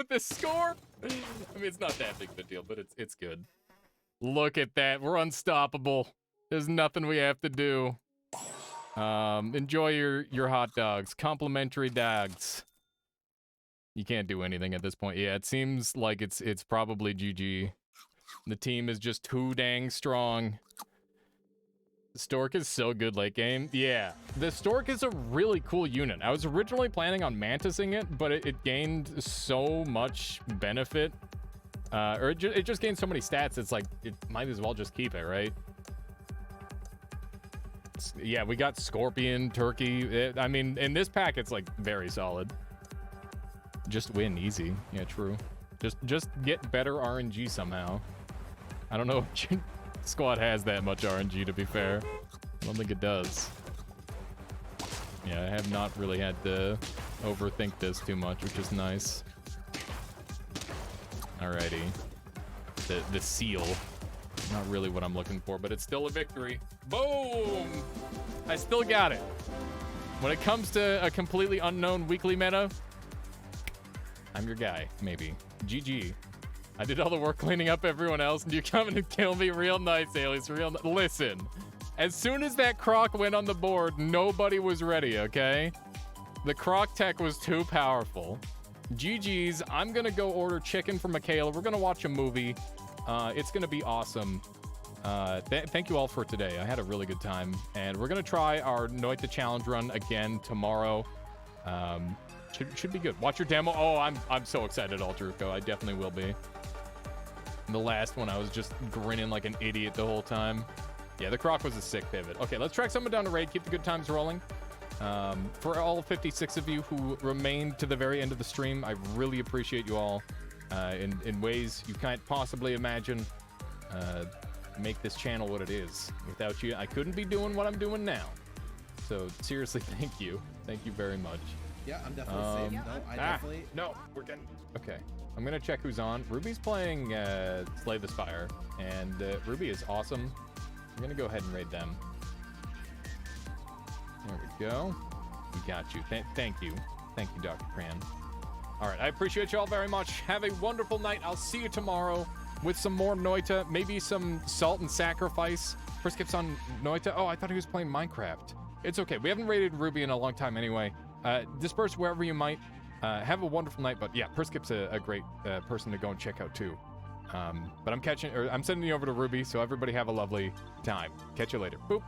the score! I mean, it's not that big of a deal, but it's good. Look at that. We're unstoppable. There's nothing we have to do. Enjoy your hot dogs. Complimentary dogs. You can't do anything at this point. Yeah, it seems like it's probably GG. The team is just too dang strong. The Stork is so good late game. Yeah, the Stork is a really cool unit. I was originally planning on mantising it, but it gained so much benefit. Or it just gained so many stats, it's like, it might as well just keep it, right? Yeah, we got Scorpion, Turkey. I mean, in this pack, it's like very solid. Just win, easy. Yeah, true. Just get better RNG somehow. I don't know if squad has that much RNG, to be fair. I don't think it does. Yeah, I have not really had to overthink this too much, which is nice. Alrighty. The seal. Not really what I'm looking for, but it's still a victory. Boom! I still got it. When it comes to a completely unknown weekly meta, I'm your guy, maybe. GG. I did all the work cleaning up everyone else, and you come in and kill me real nice, Alias. Listen, as soon as that Croc went on the board, nobody was ready, okay? The Croc tech was too powerful. GG's. I'm gonna go order chicken for Michaela. We're gonna watch a movie. It's gonna be awesome. Thank you all for today. I had a really good time, and we're gonna try our Noita challenge run again tomorrow. Should be good. Watch your demo. Oh, I'm so excited, Aldruko. I definitely will be. The last one, I was just grinning like an idiot the whole time. Yeah, the croc was a sick pivot. Okay, let's track someone down to raid. Keep the good times rolling. For all 56 of you who remained to the very end of the stream, I really appreciate you all in ways you can't possibly imagine. Make this channel what it is. Without you, I couldn't be doing what I'm doing now. So seriously, thank you. Thank you very much. Yeah, I'm definitely safe. No, I definitely... No, we're getting... Okay. I'm going to check who's on. Ruby's playing Slay the Spire, and Ruby is awesome. I'm going to go ahead and raid them. There we go. We got you. Thank you. Thank you, Dr. Cran. All right, I appreciate you all very much. Have a wonderful night. I'll see you tomorrow with some more Noita, maybe some Salt and Sacrifice. First skips on Noita. Oh, I thought he was playing Minecraft. It's okay. We haven't raided Ruby in a long time anyway. Disperse wherever you might. Have a wonderful night. But yeah, Perskip's a great person to go and check out too. But I'm sending you over to Ruby, so everybody have a lovely time. Catch you later. Boop.